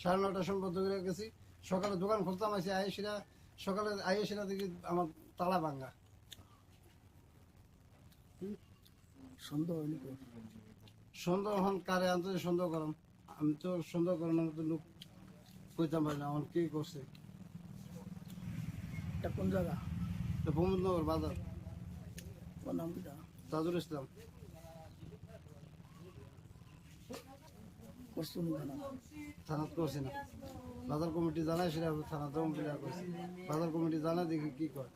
9:30টার সময় বদ্ধ করে গেছি। সকালে দোকান খুলতাম, আসি আইসিরা সকালে আইসিরা দেখি আমার তালা ভাঙ্গা। সন্দেহ হয়নি তো? সন্দেহ হন কারে আনতে সন্দেহ করেন? আমি তো সন্দেহ করেন তো লোক কইতাম পারি না আমার কি করছে। এটা কোন জায়গা? ভূমনগর বাজার। ওর নাম কি? তাজুল ইসলাম। করছো নি কেন? থানাত করছি না, বাজার কমিটি জানায় সেটা থানাতে কমপ্লেন করছি। বাজার কমিটি জানায় দেখি কি করে।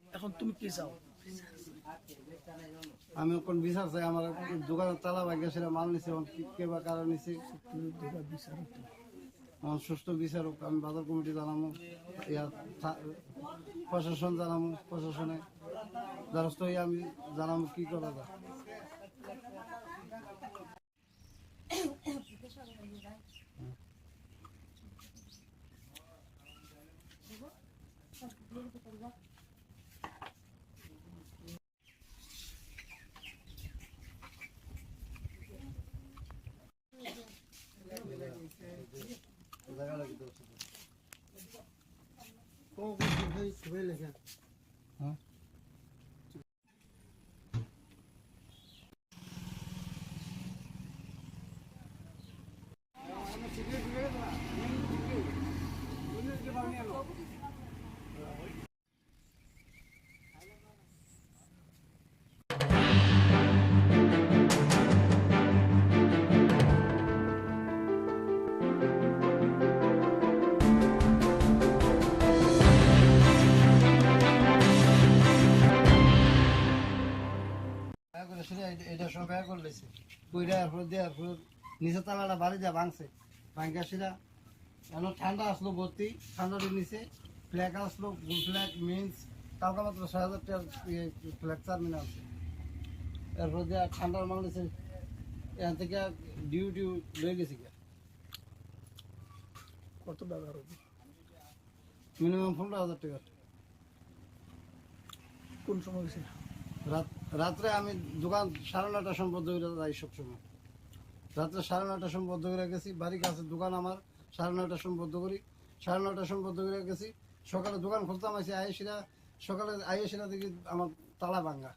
এখন তুমি কি চাও? আমি এখন বিচার চাই, আমার দোকানের তালা ভাগ্যে সেটা মাল নিছে, কে বা কারো নিছে তুমি দেখা বিচার হতো। আমার সুষ্ঠু বিচারক। আমি বাজার কমিটি জানাবো, প্রশাসন জানাবো, প্রশাসনে দ্বারস্থ হয়ে আমি জানাবো কি করা যায়। হ্যাঁ এটা সব ব্যয় করে লেছে কইরা এরপর দেওয়ার পর নিচে তালাটা বাড়ি যা ভাঙছে, ভাঙ্গা সেটা এখন ঠান্ডা আসলো ভর্তি, ঠান্ডার নিচে ফ্ল্যাগ আসলো, ফুল ফ্ল্যাগ মিন্স কালকা মাত্র 6,000 টাকার ফ্ল্যাগ চারমিন আছে। এরপর দেওয়া ঠান্ডার মাল নিচে এখান থেকে ডিউ লয়ে গেছি। কত টাকা হবে? মিনিমাম 15,000 টাকা। কোন সময় গেছে? রাত্রে আমি দোকান 9:30টার সময় বদ্ধ করে যাই সবসময়। রাত্রে 9:30টার সময় বদ্ধ করে গেছি, বাড়ির কাছে দোকান আমার। 9:30টার সময় বদ্ধ করি, 9:30টার সময় বদ্ধ করে গেছি। সকালে দোকান খুলতাম, আসি আইসিরা সকালে আইসিরা দেখি আমার তালা ভাঙ্গা।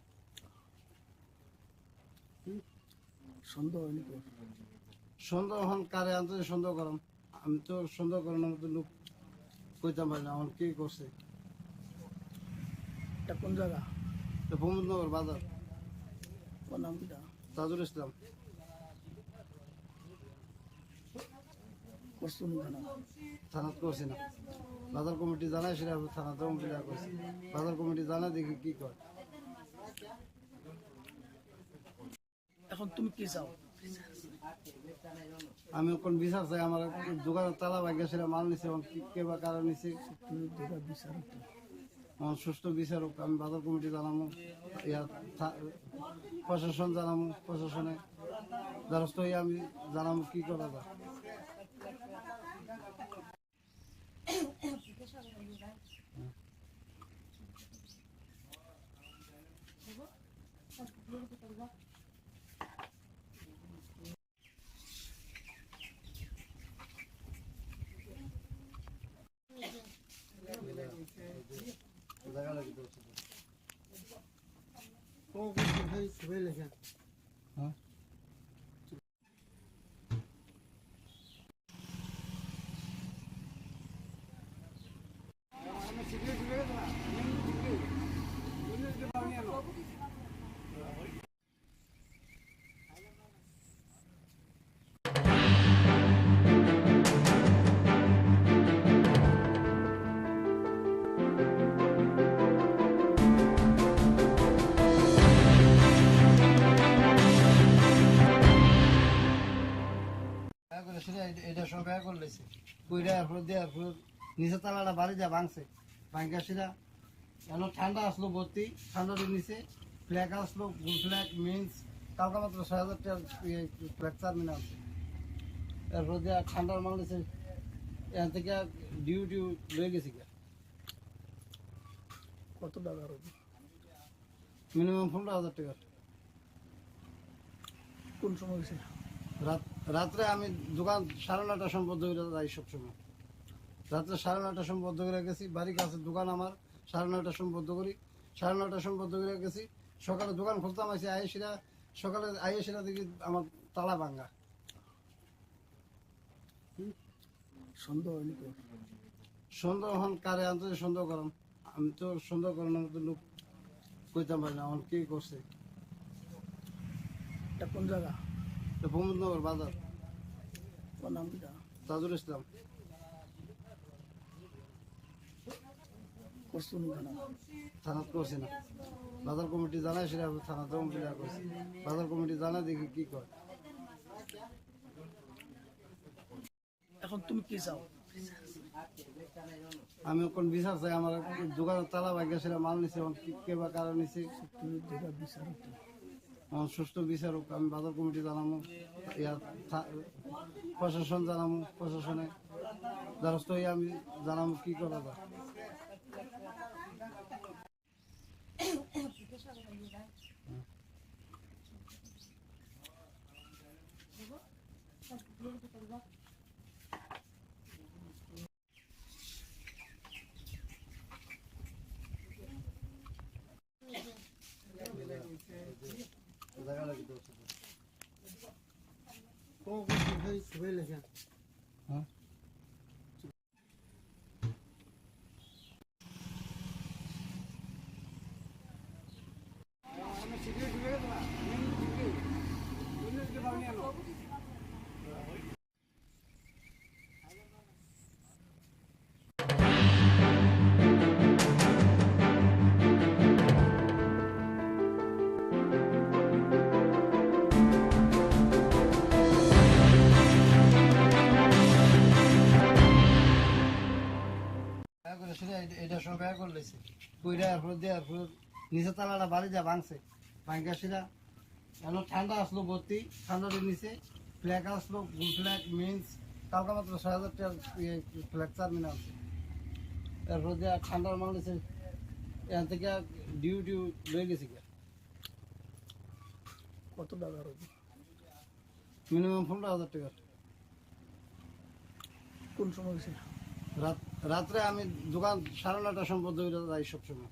সন্দেহ হয়নি তো? সন্দেহ হন কারে আনতে সন্দেহ করেন? আমি তো সন্দেহ করেন তো লোক কইতাম পারি না আমার কি করছে। এটা কোন জায়গা? ভূমনগর বাজার। ওর নাম কি? তাজুল ইসলাম। করছো নি কেন? থানাত করছি না, বাজার কমিটি জানায় সেটা থানাতে কমপ্লেন করছি। বাজার কমিটি জানায় দেখি কি করে। এখন তুমি কি চাও? আমি এখন বিচার চাই, আমার দোকানের তালা ভাগ্যে সেটা মাল নিছে, কে বা কারো নিছে তুমি দেখা বিচার হতো। আমার সুষ্ঠু বিচারক। আমি বাজার কমিটি জানাবো, প্রশাসন জানাবো, প্রশাসনে দ্বারস্থ হয়ে আমি জানাবো কি করা যায়। হ্যাঁ এটা সব ব্যয় করে লেছে কইরা এরপর দেওয়ার পর নিচে তালাটা বাড়ি যা ভাঙছে, ভাঙ্গা সেটা এখন ঠান্ডা আসলো ভর্তি, ঠান্ডার নিচে ফ্ল্যাগ আসলো, ফুল ফ্ল্যাগ মিন্স কালকা মাত্র 6,000 টাকার ফ্ল্যাগ চারমিন আছে। এরপর দেওয়া ঠান্ডার মাল নিচে এখান থেকে ডিউ লয়ে গেছি। কত টাকা হবে? মিনিমাম 15,000 টাকা। কোন সময় গেছে? রাত্রে আমি দোকান 9:30টার সময় বন্ধ করে যাই সবসময়। রাত্রে 9:30টার সময় বন্ধ করে গেছি, বাড়ির কাছে দোকান আমার, 9:30টার সময় বন্ধ করি, 9:30টার সময় বন্ধ করে গেছি। সকালে দোকান খুলতাম, আসি আয়েসিরা সকালে আয়েসিরা দেখি আমার তালা ভাঙ্গা। সন্দেহ হয়নি তো? সন্দেহ হন কারে আনতে সন্দেহ করেন? আমি তো সন্দেহ করেন, আমি তো লোক কইতাম পারি না এখন কি করছে। এটা কোন জায়গা? এটা ভূমনগর বাজার, তোমার নাম কিটা? তাজুল ইসলাম। করছো নি কেন? থানাত করছি না, বাজার কমিটি জানাই সেটা থানাতেও কমপ্লেন করছি। বাজার কমিটি জানাই দেখি কি করে। এখন তুমি কি চাও? আমি ওখান বিচার চাই, আমার দোকানের তালা ভাগ্য সেটা মাল নিছে, এখন কি কে বা কারণ নিছে তুমি যেটা বিচার হতো। আমার সুষ্ঠু বিচার হোক। আমি বাজার কমিটি জানাবো, প্রশাসন জানাবো, প্রশাসনে দ্বারস্থ হয়ে আমি জানাবো কি করা যায়। হ্যাঁ এটার সময় ব্যয় করে লেছে, কইরা এরপর দিয়ে এরপর নিচে তালাটা বাড়ি যা ভাঙছে, ভাঙ্গা সেটা এখন ঠান্ডা আসলো ভর্তি, ঠান্ডার নিচে ফ্ল্যাগ আসলো, ফুল ফ্ল্যাগ মিন্স কালকা মাত্র 6,000 টাকার ফ্ল্যাগ চারমিন আছে। এরপর দিয়ে ঠান্ডার মাল নিচে এখান থেকে ডিউ লয়ে গেছি, কত টাকা হবে? মিনিমাম 15,000 টাকা। কোন সময় হয়েছে? রাত্রে আমি দোকান 9:30টার সময় বন্ধ করে যাই সবসময়।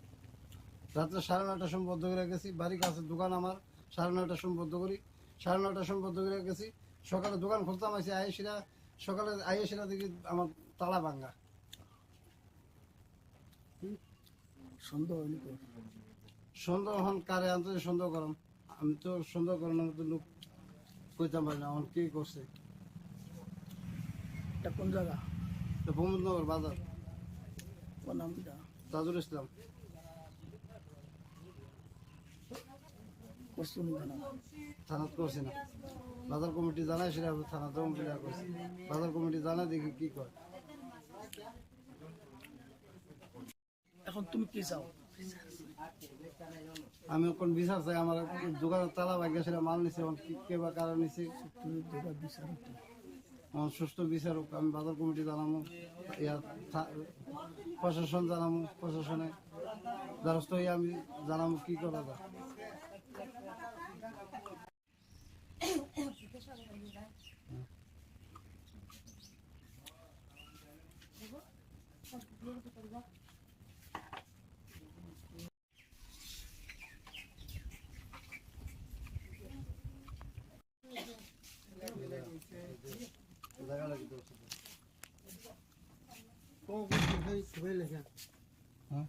রাত্রে 9:30টার সময় বন্ধ করে গেছি, বাড়ির কাছে দোকান আমার, 9:30টার সময় বন্ধ করি, 9:30টার সময় বন্ধ করে গেছি। সকালে দোকান খুলতাম, আসি আয়েসিরা সকালে আয়েসিরা দেখি আমার তালা ভাঙ্গা। সন্দেহ হয়নি তো? সন্দেহ হন কারে আনতে সন্দেহ করেন? আমি তো সন্দেহ করেন, আমি তো লোক কইতাম পারি না এখন কি করছে। এটা কোন জায়গা? এটা ভূমনগর বাজার, তোমার নাম কিটা? তাজুল ইসলাম। করছো নি কেন? থানাত করছি না, বাজার কমিটি জানাই সেটা থানাতেও কমপ্লেন করছি। বাজার কমিটি জানাই দেখি কি করে। এখন তুমি কি চাও? আমি ওখান বিচার চাই, আমার দোকানের তালা ভাগ্য সেটা মাল নিছে, এখন কি কে বা কারণ নিছে তুমি যেটা বিচার হতো। আমার সুষ্ঠু বিচার হোক। আমি বাজার কমিটি জানাবো, প্রশাসন জানাবো, প্রশাসনে দ্বারস্থ হয়ে আমি জানাবো কি করা যায়। হ্যাঁ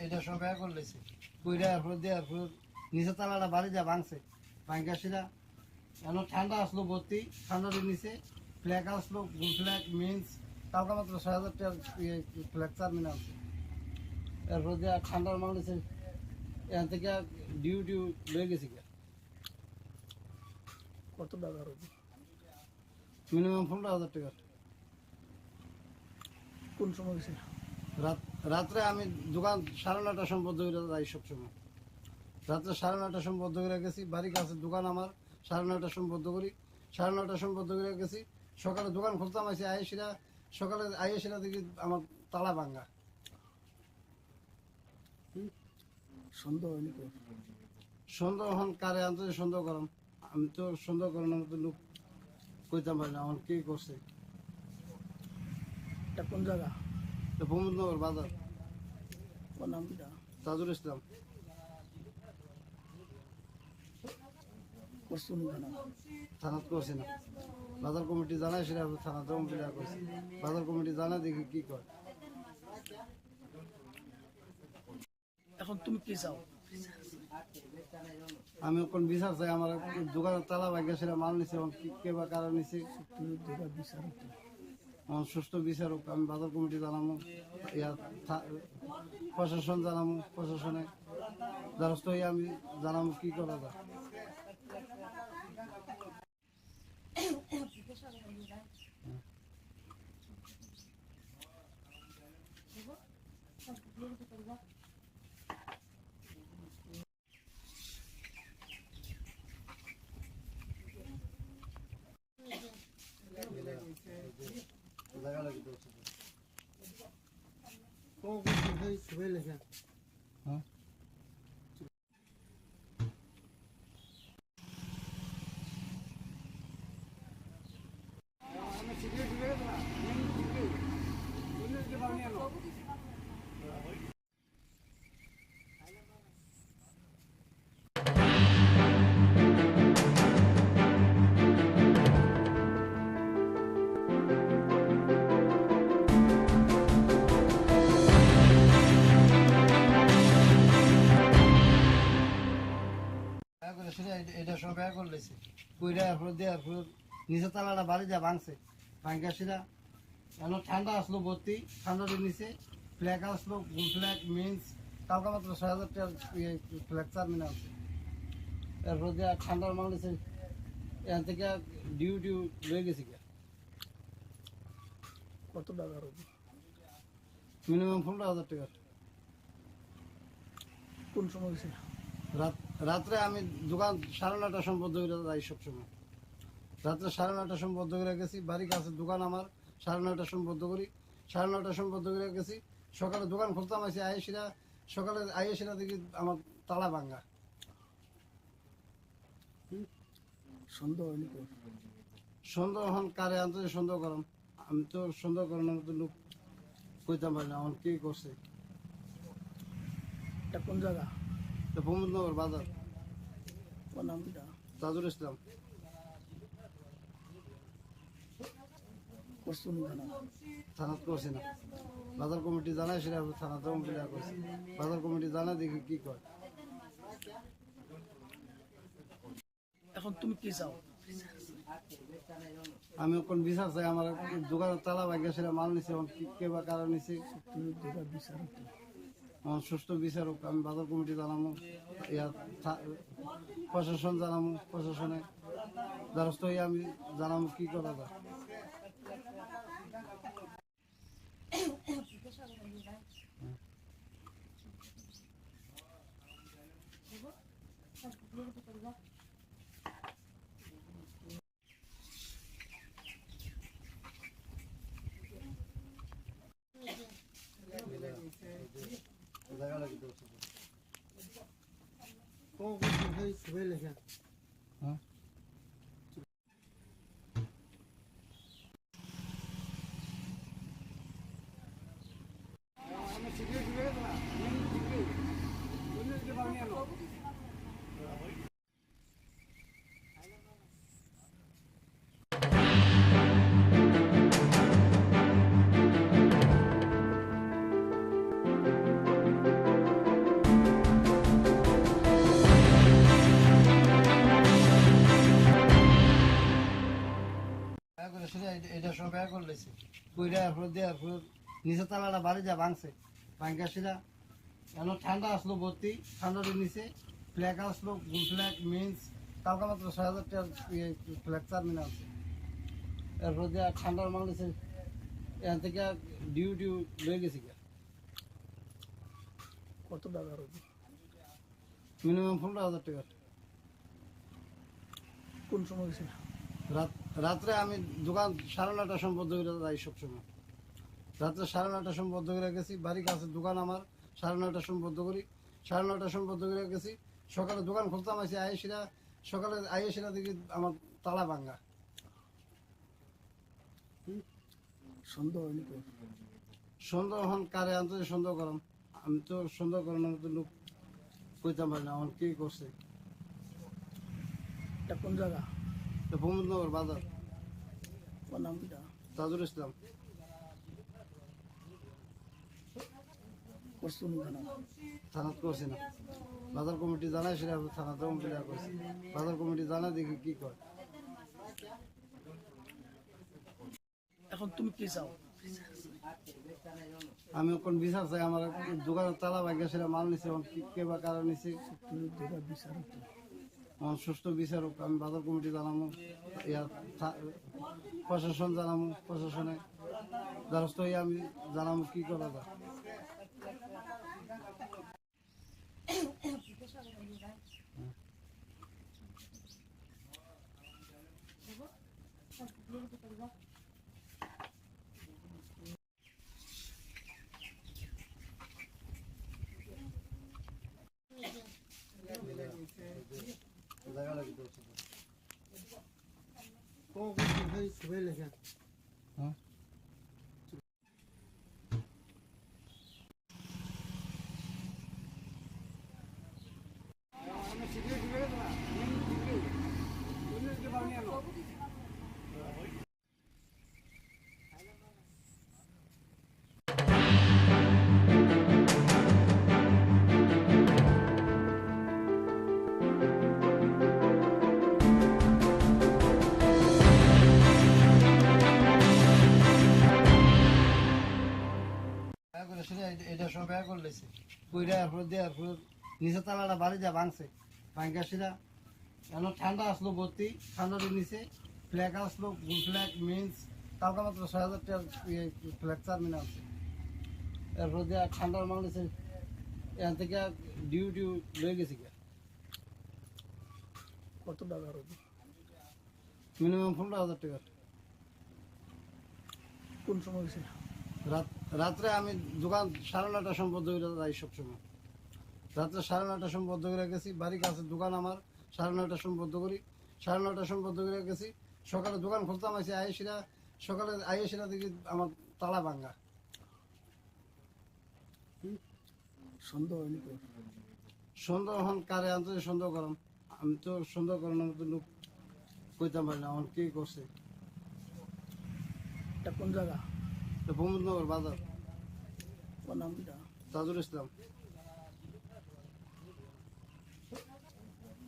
এটার সময় ব্যয় করে লেছে, কইরা এরপর দিয়ে এরপর নিচে তালাটা বাড়ি যা ভাঙছে, ভাঙ্গা সেটা এখন ঠান্ডা আসলো ভর্তি, ঠান্ডার নিচে ফ্ল্যাগ আসলো, ফুল ফ্ল্যাগ মিন্স কালকা মাত্র 6,000 টাকার ফ্ল্যাগ চারমিন আছে। এরপর দিয়ে ঠান্ডার মাল নিচে এখান থেকে ডিউ লয়ে গেছি। কত টাকা হবে? মিনিমাম 15,000 টাকা। কোন সময় হয়েছে? রাত্রে আমি দোকান 9:30টার সময় বন্ধ করে যাই সবসময়। রাত্রে 9:30টার সময় বন্ধ করে গেছি, বাড়ির কাছে দোকান আমার, 9:30টার সময় বন্ধ করি, 9:30টার সময় বন্ধ করে গেছি। সকালে দোকান খুলতাম, আসি আয়েসিরা সকালে আয়েসিরা দেখি আমার তালা ভাঙ্গা। সন্দেহ হয়নি তো? সন্দেহ হন কারে আনতে সন্দেহ করেন? আমি তো সন্দেহ করেন, আমি তো লোক কইতাম পারি না আমার কি করছে। এটা কোন জায়গা? ভূমনগর বাজার, তোমার নাম কিটা? তাজুল ইসলাম। করছো নি কেন? থানাত করছি না, বাজার কমিটি জানায় সেটা থানা কমিটিরা করছি। বাজার কমিটি জানায় দেখি কি করে। এখন তুমি কি চাও? আমি এখন বিচার চাই, আমার দোকানের তালা ভাগ্য সেটা মাল নিছে, এবং কি কে বা কারণ নিছে তুমি যেটা বিচার হতো। আমার সুষ্ঠু বিচার হোক। আমি বাজার কমিটি জানাবো, প্রশাসন জানাবো, প্রশাসনে দ্বারস্থ হয়ে আমি জানাবো কি করা যায়। হ্যাঁ, এটার সময় ব্যয় করে লেছে, কইরা এরপর দিয়ে এরপর নিচে তালাটা বাড়ি যা ভাঙছে, ভাঙ্গা সেটা এখন ঠান্ডা আসলো ভর্তি, ঠান্ডার নিচে ফ্ল্যাগ আসলো, ফ্ল্যাগ মিন্স কালকা মাত্র 6,000 টাকার ফ্ল্যাগ চারমিন আছে। এরপর দিয়ে ঠান্ডার মাল নিচে এখান থেকে ডিউ লয়ে গেছি। কত টাকা হবে? মিনিমাম 15,000 টাকা। কোন সময় হয়েছে? রাত্রে আমি দোকান 9:30টার সময় বন্ধ করে যাই সবসময়। রাত্রে 9:30টার সময় বন্ধ করে গেছি, বাড়ির কাছে দোকান আমার, 9:30টার সময় বন্ধ করি, 9:30টার সময় বন্ধ করে গেছি। সকালে দোকান খুলতাম, আসি আয়েসিরা সকালে আয়েসিরা দেখি আমার তালা ভাঙ্গা। সন্দেহ হয়নি তো? সন্দেহ হন কারে আনতে সন্দেহ করেন? আমি তো সন্দেহ করেন, আমি তো লোক কইতাম পারি না আমার কি করছে। এটা কোন জায়গা? ভূমনগর বাজার, তোমার নাম কিটা? তাজুল ইসলাম। করছো নি কেন? থানাত করছি না, বাজার কমিটি জানায় সেটা থানা কমিটিরা করছি। বাজার কমিটি জানায় দেখি কি করে। এখন তুমি কি চাও? আমি এখন বিচার চাই, আমার দোকানের তালা ভাগ্য সেটা মাল নিছে, এবং কি কে বা কারণ নিছে তুমি যেটা বিচার হতো। আমার সুষ্ঠু বিচার হোক। আমি বাজার কমিটি জানাবো, প্রশাসন জানাবো, প্রশাসনে দ্বারস্থ হয়ে আমি জানাবো কি করা যায়। হ্যাঁ, এটার সময় ব্যয় করে লেছে, কইরা এরপর দিয়ে এরপর নিচে তালাটা বাড়ি যা ভাঙছে, ভাঙ্গা সেটা এখন ঠান্ডা আসলো ভর্তি, ঠান্ডার নিচে ফ্ল্যাগ আসলো, ফ্ল্যাগ মিন্স কালকে মাত্র 6,000 টাকার ফ্লেক্সার মিনা আছে। এরপর দিয়ে ঠান্ডার মাল নিছে, এখান থেকে ডিউ লয়ে গেছি গা। কত টাকা হবে? মিনিমাম 15,000 টাকা। কোন সময় হয়েছে? রাত্রে আমি দোকান 9:30টার সময় বন্ধ করে যাই সবসময়। রাত্রে 9:30টার সময় বন্ধ করে গেছি, বাড়ির কাছে দোকান আমার, 9:30টার সময় বন্ধ করি, 9:30টার সময় বন্ধ করে গেছি। সকালে দোকান খুলতাম, আসি আয়েসিরা সকালে আয়েসিরা দেখি আমার তালা ভাঙ্গা। সন্দেহ হয়নি তো? সন্দেহ হন কারে আনতে সন্দেহ করাম, আমি তো সন্দেহ করেন, আমি তো লোক কইতাম পারি না আমার কি করছে। এটা কোন জায়গা? ভূমনগর বাজার। ওর নাম কিটা? তাজুল ইসলাম। করছো নি কেন? থানাত করছি না, বাজার কমিটি জানায় সেটা থানাতে কমপ্লেন করছি। বাজার কমিটি জানায় দেখি কি করে। এখন তুমি কি চাও? আমি এখন বিচার চাই, আমার দোকানের তালা ভাগ্য সেটা মাল নিছে, কে বা কারণ নিছে তুমি যেটা বিচার হতো। আমার সুষ্ঠু বিচার হোক। আমি বাজার কমিটি জানাবো, প্রশাসন জানাবো, প্রশাসনে দ্বারস্থ হয়ে আমি জানাবো কি করা যায়। হ্যাঁ এটা সব ব্যয় করে লেছে, কইরা এরপর দিয়ে এরপর নিচে তালাটা বাড়ি যা ভাঙছে, ভাঙ্গা সেটা এখন ঠান্ডা আসলো ভর্তি, ঠান্ডার নিচে ফ্ল্যাগ আসলো, ফুল ফ্ল্যাগ মিন্স কালকে মাত্র 6,000 টাকার ফ্লেক্সার মিনা আছে। এরপর দিয়ে ঠান্ডার মাল নিছে, এখান থেকে ডিউ লয়ে গেছি গা। কত টাকা হবে? মিনিমাম 15,000 টাকা। কোন সময় হয়েছে? রাত্রে আমি দোকান 9:30টার সময় বন্ধ করে যাই সবসময়। রাত্রে 9:30টার সময় বন্ধ করে গেছি, বাড়ির কাছে দোকান আমার, 9:30টার সময় বন্ধ করি, 9:30টার সময় বন্ধ করে গেছি। সকালে দোকান খুলতাম, আসি আয়েসিরা সকালে আয়েসিরা দেখি আমার তালা ভাঙ্গা। সন্দেহ হয়নি তো? সন্দেহ হন কারে আনতে সন্দেহ করাম, আমি তো সন্দেহ করেন, আমি তো লোক কইতাম পারি না আমার কি করছে। এটা কোন জায়গা? ভূমনগর বাজার। ওর নাম কিটা? তাজুল ইসলাম।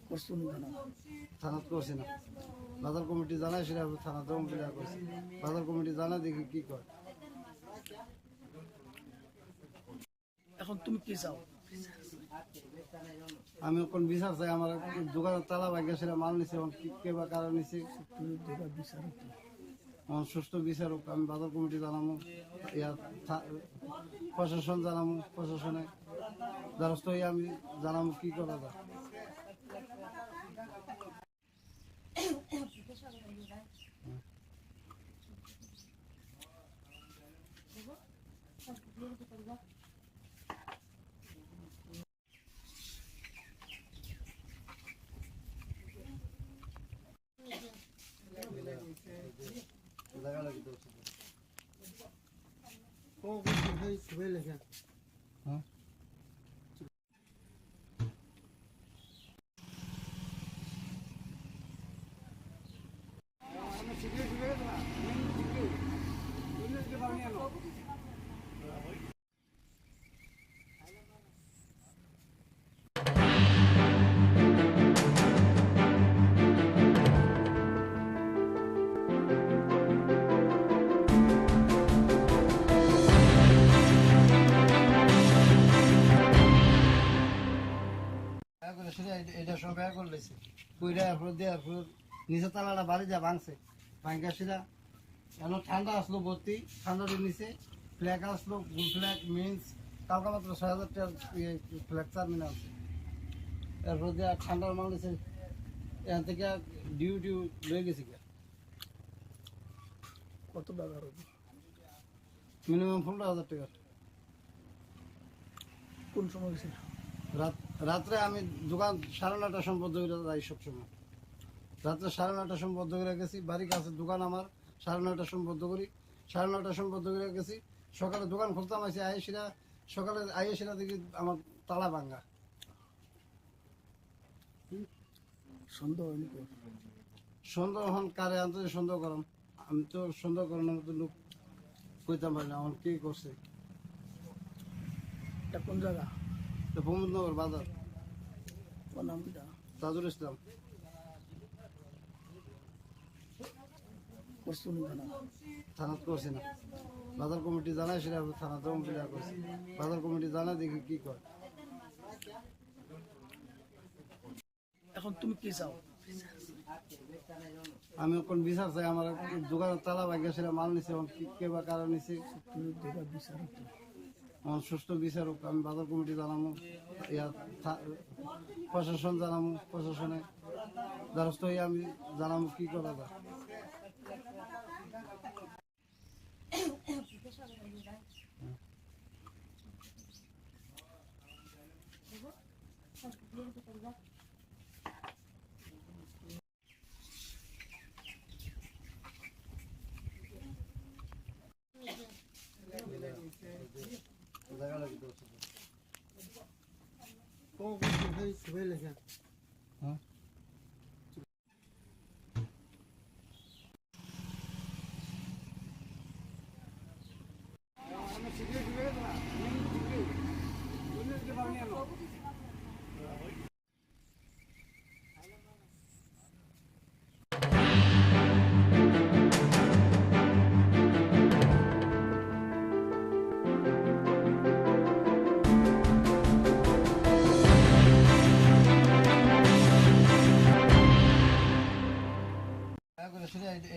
করছো নি কেন? থানাত করছি না, বাজার কমিটি জানায় সেটা থানাতে কমপ্লেন করছি। বাজার কমিটি জানায় দেখি কি করে। এখন তুমি কি চাও? আমি এখন বিচার চাই, আমার দোকানের তালা ভাগ্য সেটা মাল নিছে, কে বা কারণ নিছে তুমি যেটা বিচার হতো। আমার সুষ্ঠু বিচার হোক। আমি বাজার কমিটি জানাবো, প্রশাসন জানাবো, প্রশাসনে দ্বারস্থ হয়ে আমি জানাবো কি করা যায়। হ্যাঁ করলেছে কইরা এরপর দেওয়ার পর নিচে তালাটা বাড়ি যা ভাঙছে ভাঙ্গা সিরা এখন ঠান্ডা আসলো ভর্তি ঠান্ডার নিচে ফ্ল্যাগ আসলো ফুল ফ্ল্যাগ মিন্স কালকা মাত্র ৬,০০০ টাকার ফ্ল্যাগ চারমিন আছে এরপর দেওয়া ঠান্ডার মাল নিচে এখান থেকে ডিউ লয়ে গেছি কত টাকা হবে? মিনিমাম ১৫,০০০ টাকা কোন সময় গেছিল? রাত্রে আমি দোকান ৯:৩০ সময় বন্ধ করে যাই সবসময় রাত্রে ৯:৩০ সময় বন্ধ করে গেছি বাড়ির কাছে দোকান আমার ৯:৩০ সময় বন্ধ করি ৯:৩০ সময় বন্ধ করে গেছি সকালে দোকান খুলতাম আসি আইসিরা সকালে আইসিরা দেখি আমার তালা ভাঙ্গা সন্দেহ হয়নি তো? সন্দেহ হন কারে আনতে সন্দেহ করেন আমি তো সন্দেহ করেন আমি তো লোক কইতাম পারি না আমার কি করছে এটা কোন জায়গা? তো প্রমোদনগর বাজার ওর নাম কি? তাজুল ইসলাম করছো নি কেন? থানাত করছি না বাজার কমিটি জানায় সেটা থানাতে কমপ্লিট করছি বাজার কমিটি জানায় দেখি কি করে এখন তুমি কি চাও? আমি এখন বিচার চাই আমার দোকানের তালা ভাগ্যা সেটা মাল নিছে এখন কি কে বা কারণ নিছে তুমি দেখা বিচার হতো। আমার সুষ্ঠু বিচার হোক আমি বাজার কমিটি জানাবো প্রশাসন জানাবো প্রশাসনে দ্বারস্থ হয়ে আমি জানাবো কি করা যায় হ্যাঁ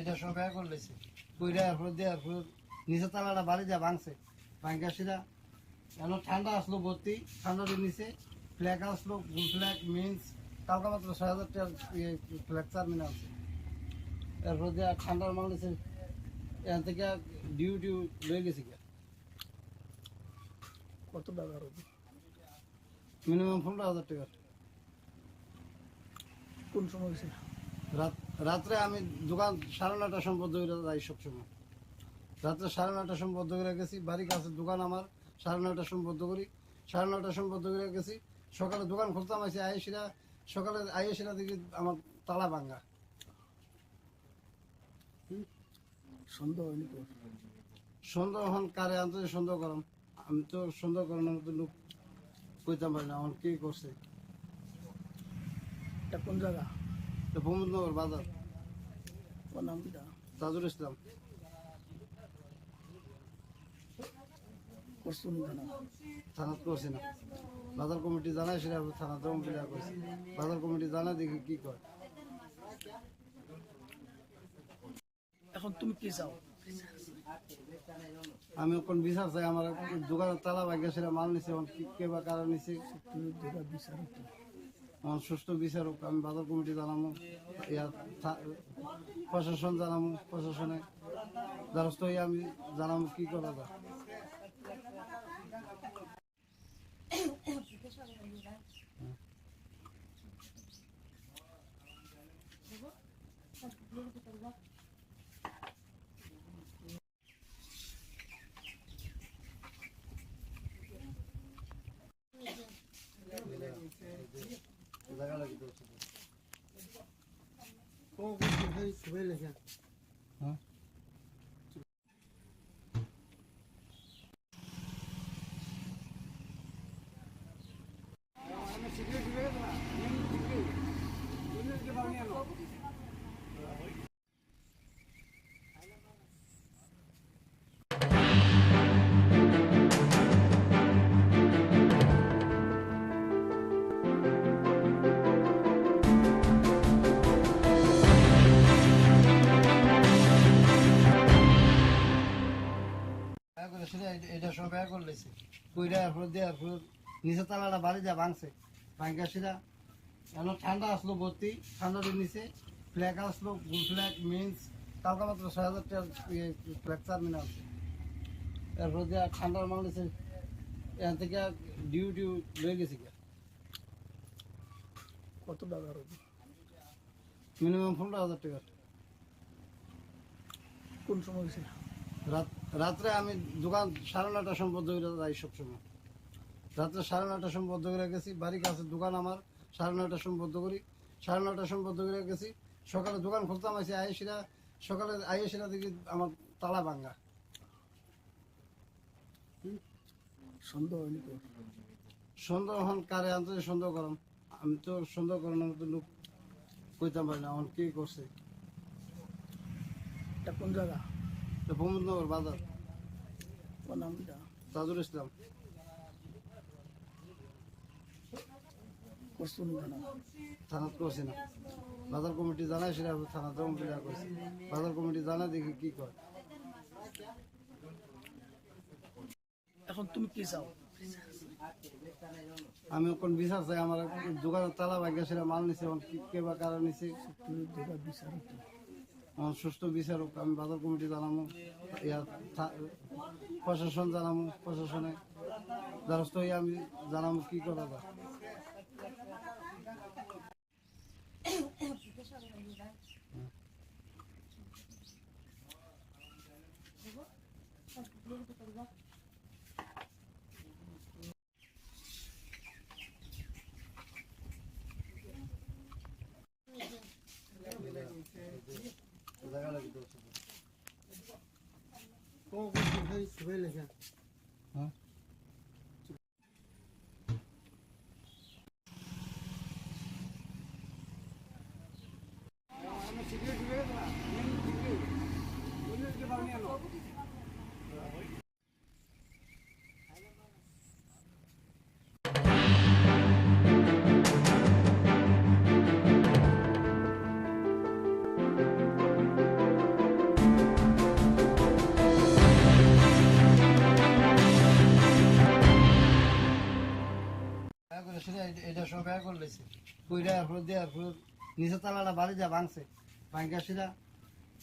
এটা সব ব্যয় করলেছে কইরা এরপর দেওয়ার পর নিচে তালাটা বাড়ি যা ভাঙছে ভাঙ্গা সিরা এখন ঠান্ডা আসলো ভর্তি ঠান্ডার নিচে ফ্ল্যাগ আসলো ফুল ফ্ল্যাগ মিন্স কালকা মাত্র ৬,০০০ টাকার ফ্ল্যাগ চারমিন আছে এরপর দেওয়া ঠান্ডার মাল নিচে এখান থেকে ডিউ লয়ে গেছি কত টাকা হবে? মিনিমাম ১৫,০০০ টাকা কোন সময় গেছিল? রাত্রে আমি দোকান ৯:৩০ সময় বন্ধ করে যাই সবসময় রাত্রে ৯:৩০ সময় বন্ধ করে গেছি বাড়ির কাছে দোকান আমার ৯:৩০ সময় বন্ধ করি ৯:৩০ সময় বন্ধ করে গেছি সকালে দোকান খুলতাম আসি আইসিরা সকালে আইসিরা দেখি আমার তালা ভাঙ্গা সন্দেহ হয়নি তো? সন্দেহ হন কারে আনতে সন্দেহ করেন আমি তো সন্দেহ করেন আমি তো লোক কইতাম পারি না আমার কি করছে এটা কোন জায়গা? তো প্রমোদনগর বাজার ওর নাম কি? তাজুল ইসলাম করছো নি কেন? থানাত করছি না বাজার কমিটি জানায় সেটা থানাতে কমপ্লিট করছি বাজার কমিটি জানায় দেখি কি করে এখন তুমি কি চাও? আমি এখন বিচার চাই আমার দোকানের তালা ভাগ্যা সেটা মাল নিছে এখন কি কে বা কারণ নিছে তুমি দেখা বিচার হতো। আমার সুষ্ঠু বিচার হোক আমি বাজার কমিটি জানাবো প্রশাসন জানাবো প্রশাসনে দ্বারস্থ হয়ে আমি জানাবো কি করা যায় হ্যাঁ সময় বের করে লেছে কইরা এরপর দেওয়ার পর নিচে তালাটা বাড়ি যা ভাঙছে ভাঙ্গা সিরা এখন ঠান্ডা আসলো ভর্তি ঠান্ডার নিচে ফ্ল্যাগ আসলো ফুল ফ্ল্যাগ মিন্স কালকা মাত্র ৬,০০০ টাকার ফ্ল্যাগ চারমিন আছে এরপর দেওয়া ঠান্ডার মাল নিচে এখান থেকে ডিউ লয়ে গেছি কত টাকা হবে? মিনিমাম ১৫,০০০ টাকা কোন সময় হয়েছিল? রাত্রে আমি দোকান ৯:৩০ সময় বন্ধ করে যাই সবসময় রাত্রে ৯:৩০ সময় বন্ধ করে গেছি বাড়ির কাছে দোকান আমার ৯:৩০ সময় বন্ধ করি ৯:৩০ সময় বন্ধ করে গেছি সকালে দোকান খুলতাম আইসি আয়েসিরা সকালে আয়েসিরা দেখি আমার তালা ভাঙ্গা সন্দেহ হয়নি তো? সন্দেহ হন কারে আনতে সন্দেহ করেন আমি তো সন্দেহ করেন আমি তো লোক কইতাম পারি না এখন কি করছে এটা কোন জায়গা? প্রমোদনগর বাজার ওর নাম কি? তাজুল ইসলাম করছো নি কেন? থানাত করছি না বাজার কমিটি জানায় সেটা থানাতে কমপ্লেন করছি বাজার কমিটি জানা দেখি কি করে এখন তুমি কি চাও? আমি ওখান বিচার চাই আমার দোকানের তালা ভাগ্যা সেটা মাল নিছে এখন কে বা কারা নিছে তুমি যেটা বিচার হতো আমার সুস্থ বিচারক আমি বাজার কমিটি জানাবো প্রশাসন জানাবো প্রশাসনে দ্বারস্থ হয়ে আমি জানাবো কি করা যায় হ্যাঁ এটা সব বের করে লেছে কইরা এরপর দেওয়ার পর নিচে তালাটা বাড়ি যা ভাঙছে ভাঙ্গা সিরা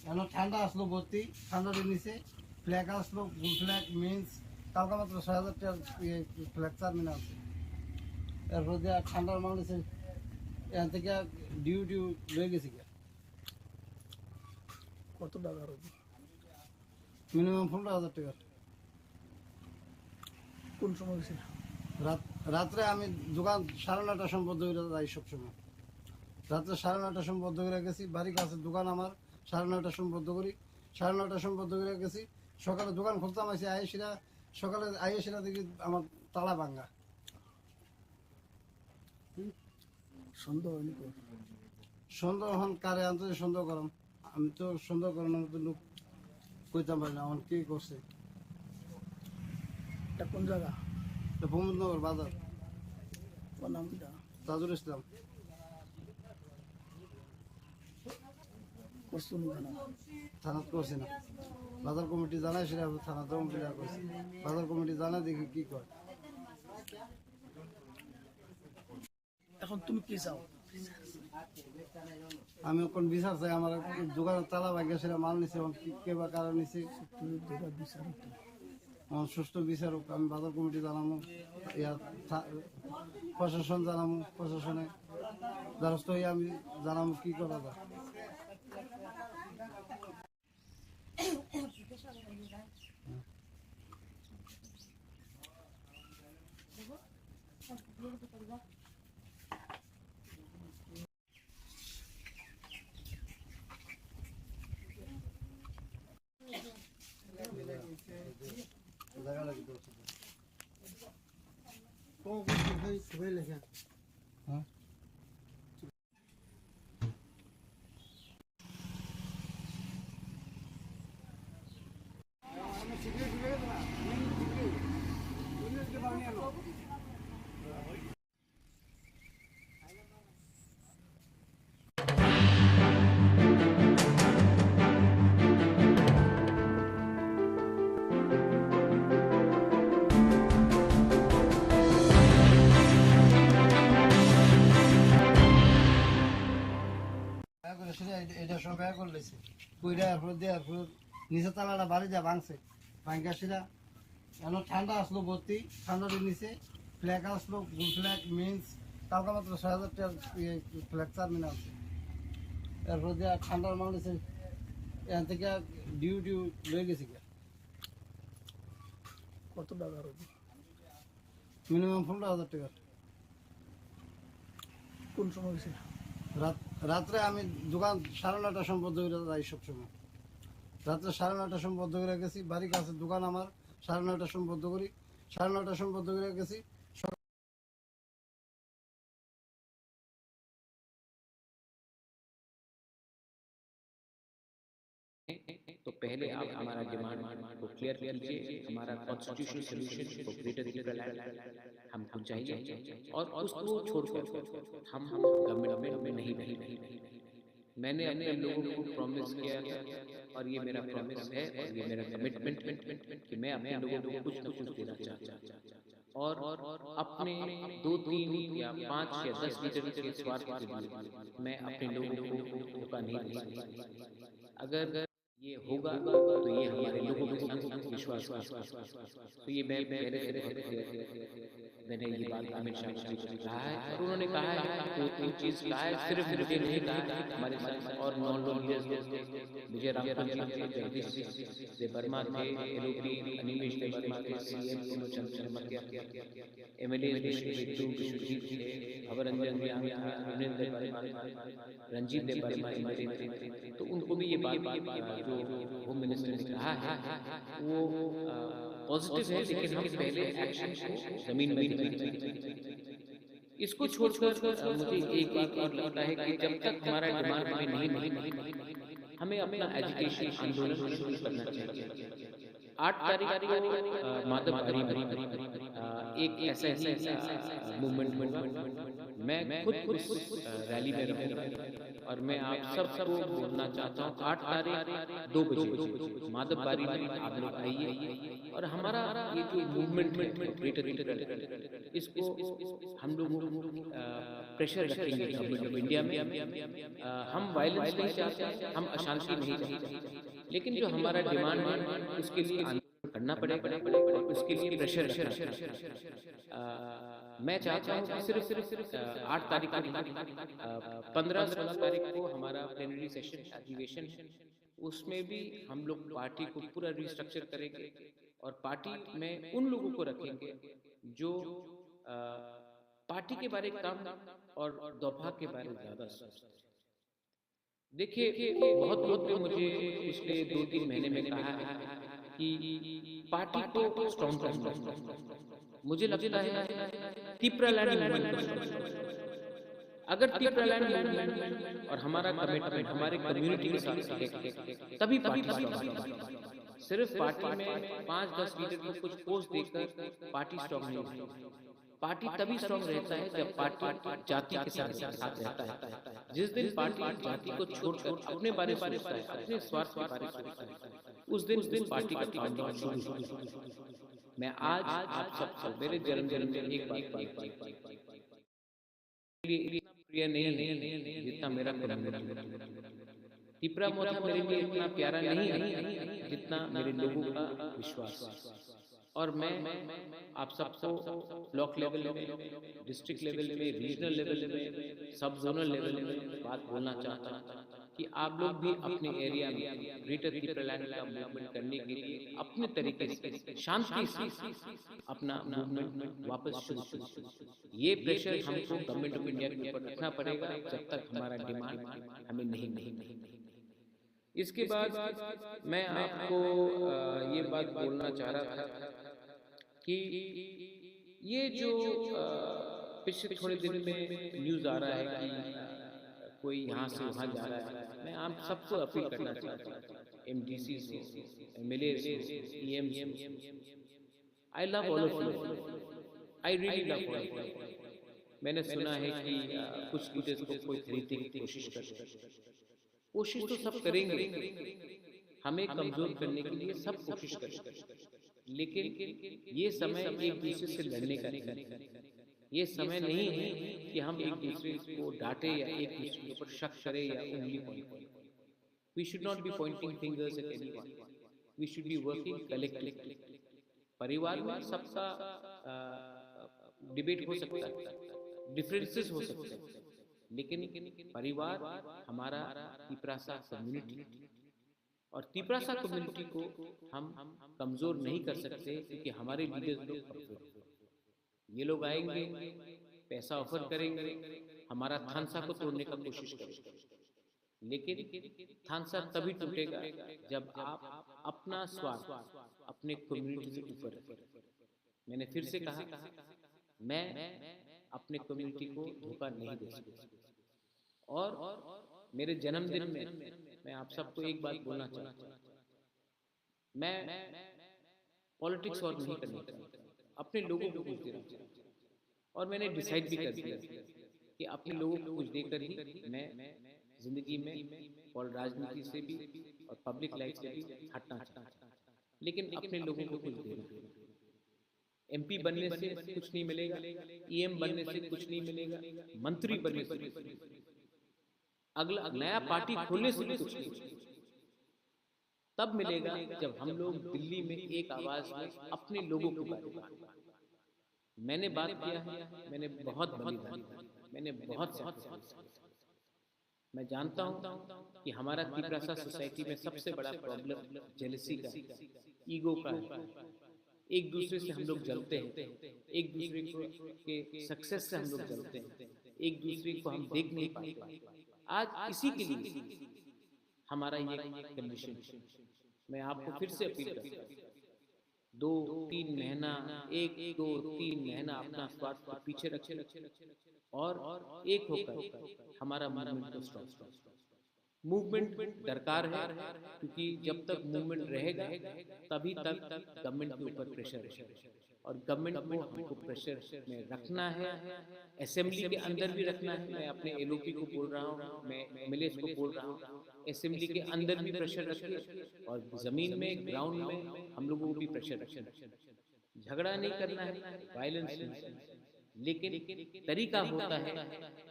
এখন ঠান্ডা আসলো ভর্তি ঠান্ডার নিচে ফ্ল্যাগ আসলো ফুল ফ্ল্যাগ মিন্স কালকা মাত্র ৬,০০০ টাকার ফ্ল্যাগ চারমিন আছে এরপর দেওয়া ঠান্ডার মাল নিচে এখান থেকে ডিউ লয়ে গেছি কত টাকা হবে? মিনিমাম ১৫,০০০ টাকা কোন সময় হয়েছিল? রাত্রে আমি দোকান ৯:৩০ সময় বন্ধ করে যাই সবসময় রাত্রে ৯:৩০ সময় বন্ধ করে গেছি বাড়ির কাছে দোকান আমার ৯:৩০ সময় বন্ধ করি ৯:৩০ সময় বন্ধ করে গেছি সকালে দোকান খুলতাম আইসি আয়েসিরা সকালে আয়েসিরা দেখি আমার তালা ভাঙ্গা সন্দেহ হয়নি তো? সন্দেহ হন কারে আনতে সন্দেহ করেন আমি তো সন্দেহ করেন আমি তো লোক কইতাম পারি না এখন কি করছে এটা কোন জায়গা? প্রমোদনগর বাজার ওর নাম কি? তাজুল ইসলাম করছো নি কেন? থানাত করছি না বাজার কমিটি জানায় সেটা থানাতে কমপ্লেন করছি বাজার কমিটি জানা দেখি কি করে এখন তুমি কি চাও? আমি ওখান বিচার চাই আমার দোকানের তালা ভাগ্যা সেটা মাল নিছে এখন কে বা কারা নিছে তুমি যেটা বিচার হতো আমার সুস্থ বিচারক আমি বাজার কমিটি জানাবো প্রশাসন জানাবো প্রশাসনে দ্বারস্থ হয়ে আমি জানাবো কি করা যায় হ্যাঁ করে সেটা এটা সব ব্যয় করে লেছে কইরা এরপর দেওয়ার পর নিচে তালাটা বাড়ি যা ভাঙছে ভাঙ্গা সেটা এখন ঠান্ডা আসলো ভর্তি ঠান্ডার নিচে ফ্ল্যাগ আসলো গুল ফ্ল্যাগ মিন্স কালকা মাত্র ৬,০০০ টাকার ফ্ল্যাগ চারমিন আছে এরপর দেওয়া ঠান্ডার মাল নিচে এখান থেকে ডিউ লয়ে গেছি কত টাকা হবে? মিনিমাম ১৫,০০০ টাকা কোন সময় হয়েছে? রাত্রে আমি দোকান ৯:৩০ সম্পর্ক করে যাই সবসময় রাত্রে ৯:৩০ সম্পর্ক করে গেছি বাড়ির কাছে দোকান আমার ৯:৩০ সম্পর্ক করি ৯:৩০ সম্পর্ক করে গেছি तो पहले आप हमारा डिमांड को क्लियर कीजिए, हमारा constitutional solution for greater regional हमको चाहिए और उसको छोड़कर हम गवर्नमेंट में नहीं। मैंने अपने लोगों को प्रॉमिस किया और ये मेरा प्रॉमिस है और ये मेरा कमिटमेंट कि मैं अपने लोगों को कुछ न कुछ देना चाहता हूँ और अपने 2, 3 या 5 या 10 लीटर के स्वार्थ के लिए मैं अपने लोगों को धोखा नहीं दे सकता। अगर ये होगा तो ये हमारे लोगों के संग विश्वास तो ये मैं पहले से मैंने ये बात अमित शाह जी को कहा है और उन्होंने कहा है कि 2-3 चीज कहा है, सिर्फ मुझे नहीं कहा हमारे साथ और नॉन लोग विजय रामचंद्र जी थे, जगदीश दे वर्मा थे, एलओपी अनिमेश दे वर्मा थे, सीएम चंद्र शर्मा के एमएलए विश्वजीत थे, अवरंजन रविंद्र दे वर्मा, रंजीत दे वर्मा एमएलए थे, तो उनको भी ये बात जो होम मिनिस्टर ने कहा है वो पॉजिटिव है, लेकिन हम पहले एक्शन को जमीन में इसको छोड़कर मुझे एक बात और लगता है कि जब तक हमारा डिमांड हमें नहीं हमें अपना एजुकेशन आंदोलन शुरू करना चाहिए। 8 तारीख को माधव एक ऐसा मूवमेंट होगा, मैं खुद उस रैली में रहूंगा और मैं आप सबको बोलना चाहता हूँ 8 तारीख 2 बजे माधव बारी में आप लोग आइए और हमारा ये जो मूवमेंट है ग्रेटर इसको हम लोग प्रेशर रखेंगे गवर्नमेंट ऑफ इंडिया में। हम वायलेंस नहीं चाहते, हम अशांति नहीं चाहते, लेकिन जो हमारा डिमांड है उसके लिए आंदोलन करना पड़ेगा और उसके लिए प्रेशर रखना। मैं चाहता हूँ कि सिर्फ 8 तारीख को 15-16 तारीख को हमारा प्लेनरी सेशन अधिवेशन है, उसमें भी हम लोग पार्टी को पूरा रिस्ट्रक्चर करेंगे और पार्टी में उन लोगों को रखेंगे जो पार्टी के बारे में कम और दफा के बारे में ज्यादा सोचते हैं। देखिए बहुत लोग ने मुझे पिछले 2-3 महीने में कहा है कि पार्टी को स्ट्रॉन्ग करना, मुझे लगता है तिपरालैंड मूवमेंट, अगर तिपरालैंड मूवमेंट और हमारा कमिटमेंट हमारे कम्युनिटी के साथ तभी पार्टी सिर्फ पार्टी में 5-10 लीडर को कुछ पोस्ट देकर पार्टी स्ट्रॉन्ग नहीं होती। पार्टी तभी स्ट्रॉन्ग रहता है जब पार्टी जाति के साथ रहता है। जिस दिन पार्टी जाति को छोड़कर अपने बारे में सोचता है, अपने स्वार्थ के बारे में सोचता है, उस दिन पार्टी का काउंटडाउन शुरू होता है। मैं आज आप सबको मेरे जन्मदिन में एक बात प्रिय नहीं जितना मेरा तिपरा मोथा मेरे लिए इतना प्यारा नहीं है जितना मेरे लोगों का विश्वास। और मैं आप सबको ब्लॉक लेवल में, डिस्ट्रिक्ट लेवल में, रीजनल लेवल में, सब जोनल लेवल में बात बोलना चाहता हूँ कि आप लोग भी अपने एरिया में ग्रेटर तिपरालैंड का मूवमेंट करने के लिए अपने तरीके से शांति से अपना मूवमेंट वापस शुरू करें। ये प्रेशर हमको गवर्नमेंट ऑफ इंडिया के ऊपर रखना पड़ेगा जब तक हमारा डिमांड हमें नहीं। इसके बाद मैं आपको ये बात बोलना चाह रहा था कि ये जो पिछले थोड़े दिन में न्यूज़ आ रहा है कि कोई यहाँ से वहाँ जा रहा है, मैं आप सबको अपील करना चाहता हूँ, MDC से, MLA से, EM, I love all of you, I really love all of you। मैंने सुना है कि कुछ लीडर्स को कोई खरीदने की कोशिश तो सब करेंगे, हमें कमजोर करने के लिए सब कोशिश करेंगे, लेकिन ये समय एक दूसरे से लड़ने का नहीं। ये समय नहीं है कि हम एक दूसरे को डांटे या एक दूसरे के ऊपर शक करें या उंगली पॉइंट करें. We should not be pointing fingers at anyone. We should be working collectively. परिवार में सबका डिबेट हो सकता है, डिफरेंसेस हो सकते हैं, लेकिन परिवार हमारा तिपरासा कम्युनिटी, और तिपरासा कम्युनिटी को हम कमजोर नहीं कर सकते क्योंकि हमारे लीडर्स लोग कमजोर हैं. ये लोग आएंगे, पैसा ऑफर करेंगे, हमारा थानसा को तोड़ने का कोशिश करेंगे, लेकिन थानसा तभी टूटेगा जब आप अपना स्वार्थ अपने कम्युनिटी से ऊपर रखें. मैंने फिर से कहा, मैं अपने कम्युनिटी को धोखा नहीं दे सकता. और मेरे जन्मदिन में मैं आप सबको एक बात बोलना चाहता हूँ, मैं पॉलिटिक्स और नहीं करना चाहता, अपने लोगों को कुछ देना चाहता हूँ. और मैंने डिसाइड भी कर दिया कि अपने लोगों को कुछ देकर ही मैं जिंदगी में और राजनीति से भी और पब्लिक लाइफ से भी हटना चाहता हूँ. लेकिन अपने लोगों को कुछ देना. एमपी बनने से कुछ नहीं मिलेगा, ईएम बनने से कुछ नहीं मिलेगा, मंत्री बनने से कुछ नहीं मिलेगा, अगला नया पार्टी खोलने से भी कुछ नहीं मिलेगा. तब मिलेगा जब हम लोग दिल्ली में एक आवाज में अपने लोगों को बात करें. मैंने बात किया है, मैंने बहुत बलिदान दिया, मैंने बहुत सैक्रिफाइस किया. मैं जानता हूं कि हमारा तिपरासा सोसाइटी में सबसे बड़ा प्रॉब्लम जेलसी का, ईगो का है. एक दूसरे से हम लोग जलते हैं, एक दूसरे को के सक्सेस से हम लोग जलते हैं, एक दूसरे को हम देख नहीं पाते. आज इसी के लिए हमारा ये कंडीशन. मैं आपको फिर से अपील करता हूँ, 2-3 महीना, 1-2-3 महीना अपना स्वार्थ को पीछे रखें और एक होकर हमारा मूवमेंट को स्टॉप. मूवमेंट दरकार है क्योंकि जब तक मूवमेंट रहेगा तभी तक गवर्नमेंट के ऊपर प्रेशर है, और गवर्नमेंट को हमको प्रेशर में रखना है, असेंबली के अंदर भी रखना है. मैं अपने एलओपी को बोल रहा हूँ, मैं एमएलए को बोल रहा हूँ, असेंबली के अंदर भी प्रेशर रखिए और जमीन में ग्राउंड में हम लोगों को भी प्रेशर रखना. झगड़ा नहीं करना है, वायलेंस नहीं करना है, लेकिन तरीका होता है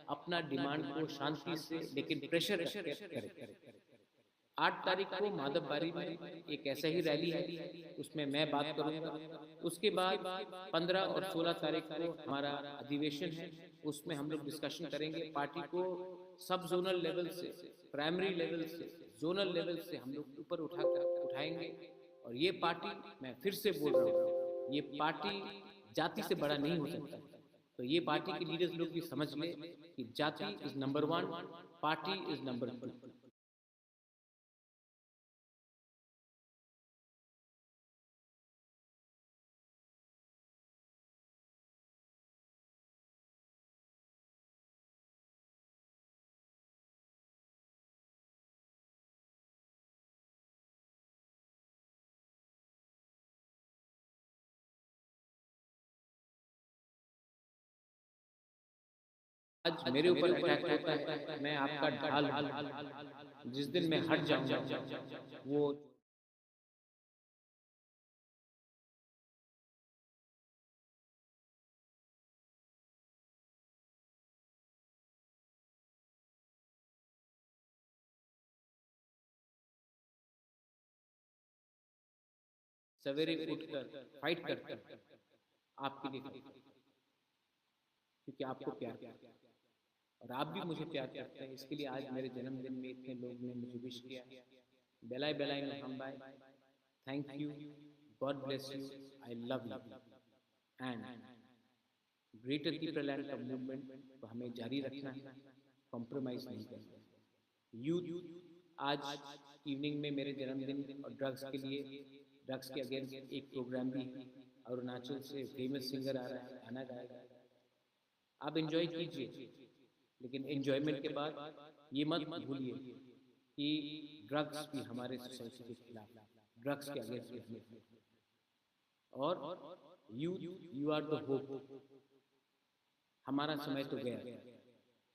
अपना डिमांड को शांति से लेकिन प्रेशर करें. 8 तारीख को माधवबारी में एक ऐसा ही रैली है, उसमें मैं बात करूंगा. उसके बाद 15 और 16 तारीख को हमारा अधिवेशन है, उसमें हम लोग डिस्कशन करेंगे. पार्टी को सब जोनल लेवल से, प्राइमरी लेवल से, जोनल लेवल से हम लोग ऊपर उठाएंगे. और ये पार्टी, मैं फिर से बोल रहा हूँ, ये पार्टी जाति से बड़ा नहीं हो सकता. तो ये पार्टी के लीडर्स लोग भी समझ ले कि जाति is number 1, party is number 2. आज मेरे ऊपर अटैक होता है, मैं आपका ढाल, जिस दिन मैं हट जाऊंगा वो सवेरे उठकर फाइट करकर आपके लिए करता हूं, क्योंकि आपको प्यार करता हूं और आप भी मुझे प्यार करते हैं. इसके लिए आज मेरे जन्मदिन में इतने लोग ने मुझे विश किया. बेलाई बेलाई में हम bye, thank you, God bless you, I love you. And greater Tipraland का मूवमेंट को हमें जारी रखना है, कॉम्प्रोमाइज नहीं करना. यूथ आज इवनिंग में मेरे जन्मदिन और ड्रग्स के अगेंस्ट एक प्रोग्राम भी है. अरुणाचल से फेमस सिंगर आ रहा है, गाना गाएगा. आप एंजॉय कीजिए, लेकिन एंजॉयमेंट के बाद ये मत भूलिए कि ड्रग्स भी हमारे सोसाइटी के खिलाफ, ड्रग्स के अगेंस्ट भी हमें. और यू आर द होप. हमारा समय तो गया,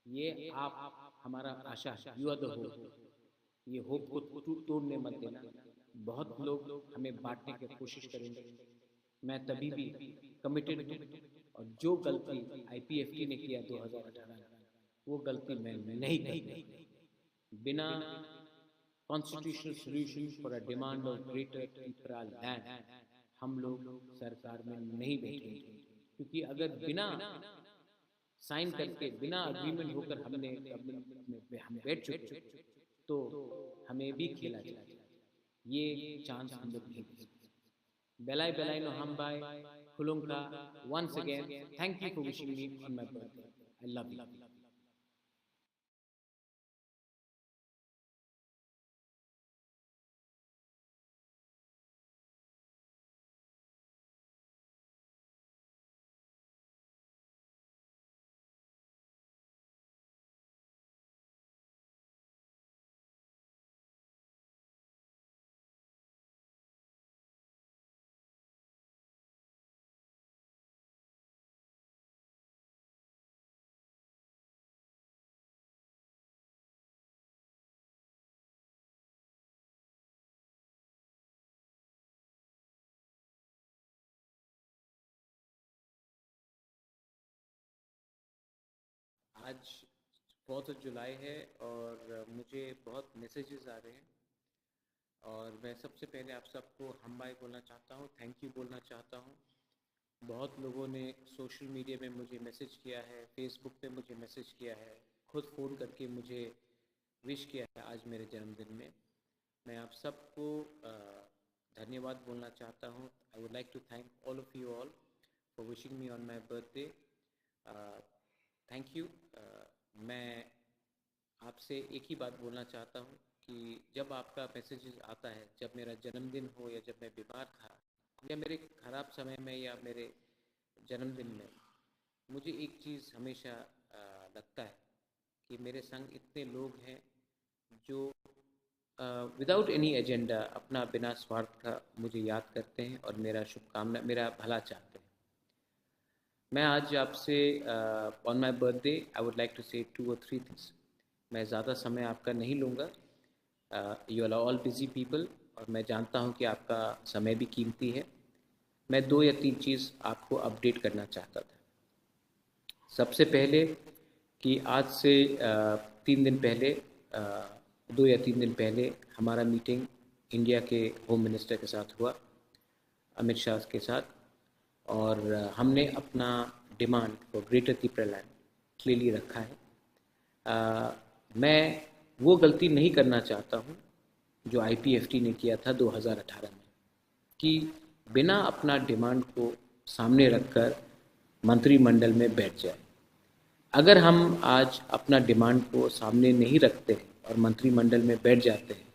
ये आप हमारा आशा है. You are the hope. ये होप को तोड़ने मत देना. बहुत लोग हमें बांटने की कोशिश करेंगे, मैं तभी भी कमिटेड हूँ और जो गलती IPFT ने किया 2018 में, वो गलती मैं नहीं करूँगा। बिना constitutional solution for a demand of greater Tripura land हम लोग सरकार में नहीं बैठेंगे, क्योंकि अगर बिना साइन करके, बिना अग्रीमेंट होकर हमने हम बैठ चुके तो हमें भी खेला जाए, ये चांस हम लोग नहीं दे सकते। बेलाई बेलाई नो हम bye खुलुंका, once again thank you for wishing me on my birthday. I love you. आज 4 जुलाई है और मुझे बहुत मैसेजेस आ रहे हैं, और मैं सबसे पहले आप सबको हम बाय बोलना चाहता हूँ, थैंक यू बोलना चाहता हूँ। बहुत लोगों ने सोशल मीडिया में मुझे मैसेज किया है, फेसबुक पे मुझे मैसेज किया है, खुद फ़ोन करके मुझे विश किया है आज मेरे जन्मदिन में। मैं आप सबको धन्यवाद बोलना चाहता हूँ। I would like to thank all of you all for wishing me on my birthday. Thank you. मैं आपसे एक ही बात बोलना चाहता हूँ कि जब आपका मैसेज आता है, जब मेरा जन्मदिन हो या जब मैं बीमार था या मेरे ख़राब समय में या मेरे जन्मदिन में, मुझे एक चीज़ हमेशा लगता है कि मेरे संग इतने लोग हैं जो विदाउट एनी एजेंडा अपना बिना स्वार्थ का मुझे याद करते हैं और मेरा शुभकामना, मेरा भला चाहते हैं। मैं आज आपसे on my birthday I would like to say 2 or 3 things. मैं ज़्यादा समय आपका नहीं लूँगा, you are all busy people, और मैं जानता हूँ कि आपका समय भी कीमती है। मैं 2 या 3 चीज़ आपको अपडेट करना चाहता था। सबसे पहले कि आज से 3 दिन पहले, 2 या 3 दिन पहले हमारा मीटिंग इंडिया के होम मिनिस्टर के साथ हुआ, अमित शाह के साथ, और हमने अपना demand for greater Tripura land clearly रखा है। मैं वो गलती नहीं करना चाहता हूँ जो IPFT ने किया था 2018 में, कि बिना अपना डिमांड को सामने रखकर मंत्रिमंडल में बैठ जाए। अगर हम आज अपना डिमांड को सामने नहीं रखते और मंत्रिमंडल में बैठ जाते हैं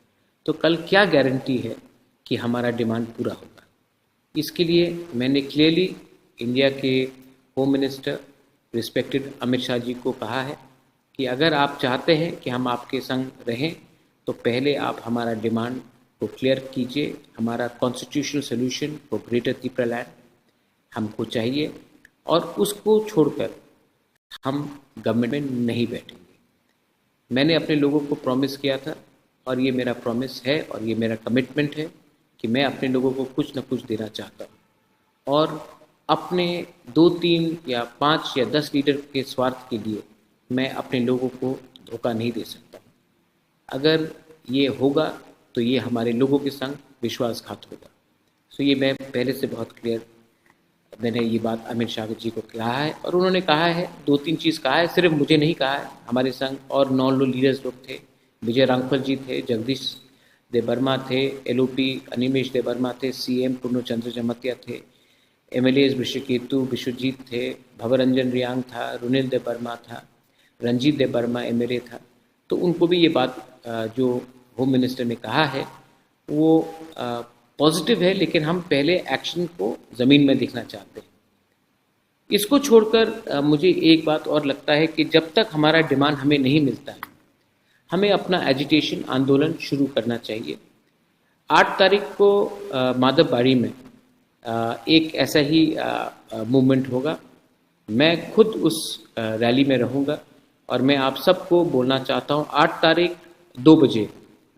तो कल क्या गारंटी है कि हमारा डिमांड पूरा होगा। इसके लिए मैंने क्लियरली इंडिया के home minister respected Amit Shah ji को कहा है कि अगर आप चाहते हैं कि हम आपके संग रहें तो पहले आप हमारा डिमांड को क्लियर कीजिए। हमारा constitutional solution for greater Tripura land हमको चाहिए, और उसको छोड़कर हम गवर्नमेंट में नहीं बैठेंगे। मैंने अपने लोगों को प्रॉमिस किया था, और ये मेरा प्रॉमिस है और ये मेरा कमिटमेंट है कि मैं अपने लोगों को कुछ न कुछ देना चाहता हूँ, और अपने 2, 3 या 5 या 10 लीडर के स्वार्थ के लिए मैं अपने लोगों को धोखा नहीं दे सकता। अगर ये होगा तो ये हमारे लोगों के संग विश्वासघात होगा। सो ये मैं पहले से बहुत क्लियर, मैंने ये बात अमित शाह जी को कहा है, और उन्होंने कहा है 2-3 चीज़ कहा है, सिर्फ मुझे नहीं कहा है, हमारे संग और 9 लीडर्स लोग थे। विजय रांगफल जी थे, जगदीश देवर्मा थे, LOP अनिमेश देवर्मा थे, CM पूर्णचंद्र जमतिया थे, MLAs विश्वकेतु विश्वजीत थे, भवरंजन रियांग था, रुनिल देवर्मा था, रंजीत देवर्मा MLA था। तो उनको भी ये बात जो होम मिनिस्टर ने कहा है वो पॉजिटिव है, लेकिन हम पहले एक्शन को ज़मीन में देखना चाहते हैं। इसको छोड़कर मुझे एक बात और लगता है कि जब तक हमारा डिमांड हमें नहीं मिलता है, हमें अपना एजिटेशन आंदोलन शुरू करना चाहिए। 8 तारीख को माधवबाड़ी में एक ऐसा ही मूवमेंट होगा। मैं खुद उस रैली में रहूँगा, और मैं आप सबको बोलना चाहता हूँ 8 तारीख 2 बजे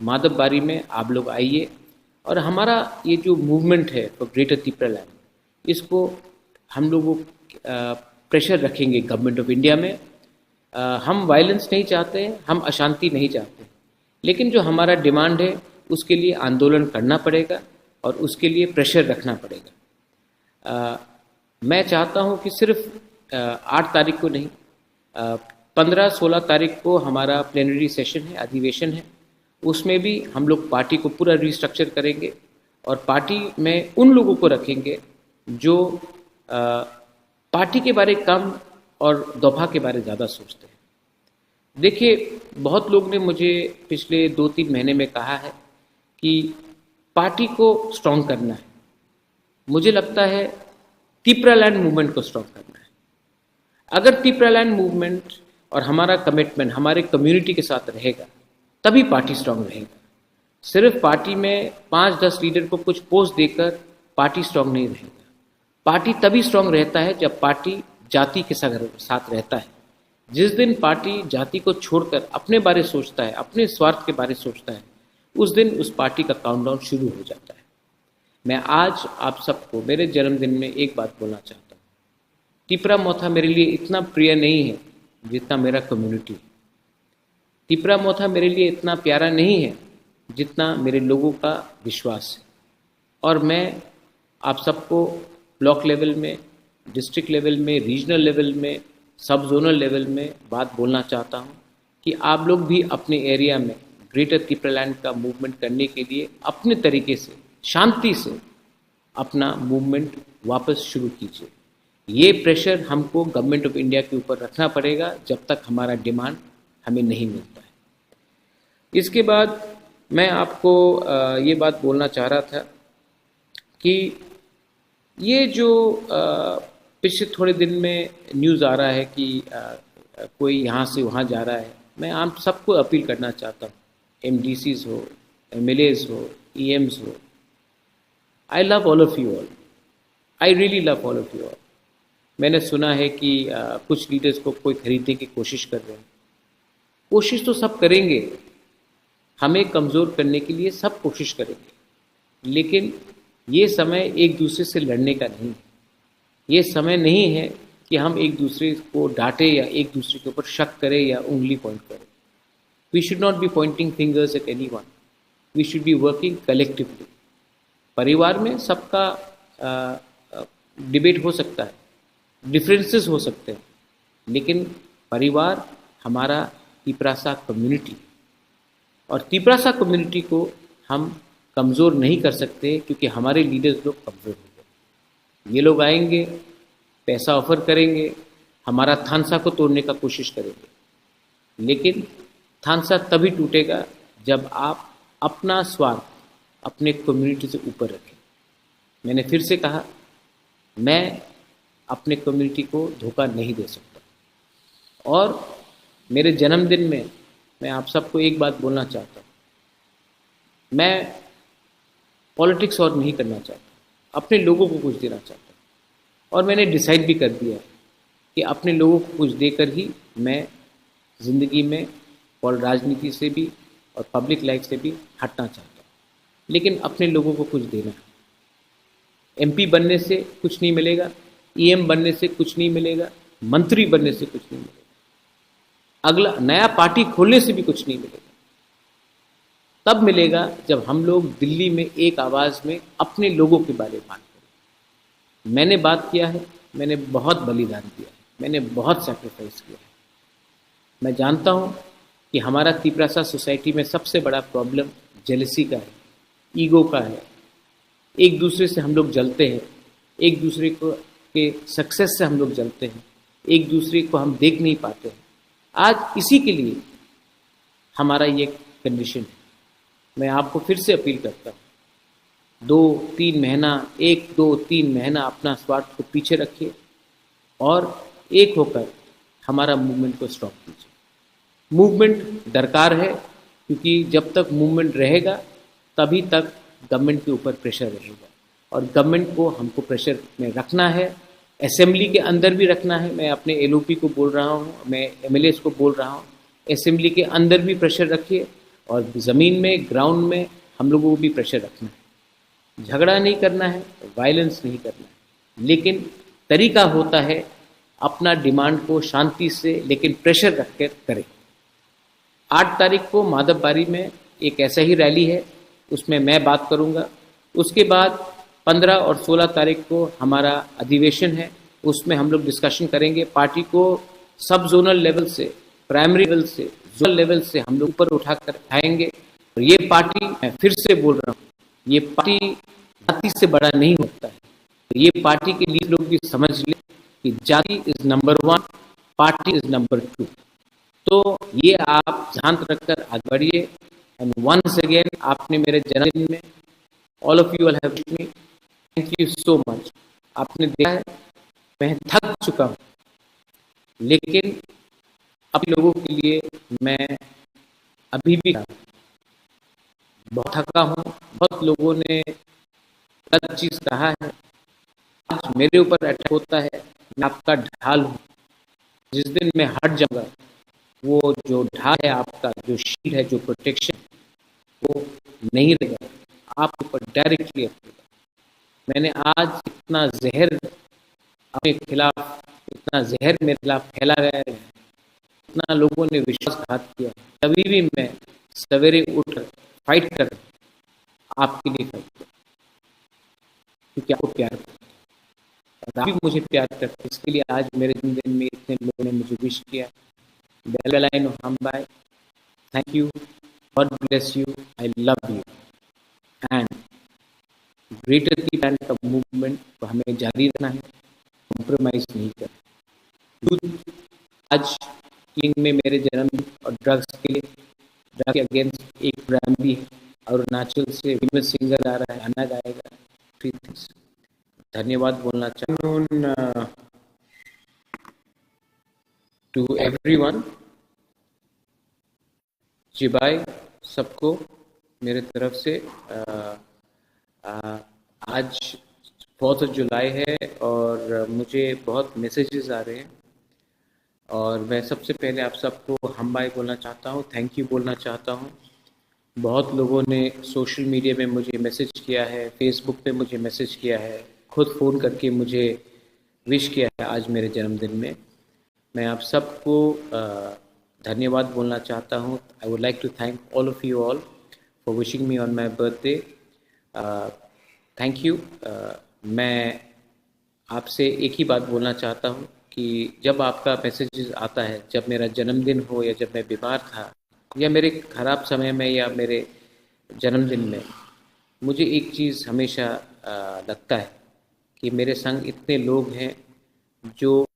माधवबाड़ी में आप लोग आइए, और हमारा ये जो मूवमेंट है फॉर ग्रेटर त्रिपुरा लैंड, इसको हम लोगों प्रेशर रखेंगे गवर्नमेंट ऑफ इंडिया में। हम वायलेंस नहीं चाहते हैं, हम अशांति नहीं चाहते, लेकिन जो हमारा डिमांड है उसके लिए आंदोलन करना पड़ेगा और उसके लिए प्रेशर रखना पड़ेगा। मैं चाहता हूं कि सिर्फ 8 तारीख को नहीं, 15-16 तारीख को हमारा प्लेनरी सेशन है, अधिवेशन है, उसमें भी हम लोग पार्टी को पूरा रिस्ट्रक्चर करेंगे और पार्टी में उन लोगों को रखेंगे जो पार्टी के बारे कम और दोफा के बारे ज़्यादा सोचते हैं। देखिए, बहुत लोग ने मुझे पिछले 2-3 महीने में कहा है कि पार्टी को स्ट्रॉन्ग करना है। मुझे लगता है तिपरालैंड मूवमेंट को स्ट्रॉन्ग करना है। अगर तिपरालैंड मूवमेंट और हमारा कमिटमेंट हमारे कम्युनिटी के साथ रहेगा तभी पार्टी स्ट्रॉन्ग रहेगा। सिर्फ पार्टी में 5-10 लीडर को कुछ पोस्ट देकर पार्टी स्ट्रॉन्ग नहीं रहेगा। पार्टी तभी स्ट्रॉन्ग रहता है जब पार्टी जाति के साथ रहता है। जिस दिन पार्टी जाति को छोड़कर अपने बारे सोचता है, अपने स्वार्थ के बारे सोचता है, उस दिन उस पार्टी का काउंटडाउन शुरू हो जाता है। मैं आज आप सबको मेरे जन्मदिन में एक बात बोलना चाहता हूँ। तिपरा मोथा मेरे लिए इतना प्रिय नहीं है जितना मेरा कम्युनिटी है। तिपरा मोथा मेरे लिए इतना प्यारा नहीं है जितना मेरे लोगों का विश्वास है। और मैं आप सबको ब्लॉक लेवल में, डिस्ट्रिक्ट लेवल में, रीजनल लेवल में, सब जोनल लेवल में बात बोलना चाहता हूँ कि आप लोग भी अपने एरिया में ग्रेटर तिपरालैंड का मूवमेंट करने के लिए अपने तरीके से, शांति से अपना मूवमेंट वापस शुरू कीजिए। ये प्रेशर हमको गवर्नमेंट ऑफ इंडिया के ऊपर रखना पड़ेगा जब तक हमारा डिमांड हमें नहीं मिलता है। इसके बाद मैं आपको ये बात बोलना चाह रहा था कि ये जो पिछले थोड़े दिन में न्यूज़ आ रहा है कि कोई यहाँ से वहाँ जा रहा है, मैं आप सबको अपील करना चाहता हूँ, MDCs हो, MLAs हो, EMs हो, I love all of you all, I really love all of you all. मैंने सुना है कि कुछ लीडर्स को कोई खरीदने की कोशिश कर रहे हैं। कोशिश तो सब करेंगे, हमें कमज़ोर करने के लिए सब कोशिश करेंगे, लेकिन ये समय एक दूसरे से लड़ने का नहीं है। ये समय नहीं है कि हम एक दूसरे को डांटे या एक दूसरे के ऊपर शक करें या उंगली पॉइंट करें। We should not be pointing fingers at anyone, we should be working collectively. परिवार में सबका डिबेट हो सकता है, डिफरेंसेस हो सकते हैं, लेकिन परिवार हमारा तिपरासा कम्युनिटी, और तिपरासा कम्युनिटी को हम कमज़ोर नहीं कर सकते क्योंकि हमारे लीडर्स लोग कमज़ोर हो गए। ये लोग आएंगे, पैसा ऑफर करेंगे, हमारा थानसा को तोड़ने का कोशिश करेंगे, लेकिन थानसा तभी टूटेगा जब आप अपना स्वार्थ अपने कम्युनिटी से ऊपर रखें। मैंने फिर से कहा, मैं अपने कम्युनिटी को धोखा नहीं दे सकता। और मेरे जन्मदिन में मैं आप सबको एक बात बोलना चाहता हूँ, मैं पॉलिटिक्स और नहीं करना चाहता, अपने लोगों को कुछ देना चाहता हूँ। और मैंने डिसाइड भी कर दिया है कि अपने लोगों को कुछ देकर ही मैं ज़िंदगी में और राजनीति से भी और पब्लिक लाइफ से भी हटना चाहता हूँ, लेकिन अपने लोगों को कुछ देना है। MP बनने से कुछ नहीं मिलेगा, EM बनने से कुछ नहीं मिलेगा, मंत्री बनने से कुछ नहीं मिलेगा, अगला नया पार्टी खोलने से भी कुछ नहीं मिलेगा। तब मिलेगा जब हम लोग दिल्ली में एक आवाज़ में अपने लोगों के बारे में बात करें। मैंने बात किया है, मैंने बहुत बलिदान दिया है, मैंने बहुत सैक्रिफाइस किया है। मैं जानता हूँ कि हमारा तिपरासा सोसाइटी में सबसे बड़ा प्रॉब्लम जेलसी का है, ईगो का है। एक दूसरे से हम लोग जलते हैं, एक दूसरे को के सक्सेस से हम लोग जलते हैं, एक दूसरे को हम देख नहीं पाते हैं। आज इसी के लिए हमारा ये कंडीशन है। मैं आपको फिर से अपील करता हूँ, 2-3 महीना 1-2-3 महीना अपना स्वार्थ को पीछे रखिए और एक होकर हमारा मूवमेंट को स्टॉप कीजिए। मूवमेंट दरकार है क्योंकि जब तक मूवमेंट रहेगा तभी तक गवर्नमेंट के ऊपर प्रेशर रहेगा, और गवर्नमेंट को हमको प्रेशर में रखना है, असेंबली के अंदर भी रखना है। मैं अपने LOP को बोल रहा हूँ, मैं MLAs को बोल रहा हूँ, असेंबली के अंदर भी प्रेशर रखिए और ज़मीन में, ग्राउंड में हम लोगों को भी प्रेशर रखना है। झगड़ा नहीं करना है, वायलेंस नहीं करना है, लेकिन तरीका होता है अपना डिमांड को शांति से लेकिन प्रेशर रख कर करें। 8 तारीख को माधवबारी में एक ऐसा ही रैली है, उसमें मैं बात करूंगा। उसके बाद 15 और 16 तारीख को हमारा अधिवेशन है, उसमें हम लोग डिस्कशन करेंगे। पार्टी को सब जोनल लेवल से, प्राइमरी लेवल से, जोनल लेवल से हम लोग ऊपर उठाकर आएंगे। और ये पार्टी, मैं फिर से बोल रहा हूँ, ये पार्टी जाति से बड़ा नहीं होता है। तो ये पार्टी के लिए लोग भी समझ ले कि जाति is number 1, party is number 2। तो ये आप ध्यान रखकर आगे बढ़िए। एंड वंस अगेन, आपने मेरे जन्मदिन में all of you will have me, thank you so much. आपने देखा है मैं थक चुका हूँ, लेकिन आप लोगों के लिए मैं अभी भी बहुत थका हूँ। बहुत लोगों ने गलत चीज कहा है, आज मेरे ऊपर अटैक होता है। मैं आपका ढाल हूँ, जिस दिन मैं हट जाऊंगा वो जो ढाल है आपका, जो शील्ड है, जो प्रोटेक्शन, वो नहीं रहेगा, आपके ऊपर डायरेक्टली अटैक। मैंने आज इतना जहर अपने खिलाफ, इतना जहर मेरे खिलाफ फैला गया है, इतना लोगों ने विश्वासघात किया, तभी भी मैं सवेरे उठ फाइट कर आपके लिए फाइट कर, क्योंकि आपको प्यार करता और आप भी मुझे प्यार करते। इसके लिए आज मेरे जन्मदिन में इतने लोगों ने मुझे विश किया। बेलाइन हम bye, thank you, God bless you, I love you. And greater की बैंड का मूवमेंट को हमें जारी रखना है, कॉम्प्रोमाइज नहीं करना। यूथ आज में मेरे जन्मदिन और ड्रग्स के लिए, ड्रग्स के अगेंस्ट एक प्रोग्राम भी है। अरुणाचल से फेमस सिंगर आ रहा है, गाना गाएगा। धन्यवाद बोलना चाहूँ टू एवरीवन। जी बाय सबको मेरे तरफ से। आज 4 जुलाई है और मुझे बहुत मैसेजेस आ रहे हैं, और मैं सबसे पहले आप सबको हम बाय बोलना चाहता हूँ, थैंक यू बोलना चाहता हूँ। बहुत लोगों ने सोशल मीडिया में मुझे मैसेज किया है, फेसबुक पे मुझे मैसेज किया है, खुद फ़ोन करके मुझे विश किया है आज मेरे जन्मदिन में। मैं आप सबको धन्यवाद बोलना चाहता हूँ। I would like to thank all of you all for wishing me on my birthday. Thank you. मैं आपसे एक ही बात बोलना चाहता हूँ कि जब आपका मैसेज आता है, जब मेरा जन्मदिन हो या जब मैं बीमार था या मेरे ख़राब समय में या मेरे जन्मदिन में, मुझे एक चीज़ हमेशा लगता है कि मेरे संग इतने लोग हैं जो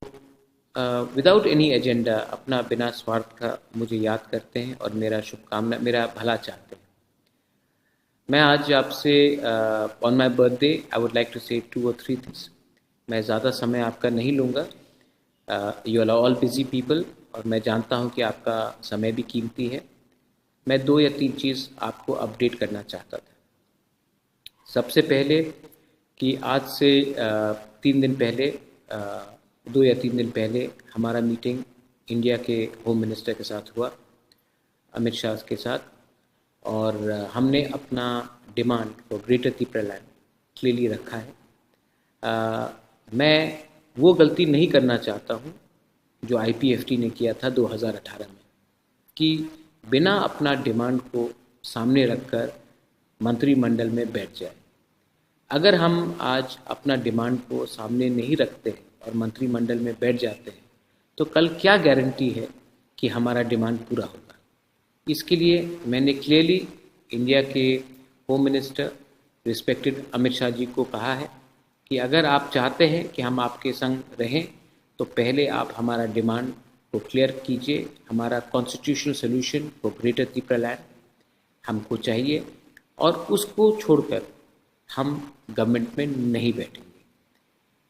विदाउट एनी एजेंडा, अपना बिना स्वार्थ का मुझे याद करते हैं और मेरा शुभकामना, मेरा भला चाहते हैं। मैं आज आपसे on my birthday I would like to say 2 or 3 things. मैं ज़्यादा समय आपका नहीं लूँगा, you are all busy people, और मैं जानता हूँ कि आपका समय भी कीमती है। मैं 2 या 3 चीज़ आपको अपडेट करना चाहता था। सबसे पहले कि आज से 3 दिन पहले, 2 या 3 दिन पहले हमारा मीटिंग इंडिया के होम मिनिस्टर के साथ हुआ, अमित शाह के साथ, और हमने अपना demand for greater Tripura clearly रखा है। मैं वो गलती नहीं करना चाहता हूँ जो IPFT ने किया था 2018 में, कि बिना अपना डिमांड को सामने रखकर मंत्रिमंडल में बैठ जाए। अगर हम आज अपना डिमांड को सामने नहीं रखते हैं और मंत्रिमंडल में बैठ जाते हैं, तो कल क्या गारंटी है कि हमारा डिमांड पूरा होगा। इसके लिए मैंने क्लियरली इंडिया के home minister respected Amit Shah ji को कहा है कि अगर आप चाहते हैं कि हम आपके संग रहें, तो पहले आप हमारा डिमांड को क्लियर कीजिए। हमारा constitutional solution for greater Tripura land हमको चाहिए, और उसको छोड़कर हम गवर्नमेंट में नहीं बैठेंगे।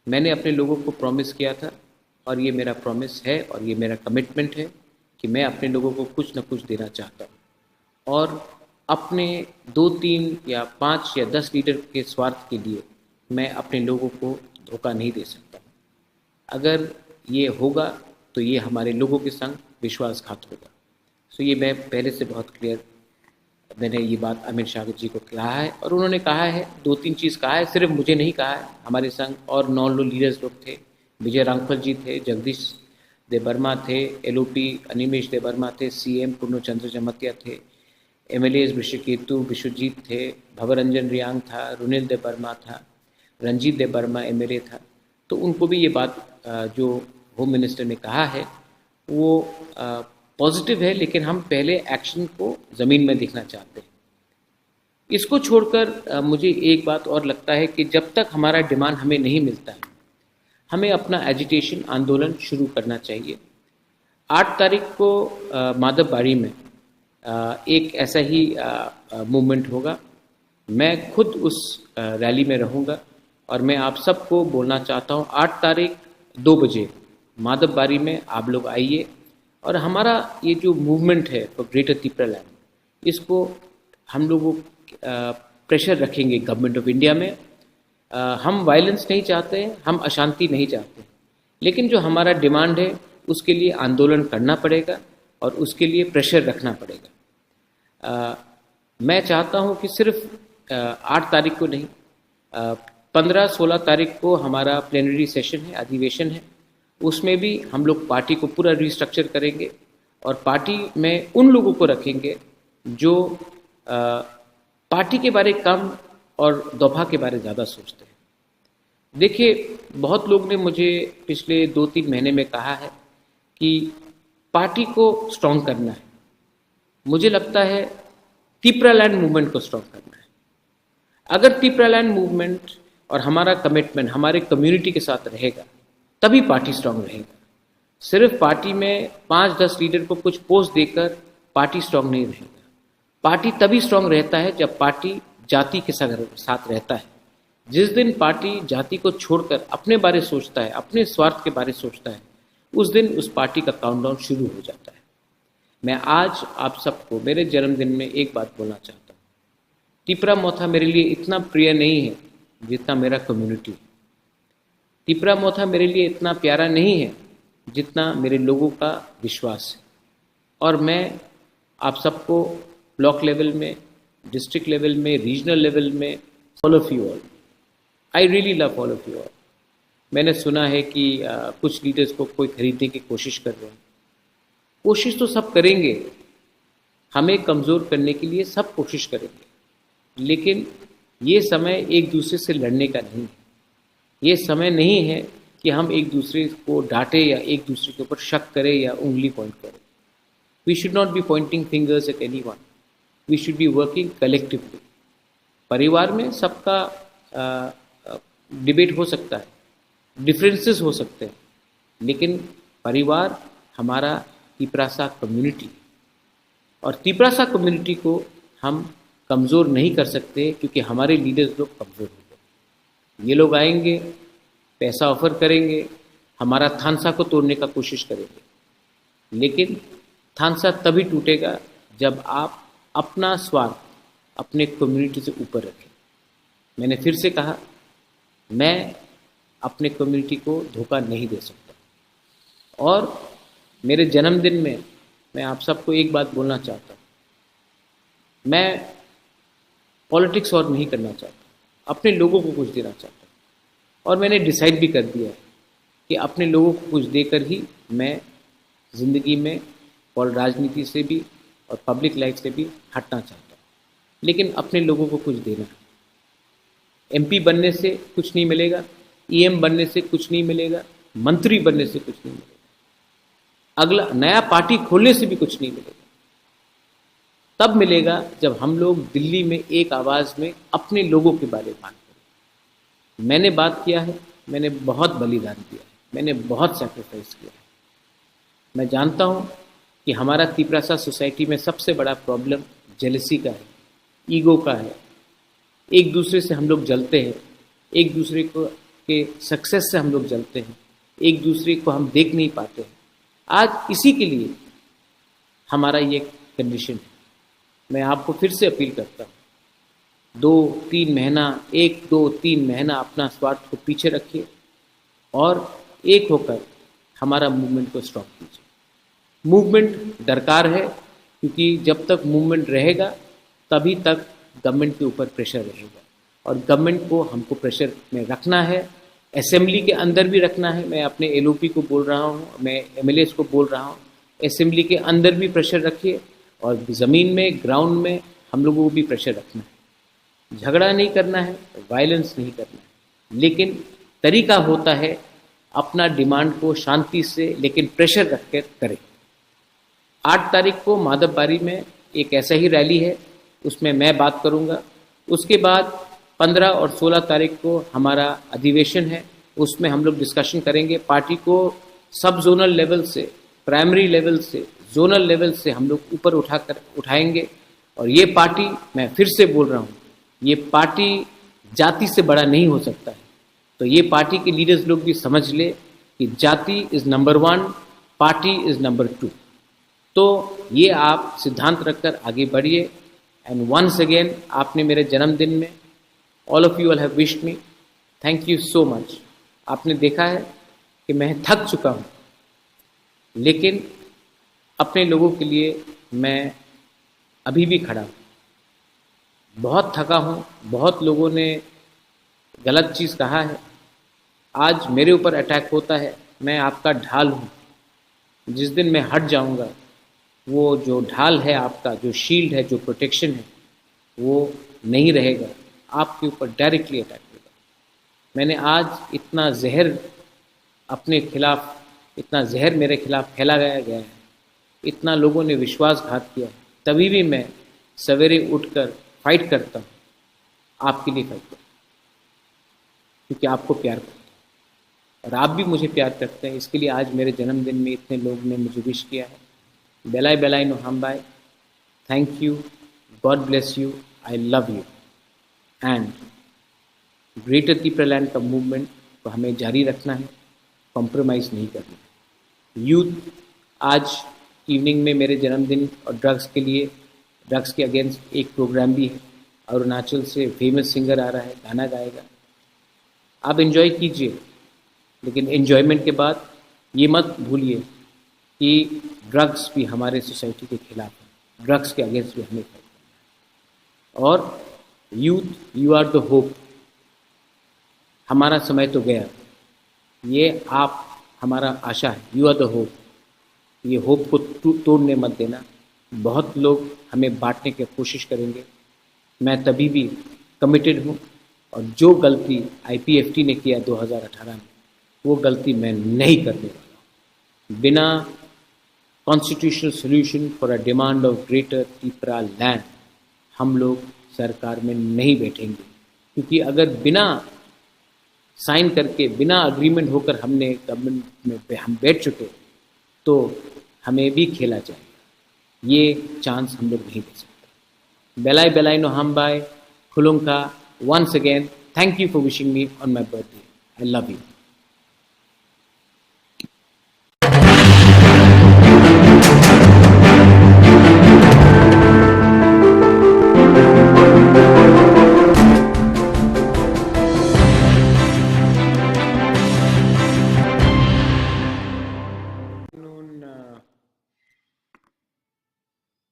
मैंने अपने लोगों को प्रॉमिस किया था, और ये मेरा प्रॉमिस है और ये मेरा कमिटमेंट है कि मैं अपने लोगों को कुछ न कुछ देना चाहता हूँ, और अपने 2, 3 या 5 या 10 लीडर के स्वार्थ के लिए मैं अपने लोगों को धोखा नहीं दे सकता। अगर ये होगा तो ये हमारे लोगों के संग विश्वासघात होगा। सो ये मैं पहले से बहुत क्लियर, मैंने ये बात अमित शाह जी को कहा है, और उन्होंने कहा है 2-3 चीज़ कहा है, सिर्फ मुझे नहीं कहा है, हमारे संग और 9 लीडर्स लोग थे विजय रांगफल जी थे, जगदीश देबर्मा थे, एलओपी अनिमेश देबर्मा थे, सीएम पूर्णचंद्र जमतिया थे, एमएलए ऋषिकेतु विश्वजीत थे, भवरंजन रियांग था, रुनिल देबर्मा था, रंजीत देबर्मा एमएलए था। तो उनको भी ये बात जो होम मिनिस्टर ने कहा है वो पॉजिटिव है, लेकिन हम पहले एक्शन को ज़मीन में देखना चाहते हैं। इसको छोड़कर मुझे एक बात और लगता है कि जब तक हमारा डिमांड हमें नहीं मिलता है, हमें अपना एजिटेशन आंदोलन शुरू करना चाहिए। 8 तारीख को माधवबाड़ी में एक ऐसा ही मूवमेंट होगा। मैं खुद उस रैली में रहूँगा और मैं आप सबको बोलना चाहता हूँ 8 तारीख 2 बजे माधवबाड़ी में आप लोग आइए और हमारा ये जो मूवमेंट है फॉर ग्रेटर तिपरा लैंड, इसको हम लोगों प्रेशर रखेंगे गवर्नमेंट ऑफ इंडिया में। हम वायलेंस नहीं चाहते हैं, हम अशांति नहीं चाहते, लेकिन जो हमारा डिमांड है उसके लिए आंदोलन करना पड़ेगा और उसके लिए प्रेशर रखना पड़ेगा। मैं चाहता हूं कि सिर्फ 8 तारीख को नहीं, 15-16 तारीख को हमारा प्लेनरी सेशन है, अधिवेशन है, उसमें भी हम लोग पार्टी को पूरा रिस्ट्रक्चर करेंगे और पार्टी में उन लोगों को रखेंगे जो पार्टी के बारे कम और दोफा के बारे ज़्यादा सोचते हैं। देखिए, बहुत लोग ने मुझे पिछले 2-3 महीने में कहा है कि पार्टी को स्ट्रॉन्ग करना है। मुझे लगता है तिपरा लैंड मूवमेंट को स्ट्रॉन्ग करना है। अगर तिपरा लैंड मूवमेंट और हमारा कमिटमेंट हमारे कम्युनिटी के साथ रहेगा तभी पार्टी स्ट्रॉन्ग रहेगा। सिर्फ पार्टी में 5-10 लीडर को कुछ पोस्ट देकर पार्टी स्ट्रॉन्ग नहीं रहेगा। पार्टी तभी स्ट्रॉन्ग रहता है जब पार्टी जाति के साथ रहता है। जिस दिन पार्टी जाति को छोड़कर अपने बारे सोचता है, अपने स्वार्थ के बारे सोचता है, उस दिन उस पार्टी का काउंटडाउन शुरू हो जाता है। मैं आज आप सबको मेरे जन्मदिन में एक बात बोलना चाहता हूँ। तिपरा मोथा मेरे लिए इतना प्रिय नहीं है जितना मेरा कम्युनिटी है। तिपरा मोथा मेरे लिए इतना प्यारा नहीं है जितना मेरे लोगों का विश्वास है। और मैं आप सबको ब्लॉक लेवल में, डिस्ट्रिक्ट लेवल में, रीजनल लेवल में, all of you all, I really love all of you all. मैंने सुना है कि कुछ लीडर्स को कोई खरीदने की कोशिश कर रहे हैं। कोशिश तो सब करेंगे, हमें कमज़ोर करने के लिए सब कोशिश करेंगे, लेकिन ये समय एक दूसरे से लड़ने का नहीं है। ये समय नहीं है कि हम एक दूसरे को डांटे या एक दूसरे के ऊपर शक करें या उंगली पॉइंट करें। We should not be pointing fingers at anyone, we should be working collectively. परिवार में सबका डिबेट हो सकता है, डिफरेंसेस हो सकते हैं, लेकिन परिवार हमारा तिपरासा कम्युनिटी, और तिपरासा कम्युनिटी को हम कमज़ोर नहीं कर सकते क्योंकि हमारे लीडर्स लोग कमज़ोर हो गए। ये लोग आएंगे, पैसा ऑफर करेंगे, हमारा थानसा को तोड़ने का कोशिश करेंगे, लेकिन थानसा तभी टूटेगा जब आप अपना स्वार्थ अपने कम्युनिटी से ऊपर रखें। मैंने फिर से कहा, मैं अपने कम्युनिटी को धोखा नहीं दे सकता। और मेरे जन्मदिन में मैं आप सबको एक बात बोलना चाहता हूँ, मैं पॉलिटिक्स और नहीं करना चाहता, अपने लोगों को कुछ देना चाहता हूँ। और मैंने डिसाइड भी कर दिया है कि अपने लोगों को कुछ देकर ही मैं ज़िंदगी में और राजनीति से भी और पब्लिक लाइफ से भी हटना चाहता हूँ, लेकिन अपने लोगों को कुछ देना है। एमपी बनने से कुछ नहीं मिलेगा, ईएम बनने से कुछ नहीं मिलेगा, मंत्री बनने से कुछ नहीं मिलेगा, अगला नया पार्टी खोलने से भी कुछ नहीं मिलेगा। तब मिलेगा जब हम लोग दिल्ली में एक आवाज़ में अपने लोगों के बारे में बात करें। मैंने बात किया है, मैंने बहुत बलिदान दिया है, मैंने बहुत सैक्रिफाइस किया है। मैं जानता हूँ कि हमारा तिपरासा सोसाइटी में सबसे बड़ा प्रॉब्लम जेलसी का है, ईगो का है। एक दूसरे से हम लोग जलते हैं, एक दूसरे को के सक्सेस से हम लोग जलते हैं, एक दूसरे को हम देख नहीं पाते हैं। आज इसी के लिए हमारा ये कंडीशन है। मैं आपको फिर से अपील करता हूँ, 2-3 महीना 1-2-3 महीना अपना स्वार्थ को पीछे रखिए और एक होकर हमारा मूवमेंट को स्टॉप कीजिए। मूवमेंट दरकार है, क्योंकि जब तक मूवमेंट रहेगा तभी तक गवर्नमेंट के ऊपर प्रेशर रहेगा, और गवर्नमेंट को हमको प्रेशर में रखना है असेंबली के अंदर भी रखना है। मैं अपने एलओपी को बोल रहा हूँ, मैं एमएलएस को बोल रहा हूँ, असेंबली के अंदर भी प्रेशर रखिए और ज़मीन में, ग्राउंड में हम लोगों को भी प्रेशर रखना है। झगड़ा नहीं करना है, वायलेंस नहीं करना है, लेकिन तरीका होता है अपना डिमांड को शांति से लेकिन प्रेशर रख कर करें। 8 तारीख को माधवबारी में एक ऐसा ही रैली है, उसमें मैं बात करूंगा। उसके बाद 15 और 16 तारीख को हमारा अधिवेशन है, उसमें हम लोग डिस्कशन करेंगे। पार्टी को सब जोनल लेवल से, प्राइमरी लेवल से, जोनल लेवल से हम लोग ऊपर उठाएंगे। और ये पार्टी, मैं फिर से बोल रहा हूँ, ये पार्टी जाति से बड़ा नहीं हो सकता है। तो ये पार्टी के लीडर्स लोग भी समझ ले कि जाति is number 1, party is number 2। तो ये आप सिद्धांत रखकर आगे बढ़िए। एंड वंस अगेन, आपने मेरे जन्मदिन में all of you all have wished me, thank you so much. आपने देखा है कि मैं थक चुका हूँ, लेकिन अपने लोगों के लिए मैं अभी भी खड़ा हूँ। बहुत थका हूँ, बहुत लोगों ने गलत चीज़ कहा है, आज मेरे ऊपर अटैक होता है। मैं आपका ढाल हूँ, जिस दिन मैं हट जाऊँगा, वो जो ढाल है आपका, जो शील्ड है, जो प्रोटेक्शन है, वो नहीं रहेगा, आपके ऊपर डायरेक्टली अटैक होगा। मैंने आज इतना जहर अपने खिलाफ, इतना जहर मेरे खिलाफ फैलाया गया है, इतना लोगों ने विश्वासघात किया है, तभी भी मैं सवेरे उठकर फाइट करता हूँ, आपके लिए फाइट करता हूँ, क्योंकि आपको प्यार करता हूँ और आप भी मुझे प्यार करते हैं। इसके लिए आज मेरे जन्मदिन में इतने लोग ने मुझे विश किया है। बेलाई बेलाई नो हम bye, thank you, God bless you, I love you. And greater Tripuraland का मूवमेंट को हमें जारी रखना है, कॉम्प्रोमाइज़ नहीं करना है। यूथ, आज इवनिंग में मेरे जन्मदिन और ड्रग्स के अगेंस्ट एक प्रोग्राम भी है। अरुणाचल से फेमस सिंगर आ रहा है, गाना गाएगा, आप एंजॉय कीजिए, लेकिन एंजॉयमेंट के बाद ये मत भूलिए कि ड्रग्स भी हमारे सोसाइटी के खिलाफ है, ड्रग्स के अगेंस्ट भी हमें फाइट करना है। और youth, you are the hope. हमारा समय तो गया, ये आप हमारा आशा है, यू आर द होप। ये होप को तोड़ने मत देना। बहुत लोग हमें बांटने की कोशिश करेंगे, मैं तभी भी कमिटेड हूँ। और जो गलती आईपीएफटी ने किया 2018 में, वो गलती मैं नहीं करने वाला हूँ। बिना constitutional solution for a demand of greater Tripura land हम लोग सरकार में नहीं बैठेंगे, क्योंकि अगर बिना साइन करके, बिना अग्रीमेंट होकर हमने गवर्नमेंट में हम बैठ चुके, तो हमें भी खेला जाएगा। ये चांस हम लोग नहीं दे सकते। बेलाई बेलाई नो हम bye, खुलुंका, once again, thank you for wishing me on my birthday. I love you.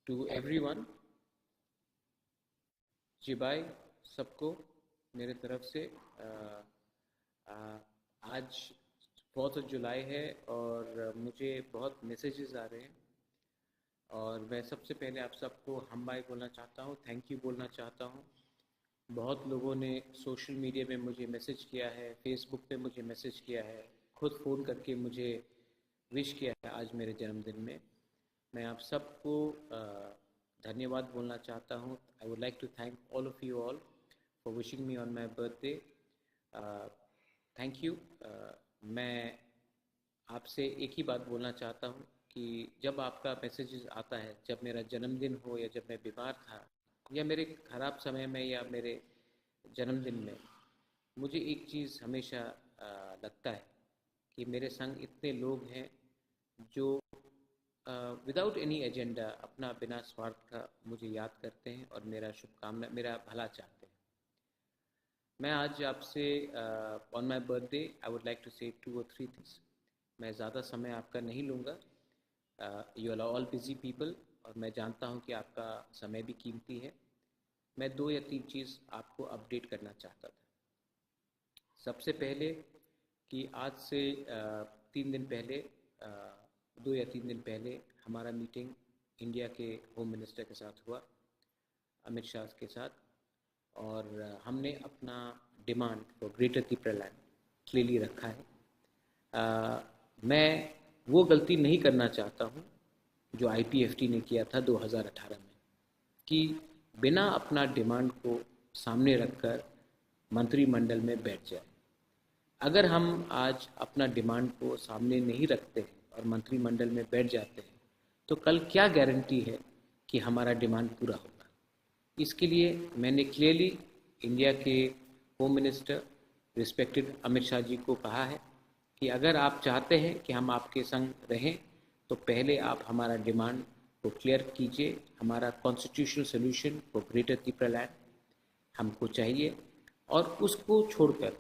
To everyone, जी भाई, सबको मेरे तरफ से आज 4 जुलाई है और मुझे बहुत मैसेजेस आ रहे हैं, और मैं सबसे पहले आप सबको हम बाय बोलना चाहता हूँ, थैंक यू बोलना चाहता हूँ। बहुत लोगों ने सोशल मीडिया में मुझे मैसेज किया है, फेसबुक पे मुझे मैसेज किया है, खुद फ़ोन करके मुझे विश किया है आज मेरे जन्मदिन में। मैं आप सबको धन्यवाद बोलना चाहता हूँ। I would like to thank all of you all for wishing me on my birthday. Thank you. मैं आपसे एक ही बात बोलना चाहता हूँ कि जब आपका मैसेजेस आता है, जब मेरा जन्मदिन हो या जब मैं बीमार था या मेरे ख़राब समय में या मेरे जन्मदिन में, मुझे एक चीज़ हमेशा लगता है कि मेरे संग इतने लोग हैं जो विदाउट एनी एजेंडा, अपना बिना स्वार्थ का मुझे याद करते हैं और मेरा शुभकामना, मेरा भला चाहते हैं। मैं आज आपसे on my birthday I would like to say 2 or 3 things. मैं ज़्यादा समय आपका नहीं लूँगा, you are all busy people, और मैं जानता हूँ कि आपका समय भी कीमती है। मैं 2 या 3 चीज़ आपको अपडेट करना चाहता था। सबसे पहले, कि आज से 3 दिन पहले 2 या 3 दिन पहले हमारा मीटिंग इंडिया के होम मिनिस्टर के साथ हुआ, अमित शाह के साथ, और हमने अपना demand for greater Tripuraland clearly रखा है। मैं वो गलती नहीं करना चाहता हूँ जो IPFT ने किया था 2018 में, कि बिना अपना डिमांड को सामने रखकर मंत्रिमंडल में बैठ जाए। अगर हम आज अपना डिमांड को सामने नहीं रखते हैं और मंत्रिमंडल में बैठ जाते हैं तो कल क्या गारंटी है कि हमारा डिमांड पूरा होगा। इसके लिए मैंने क्लियरली इंडिया के home minister respected Amit Shah ji को कहा है कि अगर आप चाहते हैं कि हम आपके संग रहें तो पहले आप हमारा डिमांड को क्लियर कीजिए। हमारा constitutional solution for greater Tripuraland हमको चाहिए और उसको छोड़कर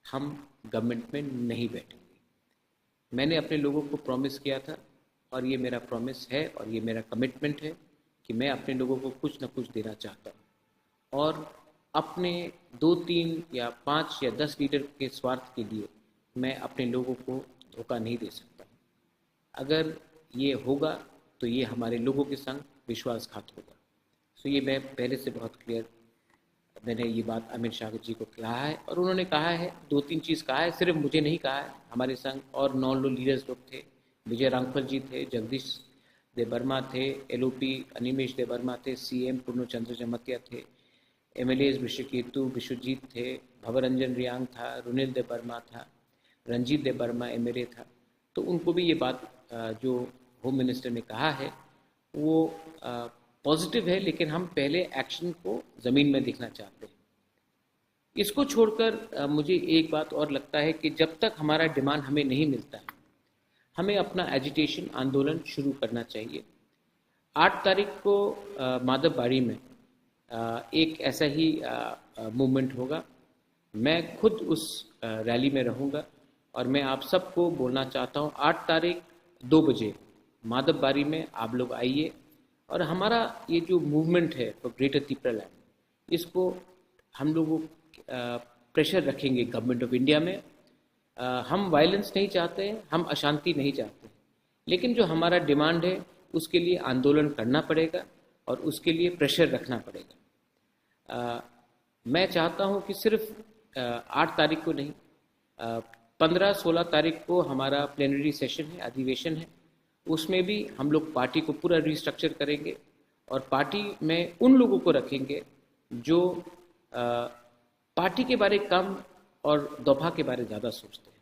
हम गवर्नमेंट में नहीं बैठेंगे। मैंने अपने लोगों को प्रॉमिस किया था और ये मेरा प्रॉमिस है और ये मेरा कमिटमेंट है कि मैं अपने लोगों को कुछ न कुछ देना चाहता हूँ और अपने 2, 3 या 5 या 10 लीडर के स्वार्थ के लिए मैं अपने लोगों को धोखा नहीं दे सकता। अगर ये होगा तो ये हमारे लोगों के संग विश्वासघात होगा। सो ये मैं पहले से बहुत क्लियर, मैंने ये बात अमित शाह जी को कहा है और उन्होंने कहा है, 2-3 चीज़ कहा है, सिर्फ मुझे नहीं कहा है, हमारे संग और 9 लीडर्स लोग थे। विजय रांगफल जी थे, जगदीश देवर्मा थे, LOP अनिमेश देवर्मा थे, CM पूर्णचंद्र जमतिया थे, MLAs विश्वकेतु विश्वजीत थे, भवरंजन रियांग था, रुनिल देवर्मा था, रंजीत देवर्मा MLA था। तो उनको भी ये बात जो होम मिनिस्टर ने कहा है वो पॉजिटिव है, लेकिन हम पहले एक्शन को ज़मीन में देखना चाहते हैं। इसको छोड़कर मुझे एक बात और लगता है कि जब तक हमारा डिमांड हमें नहीं मिलता है, हमें अपना एजिटेशन आंदोलन शुरू करना चाहिए। 8 तारीख को माधवबाड़ी में एक ऐसा ही मूवमेंट होगा। मैं खुद उस रैली में रहूँगा और मैं आप सबको बोलना चाहता हूँ 8 तारीख 2 बजे माधवबाड़ी में आप लोग आइए और हमारा ये जो मूवमेंट है फॉर ग्रेटर त्रिपुरालैंड, इसको हम लोग प्रेशर रखेंगे गवर्नमेंट ऑफ इंडिया में। हम वायलेंस नहीं चाहते हैं, हम अशांति नहीं चाहते, लेकिन जो हमारा डिमांड है उसके लिए आंदोलन करना पड़ेगा और उसके लिए प्रेशर रखना पड़ेगा। मैं चाहता हूं कि सिर्फ 8 तारीख को नहीं, 15-16 तारीख को हमारा प्लेनरी सेशन है, अधिवेशन है, उसमें भी हम लोग पार्टी को पूरा रिस्ट्रक्चर करेंगे और पार्टी में उन लोगों को रखेंगे जो पार्टी के बारे कम और दफा के बारे ज़्यादा सोचते हैं।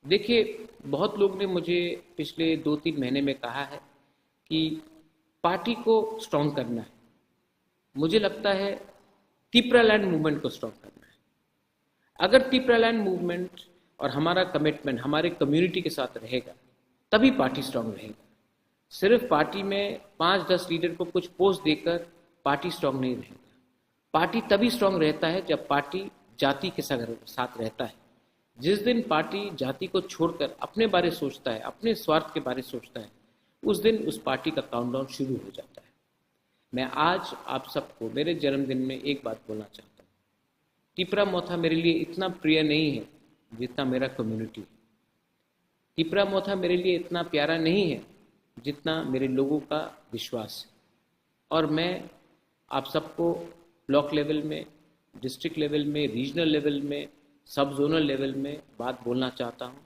देखिए, बहुत लोग ने मुझे पिछले 2-3 महीने में कहा है कि पार्टी को स्ट्रॉन्ग करना है। मुझे लगता है त्रिपुरालैंड मूवमेंट को स्ट्रॉन्ग करना है। अगर त्रिपुरालैंड मूवमेंट और हमारा कमिटमेंट हमारे कम्युनिटी के साथ रहेगा तभी पार्टी स्ट्रॉन्ग रहेगा। सिर्फ पार्टी में 5-10 लीडर को कुछ पोस्ट देकर पार्टी स्ट्रॉन्ग नहीं रहेगा। पार्टी तभी स्ट्रॉन्ग रहता है जब पार्टी जाति के साथ रहता है। जिस दिन पार्टी जाति को छोड़कर अपने बारे सोचता है, अपने स्वार्थ के बारे सोचता है, उस दिन उस पार्टी का काउंटडाउन शुरू हो जाता है। मैं आज आप सबको मेरे जन्मदिन में एक बात बोलना चाहता हूँ। त्रिपुरा मोथा मेरे लिए इतना प्रिय नहीं है जितना मेरा कम्युनिटी है। त्रिपुरा मोथा मेरे लिए इतना प्यारा नहीं है जितना मेरे लोगों का विश्वास है। और मैं आप सबको ब्लॉक लेवल में, डिस्ट्रिक्ट लेवल में, रीजनल लेवल में, सब जोनल लेवल में बात बोलना चाहता हूँ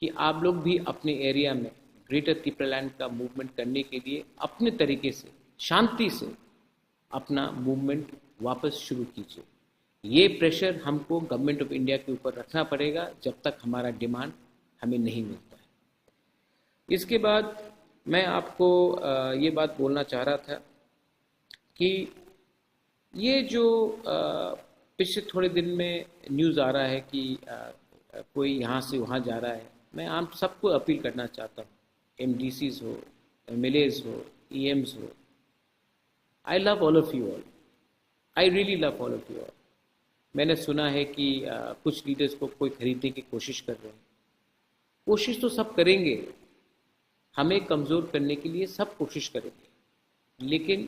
कि आप लोग भी अपने एरिया में ग्रेटर त्रिपुरालैंड का मूवमेंट करने के लिए अपने तरीके से, शांति से अपना मूवमेंट वापस शुरू कीजिए। ये प्रेशर हमको गवर्नमेंट ऑफ इंडिया के ऊपर रखना पड़ेगा जब तक हमारा डिमांड हमें नहीं मिलता है। इसके बाद मैं आपको ये बात बोलना चाह रहा था कि ये जो पिछले थोड़े दिन में न्यूज़ आ रहा है कि कोई यहाँ से वहाँ जा रहा है, मैं आप सबको अपील करना चाहता हूँ, MDCs हो, MLAs हो, EMs हो, I love all of you all, I really love all of you all. मैंने सुना है कि कुछ लीडर्स को कोई खरीदने की कोशिश कर रहे हैं। कोशिश तो सब करेंगे, हमें कमज़ोर करने के लिए सब कोशिश करेंगे, लेकिन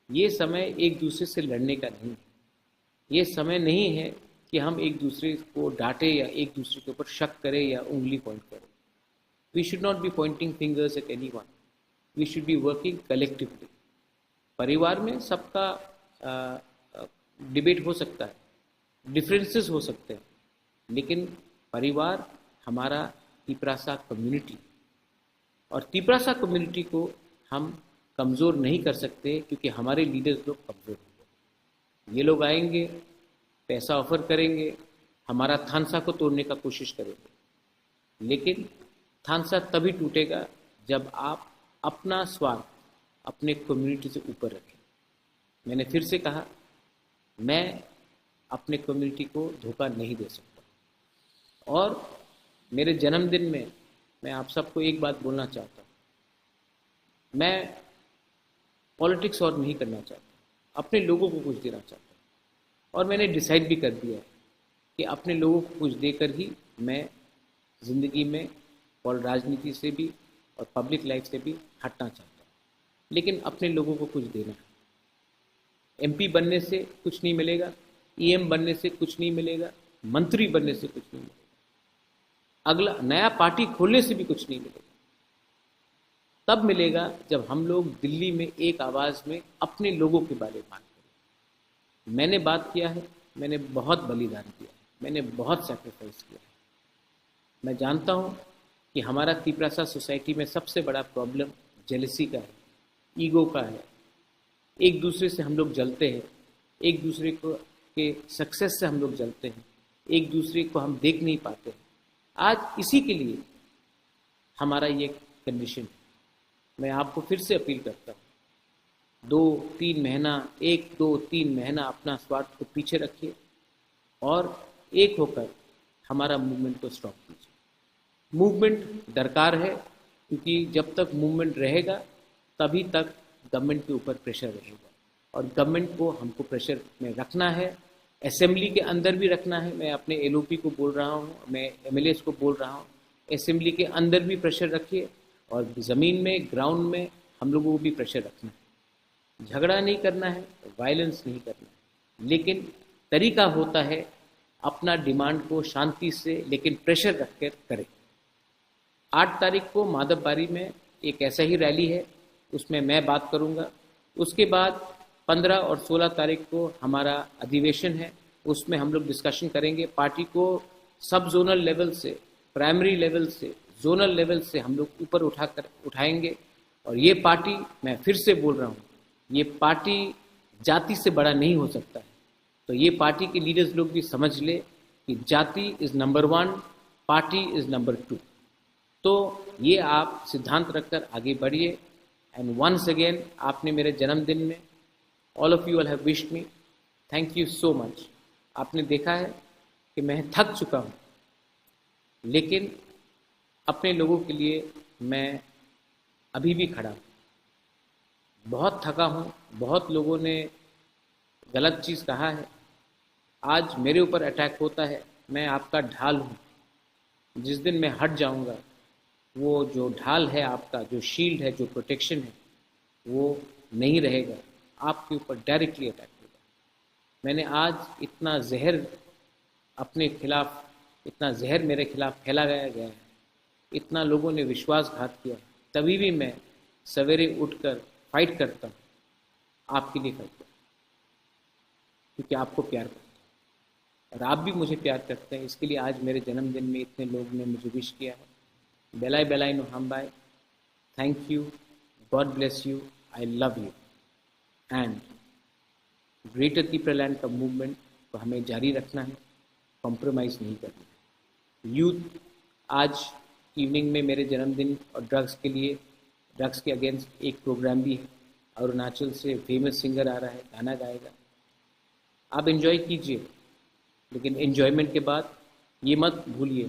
ये समय एक दूसरे से लड़ने का नहीं है। ये समय नहीं है कि हम एक दूसरे को डांटे या एक दूसरे के ऊपर शक करें या उंगली पॉइंट करें. We should not be pointing fingers at anyone. We should be working collectively. परिवार में सबका डिबेट हो सकता है, डिफरेंसेस हो सकते हैं, लेकिन परिवार हमारा तिपरासा कम्युनिटी, और तिपरासा कम्युनिटी को हम कमज़ोर नहीं कर सकते क्योंकि हमारे लीडर्स लोग कमज़ोर हैं. ये लोग आएंगे, पैसा ऑफर करेंगे, हमारा थानसा को तोड़ने का कोशिश करेंगे, लेकिन थानसा तभी टूटेगा जब आप अपना स्वार्थ अपने कम्युनिटी से ऊपर रखें. मैंने फिर से कहा, मैं अपने कम्युनिटी को धोखा नहीं दे सकता. और मेरे जन्मदिन में मैं आप सबको एक बात बोलना चाहता हूँ. मैं पॉलिटिक्स और नहीं करना चाहता, अपने लोगों को कुछ देना चाहता हूँ. और मैंने डिसाइड भी कर दिया है कि अपने लोगों को कुछ देकर ही मैं ज़िंदगी में और राजनीति से भी और पब्लिक लाइफ से भी हटना चाहता हूँ. लेकिन अपने लोगों को कुछ देना है. एमपी बनने से कुछ नहीं मिलेगा, ईएम बनने से कुछ नहीं मिलेगा, मंत्री बनने से कुछ नहीं मिलेगा, अगला नया पार्टी खोलने से भी कुछ नहीं मिलेगा. तब मिलेगा जब हम लोग दिल्ली में एक आवाज़ में अपने लोगों के बारे में बात करें. मैंने बात किया है, मैंने बहुत बलिदान किया है, मैंने बहुत सैक्रिफाइस किया है. मैं जानता हूँ कि हमारा तिपरासा सोसाइटी में सबसे बड़ा प्रॉब्लम जेलसी का है, ईगो का है. एक दूसरे से हम लोग जलते हैं, एक दूसरे को के सक्सेस से हम लोग जलते हैं, एक दूसरे को हम देख नहीं पाते हैं. आज इसी के लिए हमारा ये कंडीशन है. मैं आपको फिर से अपील करता हूँ, 2-3 महीना 1-2-3 महीना अपना स्वार्थ को पीछे रखिए और एक होकर हमारा मूवमेंट को स्टॉप कीजिए. मूवमेंट दरकार है क्योंकि जब तक मूवमेंट रहेगा तभी तक गवर्नमेंट के ऊपर प्रेशर रहेगा, और गवर्नमेंट को हमको प्रेशर में रखना है. असेंबली के अंदर भी रखना है. मैं अपने एलओपी को बोल रहा हूँ, मैं एमएलएस को बोल रहा हूँ, असेंबली के अंदर भी प्रेशर रखिए और ज़मीन में ग्राउंड में हम लोगों को भी प्रेशर रखना है. झगड़ा नहीं करना है, वायलेंस नहीं करना है, लेकिन तरीका होता है अपना डिमांड को शांति से लेकिन प्रेशर रख कर करें. 8 तारीख को माधवबारी में एक ऐसा ही रैली है, उसमें मैं बात करूंगा. उसके बाद 15 और 16 तारीख को हमारा अधिवेशन है, उसमें हम लोग डिस्कशन करेंगे. पार्टी को सब जोनल लेवल से, प्राइमरी लेवल से, जोनल लेवल से हम लोग ऊपर उठाएंगे. और ये पार्टी, मैं फिर से बोल रहा हूँ, ये पार्टी जाति से बड़ा नहीं हो सकता है. तो ये पार्टी के लीडर्स लोग भी समझ ले कि जाति is number 1, party is number 2. तो ये आप सिद्धांत रखकर आगे बढ़िए. एंड वंस अगेन, आपने मेरे जन्मदिन में all of you have wished me, thank you so much. आपने देखा है कि मैं थक चुका हूँ, लेकिन अपने लोगों के लिए मैं अभी भी खड़ा हूँ. बहुत थका हूँ, बहुत लोगों ने गलत चीज़ कहा है. आज मेरे ऊपर अटैक होता है, मैं आपका ढाल हूँ. जिस दिन मैं हट जाऊँगा, वो जो ढाल है आपका, जो शील्ड है, जो प्रोटेक्शन है, वो नहीं रहेगा. आपके ऊपर डायरेक्टली अटैक होगा. मैंने आज इतना जहर अपने खिलाफ, इतना जहर मेरे खिलाफ फैलाया गया है, इतना लोगों ने विश्वासघात किया, तभी भी मैं सवेरे उठकर फाइट करता हूँ. आपके लिए करता हूँ क्योंकि आपको प्यार करता हूँ और आप भी मुझे प्यार करते हैं. इसके लिए आज मेरे जन्मदिन में इतने लोग ने मुझे विश किया है. बेलाई बेलाई नो हम bye, thank you, God bless you, I love you. And greater Tipraland का मूवमेंट को हमें जारी रखना है, कॉम्प्रोमाइज़ नहीं करना है. यूथ, आज इवनिंग में मेरे जन्मदिन और ड्रग्स के अगेंस्ट एक प्रोग्राम भी है. अरुणाचल से फेमस सिंगर आ रहा है, गाना गाएगा. आप एंजॉय कीजिए, लेकिन एंजॉयमेंट के बाद ये मत भूलिए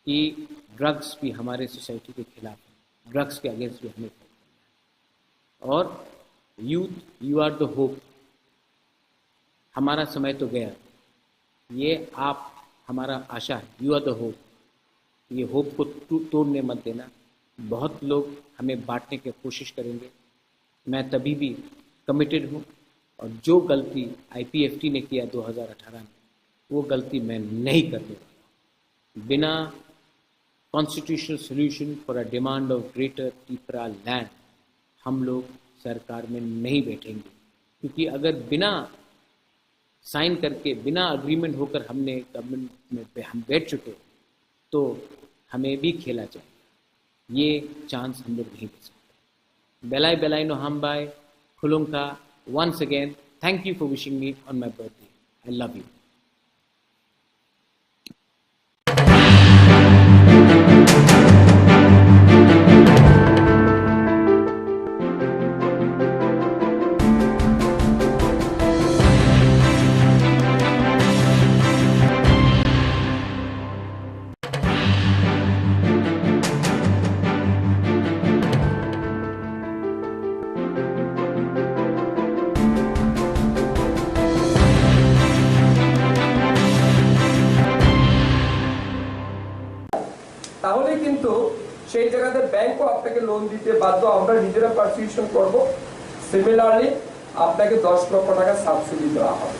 कि ड्रग्स भी हमारे सोसाइटी के खिलाफ है, ड्रग्स के अगेंस्ट भी हमें फाइट करना है. और youth, you are the hope. हमारा समय तो गया, ये आप हमारा आशा है. You are the hope. ये होप को तोड़ने मत देना. बहुत लोग हमें बांटने की कोशिश करेंगे, मैं तभी भी कमिटेड हूँ. और जो गलती आईपीएफटी ने किया 2018 में, वो गलती मैं नहीं करने वाला। बिना constitutional solution for a demand of greater Tipra land हम लोग सरकार में नहीं बैठेंगे, क्योंकि अगर बिना साइन करके, बिना अग्रीमेंट होकर हमने गवर्नमेंट में हम बैठ चुके तो हमें भी खेला जाए, ये चांस हम लोग नहीं दे सकते। बेलाई बेलाई नो हम bye खुलुंका, once again thank you for wishing me on my birthday. I love you. তাহলে কিন্তু সেই জায়গাতে ব্যাংকও আপনাকে লোন দিতে বাধ্য, আমরা নিজেরা পারসিউশন করব। সিমিলারলি আপনাকে 10 লক্ষ টাকা সাবসিডি দেওয়া হবে।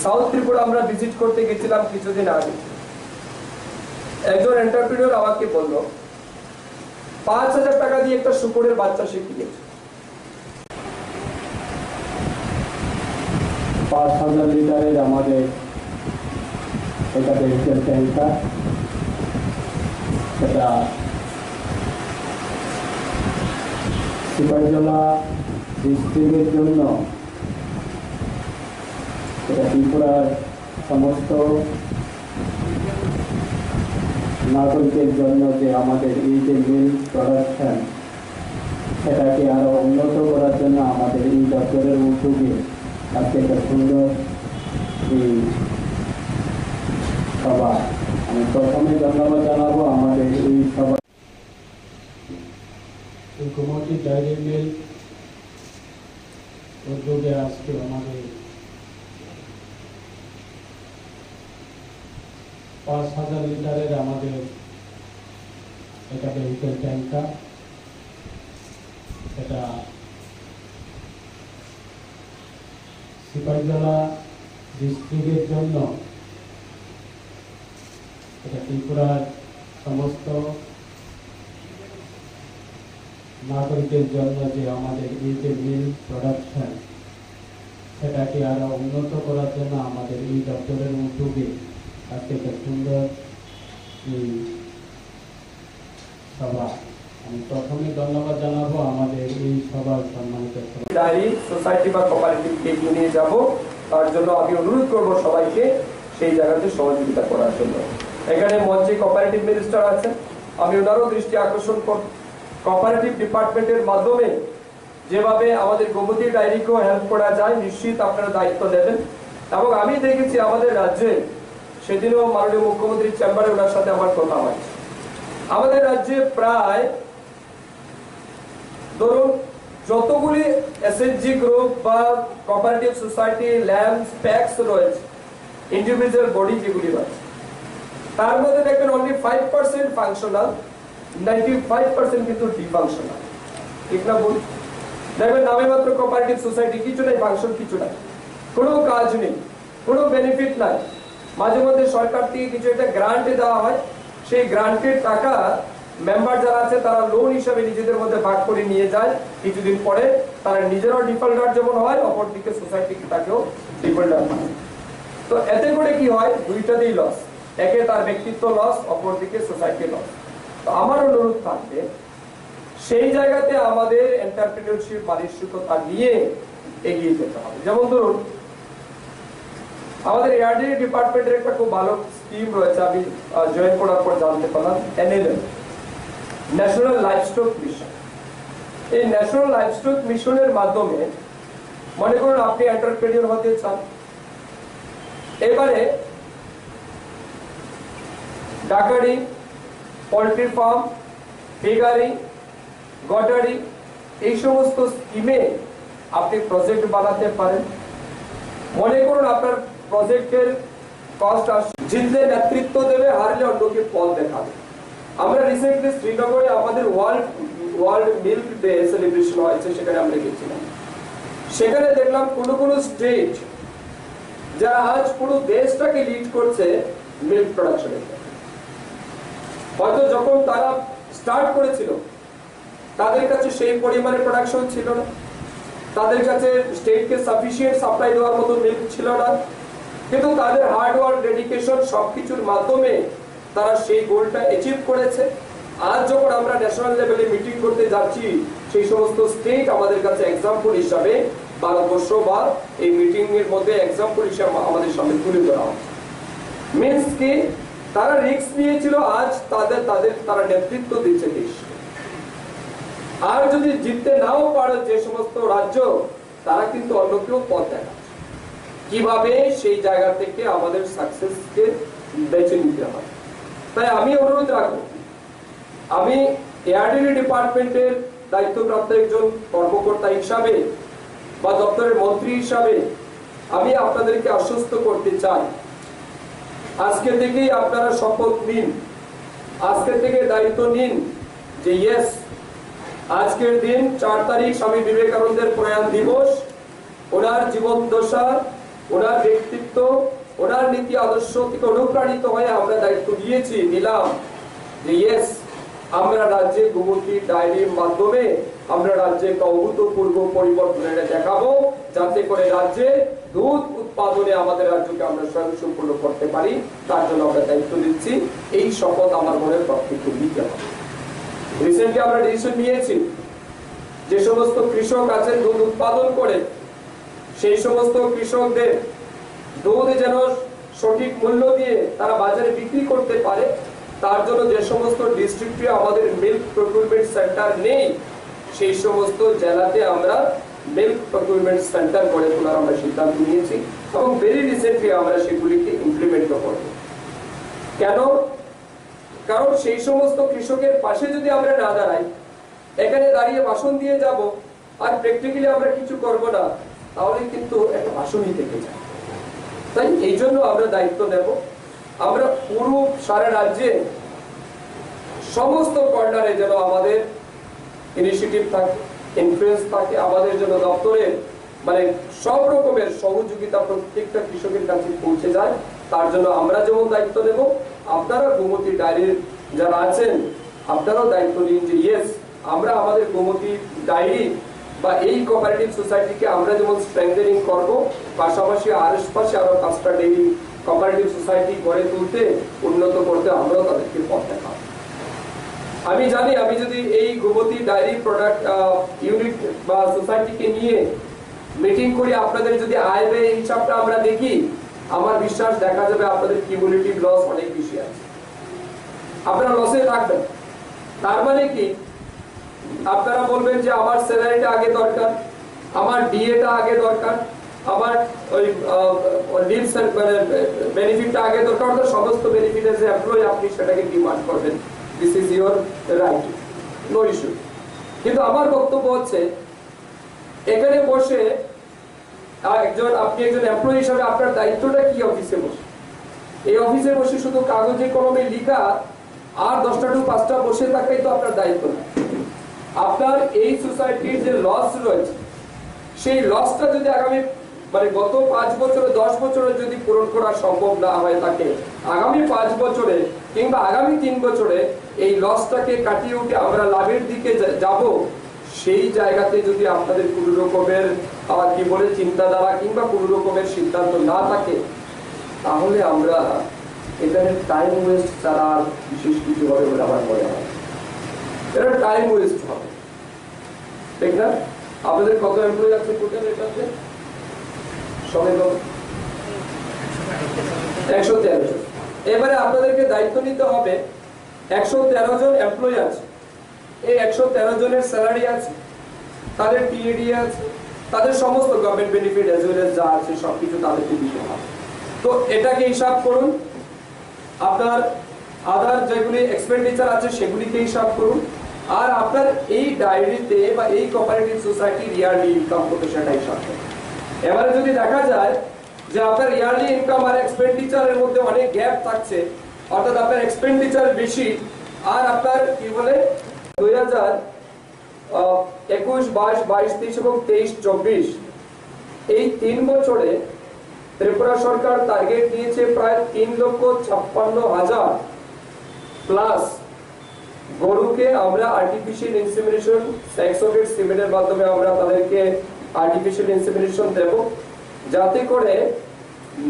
সাউথ ত্রিপুরা আমরা ভিজিট করতে গেছিলাম কিছুদিন আগে, একজন এন্টারপ্রেনিউর আমাকে বলল 5,000 টাকা দিয়ে একটা শুকরের বাচ্চা সে কিনেছে। 5,000 লিটারের আমাদের এটা ডিজেল ট্যাঙ্কার, সেটা সিপাহীজলা ডিস্ট্রিক্টের জন্য, এটা ত্রিপুরার সমস্ত নাগরিকের জন্য যে আমাদের এই যে মিল্ক প্রোডাকশন সেটাকে আরো উন্নত করার জন্য আমাদের এই দপ্তরের উদ্যোগে আজকে একটা সুন্দর এই সভা। আমি প্রথমে ধন্যবাদ জানাবো আমাদের এই সভা গোমতী ডায়েরি মিল উদ্যোগে আজকে আমাদের 5,000 লিটারের আমাদের এটা ভেহিকেল ট্যাঙ্কার, এটা সিপাহীজলা ডিস্ট্রিক্টের জন্য, এটা ত্রিপুরার সমস্ত নাগরিকের জন্য যে আমাদের এই যে মিল প্রোডাকশন সেটাকে আরো উন্নত করার জন্য আমাদের এই দপ্তরের উদ্যোগে আজকে একটা সুন্দর এই সভা। আমি প্রথমে ধন্যবাদ জানাবো আমাদের এই সভার সম্মানিত ডায়েরি সোসাইটি বা কোঅপারেটিভকে এগিয়ে নিয়ে যাব, তার জন্য আমি অনুরোধ করব সবাইকে সেই জায়গাতে সহযোগিতা করার জন্য। এখানে মঞ্চে কোঅপারেটিভ মিনিস্টার আছেন, আমি ওনারও দৃষ্টি আকর্ষণ করব কোঅপারেটিভ ডিপার্টমেন্টের মাধ্যমে যেভাবে আমাদের গোমতী ডায়েরিকেও হেল্প করা যায় নিশ্চিত আপনারা দায়িত্ব দেবেন। এবং আমি দেখেছি আমাদের রাজ্যে, সেদিনও মাননীয় মুখ্যমন্ত্রীর চেম্বারে ওনার সাথে আমার কথা হয়, আমাদের রাজ্যে প্রায় ধরুন যতগুলি এসএইচজি গ্রুপ বা কোঅপারেটিভ সোসাইটি, ল্যাম্পস, প্যাক্স রয়েছে, ইন্ডিভিজুয়াল বডি যেগুলি রয়েছে, তার মধ্যে দেখবেন অনলি 5% ফাংশনাল, 95% কিন্তু ডিফাংশনাল। ঠিক না বলি? দেখবেন নামে মাত্র কোঅপারেটিভ সোসাইটি, কিছু নাই ফাংশন, কিছু নাই, কোনো কাজ নেই, কোনো বেনিফিট নাই। মাঝে মধ্যে সরকার থেকে কিছু একটা গ্রান্ট দেওয়া হয়, সেই গ্রান্টের টাকা মেম্বার যারা আছে তারা লোন হিসাবে নিজেদের মধ্যে ভাগ করে নিয়ে যায়, কিছুদিন পরে তারা নিজেরাও ডিফল্টার যেমন হয়, অপরদিকে সোসাইটি তাকেও ডিফল্টার হয়। তো এতে করে কি হয়, দুইটাতেই লস, একে তার ব্যক্তিত্ব লস, অপরদিকে সোসাইটি লস। তো আমার অনুরোধ থাকবে সেই জায়গাতে আমাদের এন্টারপ্রেনিউরশিপ মানসিকতা নিয়ে এগিয়ে যেতে হবে। যেমন ধরুন আমাদের এআরডি ডিপার্টমেন্টের একটা খুব ভালো স্কিম রয়েছে, আমি জয়েন করার পর জানতে পারলাম, এনএলএম, ন্যাশনাল লাইভস্টক মিশন। এই ন্যাশনাল লাইভস্টক মিশনের মাধ্যমে মনে করুন আপনি এন্টারপ্রেনিউর হতে চান, এবারে ডাকারি, পোল্ট্রি ফার্ম, ফিগারি, গটারি, এই সমস্ত স্কিমে আপনি প্রজেক্ট বানাতে পারেন। মনে করুন আপনার প্রজেক্টের কস্ট আসছে, জিতলে নেতৃত্ব দেবে, হারলে অন্যকে পথ দেখাবে। আমরা রিসেন্টলি শ্রীনগরে আমাদের ওয়ার্ল্ড মিল্ক ডে সেলিব্রেশন হয়েছে, সেখানে আমরা গেছিলাম। সেখানে দেখলাম কোন কোন স্টেট যারা আজ পুরো দেশটাকে লিড করছে মিল্ক প্রোডাকশনের। হয়তো যখন তারা স্টার্ট করেছিল তাদের কাছে সেই পরিমাণে প্রোডাকশন ছিল না, তাদের কাছে স্টেটকে সাফিসিয়েন্ট সাপ্লাই দেওয়ার মতো মিল্ক ছিল না, কিন্তু তাদের হার্ড ওয়ার্ক, ডেডিকেশন সবকিছুর মাধ্যমে তারা সেই গোলটা অ্যাচিভ করেছে। আজ যখন আমরা ন্যাশনাল লেভেলে মিটিং করতে যাচ্ছি, সেই সমস্ত স্টেট আমাদের কাছে এক্সাম্পল হিসাবে ভারতবর্ষ বা এই মিটিং এর মধ্যে এক্সাম্পল হিসাবে আমাদের সামনে তুলে ধরা হচ্ছে। মিন্স কি তারা রিস্ক নিয়েছিল, আজ তারা নেতৃত্ব দিচ্ছে দেশ। আর যদি জিততে নাও পারে যে সমস্ত রাজ্য, তারা কিন্তু অন্য কেউ পথ দেখাচ্ছে কিভাবে সেই জায়গা থেকে আমাদের সাকসেসকে বেছে নিতে হয়। তাই আমি অনুরোধ রাখবো, আমি এআরডি ডিপার্টমেন্টের দায়িত্বপ্রাপ্ত একজন কর্মকর্তা হিসাবে বা দপ্তরের মন্ত্রী হিসাবে আমি আপনাদেরকে আশ্বস্ত করতে চাই, আজকে থেকেই আপনারা শপথ নিন, আজকে থেকে দায়িত্ব নিন যে ইয়েস, আজকের দিন 4 তারিখ স্বামী বিবেকানন্দের প্রয়াণ দিবস। ওনার জীবন দশা, ওনার ব্যক্তিত্ব, ওনার নীতি আদর্শ থেকে অনুপ্রাণিত হয়ে আমরা দায়িত্ব নিলাম যে ইয়েস, আমরা রাজ্যে গোমতী ডায়েরির মাধ্যমে আমরা রাজ্যে একটা অভূতপূর্ব পরিবর্তন এনে দেখাবো, যাতে করে রাজ্যে দুধ উৎপাদনে আমাদের রাজ্যকে আমরা স্বয়ংসম্পূর্ণ করতে পারি। তার জন্য আমরা দায়িত্ব নিচ্ছি। এই শপথ আমার মনের প্রত্যেককে নিতে হবে। রিসেন্টলি আমরা ডিসিশন নিয়েছি, যে সমস্ত কৃষক আছেন দুধ উৎপাদন করে, সেই সমস্ত কৃষকদের দুধ যেন সঠিক মূল্য দিয়ে তারা বাজারে বিক্রি করতে পারে, তার জন্য যে সমস্ত ডিস্ট্রিক্টে আমাদের মিল্ক প্রকিউরমেন্ট সেন্টার নেই, সেই সমস্ত জেলাতে আমরা মিল্ক প্রকিউরমেন্ট সেন্টার গড়ে তোলার আমরা সিদ্ধান্ত নিয়েছি এবং ভেরি রিসেন্টলি আমরা সেগুলিকে ইমপ্লিমেন্ট করব। কেন? কারণ সেই সমস্ত কৃষকের পাশে যদি আমরা না দাঁড়াই, এখানে দাঁড়িয়ে ভাষণ দিয়ে যাব আর প্র্যাকটিক্যালি আমরা কিছু করব না, তাহলে কিন্তু একটা ভাষণই থেকে যায়। তাই এই জন্য আমরা দায়িত্ব নেব। আমরা পুরো সারা রাজ্যে সমস্ত কর্নারে যেন আমাদের ইনিশিয়েটিভ থাকে, ইনফ্লুয়েন্স থাকে, আমাদের জন্য দপ্তরের মানে সব রকমের সহযোগিতা প্রত্যেকটা কৃষকের কাছে পৌঁছে যায়। তার জন্য আমরা যেমন দায়িত্ব নেব, আপনারা গোমতী ডায়েরির যারা আছেন আপনারাও দায়িত্ব নিন যে ইয়েস, আমরা আমাদের গোমতী ডায়েরি বা এই কোঅপারেটিভ সোসাইটিকে আমরা যেমন স্ট্রেংথেনিং করব, পাশাপাশি আশপাশে আরো 5টা ডেইরি কোঅপারেটিভ সোসাইটি গড়ে তুলতে, উন্নত করতে আমরাও তাদেরকে পথ দেখাবো। আমি জানি, আমি যদি এই গোমতী ডায়েরি প্রোডাক্ট ইউনিট বা সোসাইটিকে নিয়ে মিটিং করি, আপনাদের যদি আয় ব্যয় হিসাবটা আমরা দেখি, আমার বিশ্বাস দেখা যাবে আপনাদের কিউমুলেটিভ লস অনেক বেশি আছে, আপনারা লসে থাকবেন। তার মানে কি, আপনারা বলবেন যে আমার স্যালারিটা আগে দরকার, আমার ডিএটা আগে দরকার, আমার ওই লিভ বেনিফিটটা আগে দরকার, অর্থাৎ সমস্ত বেনিফিট এজ এমপ্লয়ি আপনি সেটাকে ডিমান্ড করবেন। This is your right, no issue. কিন্তু আমার বক্তব্য হচ্ছে, এখানে বসে আপনি একজন এমপ্লয়ি হিসাবে আপনার দায়িত্বটা কি অফিসে বসে? এই অফিসে বসে শুধু কাগজে কলমে লিখা আর 10টা টু 5টা বসে থাকাই তো আপনার দায়িত্ব না। আপনার এই সোসাইটির যে লস রয়েছে, সেই লসটা যদি আগামী গত 5 বছরে 10 বছরে যদি পূরণ করা সম্ভব না হয়ে থাকে, আগামী 5 বছরে কিংবা আগামী 3 বছরে এই লসটাকে কাটিয়ে উঠে আমরা লাভের দিকে যাব, সেই জায়গাতে যদি আপনাদের কোনো রকমের কি বলে চিন্তাধারা কিংবা কোনো রকমের সিদ্ধান্ত না থাকে, তাহলে আমরা এখানে টাইম ওয়েস্ট ছাড়া আর বিশেষ কিছু হবে বলে আমার মনে হয়। এটা টাইম ওয়েস্ট হবে, ঠিক না? আপনাদের কত এমপ্লয়ি আছে টোটাল এটাতে? সবাই 113 জন। এবারে আপনাদেরকে দায়িত্ব নিতে হবে, 113 জন এমপ্লয়ি আছে, এই 113 জনের স্যালারি আছে, তাদের টিএডি আছে, তাদের সমস্ত government benefit as well as যা আছে সবকিছু তাদেরকে দিতে হবে। তো এটাকে হিসাব করুন, আপনার আদার যেগুলি এক্সপেন্ডিচার আছে সেগুলিকে হিসাব করুন, আর আপনার এই ডায়েরিতে বা এই কোঅপারেটিভ সোসাইটির ইয়ারলি ইনকাম কত সেটা হিসাব করুন। এবারে যদি দেখা যায় যে আপনার ইয়ারলি ইনকাম আর এক্সপেন্ডিচারের মধ্যে অনেক গ্যাপ থাকছে, অর্থাৎ আপনার এক্সপেন্ডিচার বেশি আর আপনার কি বলে 2021, 22, 23 এবং 23, 24 এই 3 বছরে ত্রিপুরা সরকার টার্গেট দিয়েছে প্রায় 3,56,000 প্লাস গরুকে আমরা আর্টিফিশিয়াল ইনসেমিনেশন সাইক্সোগেট সিমেন্টের মাধ্যমে আমরা তাদেরকে আর্টিফিশিয়াল ইনসেমিনেশন দেব, যাতে করে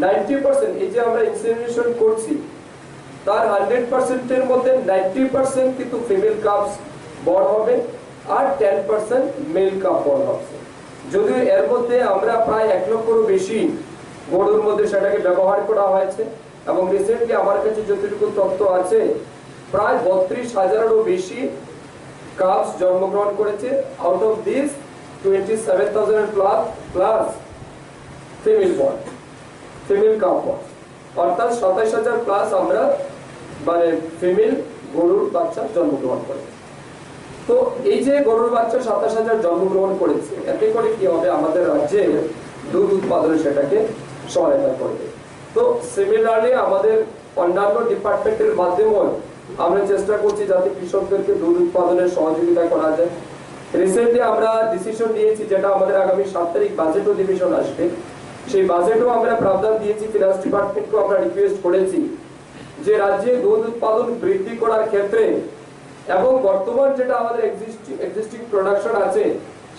90% এই যে আমরা ইনসেমিনেশন করছি তার 100% এর মধ্যে 90% কিন্তু ফিমেল কাপস বড় হবে আর 10% মেল কাপ বড় হবে। যদিও এর মধ্যে আমরা প্রায় 1 লক্ষেরও বেশি গরুর মধ্যে সেটাকে ব্যবহার করা হয়েছে এবং রিসেন্টলি আমার কাছে যতটুকু তথ্য আছে প্রায় 32,000-এরও বেশি কাপস জন্মগ্রহণ করেছে। Out of this 27,000 plus female cup born, অর্থাৎ 27,000 প্লাস আমরা মানে ফিমেল গরুর বাচ্চা জন্মগ্রহণ করেছে। তো এই যে গরুর বাচ্চা 27,000 জন্মগ্রহণ করেছে, এতে করে কি হবে আমাদের রাজ্যে দুধ উৎপাদনে সেটাকে সহায়তা করবে। তো সিমিলারলি আমাদের অন্যান্য ডিপার্টমেন্টের মাধ্যমে আমরা চেষ্টা করছি যাতে কৃষকদেরকে দুধ উৎপাদনে সহযোগিতা করা যায়। রিসেন্টলি আমরা ডিসিশন নিয়েছি, যেটা আমাদের আগামী 7 তারিখ বাজেট অধিবেশন আসবে, সেই বাজেটও আমরা প্রাবধান দিয়েছি, ফিনান্স ডিপার্টমেন্টকে আমরা রিকোয়েস্ট করেছি যে রাজ্যে দুধ উৎপাদন বৃদ্ধি করার ক্ষেত্রে এবং বর্তমান যেটা আমাদের এক্সিস্টিং প্রোডাকশন আছে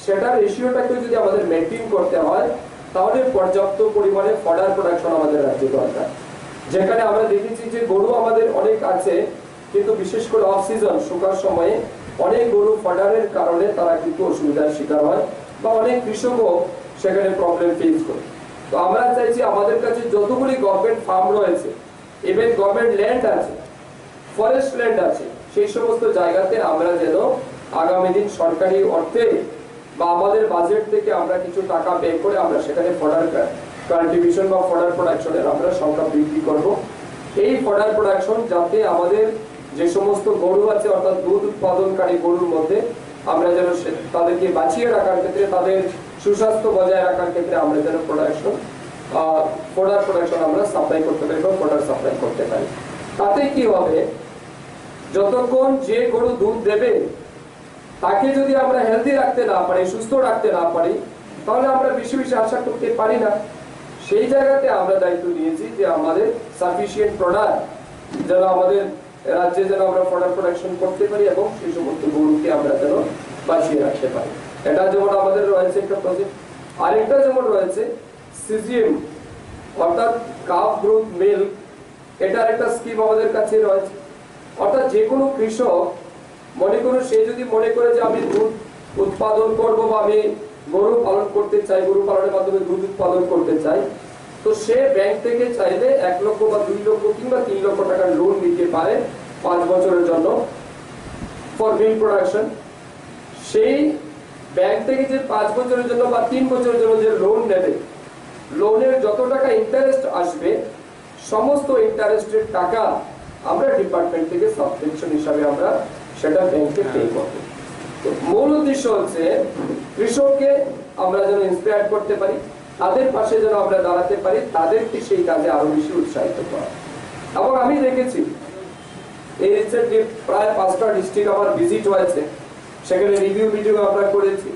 সেটার রেশিওটাকে যদি আমাদের মেইনটেইন করতে হয় তাহলে পর্যাপ্ত পরিমাণে ফডার প্রোডাকশন আমাদের রাজ্যে দরকার। যেখানে আমরা দেখেছি যে গরু আমাদের অনেক আছে, কিন্তু বিশেষ করে অফ সিজন শুকার সময়ে অনেক গরু ফডারের কারণে তারা কিন্তু অসুবিধার শিকার হয় বা অনেক কৃষকও সেখানে প্রবলেম ফেস করে। তো আমরা চাইছি আমাদের কাছে যতগুলি গভর্নমেন্ট ফার্ম রয়েছে, ইভেন গভর্নমেন্ট ল্যান্ড আছে, ফরেস্ট ল্যান্ড আছে, সেই সমস্ত জায়গাতে আমরা যেন আগামী দিন সরকারি অর্থে বা আমাদের বাজেট থেকে আমরা কিছু টাকা ব্যয় করে আমরা সেখানে ফডার কাল্টিভেশন বা ফডার প্রোডাকশনের আমরা সংখ্যা বৃদ্ধি করব। এই ফডার প্রোডাকশন যাতে আমাদের যে সমস্ত গরু আছে অর্থাৎ দুধ উৎপাদনকারী গরুর মধ্যে আমরা যেন তাদেরকে বাঁচিয়ে রাখার ক্ষেত্রে, তাদের সুস্বাস্থ্য বজায় রাখার ক্ষেত্রে আমরা যেন ফডার প্রোডাকশন আমরা সাপ্লাই করতে পারি বা ফডার সাপ্লাই করতে পারি। তাতে কি হবে, যতক্ষণ যে গরু দুধ দেবে তাকে যদি আমরা হেলদি রাখতে না পারি, সুস্থ রাখতে না পারি, তাহলে আমরা বেশি বেশি আশা করতে পারি না। সেই জায়গাতে আমরা দায়িত্ব নিয়েছি যে আমাদের সাফিসিয়েন্ট প্রোডাক্ট যেন আমাদের রাজ্যে যেন আমরা ফডার প্রোডাকশন করতে পারি এবং সেই সমস্ত গরুকে আমরা যেন বাঁচিয়ে রাখতে পারি। এটা যেমন আমাদের রয়েছে একটা প্রজেক্ট, আরেকটা যেমন রয়েছে সিজিএম অর্থাৎ কাফ গ্রোথ মিল্ক, এটার একটা স্কিম আমাদের কাছে রয়েছে। অর্থাৎ যে কোনো কৃষক মনে করুন, সে যদি মনে করে যে আমি দুধ উৎপাদন করবো বা আমি গরু পালন করতে চাই, গরু পালনের মাধ্যমে দুধ উৎপাদন করতে চাই, তো সে ব্যাংক থেকে চাইলে 1 লক্ষ বা 2 লক্ষ কিংবা 3 লক্ষ টাকার লোন নিতে পারে 5 বছরের জন্য ফর মিল্ক প্রোডাকশন। সেই ব্যাংক থেকে যে 5 বছরের জন্য বা 3 বছরের জন্য যে লোন নেবে, লোনের যত টাকা ইন্টারেস্ট আসবে সমস্ত ইন্টারেস্টের টাকা আমরা ডিপার্টমেন্ট থেকে সাবস্ক্রিপশন হিসাবে আমরা সেটা ব্যাংকে পে করব। তো মূল উদ্দেশ্য হচ্ছে কৃষককে আমরা যেন ইন্সপায়ার করতে পারি, তাদের পাশে যেন আমরা দাঁড়াতে পারি, তাদেরকে সেই কাজে আরো বেশি উৎসাহিত করা। এবং আমি দেখেছি এই রিসেন্টলি প্রায় 5টা ডিস্ট্রিক্ট আমার ভিজিট হয়েছে, সেখানে রিভিউ মিটিং আমরা করেছি,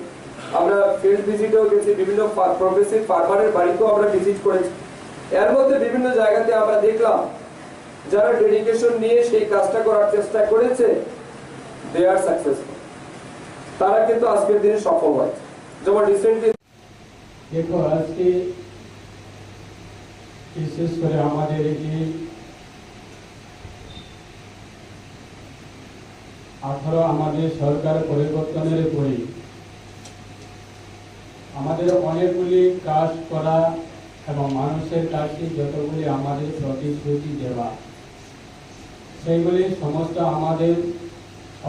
আমরা ফিল্ড ভিজিটেও গেছি, বিভিন্ন প্রগ্রেসিভ ফার্মারের বাড়িতেও আমরা ভিজিট করেছি। এর মধ্যে বিভিন্ন জায়গাতে আমরা দেখলাম যারা ডেডিকেশন নিয়ে সেই কাজটা করার চেষ্টা করেছে, দে আর সাকসেসফুল, তারা কিন্তু আজকের দিনে সফল হয়েছে। যেমন রিসেন্টলি দেখো আজকে বিশেষ করে আমাদের এই 18 আমাদের সরকার পরিবর্তনের পরে আমাদের অনেকগুলি কাজ করা এবং মানুষের কাছে যতগুলি আমাদের প্রতিশ্রুতি দেওয়া, সেইগুলি সমস্ত আমাদের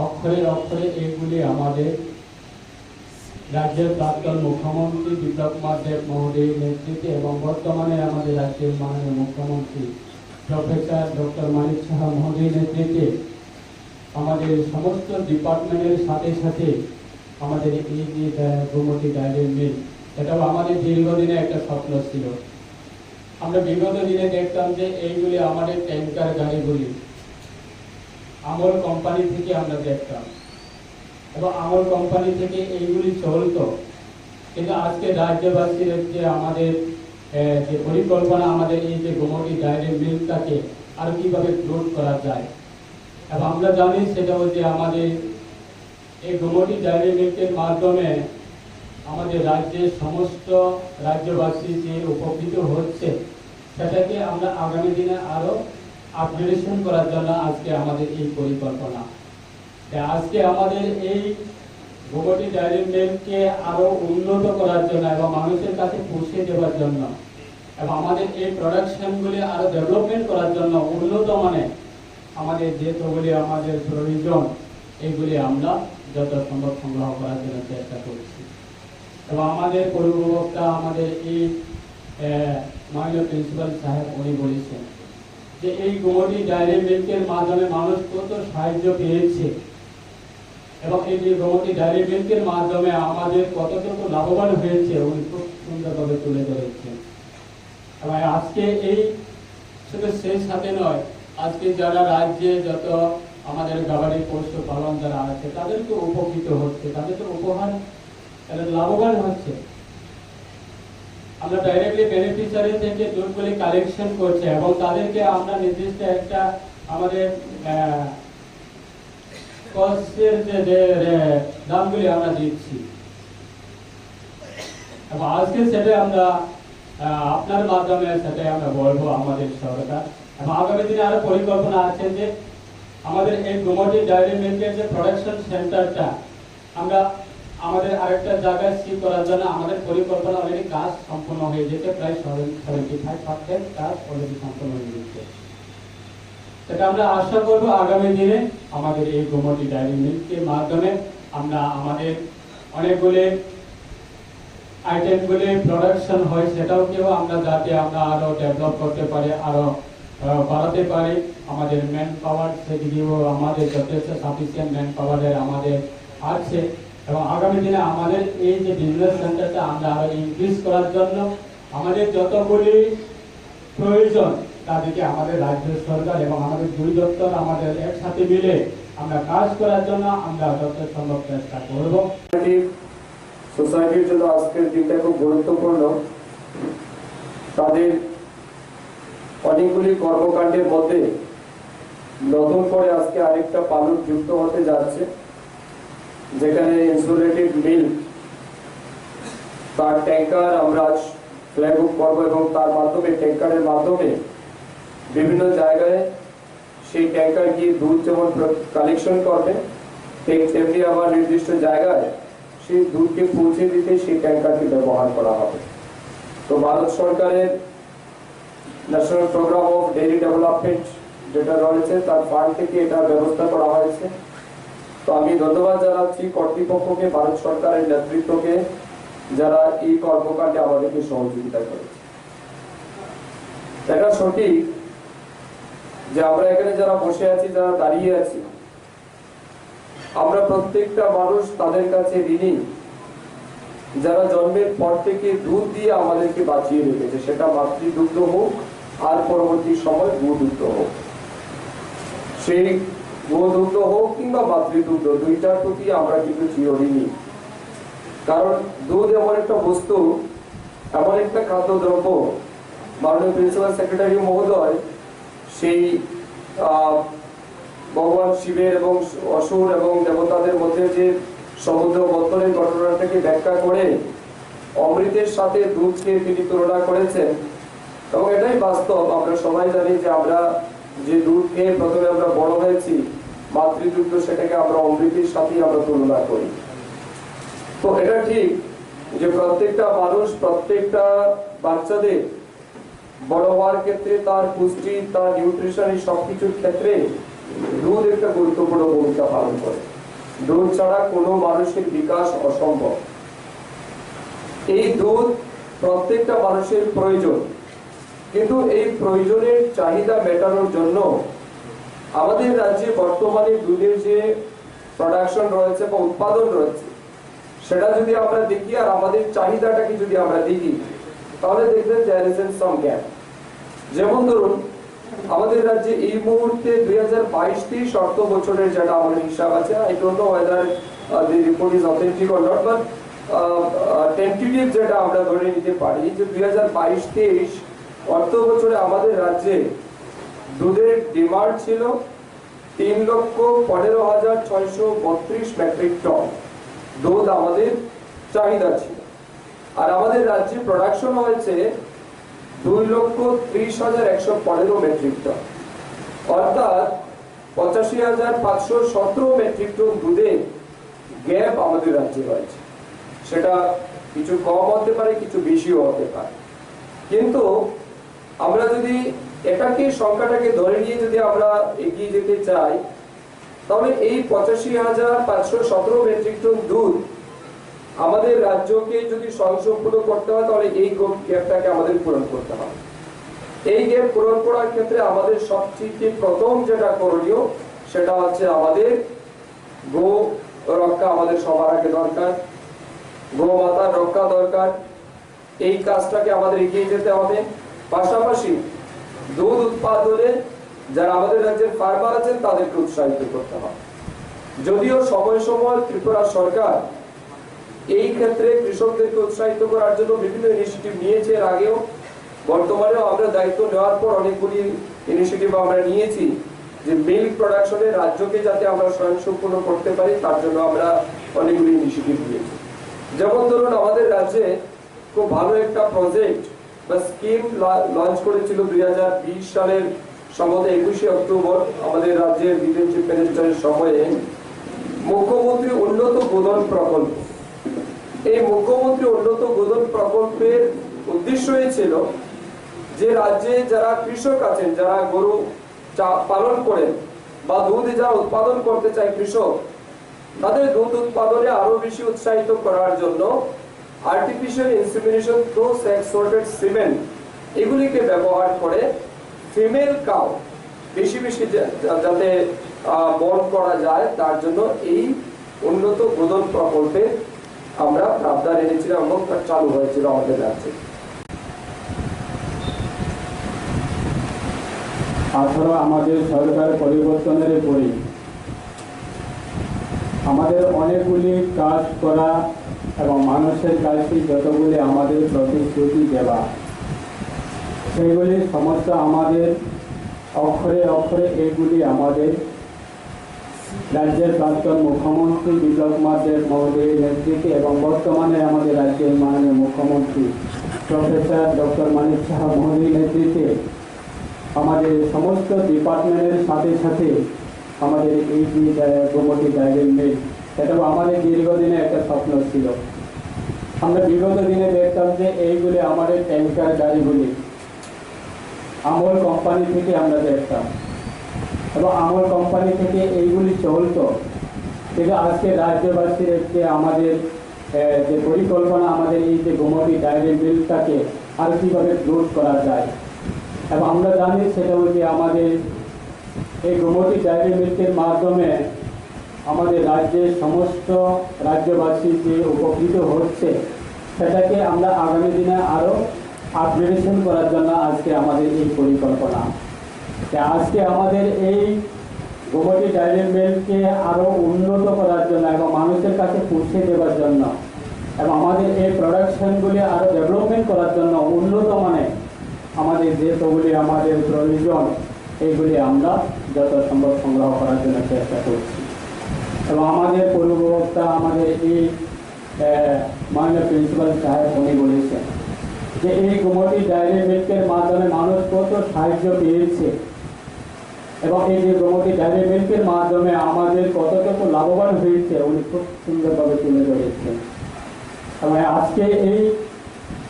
অক্ষরে অক্ষরে এইগুলি আমাদের রাজ্যের প্রাক্তন মুখ্যমন্ত্রী বিপ্লব কুমার দেব মহোদয়ের নেতৃত্বে এবং বর্তমানে আমাদের রাজ্যের মাননীয় মুখ্যমন্ত্রী প্রফেসর ডক্টর মানিক সাহা মহোদয়ের নেতৃত্বে আমাদের সমস্ত ডিপার্টমেন্টের সাথে সাথে আমাদের এই যে গোমতী ডায়েরি মিল, এটাও আমাদের দীর্ঘদিনে একটা স্বপ্ন ছিল। আমরা বিগত দিনে দেখতাম যে এইগুলি আমাদের ট্যাঙ্কার গাড়িগুলি আমল কোম্পানি থেকে আমরা দেখতাম এবং আমল কোম্পানি থেকে এইগুলি চলতো, কিন্তু আজকে রাজ্যবাসীর যে আমাদের যে পরিকল্পনা আমাদের এই যে গোমতী ডায়েরি মিলটাকে আরো কিভাবে গ্রোথ করা যায়। এবং আমরা জানি সেটা হচ্ছে আমাদের এই গোমতী ডায়েরি মিল্কের মাধ্যমে আমাদের রাজ্যের সমস্ত রাজ্যবাসী যে উপকৃত হচ্ছে সেটাকে আমরা আগামী দিনে আরো আপগ্রেডেশন করার জন্য আজকে আমাদের এই পরিকল্পনা। আজকে আমাদের এই গোমতী ডায়েরি মিলকে আরো উন্নত করার জন্য এবং মানুষের কাছে পৌঁছে দেওয়ার জন্য এবং আমাদের এই প্রোডাকশনগুলি আরো ডেভেলপমেন্ট করার জন্য উন্নত মানে আমাদের যেগুলি আমাদের প্রয়োজন এইগুলি আমরা যত সম্ভব সংগ্রহ করার জন্য চেষ্টা করছি। এবং আমাদের পূর্ববক্তা আমাদের এই মাননীয় প্রিন্সিপাল সাহেব উনি বলেছেন যে এই গোমতী ডায়েরি মিল্কের মাধ্যমে মানুষ কত সাহায্য পেয়েছে এবং এই যে গোমতী ডায়েরি মিল্কের মাধ্যমে আমাদের কতটুকু লাভবান হয়েছে উনি খুব সুন্দরভাবে তুলে ধরেছেন। এবং আজকে এই শুধু সেই সাথে নয়, আজকে যারা রাজ্যে যত আমাদের গবাদি পশু পালন যারা আছে তাদেরকে উপকৃত হচ্ছে, তাদেরকে উপহার লাভবান হচ্ছে। আমরা ডাইরেক্টলি বেনিফিশিয়ারি থেকে দুধগুলি কালেকশন করছে এবং তাদেরকে আমরা নির্দিষ্ট একটা আমাদের কষ্টের যে দামগুলি আমরা দিচ্ছি এবং আজকে সেটা আমরা আপনার মাধ্যমে সেটাই আমরা বলবো আমাদের সরকার। এবং আগামী দিনে আরো পরিকল্পনা আছে যে আমাদের এই গোমতী ডায়েরি মিল্কের যে প্রোডাকশন সেন্টারটা আমরা আমাদের আরেকটা জায়গায় শিফট করার জন্য আমাদের পরিকল্পনা অলরেডি কাজ সম্পূর্ণ হয়ে যেতে প্রায় 75% কাজ অলরেডি সম্পূর্ণ হয়ে গেছে। সেটা আমরা আশা করবো আগামী দিনে আমাদের এই গোমতী ডায়েরি মিল্কের মাধ্যমে আমরা আমাদের অনেকগুলি আইটেমগুলি প্রোডাকশন হয় সেটাও কেউ আমরা যাতে আমরা আরো ডেভেলপ করতে পারি, আরো বাড়াতে পারি। আমাদের ম্যান পাওয়ার সেদিকেও আমাদের যথেষ্ট সাফিসিয়েন্ট ম্যান পাওয়ারের আমাদের আছে এবং আগামী দিনে আমাদের এই যে বিজনেস সেন্টারটা আমরা আরো ইনক্রিজ করার জন্য আমাদের যতগুলি প্রয়োজন তাদেরকে আমাদের রাজ্য সরকার এবং আমাদের দুই দপ্তর আমাদের একসাথে মিলে আমরা কাজ করার জন্য আমরা যত সম্ভব চেষ্টা করব। সোসাইটির জন্য আজকের দিনটা খুব গুরুত্বপূর্ণ। তাদের অনেকগুলি কর্মকাণ্ডের মধ্যে নতুন করে আজকে আরেকটা পালক যুক্ত হতে যাচ্ছে, যেখানে ইনসুলেটেড মিল্ক তার ট্যাঙ্কার আমরা আজ ফ্ল্যাগ অফ করবো এবং তার মাধ্যমে ট্যাঙ্কারের মাধ্যমে বিভিন্ন জায়গায় সেই ট্যাঙ্কার গিয়ে দুধ যেমন কালেকশন করবে তেমনি আবার নির্দিষ্ট জায়গায় সেই দুধকে পৌঁছে দিতে সেই ট্যাঙ্কারটি ব্যবহার করা হবে। তো ভারত সরকারের national programme of dairy development যেটা রয়েছে তার ফান্ড থেকে এটা ব্যবস্থা করা হয়েছে। তো আমি ধন্যবাদ জানাচ্ছি কর্তৃপক্ষকে, ভারত সরকারের নেতৃত্বকে যারা এই কর্মকাণ্ডে আমাদেরকে সহযোগিতা করেছে। এটা সঠিক যে আমরা এখানে যারা বসে আছি, যারা দাঁড়িয়ে আছি, আমরা প্রত্যেকটা মানুষ তাদের কাছে ঋণী যারা জন্মের পর থেকে দুধ দিয়ে আমাদেরকে বাঁচিয়ে রেখেছে, সেটা মাতৃদুগ্ধ হোক আর পরবর্তী সময় গোদুগ্ধ হোক। সেই গোদুগ্ধ হোক কিংবা মাতৃদুগ্ধ, দুইটার প্রতি আমরা কিন্তু চিরঋণী। কারণ দুধ এমন একটা বস্তু, এমন একটা খাদ্যদ্রব্য, মাননীয় প্রিন্সিপাল সেক্রেটারি মহোদয় সেই ভগবান শিবের এবং অসুর এবং দেবতাদের মধ্যে যে সমুদ্র মন্থনের ঘটনাটাকে ব্যাখ্যা করে অমৃতের সাথে দুধকে তিনি তুলনা করেছেন। এবং এটাই বাস্তব, আমরা সবাই জানি যে আমরা যে দুধ খেয়ে প্রথমে আমরা বড় হয়েছি, মাতৃদুগ্ধ, সেটাকে আমরা অমৃতের সাথেই আমরা তুলনা করি। তো এটা ঠিক যে প্রত্যেকটা মানুষ, প্রত্যেকটা বাচ্চাদের বড় হওয়ার ক্ষেত্রে তার পুষ্টি, তার নিউট্রিশন, এই সবকিছুর ক্ষেত্রে দুধ একটা গুরুত্বপূর্ণ ভূমিকা পালন করে। দুধ ছাড়া কোনো মানুষের বিকাশ অসম্ভব। এই দুধ প্রত্যেকটা মানুষের প্রয়োজন, কিন্তু এই প্রয়োজনের চাহিদা মেটানোর জন্য আমাদের রাজ্যে বর্তমানে দুধের যে প্রোডাকশন রয়েছে বা উৎপাদন রয়েছে সেটা যদি আমরা দেখি আর আমাদের চাহিদাটাকে যদি আমরা দেখি, তাহলে দেখবেন there is some gap। যেমন ধরুন আমাদের রাজ্যে এই মুহূর্তে 2022-23 অর্থ বছরের যেটা আমাদের হিসাব আছে, I don't know whether the report is authentic or not, but tentative যেটা আমরা ধরে নিতে পারি যে 2022-23 অর্থ বছরে আমাদের রাজ্যে দুধের ডিমান্ড ছিল 3,15,632 মেট্রিক টন দুধ আমাদের চাহিদা ছিল, আর আমাদের রাজ্যে প্রোডাকশন হয়েছে 2,30,115 মেট্রিক টন, অর্থাৎ 85,517 মেট্রিক টন দুধের গ্যাপ আমাদের রাজ্যে রয়েছে। সেটা কিছু কম হতে পারে, কিছু বেশিও হতে পারে, কিন্তু আমরা যদি এটাকে সংখ্যাটাকে ধরে নিয়ে যদি আমরা এগিয়ে যেতে চাই, তাহলে এই 85,517 মেট্রিক টন দুধ আমাদের রাজ্যকে যদি স্বয়ংসম্পূর্ণ করতে হয়, তাহলে এই গ্যাপটাকে আমাদের পূরণ করতে হবে। এই গ্যাপ পূরণ করার ক্ষেত্রে আমাদের সবচেয়ে প্রথম যেটা করণীয় সেটা হচ্ছে আমাদের গো রক্ষা আমাদের সবার আগে দরকার, গোমাতার রক্ষা দরকার। এই কাজটাকে আমাদের এগিয়ে যেতে হবে। পাশাপাশি দুধ উৎপাদনে যারা আমাদের রাজ্যের ফার্মার আছেন তাদেরকে উৎসাহিত করতে হবে। যদিও সময় সময় ত্রিপুরা সরকার এই ক্ষেত্রে কৃষকদেরকে উৎসাহিত করার জন্য বিভিন্ন ইনিশিয়েটিভ নিয়েছে এর আগেও, বর্তমানেও আমরা দায়িত্ব নেওয়ার পর অনেকগুলি ইনিশিয়েটিভ আমরা নিয়েছি যে মিল্ক প্রোডাকশনে রাজ্যকে যাতে আমরা স্বয়ংসম্পূর্ণ করতে পারি তার জন্য আমরা অনেকগুলি ইনিশিয়েটিভ নিয়েছি। যেমন ধরুন আমাদের রাজ্যে খুব ভালো একটা প্রজেক্ট বা স্কিম লঞ্চ করেছিল 2020 সালের সম্ভবত 21শে অক্টোবর আমাদের রাজ্যের বিদেন চিফ মিনিস্টারের সময়ে মুখ্যমন্ত্রী উন্নত গোধন প্রকল্প। এই মুখ্যমন্ত্রী উন্নত গোধন প্রকল্পের উদ্দেশ্য ছিল যে রাজ্যে যারা কৃষক আছেন, যারা গরু পালন করেন বা দুধ যারা উৎপাদন করতে চায় কৃষক, তাদের দুধ উৎপাদনে আরো বেশি উৎসাহিত করার জন্য artificial insemination through sex sorted semen এগুলিকে ব্যবহার করে ফিমেল কাউ বেশি বেশি যাতে বর্ন করা যায় তার জন্য এই উন্নত গোধন প্রকল্পে আমরা প্রাবধান এনেছিলাম এবং তা চালু হয়েছিল আমাদের রাজ্যে। 18 আমাদের সরকার পরিবর্তনের পরে আমাদের অনেকগুলি কাজ করা এবং মানুষের কাছে যতগুলি আমাদের প্রতিশ্রুতি দেওয়া সেগুলি সমস্ত আমাদের অক্ষরে অক্ষরে এগুলি আমাদের রাজ্যের প্রাক্তন মুখ্যমন্ত্রী বিপ্লব কুমার দেব মহোদয়ের নেতৃত্বে এবং বর্তমানে আমাদের রাজ্যের মাননীয় মুখ্যমন্ত্রী প্রফেসর ডক্টর মানিক সাহা মহোদয়ের নেতৃত্বে আমাদের সমস্ত ডিপার্টমেন্টের সাথে সাথে আমাদের এই যে গোমতী ডায়েরি মিল, এটাও আমাদের দীর্ঘদিনে একটা স্বপ্ন ছিল। আমরা বিগত দিনে দেখতাম যে এইগুলি আমাদের ট্যাঙ্কার গাড়িগুলি আমল কোম্পানি থেকে আমরা দেখতাম এবং আমল কোম্পানি থেকে এইগুলি চলতো, কিন্তু আজকে রাজ্যবাসীর যে আমাদের যে পরিকল্পনা আমাদের এই যে গোমতী ডায়েরি মিলটাকে আর কীভাবে গ্রোথ করা যায়, এবং আমরা জানি সেটা হচ্ছে আমাদের এই গোমতী ডায়েরি মিল্কের মাধ্যমে আমাদের রাজ্যের সমস্ত রাজ্যবাসী যে উপকৃত হচ্ছে সেটাকে আমরা আগামী দিনে আরও আপগ্রেডেশন করার জন্য আজকে আমাদের এই পরিকল্পনা। আজকে আমাদের এই গোমতী ডায়েরি মিলকে আরও উন্নত করার জন্য এবং মানুষের কাছে পৌঁছে দেওয়ার জন্য এবং আমাদের এই প্রোডাকশনগুলি আরও ডেভেলপমেন্ট করার জন্য উন্নত মানে আমাদের যেগুলি আমাদের প্রয়োজন এইগুলি আমরা যত সম্ভব সংগ্রহ করার জন্য চেষ্টা করছি। এবং আমাদের পূর্ববক্তা আমাদের এই মাননীয় প্রিন্সিপাল সাহেব উনি বলেছেন যে এই গোমতী ডায়েরি মিল্কের মাধ্যমে মানুষ কত সাহায্য পেয়েছে এবং এই যে গোমতী ডায়েরি মিল্কের মাধ্যমে আমাদের কতটুকু লাভবান হয়েছে উনি খুব সুন্দরভাবে তুলে ধরেছেন। এবং আজকে এই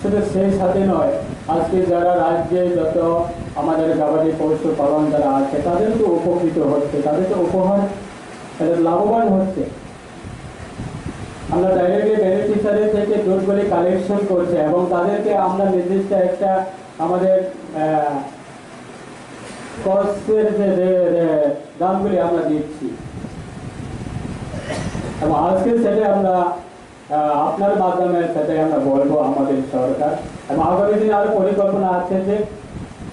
শুধু সেই সাথে নয়, আজকে যারা রাজ্যে যত আমাদের গবাদি পশু পালন যারা আছে তাদের তো উপকৃত হচ্ছে, তাদের তো উপহার তাদের লাভবান হচ্ছে। আমরা ডাইরেক্টলি বেনিফিশিয়ারি থেকে দুধগুলি কালেকশন করছে এবং তাদেরকে আমরা নির্দিষ্ট একটা আমাদের কস্টের যে দামগুলি আমরা দিচ্ছি এবং আজকে সেটা আমরা আপনার মাধ্যমে সেটাই আমরা বলবো আমাদের সরকার। এবং আগামী দিনে আরো পরিকল্পনা আছে যে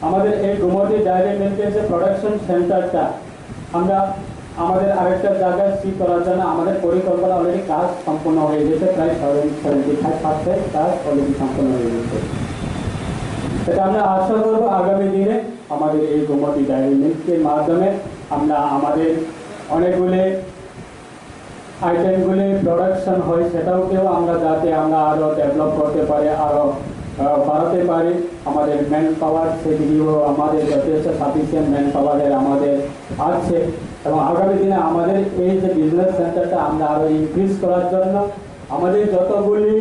আমাদের এই গোমতী ডায়েরি মিল্কের যে প্রোডাকশন সেন্টারটা আমরা আমাদের আরেকটা জায়গায় শিফট করার জন্য আমাদের পরিকল্পনা অলরেডি কাজ সম্পূর্ণ হয়ে গেছে, প্রায় 75% কাজ অলরেডি সম্পূর্ণ হয়ে গেছে। এটা আমরা আশা করবো আগামী দিনে আমাদের এই গোমতী ডায়েরি মিল্কের মাধ্যমে আমরা আমাদের অনেকগুলি আইটেমগুলি প্রোডাকশন হয় সেটাকেও আমরা যাতে আমরা আরও ডেভেলপ করতে পারি, আরও বাড়াতে পারি। আমাদের ম্যান পাওয়ার সেদিকেও আমাদের যথেষ্ট সাফিসিয়েন্ট ম্যান পাওয়ারের আমাদের আছে, এবং আগামী দিনে আমাদের এই যে বিজনেস সেন্টারটা আমরা আরও ইনক্রিজ করার জন্য আমাদের যতগুলি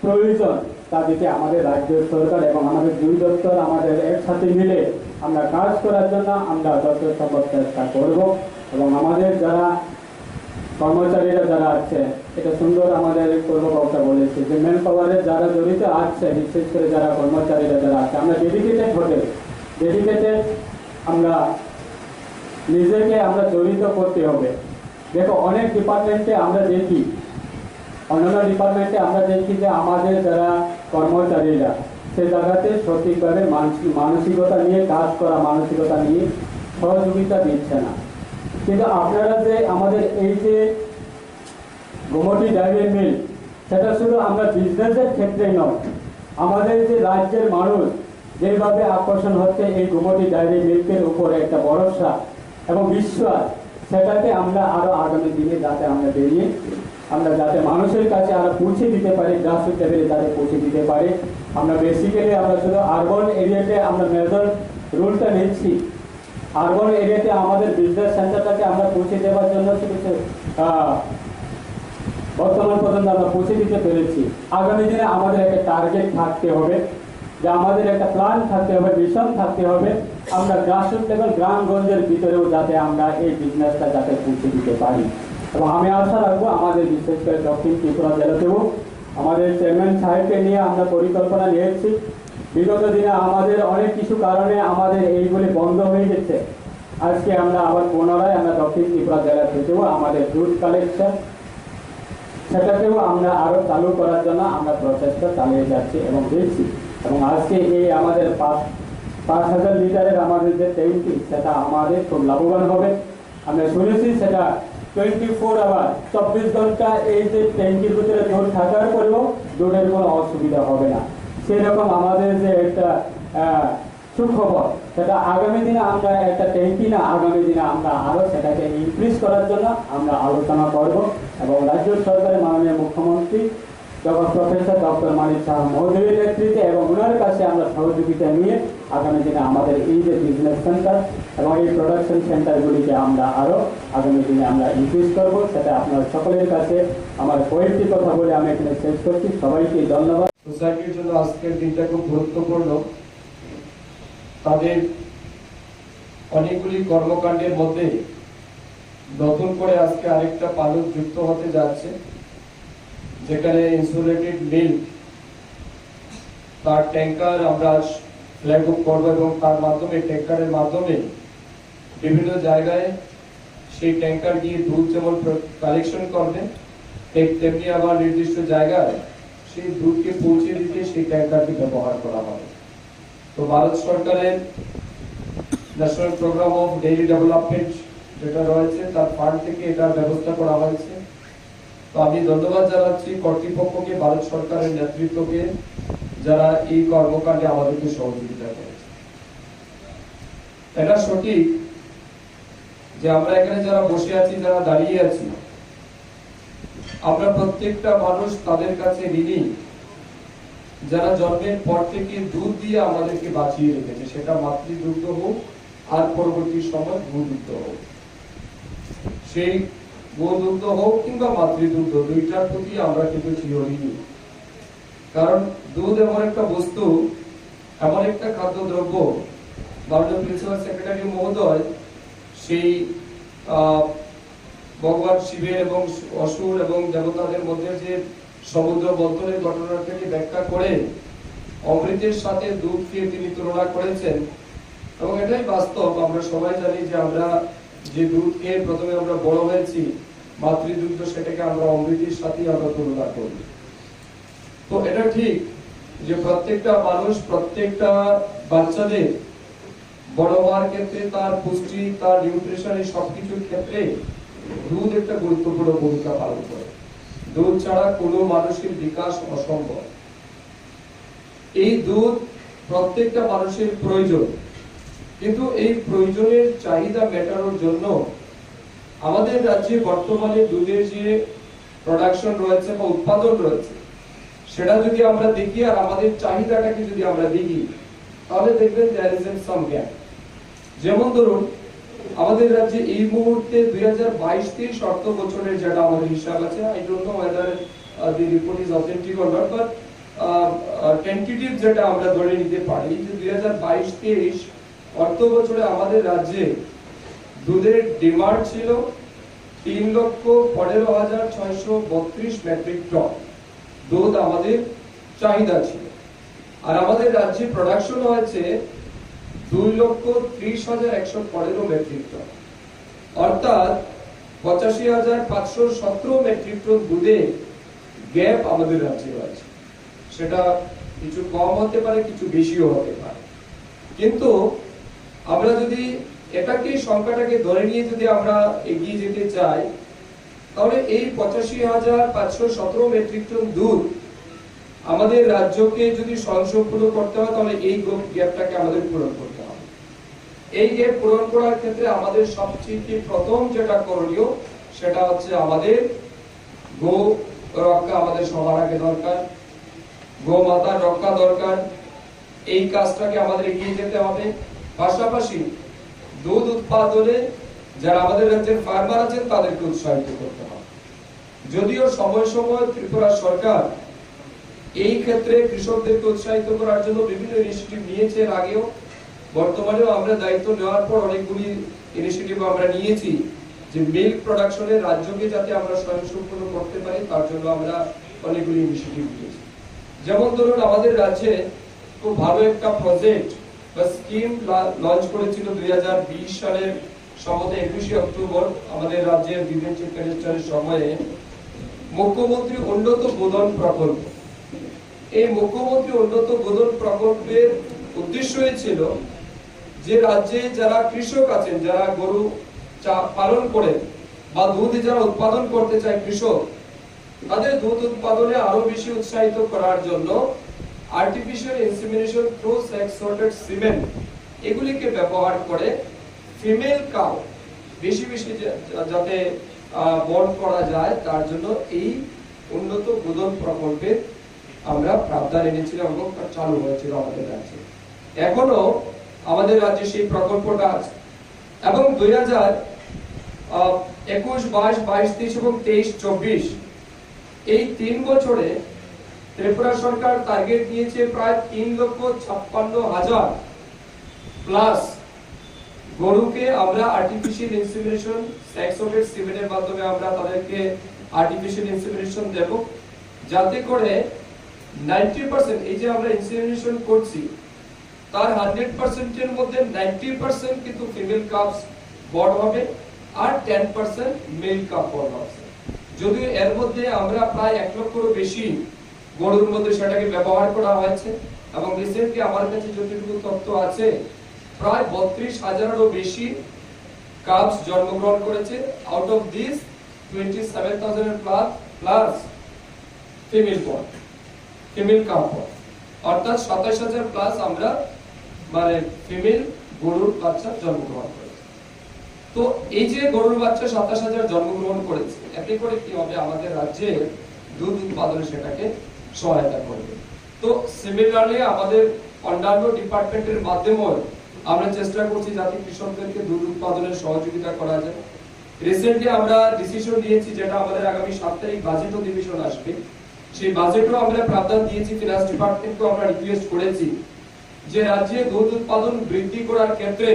প্রয়োজন তাদেরকে আমাদের রাজ্য সরকার এবং আমাদের দুই দপ্তর আমাদের একসাথে মিলে আমরা কাজ করার জন্য আমরা যত সম্ভব চেষ্টা করব। এবং আমাদের যারা কর্মচারীরা যারা আছে, এটা সুন্দর আমাদের কর্মকর্তা বলেছে যে ম্যান পাওয়ারে যারা জড়িত আছে, বিশেষ করে যারা কর্মচারীরা যারা আছে, আমরা ডেডিকেটেড আমরা নিজেকে আমরা জড়িত করতে হবে। দেখো অনেক ডিপার্টমেন্টে আমরা দেখি, অন্যান্য ডিপার্টমেন্টে আমরা দেখি যে আমাদের যারা কর্মচারীরা সে জায়গাতে সঠিকভাবে মানসিকতা নিয়ে কাজ করা, মানসিকতা নিয়ে সহযোগিতা দিচ্ছে না। কিন্তু আপনারা যে আমাদের এই যে গোমতী ডায়েরি মিল, সেটা শুধু আমরা বিজনেসের ক্ষেত্রে নয়, আমাদের যে রাজ্যের মানুষ যেভাবে আকর্ষণ হচ্ছে এই গোমতী ডায়েরি মিল্কের উপর একটা ভরসা এবং বিশ্বাস, সেটাকে আমরা আরো আগামী দিনে যাতে আমরা বেরিয়ে আমরা যাতে মানুষের কাছে আরো পৌঁছে দিতে পারি, গ্রাসরুট লেভেলে যাতে পৌঁছে দিতে পারি। আমরা বেসিক্যালি আমরা শুধু আরবান এরিয়াতে আমরা মেজর রুলটা নিচ্ছি, আরবান এরিয়াতে আমাদের বিজনেস সেন্টারটাকে আমরা পৌঁছে দেওয়ার জন্য বর্তমান পর্যন্ত আমরা পৌঁছে দিতে পেরেছি। আগামী দিনে আমাদের একটা টার্গেট থাকতে হবে, যে আমাদের একটা প্ল্যান থাকতে হবে, মিশন থাকতে হবে, আমরা গ্রাসরুট লেভেল গ্রামগঞ্জের ভিতরেও যাতে আমরা এই বিজনেসটা যাতে পৌঁছে দিতে পারি। এবং আমি আশা রাখবো আমাদের বিশেষ করে দক্ষিণ ত্রিপুরা জেলাতেও আমাদের চেয়ারম্যান সাহেবকে নিয়ে আমরা পরিকল্পনা নিয়েছি। বিগত দিনে আমাদের অনেক কিছু কারণে আমাদের এইগুলি বন্ধ হয়ে গেছে। আজকে আমরা আবার পুনরায় আমরা দক্ষিণ ত্রিপুরা জেলা থেকেও আমাদের দুধ কালেকশন সেটাকেও আমরা আরো চালু করার জন্য আমরা প্রচেষ্টা চালিয়ে যাচ্ছি এবং দেখছি। এবং আজকে এই আমাদের 5,000 লিটারের আমাদের যে ট্যাঙ্কি, সেটা আমাদের খুব লাভবান হবে। আমরা শুনেছি সেটা 24 আওয়ার 24 ঘন্টা এই যে ট্যাঙ্কির ভিতরে দুধ থাকার পরেও দুধের কোনো অসুবিধা হবে না। সেরকম আমাদের যে একটা সুখবর, সেটা আগামী দিনে আমরা একটা ট্যাঙ্কি না, আগামী দিনে আমরা আরো সেটাকে ইনক্রিজ করার জন্য আমরা আলোচনা করব। এবং রাজ্য সরকারের মাননীয় মুখ্যমন্ত্রী প্রফেসর ডক্টর মানিক সাহা মহোদয়ের নেতৃত্বে এবং ওনার কাছে আমরা সহযোগিতা নিয়ে আগামী দিনে আমাদের এই যে বিজনেস সেন্টার এবং এই প্রোডাকশন সেন্টারগুলিকে আমরা আরো আগামী দিনে আমরা ইনক্রিজ করব। সেটা আপনার সকলের কাছে আমার কয়েকটি কথা বলে আমি এখানে শেষ করছি। সবাইকে ধন্যবাদ। সোসাইটির জন্য আজকের দিনটা খুব গুরুত্বপূর্ণ। তাদের অনেকগুলি কর্মকাণ্ডের মধ্যে নতুন করে আজকে আরেকটা পালক যুক্ত হতে যাচ্ছে, যেখানে ইনসুলেটেড মিল্ক তার ট্যাঙ্কার আমরা ফ্ল্যাগ অফ করবো এবং তার মাধ্যমে ট্যাঙ্কারের মাধ্যমে বিভিন্ন জায়গায় সেই ট্যাঙ্কার গিয়ে দুধ যেমন কালেকশন করবে, তেমনি আবার নির্দিষ্ট জায়গায় সেই দুধকে পৌঁছে দিতে সেই ট্যাঙ্কারকে ব্যবহার করা হবে। তো ভারত সরকারের national programme of dairy development যেটা রয়েছে তার ফান্ড থেকে এটার ব্যবস্থা করা হয়েছে। তো আমি ধন্যবাদ জানাচ্ছি কর্তৃপক্ষকে, ভারত সরকারের নেতৃত্বকে, যারা এই কর্মকাণ্ডে আমাদেরকে সহযোগিতা করেছে। এটা সঠিক যে আমরা এখানে যারা বসে আছি, যারা দাঁড়িয়ে আছি, আমরা প্রত্যেকটা মানুষ তাদের কাছে ঋণী, যারা জন্মের পর থেকে দুধ দিয়ে আমাদেরকে বাঁচিয়ে রেখেছে, সেটা মাতৃদুগ্ধ হোক আর পরবর্তী সময় গোদুগ্ধ হোক। সেই গোদুগ্ধ হোক কিংবা মাতৃদুগ্ধ, দুইটার প্রতি আমরা কিন্তু চিরঋণী। কারণ দুধ এমন একটা বস্তু, এমন একটা খাদ্যদ্রব্য, মাননীয় প্রিন্সিপাল সেক্রেটারি মহোদয় সেই ভগবান শিবের এবং অসুর এবং দেবতাদের মধ্যে যে সমুদ্র মন্থনের ঘটনাটাকে ব্যাখ্যা করে অমৃতের সাথে দুধ খেয়ে তিনি তুলনা করেছেন। এবং এটাই বাস্তব। আমরা সবাই জানি যে আমরা যে দুধ খেয়ে প্রথমে আমরা বড় হয়েছি, মাতৃদুগ্ধ, সেটাকে আমরা অমৃতের সাথে আমরা তুলনা করি। তো এটা ঠিক যে প্রত্যেকটা মানুষ, প্রত্যেকটা বাচ্চাদের বড় হওয়ার ক্ষেত্রে, তার পুষ্টি, তার নিউট্রিশন, এই সবকিছুর ক্ষেত্রে দুধ একটা গুরুত্বপূর্ণ ভূমিকা পালন করে। দুধ ছাড়া কোনো মানুষের বিকাশ অসম্ভব। এই দুধ প্রত্যেকটা মানুষের প্রয়োজন, কিন্তু এই প্রয়োজনের চাহিদা মেটানোর জন্য আমাদের রাজ্যে বর্তমানে দুধের যে প্রোডাকশন রয়েছে বা উৎপাদন রয়েছে, সেটা যদি আমরা দেখি আর আমাদের চাহিদাটাকে যদি আমরা দেখি, তাহলে দেখবেন there is some gap। যেমন ধরুন, আমাদের রাজ্যে এই মুহূর্তে 2022-23 অর্থ বছরের যেটা আমাদের হিসাব আছে, I don't know whether the report is authentic or not, but tentative যেটা আমরা ধরে নিতে পারি যে 2022-23 অর্থ বছরে আমাদের রাজ্যে দুধের ডিমান্ড ছিল 3,15,632 মেট্রিক টন দুধ আমাদের চাহিদা ছিল, আর আমাদের রাজ্যে প্রোডাকশন হয়েছে 2,30,115 মেট্রিক টন, অর্থাৎ 85,517 মেট্রিক টন দুধে গ্যাপ আমাদের রাজ্যে রয়েছে। সেটা কিছু কম হতে পারে, কিছু বেশিও হতে পারে, কিন্তু আমরা যদি এটাকে সংখ্যাটাকে ধরে নিয়ে যদি আমরা এগিয়ে যেতে চাই, তাহলে এই 85,517 মেট্রিক টন দুধ আমাদের রাজ্যকে যদি স্বয়ংসম্পূর্ণ করতে হয়, তাহলে এই গ্যাপটাকে আমাদের পূরণ করতে হবে। এই গ্যাপ পূরণ করার ক্ষেত্রে আমাদের সবচেয়ে প্রথম যেটা করণীয়, সেটা হচ্ছে আমাদের গো রক্ষা আমাদের সবার আগে দরকার, গোমাতার রক্ষা দরকার। এই কাজটাকে আমাদের এগিয়ে যেতে হবে। পাশাপাশি দুধ উৎপাদনে যারা আমাদের রাজ্যের ফার্মার আছেন, তাদেরকে উৎসাহিত করতে হবে। যদিও সময় সময় ত্রিপুরা সরকার এই ক্ষেত্রে কৃষকদেরকে উৎসাহিত করার জন্য বিভিন্ন ইনিশিয়েটিভ নিয়েছে এর আগেও, বর্তমানেও আমরা দায়িত্ব নেওয়ার পর অনেকগুলি ইনিশিয়েটিভ আমরা নিয়েছি যে মিল্ক প্রোডাকশনে রাজ্যকে যাতে আমরা স্বয়ংসম্পূর্ণ করতে পারি, তার জন্য আমরা অনেকগুলি ইনিশিয়েটিভ নিয়েছি। যেমন ধরুন, আমাদের রাজ্যে খুব ভালো একটা প্রজেক্ট বা স্কিম লঞ্চ করেছিল 2020 সালের সম্ভবত 21শে অক্টোবর আমাদের রাজ্যের ডিফেন্স চিফ মিনিস্টারের সময়ে, মুখ্যমন্ত্রী উন্নত বোধন প্রকল্প। এই মুখ্যমন্ত্রী উন্নত বোধন প্রকল্পের উদ্দেশ্য ছিল যে রাজ্যে যারা কৃষক আছেন, যারা গরু পালন করেন বা দুধ যারা উৎপাদন করতে চায় কৃষক, তাদের দুধ উৎপাদনে আরো বেশি উৎসাহিত করার জন্য artificial insemination through sex sorted semen এগুলিকে ব্যবহার করে ফিমেল কাউ বেশি বেশি যাতে বর্ন করা যায়, তার জন্য এই উন্নত বোধন প্রকল্পে আমরা প্রাবধান এনেছিলাম এবং চালু হয়েছিল আমাদের রাজ্যে। এখনো আমাদের রাজ্যে সেই প্রকল্পটা আছে এবং 2021, 22, 23 এবং 23-24 এই 3 বছরে ত্রিপুরা সরকার টার্গেট দিয়েছে প্রায় 3,56,000 প্লাস গরুকে আমরা আর্টিফিশিয়াল ইনসেমিনেশন সেক্সোটেড সিমেন্টের মাধ্যমে আমরা তাদেরকে আর্টিফিশিয়াল ইনসেমিনেশন দেব, যাতে করে 90% এই যে আমরা ইনসেমিনেশন করছি তার 100% এর মধ্যে 90% কিন্তু ফিমেল কাপস বর্ন হবে আর 10% মেল কাপ বর্ন হবে। যদিও এর মধ্যে আমরা প্রায় 1 লক্ষেরও বেশি গরুর মধ্যে সেটাকে ব্যবহার করা হয়েছে এবং রিসেন্টলি আমার কাছে যতটুকু তথ্য আছে প্রায় 32,000-এরও বেশি কাপস জন্মগ্রহণ করেছে। Out of this 27,000 plus female cup, অর্থাৎ 27,000 প্লাস আমরা মানে ফিমেল গরুর বাচ্চা জন্মগ্রহণ করেছে। তো এই যে গরুর বাচ্চা 27,000 জন্মগ্রহণ করেছে, এতে করে কি হবে, আমাদের রাজ্যে দুধ উৎপাদনে সেটাকে সহায়তা করবে। তো সিমিলারলি আমাদের অন্যান্য ডিপার্টমেন্টের মাধ্যমে আমরা চেষ্টা করছি যাতে কৃষকদেরকে দুধ উৎপাদনের সহযোগিতা করা যায়। রিসেন্টলি আমরা ডিসিশন নিয়েছি, যেটা আমাদের আগামী 7 তারিখ বাজেট অধিবেশন আসবে, সেই বাজেটও আমরা প্রাবধান দিয়েছি, ফিনান্স ডিপার্টমেন্টকে আমরা রিকোয়েস্ট করেছি যে রাজ্যে দুধ উৎপাদন বৃদ্ধি করার ক্ষেত্রে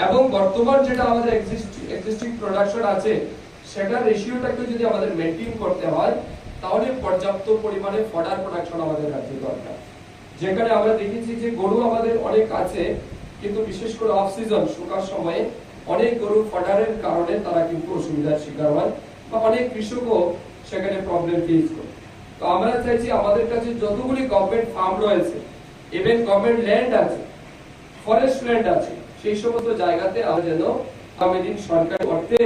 এবং বর্তমান যেটা আমাদের এক্সিস্টিং প্রোডাকশন আছে সেটার রেশিওটাকে যদি আমাদের মেইনটেইন করতে হয়, তাহলে পর্যাপ্ত পরিমাণে ফডার প্রোডাকশন আমাদের রাজ্যে দরকার। যেখানে আমরা দেখেছি যে গরু আমাদের অনেক আছে, কিন্তু বিশেষ করে অফ সিজন শুকার সময়ে অনেক গরু ফডারের কারণে তারা কিন্তু অসুবিধার শিকার হয় বা অনেক কৃষকও সেখানে প্রবলেম ফেস করে। তো আমরা চাইছি আমাদের কাছে যতগুলি গভর্নমেন্ট ফার্ম রয়েছে, ইভেন গভর্নমেন্ট ল্যান্ড আছে, ফরেস্ট ল্যান্ড আছে, সেই সমস্ত জায়গাতে আমরা যেন আগামী দিন সরকারি অর্থে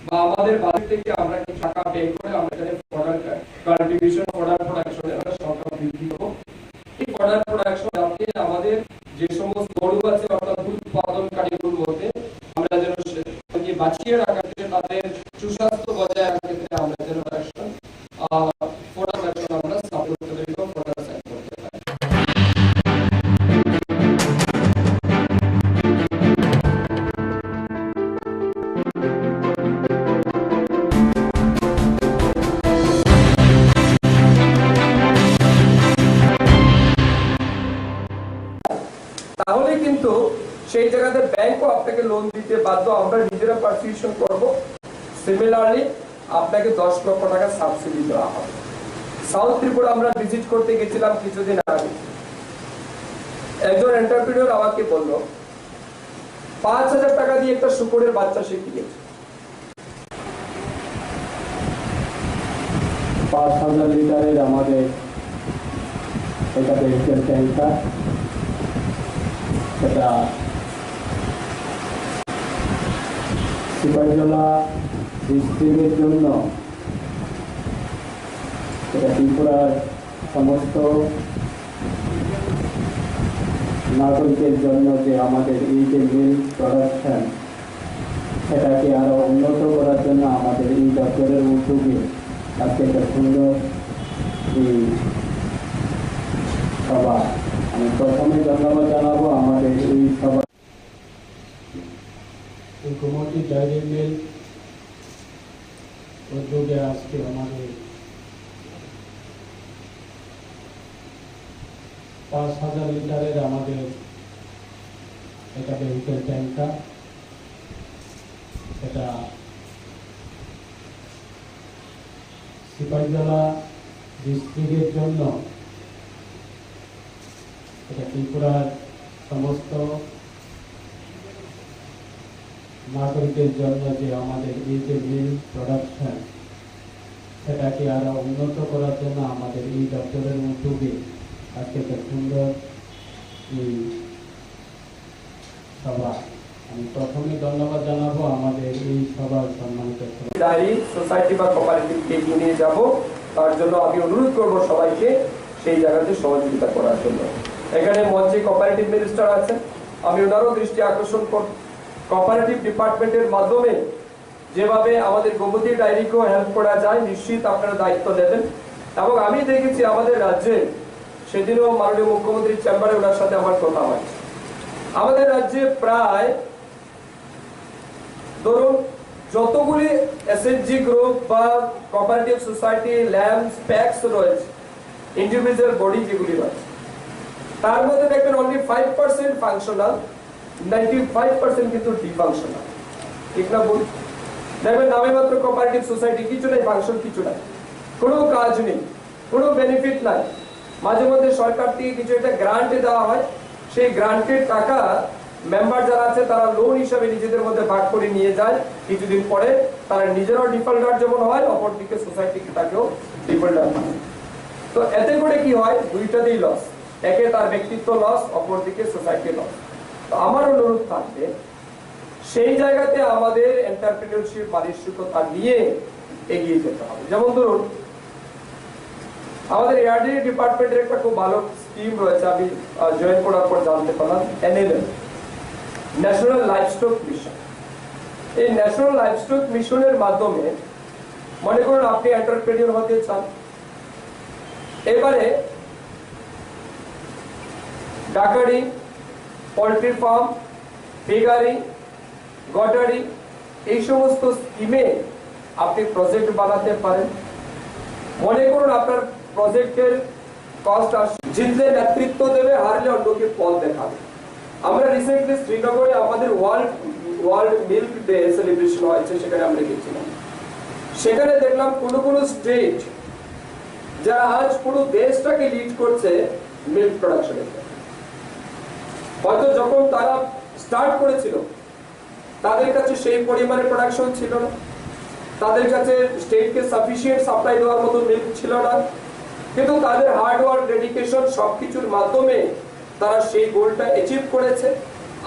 বা আমাদের বাজেট থেকে আমরা কিছু টাকা ব্যয় করে আমরা এখানে প্রোডাক্ট কাল্টিভেশন প্রোডাকশনে আমরা সংখ্যা বৃদ্ধি করব। এই প্রোডাক্ট প্রোডাকশন যাতে আমাদের যে সমস্ত গরু আছে অর্থাৎ দুধ উৎপাদনকারী গরু হতে আমরা যেন বাঁচিয়ে রাখার ক্ষেত্রে তাদের সুস্বাস্থ্য বজায় রাখার ক্ষেত্রে আমরা যেন প্রোডাকশন আমরা সাপোর্ট করতে পারি বা প্রোডাকশন করতে পারি। তাহলে কিন্তু সেই জায়গাতে ব্যাংকও আপনাকে লোন দিতে বাধ্য, আমরা নিজেরা পারসিউশন করব। সিমিলারলি আপনাকে 10 লক্ষ টাকা সাবসিডি দেওয়া হবে। সাউথ ত্রিপুরা আমরা ভিজিট করতে গেছিলাম কিছুদিন আগে, একজন এন্টারপ্রেনিউর আমাকে বলল 5,000 টাকা দিয়ে একটা শুকরের বাচ্চা সে কিনেছে। 5,000 লিটারের আমাদের এটা ভেহিকেল ট্যাঙ্কার, সেটা সিপাহীজলা ডিস্ট্রিক্টের জন্য, এটা ত্রিপুরার সমস্ত নাগরিকের জন্য যে আমাদের এই যে মিল্ক প্রোডাকশন সেটাকে আরো উন্নত করার জন্য আমাদের এই দপ্তরের উদ্যোগে আজকে একটা সুন্দর এই সভা। আমি প্রথমে ধন্যবাদ জানাবো আমাদের এই সভা গোমতী ডায়েরি মিল উদ্যোগে আজকে আমাদের 5,000 লিটারের আমাদের এটা ভেহিকেল ট্যাঙ্কার, এটা সিপাহীজলা ডিস্ট্রিক্টের জন্য, এটা ত্রিপুরার সমস্ত নাগরিকের জন্য যে আমাদের এই যে মিল্ক প্রোডাকশন সেটাকে আরো উন্নত করার জন্য আমাদের এই দপ্তরের উদ্যোগে আজকে একটা সুন্দর এই সভা। আমি প্রথমে ধন্যবাদ জানাবো আমাদের এই সভার সম্মানিত ডায়েরি সোসাইটি বা কোঅপারেটিভকে এগিয়ে নিয়ে যাব, তার জন্য আমি অনুরোধ করব সবাইকে সেই জায়গাতে সহযোগিতা করার জন্য। এখানে মঞ্চে কোঅপারেটিভ মিনিস্টার আছেন, আমি ওনারও দৃষ্টি আকর্ষণ করব কোঅপারেটিভ ডিপার্টমেন্টের মাধ্যমে যেভাবে আমাদের গোমতী ডায়েরিকেও হেল্প করা যায় নিশ্চিত আপনারা দায়িত্ব দেবেন। এবং আমি দেখেছি আমাদের রাজ্যে, সেদিনও মাননীয় মুখ্যমন্ত্রীর চেম্বারে ওনার সাথে আমার কথা হয়, আমাদের রাজ্যে প্রায় ধরুন যতগুলি এসএইচজি গ্রুপ বা কোঅপারেটিভ সোসাইটি, ল্যাম্পস, প্যাক্স রয়েছে, ইন্ডিভিজুয়াল বডি যেগুলি রয়েছে, তার মধ্যে দেখবেন অনলি 5% ফাংশনাল, 95% কিন্তু ডিফাংশনাল। ঠিক না বল? দেখবেন নামে মাত্র কোঅপারেটিভ সোসাইটি, কিছু নাই, ফাংশন কিছু নাই, কোনো কাজ নেই, কোনো বেনিফিট নাই। মাঝে মধ্যে সরকার থেকে কিছু একটা গ্রান্ট দেওয়া হয়, সেই গ্রান্টের টাকা মেম্বার যারা আছে তারা লোন হিসাবে নিজেদের মধ্যে ভাগ করে নিয়ে যায়, কিছুদিন পরে তারা নিজেরাও ডিফল্টার যেমন হয়, অপরদিকে সোসাইটি তাকেও ডিফল্টার হয়। তো এতে করে কি হয়, দুইটাতেই লস, একে তার ব্যক্তিত্ব লস, অপরদিকে সোসাইটি লস। তো আমার অনুরোধ থাকবে সেই জায়গাতে আমাদের এন্টারপ্রেনিউরশিপ মানসিকতা নিয়ে এগিয়ে যেতে হবে। যেমন ধরুন আমাদের এআরডি ডিপার্টমেন্টের একটা খুব ভালো স্কিম রয়েছে, আমি জয়েন করার পর জানতে পারলাম, এনএলএম, ন্যাশনাল লাইভস্টক মিশন। এই ন্যাশনাল লাইভস্টক মিশনের মাধ্যমে মনে করুন আপনি এন্টারপ্রেনিউর হতে চান, এবারে ডাকারি, পোল্ট্রি ফার্ম, পিগারি, গটারি, এই সমস্ত স্কিমে আপনি প্রজেক্ট বানাতে পারেন। মনে করুন আপনার প্রজেক্টের কস্ট আসছে, জিতলে নেতৃত্ব দেবে, হারলে অন্যকে পথ দেখাবে। আমরা রিসেন্টলি শ্রীনগরে আমাদের ওয়ার্ল্ড মিল্ক ডে সেলিব্রেশন হয়েছে, সেখানে আমরা গেছিলাম। সেখানে দেখলাম কোনো কোনো স্টেট যারা আজ পুরো দেশটাকে লিড করছে মিল্ক প্রোডাকশনের, হয়তো যখন তারা স্টার্ট করেছিল তাদের কাছে সেই পরিমাণে প্রোডাকশন ছিল না, তাদের কাছে স্টেটকে সাফিসিয়েন্ট সাপ্লাই দেওয়ার মতো মিল্ক ছিল না, কিন্তু তাদের হার্ড ওয়ার্ক, ডেডিকেশন সবকিছুর মাধ্যমে তারা সেই গোলটা অ্যাচিভ করেছে।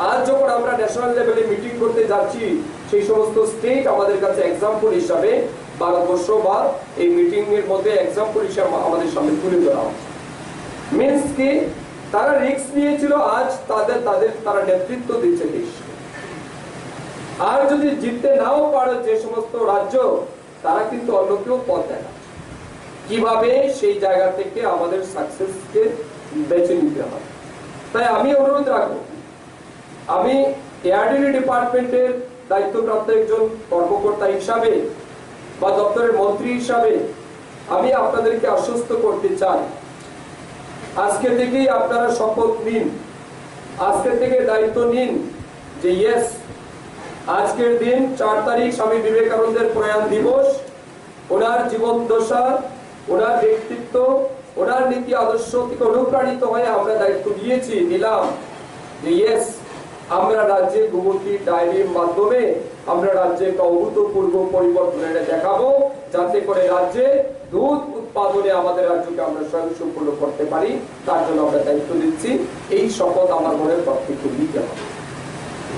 আজ যখন আমরা ন্যাশনাল লেভেলে মিটিং করতে যাচ্ছি, সেই সমস্ত স্টেট আমাদের কাছে এক্সাম্পল হিসাবে ভারতবর্ষ বা এই মিটিং এর মধ্যে এক্সাম্পল হিসাবে আমাদের সামনে তুলে ধরা হচ্ছে। মিন্স কি তারা রিস্ক নিয়েছিল, আজ তারা নেতৃত্ব দিচ্ছে দেশ। আর যদি জিততে নাও পারে যে সমস্ত রাজ্য, তারা কিন্তু অন্য কেউ পথ দেখাচ্ছে কিভাবে সেই জায়গা থেকে আমাদের সাকসেসকে বেছে নিতে হয়। তাই আমি অনুরোধ রাখবো, আমি এআরডিডি ডিপার্টমেন্টের দায়িত্বপ্রাপ্ত একজন কর্মকর্তা হিসাবে বা দপ্তরের মন্ত্রী হিসাবে আমি আপনাদেরকে আশ্বস্ত করতে চাই, আজকে থেকেই আপনারা শপথ নিন, আজকে থেকে দায়িত্ব নিন যে ইয়েস, আজকের দিন 4 তারিখ স্বামী বিবেকানন্দের প্রয়াণ দিবস। ওনার জীবন দশা, ওনার ব্যক্তিত্ব, ওনার নীতি আদর্শ থেকে অনুপ্রাণিত হয়ে আমরা দায়িত্ব নিলাম যে ইয়েস, আমরা রাজ্যে গোমতী ডায়েরির মাধ্যমে আমরা রাজ্যে একটা অভূতপূর্ব পরিবর্তন এনে দেখাবো, যাতে করে রাজ্যে দুধ উৎপাদনে আমাদের রাজ্যকে আমরা স্বয়ংসম্পূর্ণ করতে পারি। তার জন্য আমরা দায়িত্ব দিচ্ছি। এই শপথ আমার মনের প্রত্যেককে নিতে হবে।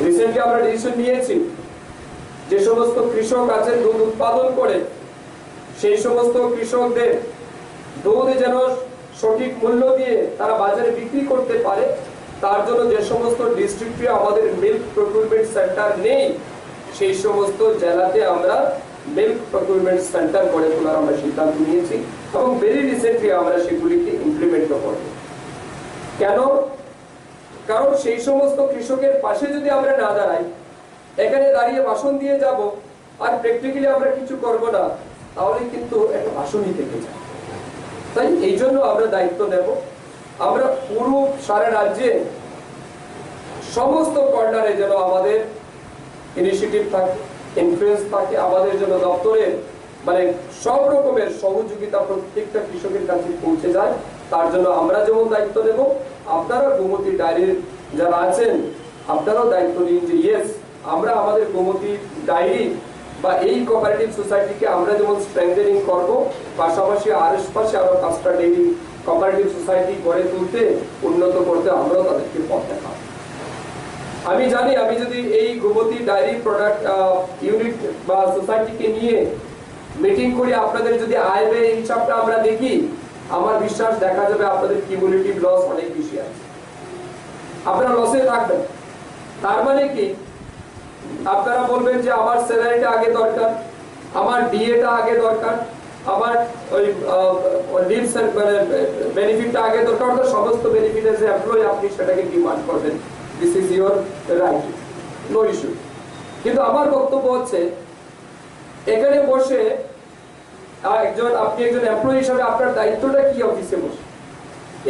রিসেন্টলি আমরা ডিসিশন নিয়েছি, যে সমস্ত কৃষক আছে দুধ উৎপাদন করে, সেই সমস্ত কৃষকদের দুধ যেন সঠিক মূল্য দিয়ে তারা বাজারে বিক্রি করতে পারে, তার জন্য যে সমস্ত ডিস্ট্রিক্টে আমাদের মিল্ক প্রকিউরমেন্ট সেন্টার নেই, সেই সমস্ত জেলাতে আমরা মিল্ক প্রকিউরমেন্ট সেন্টার গড়ে তোলার আমরা সিদ্ধান্ত নিয়েছি এবং ভেরি রিসেন্টলি আমরা সেগুলিকে ইমপ্লিমেন্ট করব। কেন? কারণ সেই সমস্ত কৃষকের পাশে যদি আমরা না দাঁড়াই, এখানে দাঁড়িয়ে ভাষণ দিয়ে যাব আর প্র্যাকটিক্যালি আমরা কিছু করব না, তাহলে কিন্তু একটা ভাষণই থেকে যায়। তাই এই জন্য আমরা দায়িত্ব নেব। আমরা পুরো সারা রাজ্যে সমস্ত কর্নারে যেন আমাদের ইনিশিয়েটিভ থাকে, ইনফ্লুয়েন্স থাকে, আমাদের জন্য দপ্তরের মানে সব রকমের সহযোগিতা প্রত্যেকটা কৃষকের কাছে পৌঁছে যায়। তার জন্য আমরা যেমন দায়িত্ব নেব, আপনারা গোমতী ডায়েরির যারা আছেন আপনারাও দায়িত্ব নিন যে ইয়েস, আমরা আমাদের গোমতী ডায়েরি বা এই কোঅপারেটিভ সোসাইটিকে আমরা যেমন স্ট্রেংথেনিং করব, পাশাপাশি আশেপাশে আরো 5টা ডেইরি কোঅপারেটিভ সোসাইটি গড়ে তুলতে, উন্নত করতে আমরাও তাদেরকে পথ দেখাবো। আমি জানি, আমি যদি এই গোমতী ডায়েরি প্রোডাক্ট ইউনিট বা সোসাইটিকে নিয়ে মিটিং করি, আপনাদের যদি আয় ব্যয় হিসাবটা আমরা দেখি, আমার বিশ্বাস দেখা যাবে আপনাদের কিউমুলেটিভ লস অনেক বেশি আছে, আপনারা লসে থাকবেন। তার মানে কি, আপনারা বলবেন যে আমার স্যালারিটা আগে দরকার, আমার ডিএটা আগে দরকার, আমার ওই লিভস বেনিফিটটা আগে দরকার, সমস্ত বেনিফিট এজ এমপ্লয়ি আপনি সেটাকে ডিমান্ড করবেন। This is your right, no issue. কিন্তু আমার বক্তব্য হচ্ছে, এখানে বসে আপনি একজন এমপ্লয়ি হিসাবে আপনার দায়িত্বটা কি অফিসে বসে?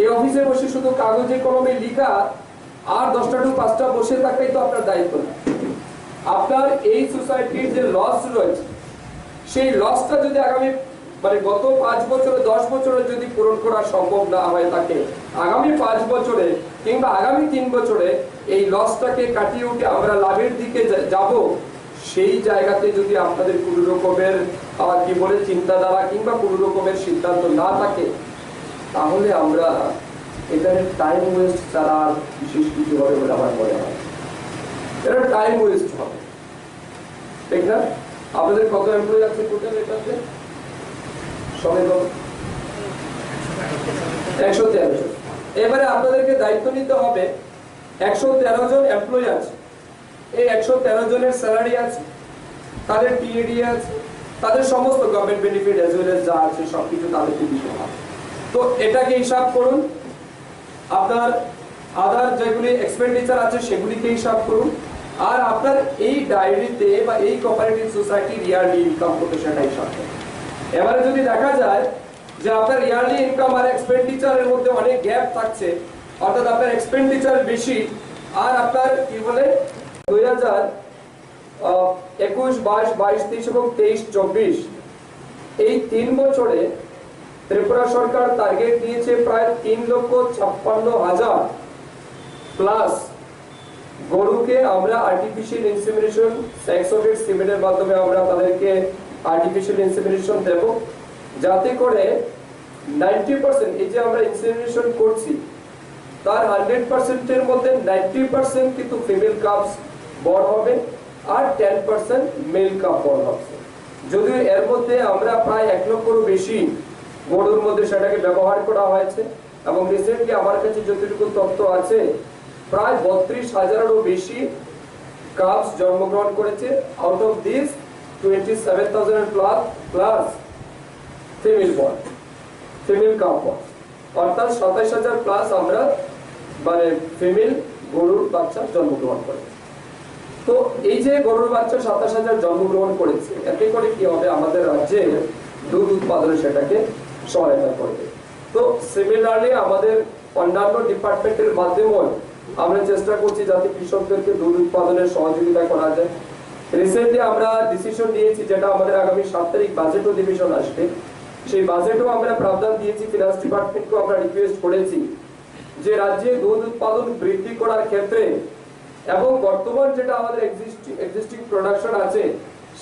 এই অফিসে বসে শুধু কাগজে কলমে লিখা আর 10টা টু 5টা বসে থাকাই তো আপনার দায়িত্ব না। আপনার এই সোসাইটির যে লস রয়েছে, সেই লসটা যদি আগামী মানে গত 5 বছরে 10 বছরে যদি পূরণ করা সম্ভব না হয়ে থাকে, আগামী 5 বছরে কিংবা আগামী 3 বছরে এই লসটাকে কাটিয়ে উঠে আমরা লাভের দিকে যাব, সেই জায়গাতে যদি আপনাদের কোনো রকমের কি বলে চিন্তাধারা কিংবা কোনো রকমের সিদ্ধান্ত না থাকে, তাহলে আমরা এখানে টাইম ওয়েস্ট ছাড়া আর বিশেষ কিছু হবে বলে আমার মনে হয়। এটা টাইম ওয়েস্ট হবে, ঠিক না? আপনাদের কত এমপ্লয়ি আছে টোটাল এটাতে? সবাই 113 জন। এবারে আপনাদেরকে দায়িত্ব নিতে হবে, 113 জন এমপ্লয়ি আছে, এই 113 জনের স্যালারি আছে, তাদের টিএডি আছে, তাদের সমস্ত government benefit as well as যা আছে সবকিছু তাদেরকে দিতে হবে। তো এটাকে হিসাব করুন, আপনার আদার যেগুলি এক্সপেন্ডিচার আছে সেগুলিকে হিসাব করুন, আর আপনার এই ডায়েরিতে বা এই কোঅপারেটিভ সোসাইটির ইয়ারলি ইনকাম কত সেটা হিসাব করুন। এবারে যদি দেখা যায় যে আপনার ইয়ারলি ইনকাম আর এক্সপেন্ডিচারের মধ্যে অনেক গ্যাপ থাকছে, অর্থাৎ আপনার এক্সপেন্ডিচার বেশি আর আপনার কি বলে 2021, 22, 23 এবং 23-24 এই 3 বছরে ত্রিপুরা সরকার টার্গেট দিয়েছে প্রায় 3,56,000 প্লাস গরুকে আমরা আর্টিফিশিয়াল ইনসেমিনেশন সেক্সোডেট সিমেন্টের মাধ্যমে আমরা তাদেরকে আর্টিফিশিয়াল ইনসেমিনেশন দেব, যাতে করে 90% এই যে আমরা ইনসেমিনেশন করছি তার 100%-এর মধ্যে 90% কিন্তু ফিমেল কাপস বড় হবে আর 10% মেল কাপ বড় হবে। যদিও এর মধ্যে আমরা প্রায় 1 লক্ষেরও বেশি গরুর মধ্যে সেটাকে ব্যবহার করা হয়েছে এবং রিসেন্টলি আমার কাছে যতটুকু তথ্য আছে প্রায় 32,000-এরও বেশি কাপস জন্মগ্রহণ করেছে। Out of this 27,000 plus female born, female cup born, অর্থাৎ 27,000 প্লাস আমরা মানে ফিমেল গরুর বাচ্চা জন্মগ্রহণ করেছে। তো এই যে গরুর বাচ্চা 27,000 জন্মগ্রহণ করেছে, এতে করে কি হবে আমাদের রাজ্যে দুধ উৎপাদনে সেটাকে সহায়তা করবে। তো সিমিলারলি আমাদের অন্যান্য ডিপার্টমেন্টের মাধ্যমেও আমরা চেষ্টা করছি যাতে কৃষকদেরকে দুধ উৎপাদনের সহযোগিতা করা যায়। রিসেন্টলি আমরা ডিসিশন নিয়েছি, যেটা আমাদের আগামী 7 তারিখ বাজেট অধিবেশন আসবে, সেই বাজেটও আমরা প্রাবধান দিয়েছি, ফিনান্স ডিপার্টমেন্টকে আমরা রিকোয়েস্ট করেছি যে রাজ্যে দুধ উৎপাদন বৃদ্ধি করার ক্ষেত্রে এবং বর্তমান যেটা আমাদের এক্সিস্টিং প্রোডাকশন আছে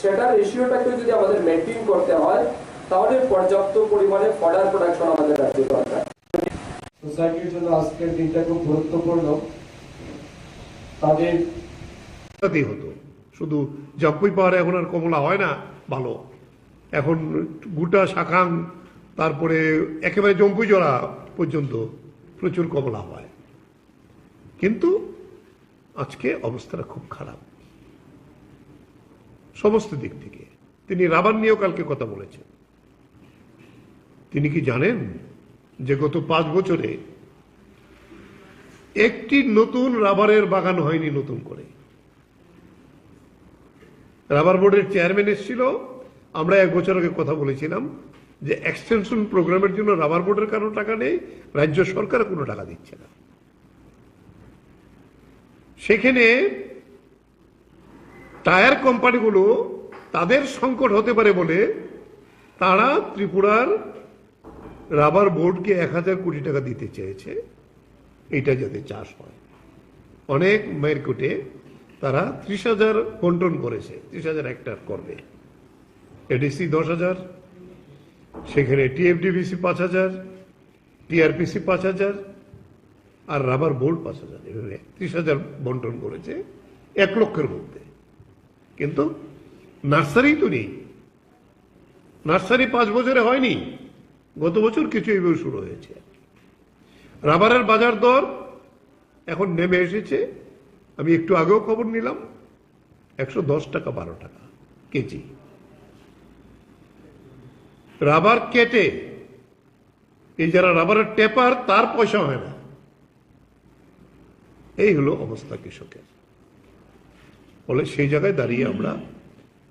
সেটার রেশিওটাকে যদি আমাদের মেইনটেইন করতে হয় তাহলে পর্যাপ্ত পরিমাণে ফডার প্রোডাকশন আমাদের রাজ্যে দরকার। সোসাইটির জন্য আজকের দিনটা খুব গুরুত্বপূর্ণ। তাদের হতো শুধু জম্পুই পাহাড়ে এখন আর কমলা হয় না ভালো, এখন গোটা শাখাং তারপরে একেবারে জম্পুই জোড়া পর্যন্ত প্রচুর কমলা হয়, কিন্তু আজকে অবস্থাটা খুব খারাপ সমস্ত দিক থেকে। তিনি রাবার নিয়েও কালকে কথা বলেছেন। তিনি কি জানেন যে গত 5 বছরে একটি নতুন রাবারের বাগান হয়নি নতুন করে। রাবার বোর্ডের চেয়ারম্যান এসেছিল, আমরা 1 বছর আগে কথা বলেছিলাম যে এক্সটেনশন প্রোগ্রামের জন্য রাবার বোর্ডের কারো টাকা নেই, রাজ্য সরকার কোনো টাকা দিচ্ছে না। সেখানে টায়ার কোম্পানিগুলো তাদের সংকট হতে পারে বলে তারা ত্রিপুরার রাবার বোর্ডকে 1,000 কোটি টাকা দিতে চেয়েছে, এটা যাতে চাষ হয়। অনেক মার্কেটে তারা 30,000 বন্টন করেছে, 30,000 হেক্টর করবে। এডিসি 10,000, সেখানে টিএফডিবিসি 5,000, টিআরপিসি 5,000 আর রাবার বোর্ড 5,000, এভাবে 30,000 বন্টন করেছে 1 লক্ষের মধ্যে। কিন্তু নার্সারি তো নেই, নার্সারি 5 বছরে হয়নি, গত বছর কিছু এইভাবে শুরু হয়েছে। রাবারের বাজার দর এখন নেমে এসেছে, আমি একটু আগেও খবর নিলাম 110 টাকা 12 টাকা কেজি। রাবার কেটে এই যারা রাবারের টেপার তার পয়সা হয় না। এই হলো অবস্থা কৃষকের। ফলে সেই জায়গায় দাঁড়িয়ে আমরা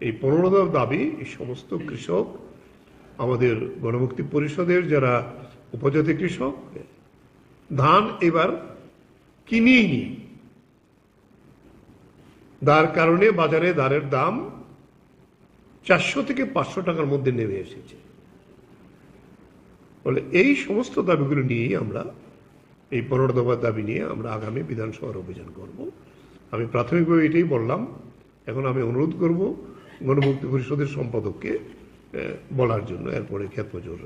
এই 15 দফা দাবি, এই সমস্ত কৃষক, আমাদের গণমুক্তি পরিষদের যারা উপজাতি কৃষক, ধান এবার কিনেই নি, যার কারণে বাজারে ধানের দাম 400 থেকে 500 টাকার মধ্যে নেমে এসেছে। ফলে এই সমস্ত দাবিগুলো নিয়েই আমরা এই 15 দফার দাবি নিয়ে আমরা আগামী বিধানসভার অভিযান করব। আমি প্রাথমিকভাবে এটাই বললাম, এখন আমি অনুরোধ করব গণমুক্তি পরিষদের সম্পাদককে বলার জন্য, এরপরে ক্ষেত মজুর।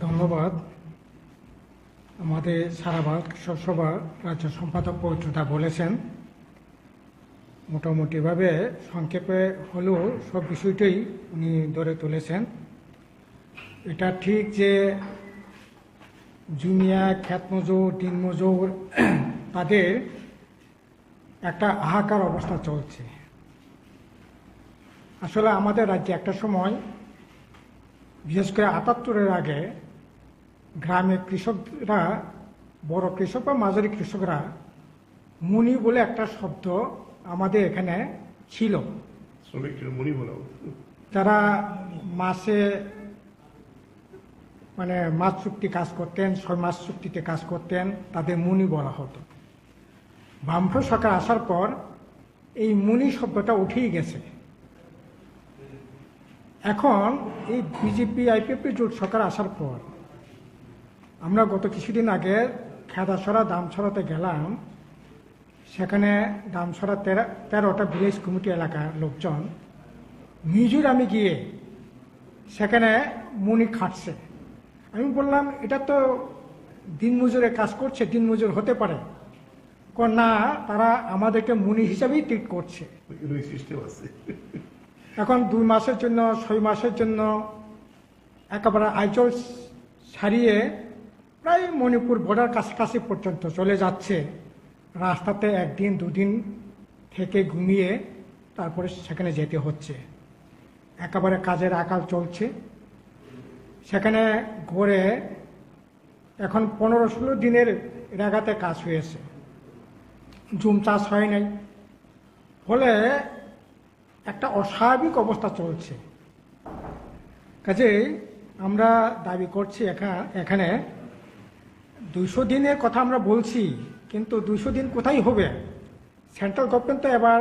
ধন্যবাদ। আমাদের সারা ভারত কৃষক সভার রাজ্য সম্পাদক পবিত্রতা বলেছেন, মোটামুটিভাবে সংক্ষেপে হলেও সব বিষয়টাই উনি ধরে তুলেছেন। এটা ঠিক যে জুনিয়া, খ্যাত মজুর, দিন মজুর তাদের একটা হাহাকার অবস্থা চলছে। আসলে আমাদের রাজ্যে একটা সময়, বিশেষ করে 78-এর আগে, গ্রামের কৃষকরা, বড় কৃষক বা মাঝারি কৃষকরা, মুনি বলে একটা শব্দ আমাদের এখানে ছিল। তারা মাসে মানে মাস চুক্তি কাজ করতেন, 6 মাস চুক্তিতে কাজ করতেন, তাদের মুনি বলা হতো। বামফ্রন্ট সরকার আসার পর এই মুনি শব্দটা উঠেই গেছে। এখন এই বিজেপি আইপিএফ জোট সরকার আসার পর আমরা গত কিছুদিন আগে খেদাসরা দামছড়াতে গেলাম, সেখানে দামছড়া 13টা ভিলেজ কমিটি এলাকার লোকজন মিজোরামে গিয়ে সেখানে মুনি খাটছে। আমি বললাম এটা তো দিনমজুরে কাজ করছে, দিনমজুর হতে পারে। না, তারা আমাদেরকে মুনি হিসাবেই ট্রিট করছে। সিস্টেম আছে। এখন 2 মাসের জন্য 6 মাসের জন্য একেবারে আইচল ছাড়িয়ে প্রায় মণিপুর বর্ডার কাছাকাছি পর্যন্ত চলে যাচ্ছে। রাস্তাতে 1 দিন 2 দিন থেকে ঘুমিয়ে তারপরে সেখানে যেতে হচ্ছে। একেবারে কাজের আকাল চলছে। সেখানে ঘুরে এখন 15-16 দিনের জায়গাতে কাজ হয়েছে, জুম চাষ হয় নাই, ফলে একটা অস্বাভাবিক অবস্থা চলছে। কাজেই আমরা দাবি করছি এখানে 200 দিনের কথা আমরা বলছি, কিন্তু 200 দিন কোথায় হবে? সেন্ট্রাল গভর্নমেন্ট তো এবার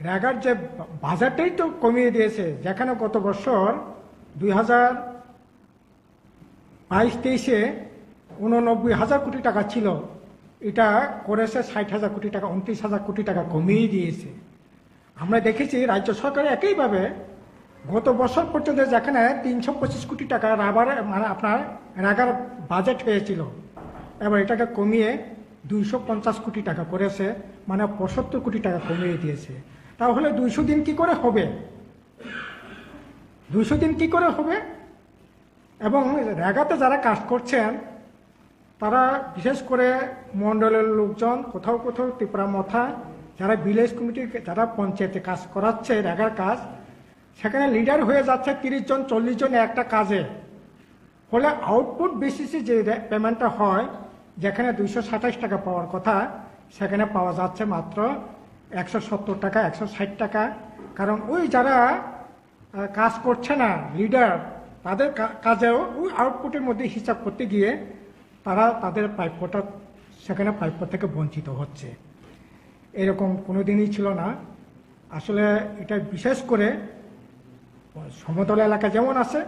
রেগার যে বাজেটটাই তো কমিয়ে দিয়েছে, যেখানে গত বছর 2022-23-এ 89,000 কোটি টাকা ছিল, এটা করেছে 60,000 কোটি টাকা, 29,000 কোটি টাকা কমিয়ে দিয়েছে। আমরা দেখেছি রাজ্য সরকার একইভাবে গত বছর পর্যন্ত যেখানে 325 কোটি টাকা রাবার মানে আপনার রেগার বাজেট হয়েছিল, এবার এটাকে কমিয়ে 250 কোটি টাকা করেছে, মানে 75 কোটি টাকা কমিয়ে দিয়েছে। তাহলে 200 দিন কি করে হবে? 200 দিন কি করে হবে? এবং রেগাতে যারা কাজ করছেন তারা বিশেষ করে মণ্ডলের লোকজন, কোথাও কোথাও ত্রিপুরা মথা, যারা ভিলেজ কমিটির, যারা পঞ্চায়েতে কাজ করাচ্ছে রেগার কাজ, সেখানে লিডার হয়ে যাচ্ছে 30 জন 40 জন একটা কাজে। ফলে আউটপুট বেসিসে যে পেমেন্টটা হয়, যেখানে 227 টাকা পাওয়ার কথা, সেখানে পাওয়া যাচ্ছে মাত্র 170 টাকা, 160 টাকা। কারণ ওই যারা কাজ করছে না লিডার, তাদের কাজেও ওই আউটপুটের মধ্যে হিসাব করতে গিয়ে তারা তাদের প্রাপ্যটা সেখানে প্রাপ্য থেকে বঞ্চিত হচ্ছে। এরকম কোনোদিনই ছিল না। আসলে এটা বিশেষ করে সমতল এলাকা যেমন আছে,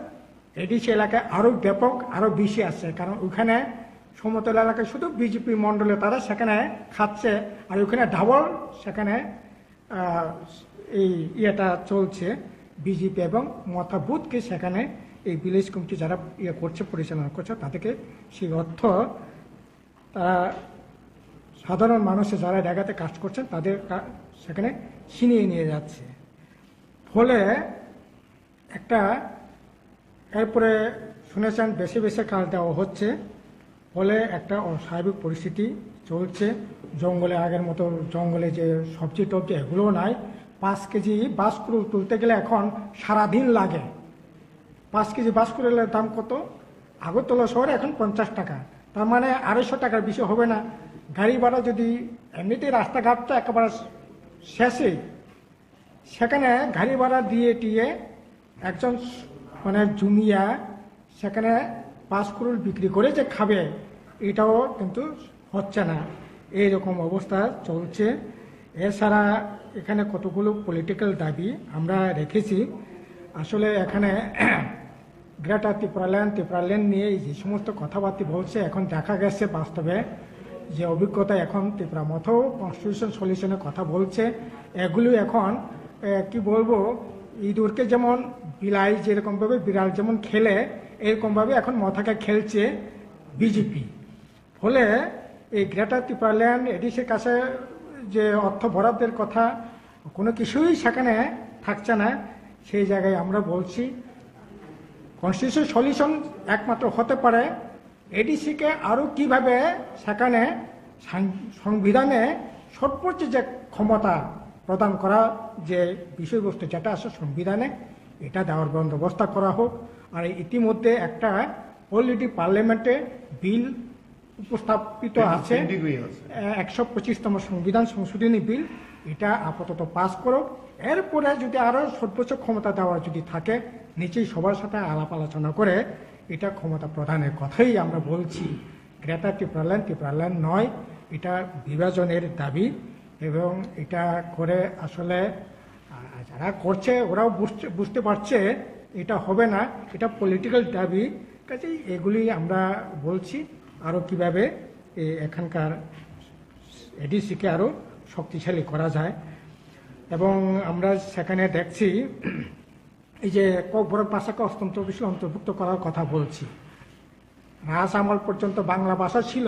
এডিসি এলাকায় আরও ব্যাপক, আরও বেশি আছে। কারণ ওখানে সমতল এলাকায় শুধু বিজেপি মণ্ডলে তারা সেখানে খাচ্ছে, আর ওখানে ডাবল সেখানে এই ইয়েটা চলছে। বিজেপি এবং মথা বুথকে সেখানে এই ভিলেজ কমিটি যারা করছে, পরিচালনা করছে, তাদেরকে সেই অর্থ তারা সাধারণ মানুষে যারা জায়গাতে কাজ করছেন তাদের সেখানে ছিনিয়ে নিয়ে যাচ্ছে। ফলে একটা এরপরে শুনেছেন বেশি বেশি কাজ দেওয়া হচ্ছে, ফলে একটা অস্বাভাবিক পরিস্থিতি চলছে। জঙ্গলে আগের মতো জঙ্গলে যে সবজি টবজি এগুলোও নাই। 5 কেজি বাঁশকুড়ুল তুলতে গেলে এখন সারাদিন লাগে। 5 কেজি বাঁশকুড়ুলের দাম কত? আগরতলা শহরে এখন 50 টাকা, তার মানে 250 টাকার বেশি হবে না। গাড়ি ভাড়া যদি এমনিতেই রাস্তাঘাটটা একেবারে শেষে, সেখানে গাড়ি ভাড়া দিয়ে টিয়ে একজন মানে জুমিয়া সেখানে বাঁশকুড়ুল বিক্রি করে যে খাবে, এটাও কিন্তু হচ্ছে না। এইরকম অবস্থা চলছে। এছাড়া এখানে কতগুলো পলিটিক্যাল দাবি আমরা রেখেছি। আসলে এখানে গ্রেটার ত্রিপুরাল্যান্ড নিয়ে যে সমস্ত কথাবার্তা বলছে, এখন দেখা গেছে বাস্তবে যে অভিজ্ঞতা, এখন ত্রিপুরা মথও কনস্টিটিউশন সলিউশনের কথা বলছে। এগুলো এখন কি বলবো, ইঁদুরকে যেমন বিলাই যেরকমভাবে বিড়াল যেমন খেলে, এরকমভাবে এখন মথাকে খেলছে বিজেপি। ফলে এই গ্রেটার ত্রিপুরাল্যান্ড এডিসির কাছে যে অর্থ বরাদ্দের কথা, কোনো কিছুই সেখানে থাকছে না। সেই জায়গায় আমরা বলছি কনস্টিটিউশন সলিউশন একমাত্র হতে পারে এডিসিকে আরও কিভাবে সেখানে সংবিধানে সর্বোচ্চ যে ক্ষমতা প্রদান করা, যে বিষয়বস্তু যেটা আছে সংবিধানে, এটা দেওয়ার বন্দোবস্ত করা হোক। আর ইতিমধ্যে একটা অলরেডি পার্লামেন্টে বিল উপস্থাপিত আছে, 125তম সংবিধান সংশোধনী বিল, এটা আপাতত পাস করুক। এরপরে যদি আরও সর্বোচ্চ ক্ষমতা দেওয়ার যদি থাকে, নিচেই সবার সাথে আলাপ আলোচনা করে এটা ক্ষমতা প্রদানের কথাই আমরা বলছি। গ্রেটার ত্রিপুরাল্যান্ড নয়, এটা বিভাজনের দাবি। এবং এটা করে আসলে যারা করছে ওরাও বুঝতে পারছে এটা হবে না, এটা পলিটিক্যাল দাবি। কাজেই এগুলি আমরা বলছি আরও কিভাবে এখানকার এডিসিকে আরও শক্তিশালী করা যায়। এবং আমরা সেখানে দেখছি এই যে ককবরক ভাষাকে অত্যন্ত বেশি অন্তর্ভুক্ত করার কথা বলছি। রাজ আমল পর্যন্ত বাংলা ভাষা ছিল।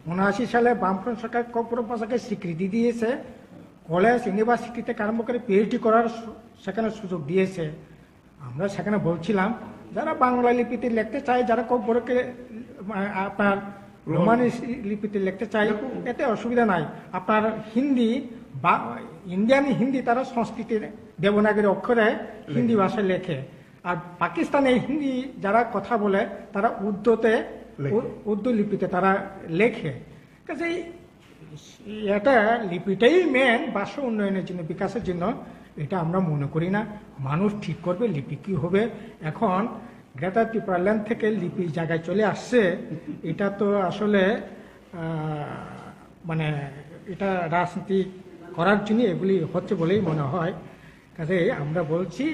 79 সালে বামফ্রন্ট সরকার ককবরক ভাষাকে স্বীকৃতি দিয়েছে, কলেজ ইউনিভার্সিটি থেকে আরম্ভ করে পিএইচডি করার সেখানে সুযোগ দিয়েছে। আমরা সেখানে বলছিলাম যারা বাংলা লিপিতে লিখতে চায়, যারা ককবরকে আপনার রোমানি লিপিতে লিখতে চায়, এতে অসুবিধা নাই। আপনার হিন্দি বা ইন্ডিয়ান হিন্দি তারা সংস্কৃতির দেবনাগরী অক্ষরে হিন্দি ভাষায় লেখে। আর পাকিস্তানে হিন্দি যারা কথা বলে তারা উর্দু লিপিতে তারা লেখে। কাজেই এটা লিপিটাই মেন ভাষা উন্নয়নের জন্য, বিকাশের জন্য। এটা আমরা মনে করি না। মানুষ ঠিক করবে লিপি কী হবে। এখন গ্রেটার ত্রিপুরা ল্যান্ড থেকে লিপি জায়গায় চলে আসছে, এটা তো আসলে মানে এটা রাজনীতি করার জন্য এগুলি হচ্ছে বলেই মনে হয়। কাজে আমরা বলছি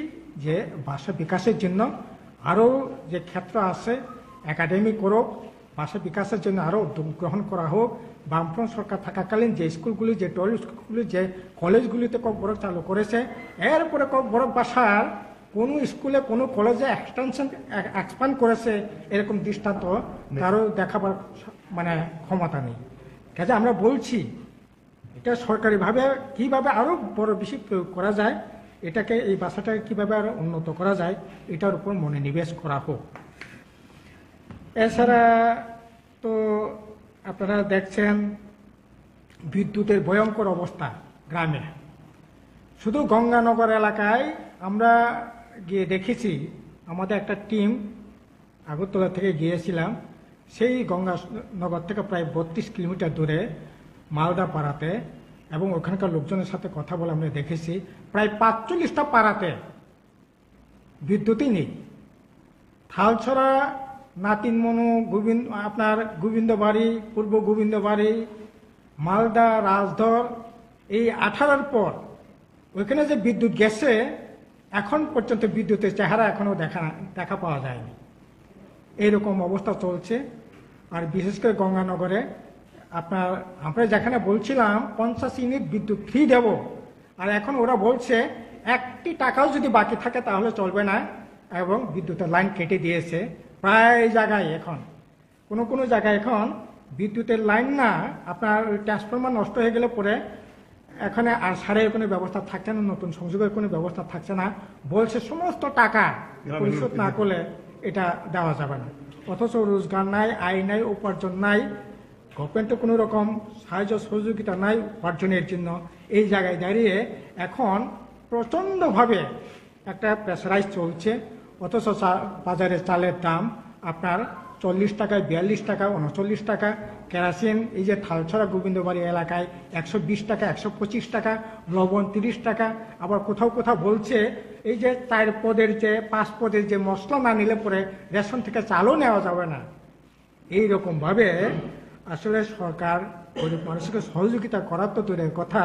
যে ভাষা বিকাশের জন্য আরও যে ক্ষেত্র আছে একাডেমিক হোক, ভাষা বিকাশের জন্য আরও উদ্যোগ গ্রহণ করা হোক। বামফ্রন্ট সরকার থাকাকালীন যে স্কুলগুলি, যে টয়লেট স্কুলগুলি, যে কলেজগুলিতে ককবরক চালু করেছে, এরপরে ককবরক ভাষার কোনো স্কুলে কোনো কলেজে এক্সপ্যান্ড করেছে এরকম দৃষ্টান্ত কারো দেখাবার মানে ক্ষমতা নেই। কাজে আমরা বলছি এটা সরকারিভাবে কীভাবে আরও বড় বেশি প্রয়োগ করা যায়, এটাকে এই ভাষাটাকে কীভাবে আরও উন্নত করা যায় এটার উপর মনোনিবেশ করা হোক। এছাড়া তো আপনারা দেখছেন বিদ্যুতের ভয়ঙ্কর অবস্থা গ্রামে। শুধু গঙ্গানগর এলাকায় আমরা গিয়ে দেখেছি, আমাদের একটা টিম আগরতলা থেকে গিয়েছিলাম, সেই গঙ্গানগর থেকে প্রায় 32 কিলোমিটার দূরে মালদা পাড়াতে, এবং ওখানকার লোকজনের সাথে কথা বলে আমরা দেখেছি প্রায় 45টা পাড়াতে বিদ্যুৎই নেই। থালছড়া, নাতিনমনু, আপনার গোবিন্দবাড়ি, পূর্ব গোবিন্দবাড়ি, মালদা, রাজধর, এই 18-র পর ওইখানে যে বিদ্যুৎ গেছে এখন পর্যন্ত বিদ্যুতের চেহারা এখনও দেখা পাওয়া যায়নি। এইরকম অবস্থা চলছে। আর বিশেষ করে গঙ্গানগরে আমরা যেখানে বলছিলাম 50 ইউনিট বিদ্যুৎ ফ্রি দেব, আর এখন ওরা বলছে 1 টাকাও যদি বাকি থাকে তাহলে চলবে না, এবং বিদ্যুতের লাইন কেটে দিয়েছে প্রায় জায়গায়। এখন কোনো জায়গায় এখন বিদ্যুতের লাইন না, আপনার ট্রান্সফরমার নষ্ট হয়ে গেলে পরে এখানে আর সারের কোনো ব্যবস্থা থাকছে না, নতুন সংযোগের কোনো ব্যবস্থা থাকছে না। বলছে সমস্ত টাকা পরিশোধ না করলে এটা দেওয়া যাবে না। অথচ রোজগার নাই, আয় নাই, উপার্জন নাই, গভর্নমেন্টের কোনো রকম সাহায্য সহযোগিতা নাই উপার্জনের জন্য। এই জায়গায় দাঁড়িয়ে এখন প্রচণ্ডভাবে একটা প্রেসারাইজ চলছে। অথচ বাজারে চালের দাম আপনার 40 টাকায় 42 টাকা, 39 টাকা। কেরাসিন এই যে থালছড়া গোবিন্দবাড়ি এলাকায় 120 টাকা, 125 টাকা। লবণ 30 টাকা। আবার কোথাও কোথাও বলছে এই যে 4 পদের যে 5 পদের যে মশলা না নিলে পরে রেশন থেকে চালও নেওয়া যাবে না। এইরকমভাবে আসলে সরকার গরিব মানুষকে সহযোগিতা করার তো দূরের কথা,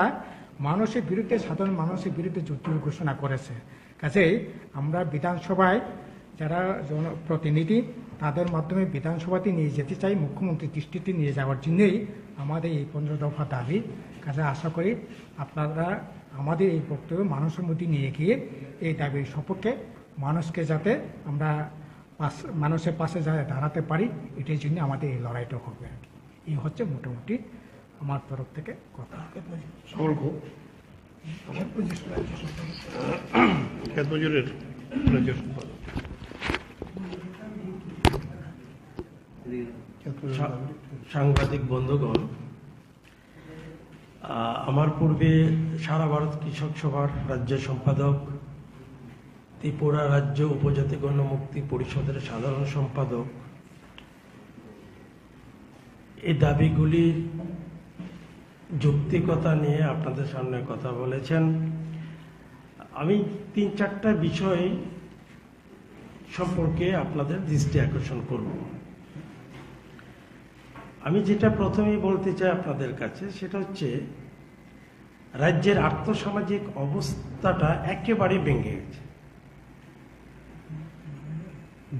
মানুষের বিরুদ্ধে, সাধারণ মানুষের বিরুদ্ধে যুদ্ধ ঘোষণা করেছে। কাজেই আমরা বিধানসভায় যারা জনপ্রতিনিধি তাদের মাধ্যমে বিধানসভাতে নিয়ে যেতে চাই, মুখ্যমন্ত্রীর দৃষ্টিতে নিয়ে যাওয়ার জন্যই আমাদের এই 15 দফা দাবি। কাজে আশা করি আপনারা আমাদের এই বক্তব্য মানুষের মধ্যে নিয়ে গিয়ে এই দাবির সপক্ষে মানুষকে যাতে আমরা মানুষের পাশে যাতে দাঁড়াতে পারি, এটার জন্য আমাদের এই লড়াইটা হবে। এই হচ্ছে মোটামুটি আমার তরফ থেকে কথা। সাংবাদিক বন্ধুগণ, আমার পূর্বে সারা ভারত কৃষক সভার রাজ্য সম্পাদক, ত্রিপুরা রাজ্য উপজাতি গণমুক্তি পরিষদের সাধারণ সম্পাদক এই দাবিগুলির যৌক্তিকতা নিয়ে আপনাদের সামনে কথা বলেছেন। আমি 3-4টা বিষয় সম্পর্কে আপনাদের দৃষ্টি আকর্ষণ করব। আমি যেটা প্রথমেই বলতে চাই আপনাদের কাছে সেটা হচ্ছে রাজ্যের আর্থসামাজিক অবস্থাটা একেবারে ভেঙে গেছে।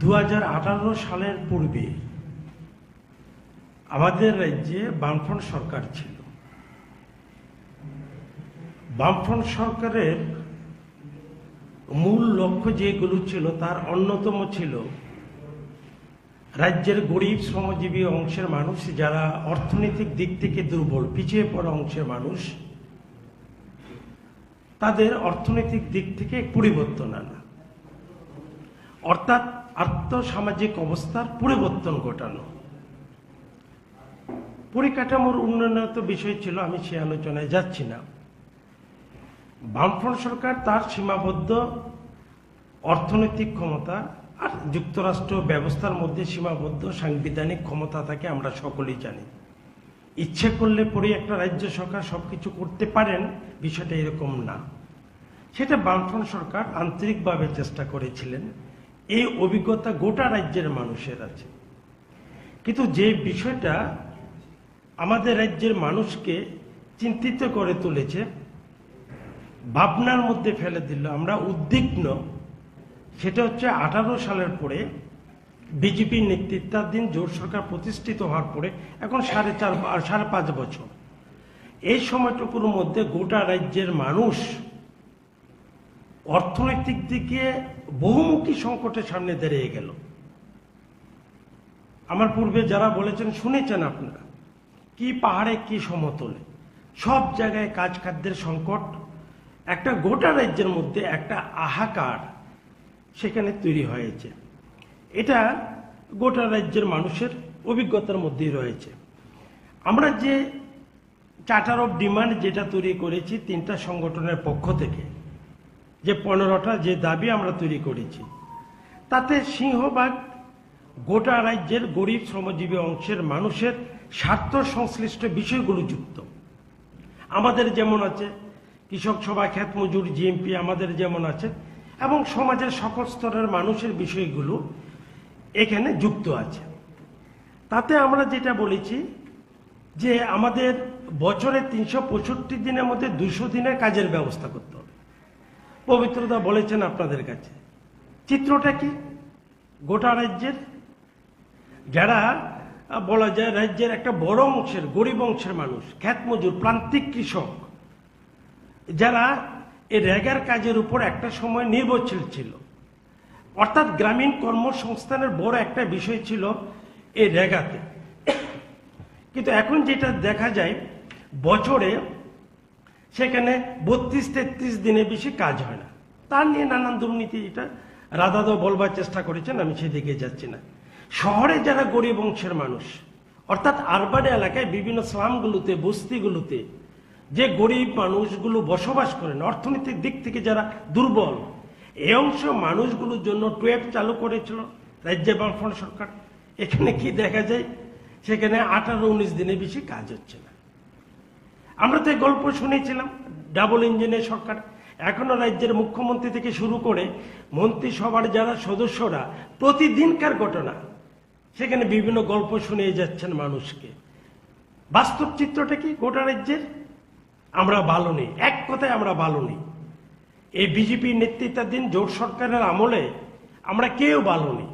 2018 সালের পূর্বে আমাদের রাজ্যে বামফ্রন্ট সরকার ছিল। বামফ্রন্ট সরকারের মূল লক্ষ্য যেগুলো ছিল তার অন্যতম ছিল রাজ্যের গরিব শ্রমজীবী অংশের মানুষ, যারা অর্থনৈতিক দিক থেকে দুর্বল, পিছিয়ে পড়া অংশের মানুষ, তাদের অর্থনৈতিক দিক থেকে পরিবর্তন আনা, অর্থাৎ আর্থসামাজিক অবস্থার পরিবর্তন ঘটানো। পরিকাঠামোর উন্নয়নের তো বিষয় ছিল, আমি সে আলোচনায় যাচ্ছি না। বামফ্রন্ট সরকার তার সীমাবদ্ধ অর্থনৈতিক ক্ষমতা আর যুক্তরাষ্ট্র ব্যবস্থার মধ্যে সীমাবদ্ধ সাংবিধানিক ক্ষমতা থাকে, আমরা সকলেই জানি। ইচ্ছে করলে পরে একটা রাজ্য সরকার সবকিছু করতে পারেন, বিষয়টা এরকম না। সেটা বামফ্রন্ট সরকার আন্তরিকভাবে চেষ্টা করেছিলেন, এই অভিজ্ঞতা গোটা রাজ্যের মানুষের আছে। কিন্তু যে বিষয়টা আমাদের রাজ্যের মানুষকে চিন্তিত করে তুলেছে, ভাবনার মধ্যে ফেলে দিল, আমরা উদ্বিগ্ন, সেটা হচ্ছে 18 সালের পরে বিজেপির নেতৃত্বাধীন জোট সরকার প্রতিষ্ঠিত হওয়ার পরে এখন 5.5 বছর, এই সময়টুকুর মধ্যে গোটা রাজ্যের মানুষ অর্থনৈতিক দিকে বহুমুখী সংকটের সামনে দাঁড়িয়ে গেল। আমার পূর্বে যারা বলেছেন শুনেছেন আপনারা, কি পাহাড়ে কি সমতলে সব জায়গায় কাজ খাদ্যের সংকট, একটা গোটা রাজ্যের মধ্যে একটা হাহাকার সেখানে তৈরি হয়েছে। এটা গোটা রাজ্যের মানুষের অভিজ্ঞতার মধ্যেই রয়েছে। আমরা যে চার্টার অফ ডিমান্ড যেটা তৈরি করেছি 3টা সংগঠনের পক্ষ থেকে, যে 15টা যে দাবি আমরা তৈরি করেছি, তাতে সিংহভাগ গোটা রাজ্যের গরিব শ্রমজীবী অংশের মানুষের স্বার্থ সংশ্লিষ্ট বিষয়গুলো যুক্ত। আমাদের যেমন আছে কৃষক সভা, ক্ষেত মজুর, জিএমপি, আমাদের যেমন আছে, এবং সমাজের সকল স্তরের মানুষের বিষয়গুলো এখানে যুক্ত আছে। তাতে আমরা যেটা বলেছি যে আমাদের বছরে 365 দিনের মধ্যে 200 দিনের কাজের ব্যবস্থা করতে হবে। পবিত্রদা বলেছেন আপনাদের কাছে, চিত্রটা কি গোটা রাজ্যের যারা বলা যায় রাজ্যের একটা বড় অংশের গরিব অংশের মানুষ, ক্ষেত মজুর, প্রান্তিক কৃষক, যারা এই রেগার কাজের উপর একটা সময় নির্ভরশীল ছিল, অর্থাৎ গ্রামীণ কর্মসংস্থানের বড় একটা বিষয় ছিল এই রেগাতে। কিন্তু এখন যেটা দেখা যায়, বছরে সেখানে 32-33 দিনে বেশি কাজ হয় না। তার নিয়ে নানান দুর্নীতি, এটা রাধাদা বলবার চেষ্টা করেছেন, আমি সেদিকে যাচ্ছি না। শহরে যারা গরিব অংশের মানুষ, অর্থাৎ আরবান এলাকায় বিভিন্ন স্লামগুলোতে, বস্তিগুলোতে যে গরিব মানুষগুলো বসবাস করেন, অর্থনৈতিক দিক থেকে যারা দুর্বল, এই অংশ মানুষগুলোর জন্য টুয়েব চালু করেছিল রাজ্যের বামফ্রন্ট সরকার। এখানে কি দেখা যায়, সেখানে 18-19 দিনে বেশি কাজ হচ্ছে না। আমরা তো এই গল্প শুনেছিলাম, ডাবল ইঞ্জিনের সরকার। এখনো রাজ্যের মুখ্যমন্ত্রী থেকে শুরু করে মন্ত্রিসভার যারা সদস্যরা প্রতিদিনকার ঘটনা, সেখানে বিভিন্ন গল্প শুনিয়ে যাচ্ছেন মানুষকে। বাস্তব চিত্রটা কি গোটা রাজ্যের? আমরা ভালো নেই, এক কথায় আমরা ভালো নেই। এই বিজেপি নেতৃত্বাধীন জোট সরকারের আমলে আমরা কেউ ভালো নেই।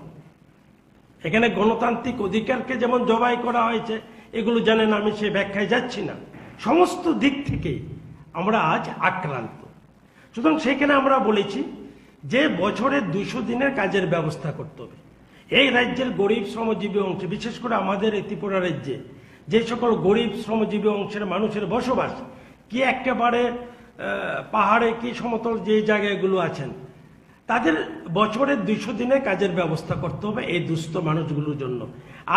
এখানে গণতান্ত্রিক অধিকারকে যেমন জবাই করা হয়েছে, এগুলো জানেন, আমি সে ব্যাখ্যায় যাচ্ছি না। সমস্ত দিক থেকে আমরা আজ আক্রান্ত। সুতরাং সেখানে আমরা বলেছি যে বছরে 200 দিনের কাজের ব্যবস্থা করতে হবে। এই রাজ্যের গরিব শ্রমজীবী অংশে, বিশেষ করে আমাদের এই ত্রিপুরা রাজ্যে যে সকল গরিব শ্রমজীবী অংশের মানুষের বসবাস, কি একেবারে পাহাড়ে কি সমতল যে জায়গাগুলো আছেন, তাদের বছরে 200 দিনের কাজের ব্যবস্থা করতে হবে এই দুস্থ মানুষগুলোর জন্য।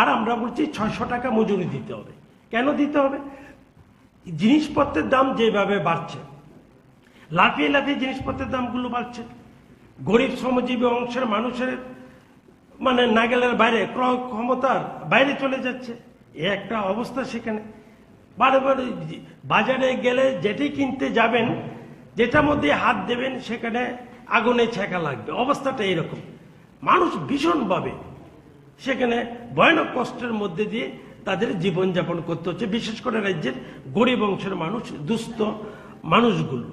আর আমরা বলছি 600 টাকা মজুরি দিতে হবে। কেন দিতে হবে? জিনিসপত্রের দাম যেভাবে বাড়ছে, লাফিয়ে লাফিয়ে জিনিসপত্রের দামগুলো বাড়ছে, গরিব শ্রমজীবী অংশের মানুষের মানে নাগালের বাইরে, ক্রয় ক্ষমতার বাইরে চলে যাচ্ছে, এ একটা অবস্থা। সেখানে বারে বারে বাজারে গেলে যেটি কিনতে যাবেন, যেটার মধ্যে হাত দেবেন, সেখানে আগুনে ছেঁকা লাগবে। অবস্থাটা এরকম। মানুষ ভীষণভাবে সেখানে ভয়ানক কষ্টের মধ্যে দিয়ে তাদের জীবনযাপন করতে হচ্ছে, বিশেষ করে রাজ্যের গরিব অংশের মানুষ, দুস্থ মানুষগুলো।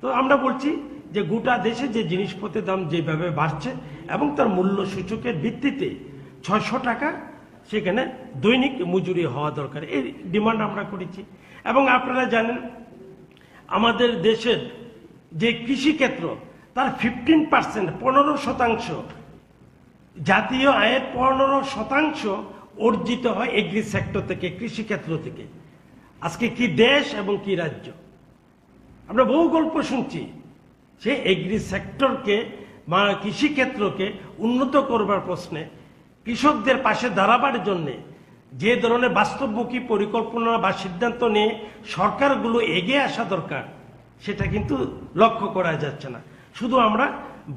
তো আমরা বলছি যে গোটা দেশে যে জিনিসপত্রের দাম যেভাবে বাড়ছে এবং তার মূল্য সূচকের ভিত্তিতে 600 টাকা সেখানে দৈনিক মজুরি হওয়া দরকার, এই ডিমান্ড আমরা করেছি। এবং আপনারা জানেন আমাদের দেশের যে কৃষিক্ষেত্র তার 15%, 15% জাতীয় আয়ের 15% অর্জিত হয় এগ্রি সেক্টর থেকে, কৃষিক্ষেত্র থেকে। আজকে কি দেশ এবং কি রাজ্য, আমরা বহু গল্প শুনছি। সে এগ্রি সেক্টরকে বা কৃষিক্ষেত্রকে উন্নত করবার প্রশ্নে কৃষকদের পাশে দাঁড়াবার জন্যে যে ধরনের বাস্তবমুখী পরিকল্পনা বা সিদ্ধান্ত নিয়ে সরকারগুলো এগিয়ে আসা দরকার, সেটা কিন্তু লক্ষ্য করা যাচ্ছে না। শুধু আমরা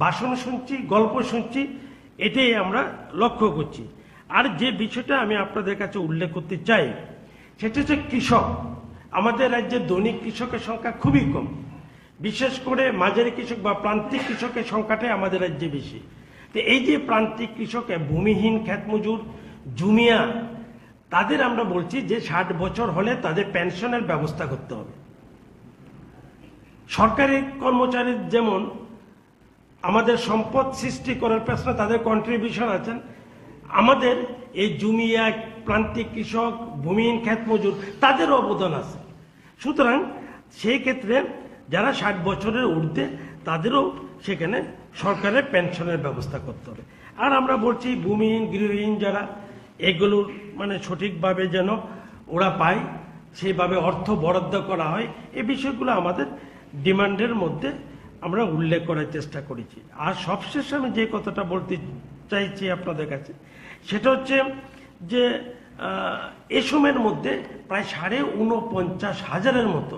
ভাষণ শুনছি, গল্প শুনছি, এটাই আমরা লক্ষ্য করছি। আর যে বিষয়টা আমি আপনাদের কাছে উল্লেখ করতে চাই সেটা হচ্ছে কৃষক। আমাদের রাজ্যে দৈনিক কৃষকের সংখ্যা খুবই কম, বিশেষ করে মাঝারি কৃষক বা প্রান্তিক কৃষকের সংখ্যাটাই আমাদের রাজ্যে বেশি। তো এই যে প্রান্তিক কৃষক, ভূমিহীন ক্ষেতমজুর, জুমিয়া, তাদের আমরা বলছি যে 60 বছর হলে তাদের পেনশনের ব্যবস্থা করতে হবে। সরকারি কর্মচারী যেমন আমাদের সম্পদ সৃষ্টি করার পেছনে তাদের কন্ট্রিবিউশন আছেন, আমাদের এই জুমিয়া, প্রান্তিক কৃষক, ভূমিহীন ক্ষেতমজুর, তাদেরও অবদান আছে। সুতরাং সেই ক্ষেত্রে যারা 60 বছরের ঊর্ধ্বে তাদেরও সেখানে সরকারের পেনশনের ব্যবস্থা করতে হবে। আর আমরা বলছি ভূমিহীন, গৃহহীন যারা, এগুলোর মানে সঠিকভাবে যেন ওরা পায়, সেইভাবে অর্থ বরাদ্দ করা হয়। এই বিষয়গুলো আমাদের ডিমান্ডের মধ্যে আমরা উল্লেখ করার চেষ্টা করেছি। আর সবশেষে আমি যে কথাটা বলতে চাইছি আপনাদের কাছে সেটা হচ্ছে যে এ সময়ের মধ্যে প্রায় 49,500 মতো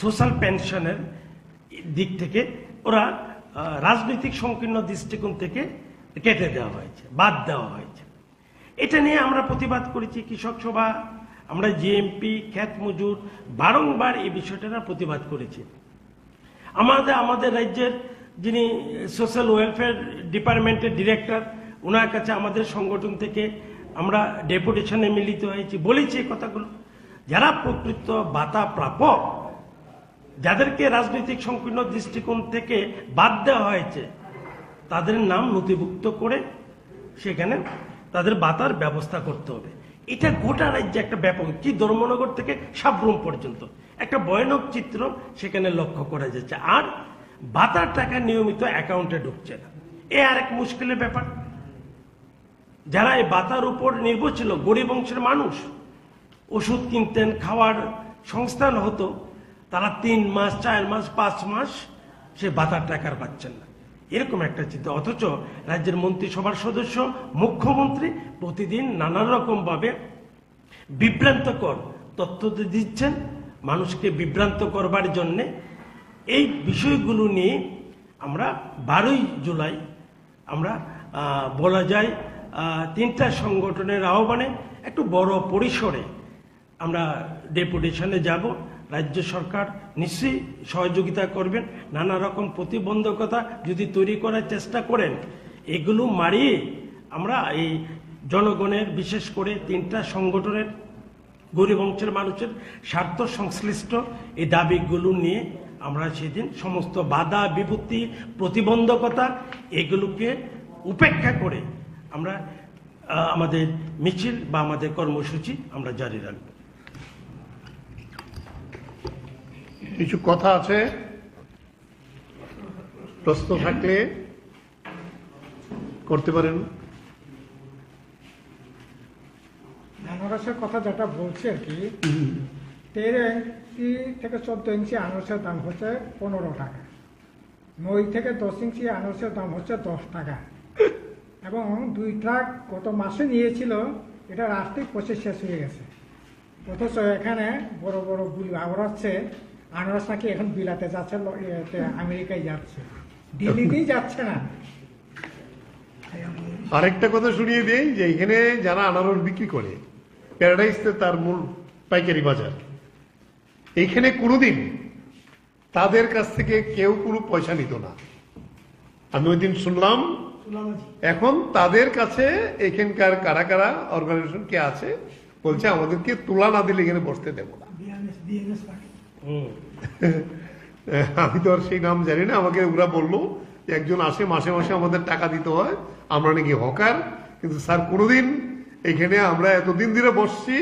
সোশ্যাল পেনশনের দিক থেকে ওরা রাজনৈতিক সংকীর্ণ দৃষ্টিকোণ থেকে কেটে দেওয়া হয়েছে, বাদ দেওয়া হয়েছে। এটা নিয়ে আমরা প্রতিবাদ করেছি, কৃষক সভা, আমরা জিএমপি, ক্ষেত মজুর বারংবার এই বিষয়টা প্রতিবাদ করেছি। আমাদের রাজ্যের যিনি সোশ্যাল ওয়েলফেয়ার ডিপার্টমেন্টের ডিরেক্টর, ওনার কাছে আমাদের সংগঠন থেকে আমরা ডেপুটেশনে মিলিত হয়েছি, বলেছি এই কথাগুলো। যারা প্রকৃত ভাতা প্রাপক, যাদেরকে রাজনৈতিক সংকীর্ণ দৃষ্টিকোণ থেকে বাদ দেওয়া হয়েছে, তাদের নাম নথিভুক্ত করে সেখানে তাদের ভাতার ব্যবস্থা করতে হবে। এটা গোটা রাজ্যে একটা ব্যাপক, কি ধর্মনগর থেকে সাবরুম পর্যন্ত একটা ভয়ানক চিত্র সেখানে লক্ষ্য করা যাচ্ছে। আর ভাতার টাকা নিয়মিত অ্যাকাউন্টে ঢুকছে না, এ আর এক মুশকিলের ব্যাপার। যারা এই ভাতার উপর নির্ভরশীল, গরিব অংশের মানুষ, ওষুধ কিনতেন, খাওয়ার সংস্থান হতো, তারা 3 মাস, 4 মাস, 5 মাস সে ভাতার টাকার পাচ্ছেন না, এরকম একটা চিন্তা। অথচ রাজ্যের মন্ত্রিসভার সদস্য, মুখ্যমন্ত্রী প্রতিদিন নানান রকম ভাবে বিভ্রান্তকর তথ্য দিচ্ছেন মানুষকে বিভ্রান্ত করবার জন্যে। এই বিষয়গুলো নিয়ে আমরা 12ই জুলাই আমরা বলা যায় 3টা সংগঠনের আহ্বানে একটু বড় পরিসরে আমরা ডেপুটেশনে যাব। রাজ্য সরকার নিশ্চয়ই সহযোগিতা করবেন। নানা রকম প্রতিবন্ধকতা যদি তৈরি করার চেষ্টা করেন, এগুলো মারিয়ে আমরা এই জনগণের, বিশেষ করে 3টা সংগঠনের, গরিব অংশের মানুষের স্বার্থ সংশ্লিষ্ট এই দাবিগুলো নিয়ে আমরা সেদিন সমস্ত বাধা বিপত্তি, প্রতিবন্ধকতা এগুলোকে উপেক্ষা করে আমরা আমাদের মিছিল বা আমাদের কর্মসূচি আমরা জারি রাখব। কিছু কথা আছে, প্রশ্ন থাকলে করতে পারেন। আনারসের কথা যেটা বলছি আর কি, 13 ইঞ্চি থেকে 14 ইঞ্চি আনারসের দাম হচ্ছে 15 টাকা, 9 থেকে 10 ইঞ্চি আনারসের দাম হচ্ছে 10 টাকা, এবং 2 ট্রাক গত মাসে নিয়েছিল, এটা রাস্তায় পচে শেষ হয়ে গেছে। অথচ এখানে বড় বড় গুলি আওড়াচ্ছে, আনারস নাকি এখন বিলাতে যাচ্ছে, আমেরিকায় যাচ্ছে, দিল্লিতেই যাচ্ছে না। আরেকটা কথা শুনিয়ে দেই যে এখানে যারা আনারস বিক্রি করে, প্যারাডাইসে তার মূল পাইকারি বাজার, এইখানে কোনোদিন তাদের কাছ থেকে কেউ কোনো পয়সা নিত না। আমি ওই দিন শুনলাম, এখন তাদের কাছে এখানকার কারা কারা অর্গানাইজেশন কে আছে বলছে আমাদেরকে তুলা না দিলে এখানে বসতে দেবো না। আমি তো আর সেই নাম জানি না, আমাকে ওরা বললো যে একজন আসে, মাসে মাসে আমাদের টাকা দিতে হয়, আমরা নাকি হকার। কিন্তু স্যার কোনোদিন এখানে আমরা এতদিন ধরে বসছি,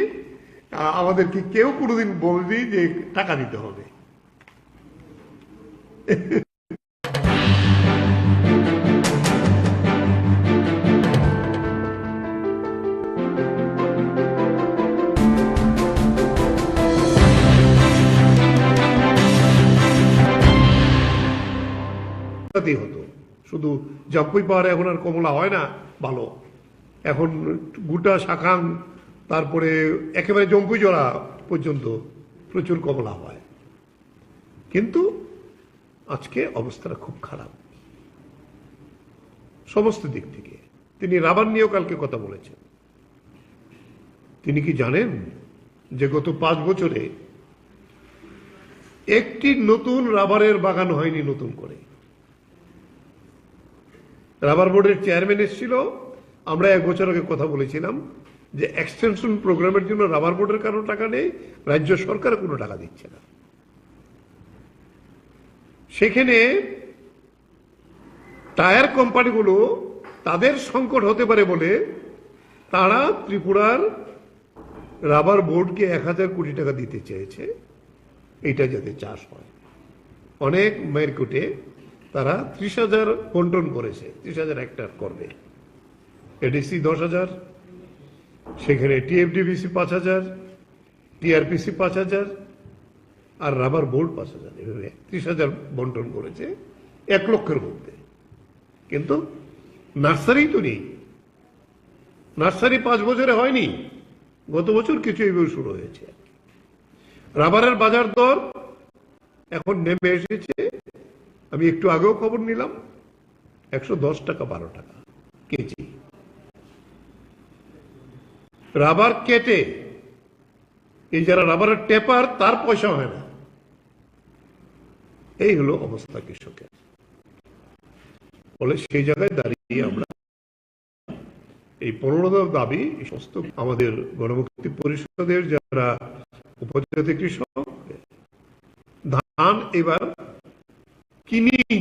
আমাদেরকে কেউ কোনোদিন বলবি যে টাকা দিতে হবে। হতো শুধু জম্পুই পাহাড়ে এখন আর কমলা হয় না ভালো, এখন গোটা শাখাং তারপরে একেবারে জম্পুই জোড়া পর্যন্ত প্রচুর কমলা হয়। কিন্তু আজকে অবস্থাটা খুব খারাপ সমস্ত দিক থেকে। তিনি রাবার নিয়েও কালকে কথা বলেছেন। তিনি কি জানেন যে গত 5 বছরে একটি নতুন রাবারের বাগান হয়নি নতুন করে। রাবার বোর্ডের চেয়ারম্যান এসেছিল, আমরা 1 বছর আগে কথা বলেছিলাম যে এক্সটেনশন প্রোগ্রামের জন্য রাবার বোর্ডের কারো টাকা নেই, রাজ্য সরকার কোনো টাকা দিচ্ছে না। সেখানে টায়ার কোম্পানিগুলো তাদের সংকট হতে পারে বলে তারা ত্রিপুরার রাবার বোর্ডকে 1000 কোটি টাকা দিতে চেয়েছে, এটা যাতে চাষ হয়। অনেক মেরকুটে তারা 30,000 বন্টন করেছে, 30,000 হেক্টর করবে। এডিসি 10,000, সেখানে টিএফডিবিসি 5,000, টিআরপিসি 5,000 আর রাবার বোর্ড 5,000, এভাবে 30,000 বন্টন করেছে 1 লক্ষের মধ্যে। কিন্তু নার্সারি তো নেই, নার্সারি 5 বছরে হয়নি, গত বছর কিছু এইভাবে শুরু হয়েছে। রাবারের বাজার দর এখন নেমে এসেছে, আমি একটু আগেও খবর নিলাম 110 টাকা 12 টাকা কেজি। রাবার কেটে এই যারা রাবারের টেপার তার পয়সা হয় না। এই হলো অবস্থা কৃষকের। বলে সেই জায়গায় দাঁড়িয়ে আমরা এই 15 দফা দাবি সমস্ত আমাদের গণমুক্তি পরিষদের যারা উপজাতি কৃষক ধান এবার কিনিনি,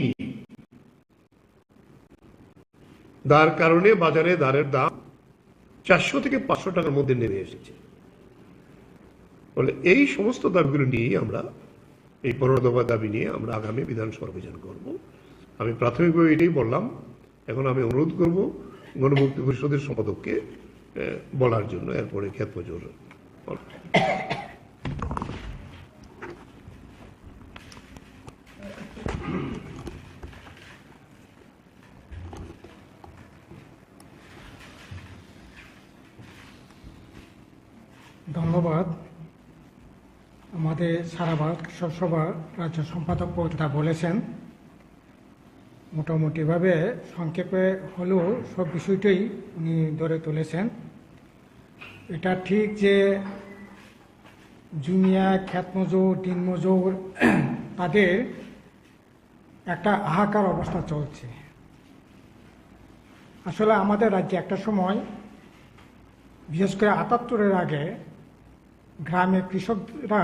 যার কারণে বাজারে ধানের দাম 400 থেকে 500 টাকার মধ্যে নেমে এসেছে। বলে এই সমস্ত দাবিগুলো নিয়ে আমরা এই 15 দফা দাবি নিয়ে আমরা আগামী বিধানসভা অভিযান করব। আমি প্রাথমিকভাবে এটাই বললাম, এখন আমি অনুরোধ করব গণমুক্তি পরিষদের সম্পাদককে বলার জন্য, এরপরে ক্ষেত মজুর। ধন্যবাদ। আমাদের সারা ভারত কৃষক সভা রাজ্য সম্পাদক যা বলেছেন, মোটামুটিভাবে সংক্ষেপে হলেও সব বিষয়টাই উনি ধরে তুলেছেন। এটা ঠিক যে জুনিয়া খ্যাত মজুর দিন মজুর তাদের একটা হাহাকার অবস্থা চলছে। আসলে আমাদের রাজ্যে একটা সময় বিশেষ করে 78-এর আগে গ্রামে কৃষকরা,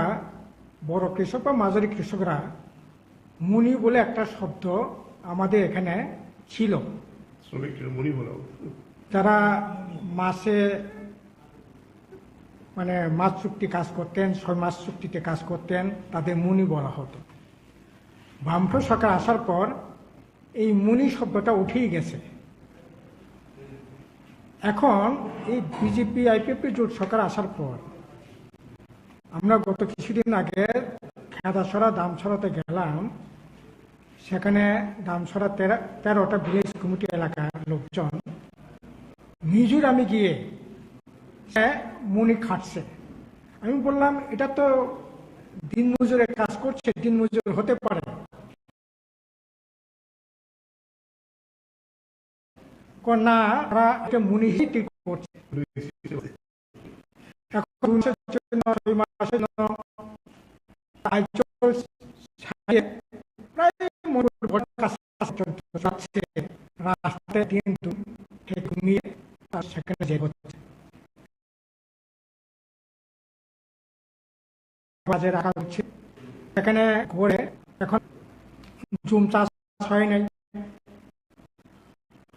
বড় কৃষক বা মাঝারি কৃষকরা মুনি বলে একটা শব্দ আমাদের এখানে ছিল। যারা মাসে মানে মাস চুক্তি কাজ করতেন, 6 মাস চুক্তিতে কাজ করতেন, তাদের মুনি বলা হতো। বামফ্রন্ট সরকার আসার পর এই মুনি শব্দটা উঠেই গেছে। এখন এই বিজেপি আইপিএফ জোট সরকার আসার পর আমরা গত কিছুদিন আগে খেদাছড়া দামছড়াতে গেলাম। সেখানে দামছড়া 13টা ভিলেজ কমিটি এলাকার লোকজন মিজোরামে গিয়ে মুনি খাটছে। আমি বললাম এটা তো দিন মজুরের কাজ করছে, দিন মজুর হতে পারে। না, তারা একটা মুনি করছে। এখন 2 মাসের জন্য রাস্তায় কিন্তু ঘুমিয়ে সেখানে যে হচ্ছে বাজে রাখা হচ্ছে। সেখানে ঘুরে এখন জুম চাষ হয় নাই,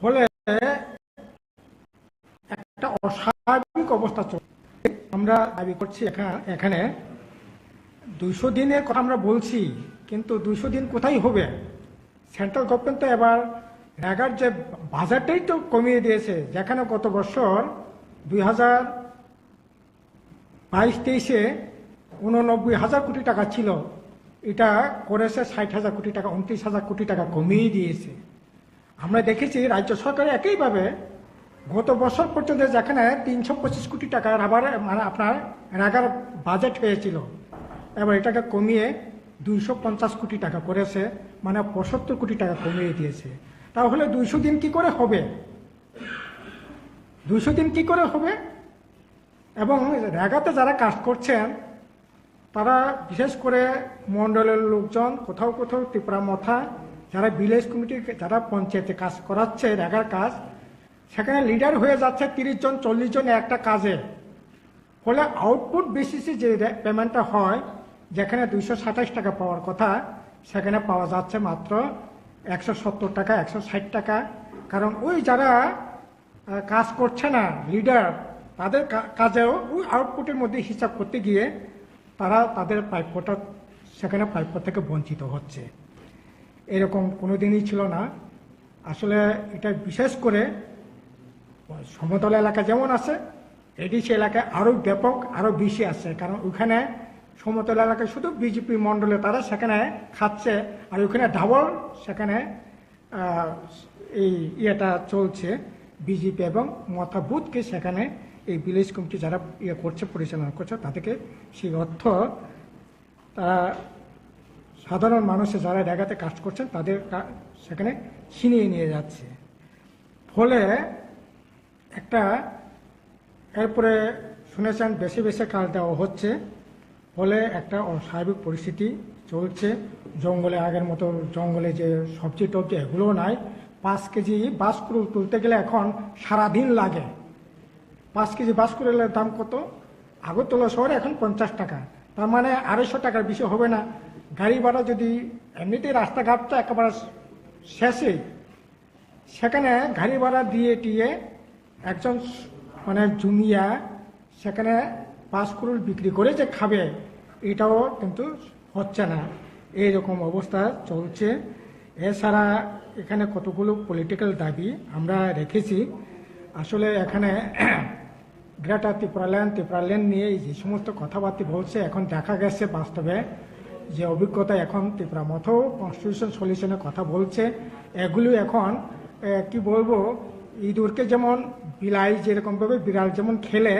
ফলে একটা অস্বাভাবিক অবস্থা চলছে। আমরা দাবি করছি এখানে 200 দিনের কথা আমরা বলছি, কিন্তু 200 দিন কোথায় হবে? সেন্ট্রাল গভর্নমেন্ট তো এবার রেগার যে বাজেটটাই তো কমিয়ে দিয়েছে, যেখানে গত বছর 2022-23-এ 89,000 কোটি টাকা ছিল, এটা করেছে 60,000 কোটি টাকা, 29,000 কোটি টাকা কমিয়ে দিয়েছে। আমরা দেখেছি রাজ্য সরকার একইভাবে গত বছর পর্যন্ত যেখানে 325 কোটি টাকা আবার মানে আপনার রেগার বাজেট হয়েছিল, এবার এটাকে কমিয়ে 250 কোটি টাকা করেছে, মানে 75 কোটি টাকা কমিয়ে দিয়েছে। তাহলে 200 দিন কি করে হবে? 200 দিন কি করে হবে? এবং রেগাতে যারা কাজ করছেন তারা বিশেষ করে মণ্ডলের লোকজন, কোথাও কোথাও ত্রিপুরা মথা, যারা ভিলেজ কমিটি, যারা পঞ্চায়েতে কাজ করাচ্ছে রেগার কাজ, সেখানে লিডার হয়ে যাচ্ছে 30 জন 40 জন একটা কাজে। ফলে আউটপুট বেসিসে যে পেমেন্টটা হয়, যেখানে 227 টাকা পাওয়ার কথা, সেখানে পাওয়া যাচ্ছে মাত্র 170 টাকা, 160 টাকা। কারণ ওই যারা কাজ করছে না লিডার, তাদের কাজেও ওই আউটপুটের মধ্যে হিসাব করতে গিয়ে তারা তাদের প্রাপ্যটা সেখানে প্রাপ্য থেকে বঞ্চিত হচ্ছে। এরকম কোনো দিনই ছিল না। আসলে এটা বিশেষ করে সমতল এলাকা যেমন আছে, এডিসি এলাকায় আরও ব্যাপক, আরও বেশি আছে। কারণ ওইখানে সমতল এলাকায় শুধু বিজেপি মণ্ডলে তারা সেখানে খাচ্ছে, আর ওইখানে ডাবল সেখানে এই ইয়েটা চলছে। বিজেপি এবং মথা বুথকে সেখানে এই ভিলেজ কমিটি যারা ইয়ে করছে, পরিচালনা করছে, তাদেরকে সেই অর্থ তারা সাধারণ মানুষে যারা জায়গাতে কাজ করছেন তাদের সেখানে ছিনিয়ে নিয়ে যাচ্ছে। ফলে একটা এরপরে শুনেছেন বেশি বেশি কাজ দেওয়া হচ্ছে, ফলে একটা অস্বাভাবিক পরিস্থিতি চলছে। জঙ্গলে আগের মতো জঙ্গলে যে সবজি টবজি এগুলোও নাই। 5 কেজি বাঁশকুড়ুল তুলতে গেলে এখন সারাদিন লাগে। 5 কেজি বাঁশকুড়ুলের দাম কত? আগরতলা শহরে এখন 50 টাকা, তার মানে 250 টাকার বেশি হবে না। গাড়ি ভাড়া যদি এমনিতেই রাস্তাঘাটটা একেবারে শেষে, সেখানে গাড়ি ভাড়া দিয়ে টিয়ে একজন মানে জুমিয়া সেখানে বাঁশকুড়ুল বিক্রি করে যে খাবে, এটাও কিন্তু হচ্ছে না। এইরকম অবস্থা চলছে। এছাড়া এখানে কতগুলো পলিটিক্যাল দাবি আমরা রেখেছি। আসলে এখানে গ্রেটার ত্রিপুরাল্যান্ড নিয়ে যে সমস্ত কথাবার্তা বলছে, এখন দেখা গেছে বাস্তবে যে অভিজ্ঞতা, এখন ত্রিপুরা মতো কনস্টিটিউশন সলিউশনের কথা বলছে। এগুলো এখন কি বলবো, ইঁদুরকে যেমন বিলাই যেরকমভাবে বিড়াল যেমন খেলে,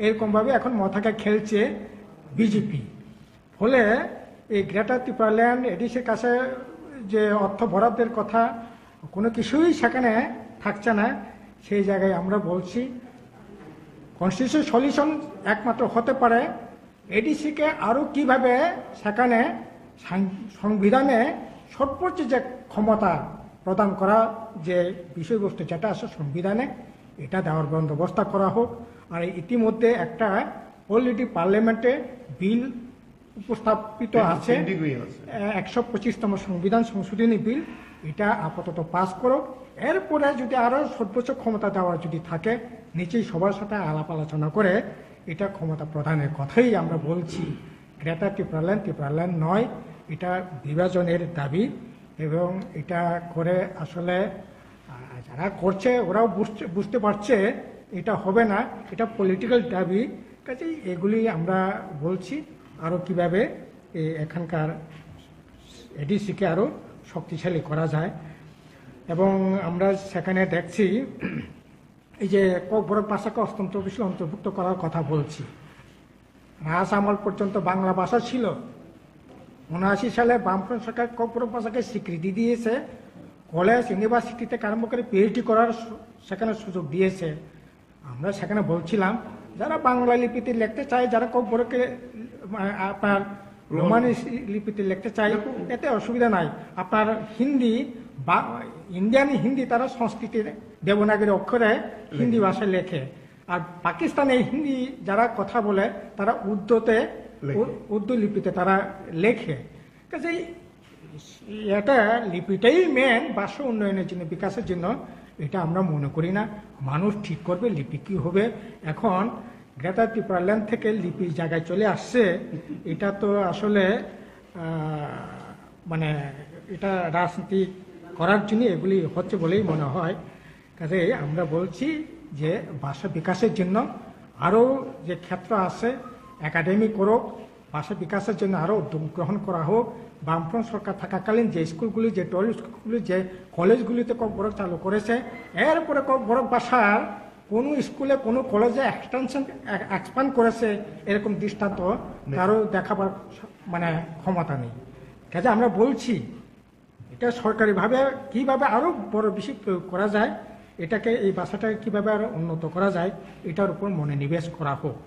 এরকমভাবে এখন মথাকে খেলছে বিজেপি। ফলে এই গ্রেটার ত্রিপুরাল্যান্ড এডিসির কাছে যে অর্থ বরাদ্দের কথা, কোনো কিছুই সেখানে থাকছে না। সেই জায়গায় আমরা বলছি কনস্টিটিউশন সলিউশন একমাত্র হতে পারে এডিসিকে আরও কিভাবে সেখানে সংবিধানে সর্বোচ্চ যে ক্ষমতা প্রদান করা, যে বিষয়বস্তু যেটা আছে সংবিধানে, এটা দেওয়ার বন্দোবস্ত করা হোক। আর ইতিমধ্যে একটা অলরেডি পার্লামেন্টে বিল উপস্থাপিত আছে, 125তম সংবিধান সংশোধনী বিল, এটা আপাতত পাস করুক। এরপরে যদি আরও সর্বোচ্চ ক্ষমতা দেওয়ার যদি থাকে, নিচেই সবার সাথে আলাপ আলোচনা করে এটা ক্ষমতা প্রদানের কথাই আমরা বলছি। গ্রেটার ত্রিপুরাল্যান্ড নয়, এটা বিভাজনের দাবি। এবং এটা করে আসলে যারা করছে ওরাও বুঝতে পারছে এটা হবে না, এটা পলিটিক্যাল দাবি। কাজেই এগুলি আমরা বলছি আরও কীভাবে এখানকার এডিসিকে আরও শক্তিশালী করা যায়। এবং আমরা সেখানে দেখছি এই যে ককবরক ভাষাকে অত্যন্ত বেশি অন্তর্ভুক্ত করার কথা বলছি। রাজ আমল পর্যন্ত বাংলা ভাষা ছিল। 79 সালে বামফ্রন্ট সরকার ককবরক ভাষাকে স্বীকৃতি দিয়েছে। কলেজ ইউনিভার্সিটিতে আরম্ভ করে পিএইচডি করার সেখানে সুযোগ দিয়েছে। আমরা সেখানে বলছিলাম যারা বাংলা লিপিতে লিখতে চায়, যারা ককবরকে আপনার রোমানি লিপিতে লিখতে চায়, এতে অসুবিধা নাই। আপনার হিন্দি বা ইন্ডিয়ান হিন্দি তারা সংস্কৃতির দেবনাগরী অক্ষরে হিন্দি ভাষায় লেখে। আর পাকিস্তানে হিন্দি যারা কথা বলে তারা উর্দু লিপিতে তারা লেখে। কাজেই এটা লিপিটাই মেন ভাষা উন্নয়নের জন্য, বিকাশের জন্য। এটা আমরা মনে করি না। মানুষ ঠিক করবে লিপি কী হবে। এখন গ্রেটার ত্রিপুরা ল্যান্ড থেকে লিপির জায়গায় চলে আসছে, এটা তো আসলে মানে এটা রাজনীতি করার জন্য এগুলি হচ্ছে বলেই মনে হয়। কাজে আমরা বলছি যে ভাষা বিকাশের জন্য আরও যে ক্ষেত্র আছে একাডেমিক করুক, ভাষা বিকাশের জন্য আরও উদ্যোগ গ্রহণ করা হোক। বামফ্রন্ট সরকার থাকাকালীন যে স্কুলগুলি, যে টয়লেট স্কুলগুলি, যে কলেজগুলিতে বড় চালু করেছে, এরপরে বড় ভাষার কোনো স্কুলে কোনো কলেজে এক্সপ্যান্ড করেছে এরকম দৃষ্টান্ত কারো দেখাবার মানে ক্ষমতা নেই। কাজে আমরা বলছি এটা সরকারিভাবে কীভাবে আরও বড় বেশি প্রয়োগ করা যায়, এটাকে এই ভাষাটাকে কীভাবে আরও উন্নত করা যায় এটার উপর মনোনিবেশ করা হোক।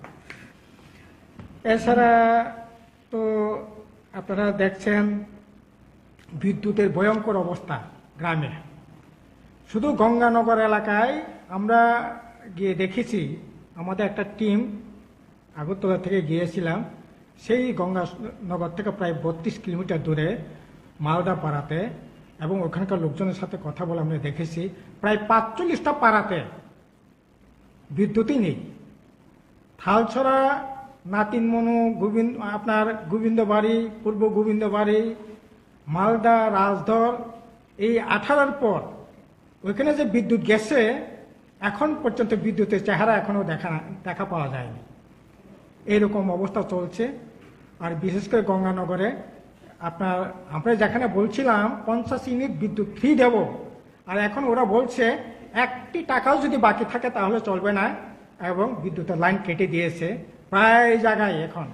এছাড়া তো আপনারা দেখছেন বিদ্যুতের ভয়ঙ্কর অবস্থা গ্রামে। শুধু গঙ্গানগর এলাকায় আমরা গিয়ে দেখেছি, আমাদের একটা টিম আগরতলা থেকে গিয়েছিলাম, সেই গঙ্গানগর থেকে প্রায় 32 কিলোমিটার দূরে মালদা পাড়াতে, এবং ওখানকার লোকজনের সাথে কথা বলে আমরা দেখেছি প্রায় 45টা পাড়াতে বিদ্যুৎই নেই। থালছড়া, নাতিনমনু, আপনার গোবিন্দবাড়ি, পূর্ব গোবিন্দবাড়ি, মালদা, রাজধর, এই 18-র পর ওইখানে যে বিদ্যুৎ গেছে এখন পর্যন্ত বিদ্যুতের চেহারা এখনও দেখা পাওয়া যায়নি। এইরকম অবস্থা চলছে। আর বিশেষ করে গঙ্গানগরে আমরা যেখানে বলছিলাম 50 ইউনিট বিদ্যুৎ ফ্রি দেব, আর এখন ওরা বলছে 1 টাকাও যদি বাকি থাকে তাহলে চলবে না, এবং বিদ্যুতের লাইন কেটে দিয়েছে প্রায় জায়গায়। এখন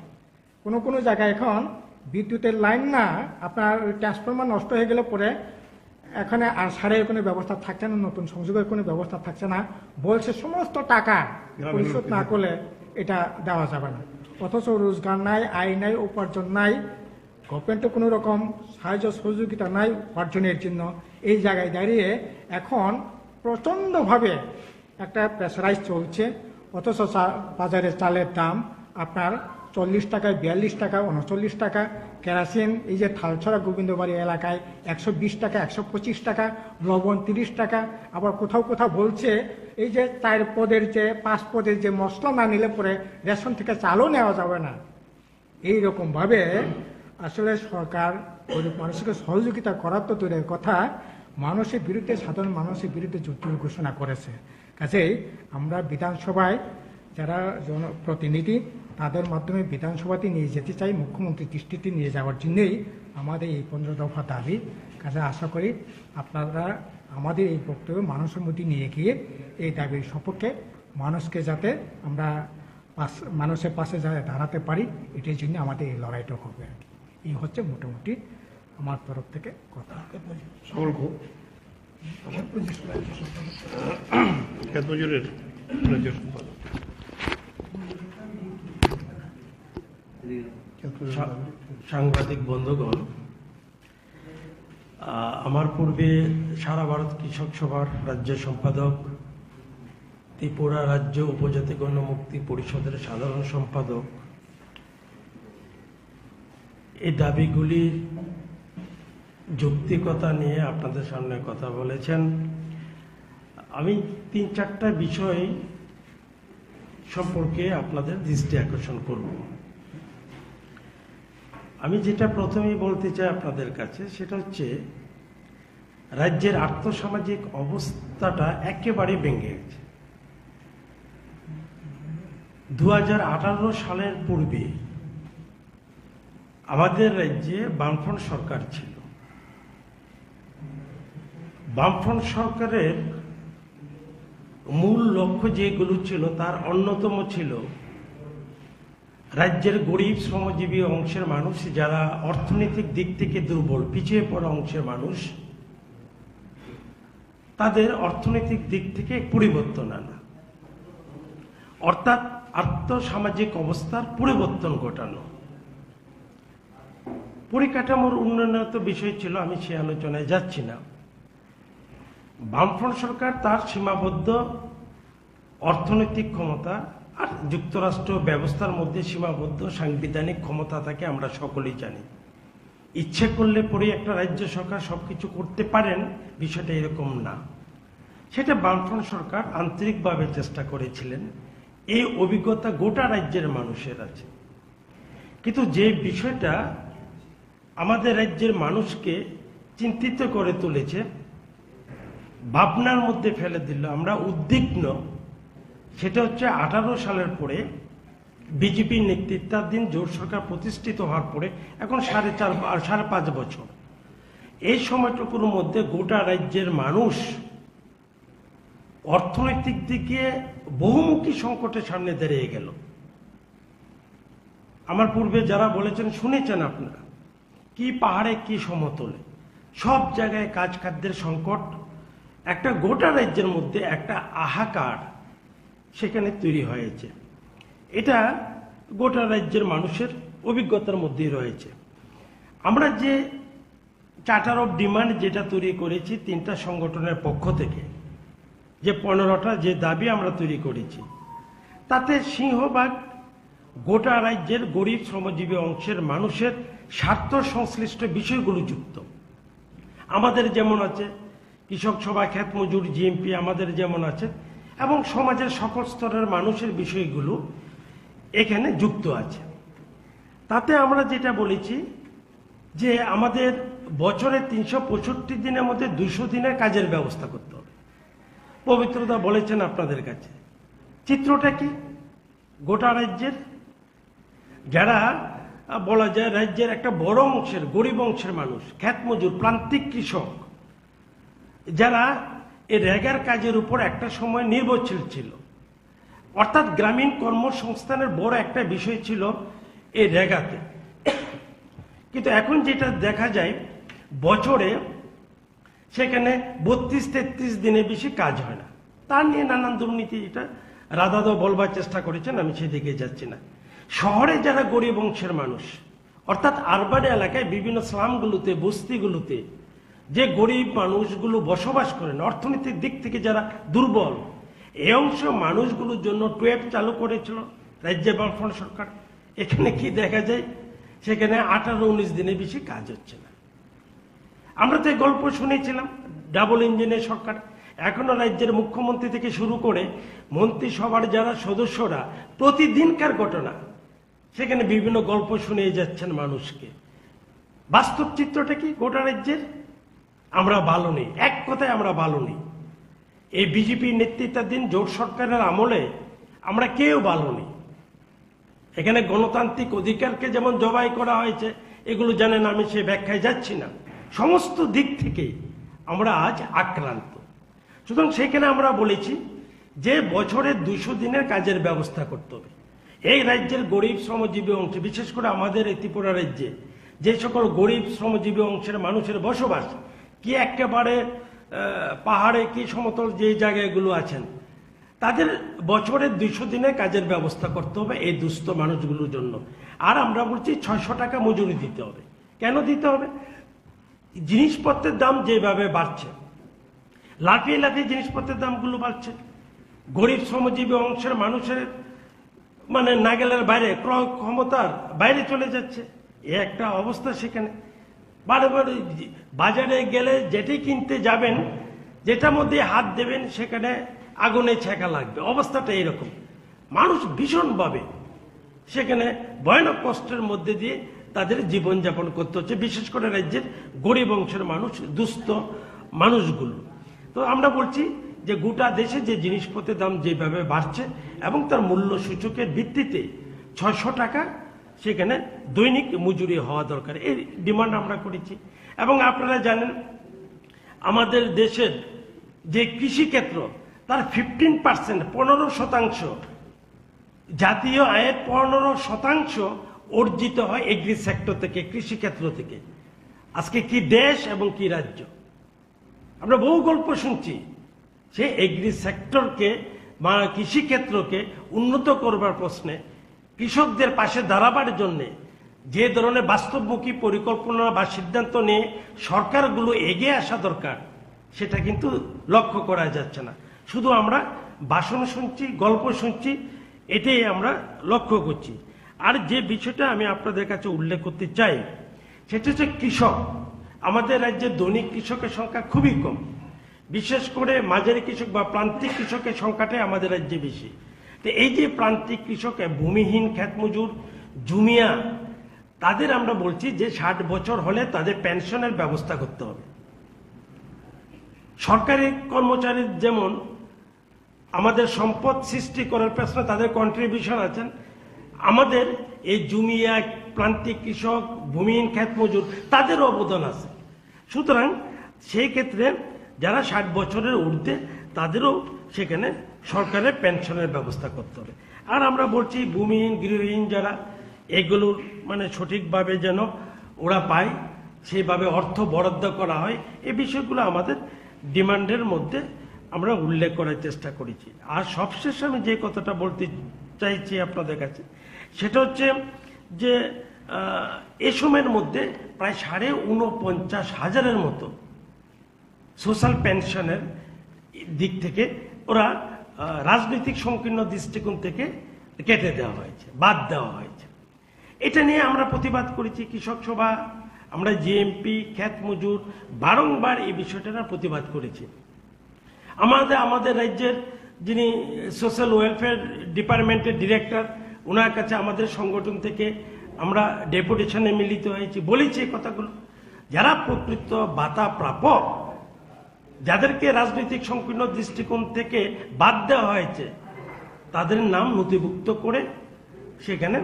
কোনো জায়গায় এখন বিদ্যুতের লাইন না, আপনার ট্রান্সফরমার নষ্ট হয়ে গেলে পরে এখানে আর সারের কোনো ব্যবস্থা থাকছে না, নতুন সংযোগের কোনো ব্যবস্থা থাকছে না। বলছে সমস্ত টাকা পরিশোধ না করলে এটা দেওয়া যাবে না। অথচ রোজগার নাই, আয় নাই, উপার্জন নাই, গভর্নমেন্টের কোনো রকম সাহায্য সহযোগিতা নাই উপার্জনের জন্য। এই জায়গায় দাঁড়িয়ে এখন প্রচণ্ডভাবে একটা প্রেসারাইজ চলছে। অথচ বাজারে চালের দাম আপনার 40 টাকায় 42 টাকা, 39 টাকা। কেরাসিন এই যে থালছড়া গোবিন্দবাড়ি এলাকায় 120 টাকা, 125 টাকা। লবণ 30 টাকা। আবার কোথাও কোথাও বলছে এই যে 4 পদের যে 5 পদের যে মশলা না নিলে পরে রেশন থেকে চালও নেওয়া যাবে না। এইরকমভাবে আসলে সরকার গরিব মানুষকে সহযোগিতা করার তো দূরের কথা, মানুষের বিরুদ্ধে, সাধারণ মানুষের বিরুদ্ধে যুদ্ধ ঘোষণা করেছে। কাজেই আমরা বিধানসভায় যারা জনপ্রতিনিধি তাদের মাধ্যমে বিধানসভাতে নিয়ে যেতে চাই, মুখ্যমন্ত্রীর দৃষ্টিতে নিয়ে যাওয়ার জন্যই আমাদের এই 15 দফা দাবি। কাজে আশা করি আপনারা আমাদের এই বক্তব্য মানুষের মধ্যে নিয়ে গিয়ে এই দাবির সপক্ষে মানুষকে যাতে আমরা মানুষের পাশে যাতে দাঁড়াতে পারি, এটার জন্য আমাদের এই লড়াইটা হবে। এই হচ্ছে মোটামুটি আমার তরফ থেকে কথা। সাংবাদিক বন্ধুগণ, আমার পূর্বে সারা ভারত কৃষক সভার রাজ্য সম্পাদক, ত্রিপুরা রাজ্য উপজাতি গণমুক্তি পরিষদের সাধারণ সম্পাদক এই দাবিগুলির যৌক্তিকতা নিয়ে আপনাদের সামনে কথা বলেছেন। আমি 3-4টা বিষয় সম্পর্কে আপনাদের দৃষ্টি আকর্ষণ করব। আমি যেটা প্রথমেই বলতে চাই আপনাদের কাছে সেটা হচ্ছে রাজ্যের আর্থসামাজিক অবস্থাটা একেবারে ভেঙে গেছে। 2018 সালের পূর্বে আমাদের রাজ্যে বামফ্রন্ট সরকার ছিল। বামফ্রন্ট সরকারের মূল লক্ষ্য যেগুলো ছিল তার অন্যতম ছিল রাজ্যের গরিব শ্রমজীবী অংশের মানুষ, যারা অর্থনৈতিক দিক থেকে দুর্বল, পিছিয়ে পড়া অংশের মানুষ, তাদের অর্থনৈতিক দিক থেকে পরিবর্তন আনা, অর্থাৎ আর্থসামাজিক অবস্থার পরিবর্তন ঘটানো। পরিকাঠামোর উন্নয়নের তো বিষয় ছিল, আমি সে আলোচনায় যাচ্ছি না। বামফ্রন্ট সরকার তার সীমাবদ্ধ অর্থনৈতিক ক্ষমতা আর যুক্তরাষ্ট্র ব্যবস্থার মধ্যে সীমাবদ্ধ সাংবিধানিক ক্ষমতা থাকে, আমরা সকলেই জানি। ইচ্ছে করলে পরে একটা রাজ্য সরকার সবকিছু করতে পারেন, বিষয়টা এরকম না। সেটা বামফ্রন্ট সরকার আন্তরিকভাবে চেষ্টা করেছিলেন। এই অভিজ্ঞতা গোটা রাজ্যের মানুষের আছে, কিন্তু যে বিষয়টা আমাদের রাজ্যের মানুষকে চিন্তিত করে তুলেছে, ভাবনার মধ্যে ফেলে দিল, আমরা উদ্বিগ্ন, সেটা হচ্ছে 18 সালের পরে বিজেপির নেতৃত্বাধীন জোট সরকার প্রতিষ্ঠিত হওয়ার পরে এখন 5.5 বছর, এই সময়টুকুর মধ্যে গোটা রাজ্যের মানুষ অর্থনৈতিক দিকে বহুমুখী সংকটের সামনে দাঁড়িয়ে গেল। আমার পূর্বে যারা বলেছেন শুনেছেন আপনারা, কি পাহাড়ে কি সমতলে সব জায়গায় কাজ খাদ্যের সংকট, একটা গোটা রাজ্যের মধ্যে একটা হাহাকার সেখানে তৈরি হয়েছে। এটা গোটা রাজ্যের মানুষের অভিজ্ঞতার মধ্যেই রয়েছে। আমরা যে চার্টার অফ ডিমান্ড যেটা তৈরি করেছি 3টা সংগঠনের পক্ষ থেকে, যে 15টা যে দাবি আমরা তৈরি করেছি, তাতে সিংহভাগ গোটা রাজ্যের গরিব শ্রমজীবী অংশের মানুষের স্বার্থ সংশ্লিষ্ট বিষয়গুলো যুক্ত। আমাদের যেমন আছে কৃষক সভা, ক্ষেত মজুর, জিএমপি আমাদের যেমন আছে, এবং সমাজের সকল স্তরের মানুষের বিষয়গুলো এখানে যুক্ত আছে। তাতে আমরা যেটা বলেছি যে আমাদের বছরে 365 দিনের মধ্যে 200 দিনের কাজের ব্যবস্থা করতে হবে। পবিত্রতা বলেছেন আপনাদের কাছে, চিত্রটা কি গোটা রাজ্যের যারা বলা যায় রাজ্যের একটা বড় অংশের গরিব অংশের মানুষ, ক্ষেত মজুর, প্রান্তিক কৃষক, যারা এই রেগার কাজের উপর একটা সময় নির্ভরশীল ছিল, অর্থাৎ গ্রামীণ কর্মসংস্থানের বড় একটা বিষয় ছিল এই রেগাতে। কিন্তু এখন যেটা দেখা যায় বছরে সেখানে 32-33 দিনে বেশি কাজ হয় না। তার নিয়ে নানান দুর্নীতি, এটা রাধাদা বলবার চেষ্টা করেছেন, আমি সেদিকে যাচ্ছি না। শহরে যারা গরিব অংশের মানুষ, অর্থাৎ আরবান এলাকায় বিভিন্ন স্লামগুলোতে, বস্তিগুলোতে যে গরিব মানুষগুলো বসবাস করেন, অর্থনৈতিক দিক থেকে যারা দুর্বল, এই অংশ মানুষগুলোর জন্য টুয়েব চালু করেছিল রাজ্যের বামফ্রন্ট সরকার। এখানে কি দেখা যায়, সেখানে 18-19 দিনে বেশি কাজ হচ্ছে না। আমরা তো এই গল্প শুনেছিলাম, ডাবল ইঞ্জিনের সরকার। এখনো রাজ্যের মুখ্যমন্ত্রী থেকে শুরু করে মন্ত্রিসভার যারা সদস্যরা প্রতিদিনকার ঘটনা, সেখানে বিভিন্ন গল্প শুনিয়ে যাচ্ছেন মানুষকে। বাস্তব চিত্রটা কি গোটা রাজ্যের? আমরা ভালো নেই, এক কথায় আমরা ভালো নেই। এই বিজেপি নেতৃত্বাধীন জোট সরকারের আমলে আমরা কেউ ভালো নেই। এখানে গণতান্ত্রিক অধিকারকে যেমন জবাই করা হয়েছে, এগুলো জানেন, আমি সে ব্যাখ্যায় যাচ্ছি না। সমস্ত দিক থেকে আমরা আজ আক্রান্ত। সুতরাং সেখানে আমরা বলেছি যে বছরে 200 দিনের কাজের ব্যবস্থা করতে হবে। এই রাজ্যের গরিব শ্রমজীবী অংশে, বিশেষ করে আমাদের এই ত্রিপুরা রাজ্যে যে সকল গরিব শ্রমজীবী অংশের মানুষের বসবাস, কি একেবারে পাহাড়ে কি সমতল যে জায়গাগুলো আছেন, তাদের বছরে 200 দিনের কাজের ব্যবস্থা করতে হবে এই দুস্থ মানুষগুলোর জন্য। আর আমরা বলছি 600 টাকা মজুরি দিতে হবে। কেন দিতে হবে? জিনিসপত্রের দাম যেভাবে বাড়ছে, লাফিয়ে লাফিয়ে জিনিসপত্রের দামগুলো বাড়ছে, গরিব শ্রমজীবী অংশের মানুষের মানে নাগালের বাইরে, ক্রয় ক্ষমতার বাইরে চলে যাচ্ছে, এ একটা অবস্থা। সেখানে বারে বারে বাজারে গেলে যেটি কিনতে যাবেন, যেটার মধ্যে হাত দেবেন, সেখানে আগুনে ছেঁকা লাগবে। অবস্থাটা এরকম। মানুষ ভীষণভাবে সেখানে ভয়ানক কষ্টের মধ্যে দিয়ে তাদের জীবনযাপন করতে হচ্ছে, বিশেষ করে রাজ্যের গরিব অংশের মানুষ, দুস্থ মানুষগুলো। তো আমরা বলছি যে গোটা দেশে যে জিনিসপত্রের দাম যেভাবে বাড়ছে এবং তার মূল্য সূচকের ভিত্তিতে 600 টাকা সেখানে দৈনিক মজুরি হওয়া দরকার, এই ডিমান্ড আমরা করেছি। এবং আপনারা জানেন আমাদের দেশের যে কৃষিক্ষেত্র, তার 15%, 15% জাতীয় আয়ের 15% অর্জিত হয় এগ্রি সেক্টর থেকে, কৃষিক্ষেত্র থেকে। আজকে কি দেশ এবং কি রাজ্য! আমরা বহু গল্প শুনছি। সে এগ্রি সেক্টরকে বা কৃষিক্ষেত্রকে উন্নত করবার প্রশ্নে, কৃষকদের পাশে দাঁড়াবার জন্যে যে ধরনের বাস্তবমুখী পরিকল্পনা বা সিদ্ধান্ত নিয়ে সরকারগুলো এগিয়ে আসা দরকার, সেটা কিন্তু লক্ষ্য করা যাচ্ছে না। শুধু আমরা ভাষণ শুনছি, গল্প শুনছি, এটাই আমরা লক্ষ্য করছি। আর যে বিষয়টা আমি আপনাদের কাছে উল্লেখ করতে চাই, সেটা হচ্ছে কৃষক। আমাদের রাজ্যে দৈনিক কৃষকের সংখ্যা খুবই কম। বিশেষ করে মাঝারি কৃষক বা প্রান্তিক কৃষকের সংখ্যাটাই আমাদের রাজ্যে বেশি। তো এই যে প্রান্তিক কৃষক, ভূমিহীন ক্ষেত মজুর, জুমিয়া, তাদের আমরা বলছি যে 60 বছর হলে তাদের পেনশনের ব্যবস্থা করতে হবে। সরকারি কর্মচারী যেমন আমাদের সম্পদ সৃষ্টি করার পেছনে তাদের কন্ট্রিবিউশন আছেন, আমাদের এই জুমিয়া, প্রান্তিক কৃষক, ভূমিহীন ক্ষেত মজুর, তাদেরও অবদান আছে। সুতরাং সেই ক্ষেত্রে যারা 60 বছরের ঊর্ধ্বে, তাদেরও সেখানে সরকারের পেনশনের ব্যবস্থা করতে হবে। আর আমরা বলছি ভূমিহীন, গৃহহীন যারা, এগুলোর মানে সঠিকভাবে যেন ওরা পায়, সেইভাবে অর্থ বরাদ্দ করা হয়। এই বিষয়গুলো আমাদের ডিমান্ডের মধ্যে আমরা উল্লেখ করার চেষ্টা করেছি। আর সবশেষে আমি যে কথাটা বলতে চাইছি আপনাদের কাছে, সেটা হচ্ছে যে এ সময়ের মধ্যে প্রায় 49,500 মতো সোশ্যাল পেনশনের দিক থেকে ওরা রাজনৈতিক সংকীর্ণ দৃষ্টিকোণ থেকে কেটে দেওয়া হয়েছে, বাদ দেওয়া হয়েছে। এটা নিয়ে আমরা প্রতিবাদ করেছি কৃষক সভা, আমরা জিএমপি, ক্ষেত মজুর বারংবার এই বিষয়টা প্রতিবাদ করেছি। আমাদের রাজ্যের যিনি সোশ্যাল ওয়েলফেয়ার ডিপার্টমেন্টের ডিরেক্টর, ওনার কাছে আমাদের সংগঠন থেকে আমরা ডেপুটেশনে মিলিত হয়েছি, বলেছি এই কথাগুলো। যারা প্রকৃত ভাতা প্রাপক, যাদেরকে রাজনৈতিক সংকীর্ণ দৃষ্টিকোণ থেকে বাদ দেওয়া হয়েছে, তাদের নাম নথিভুক্ত করে সেখানে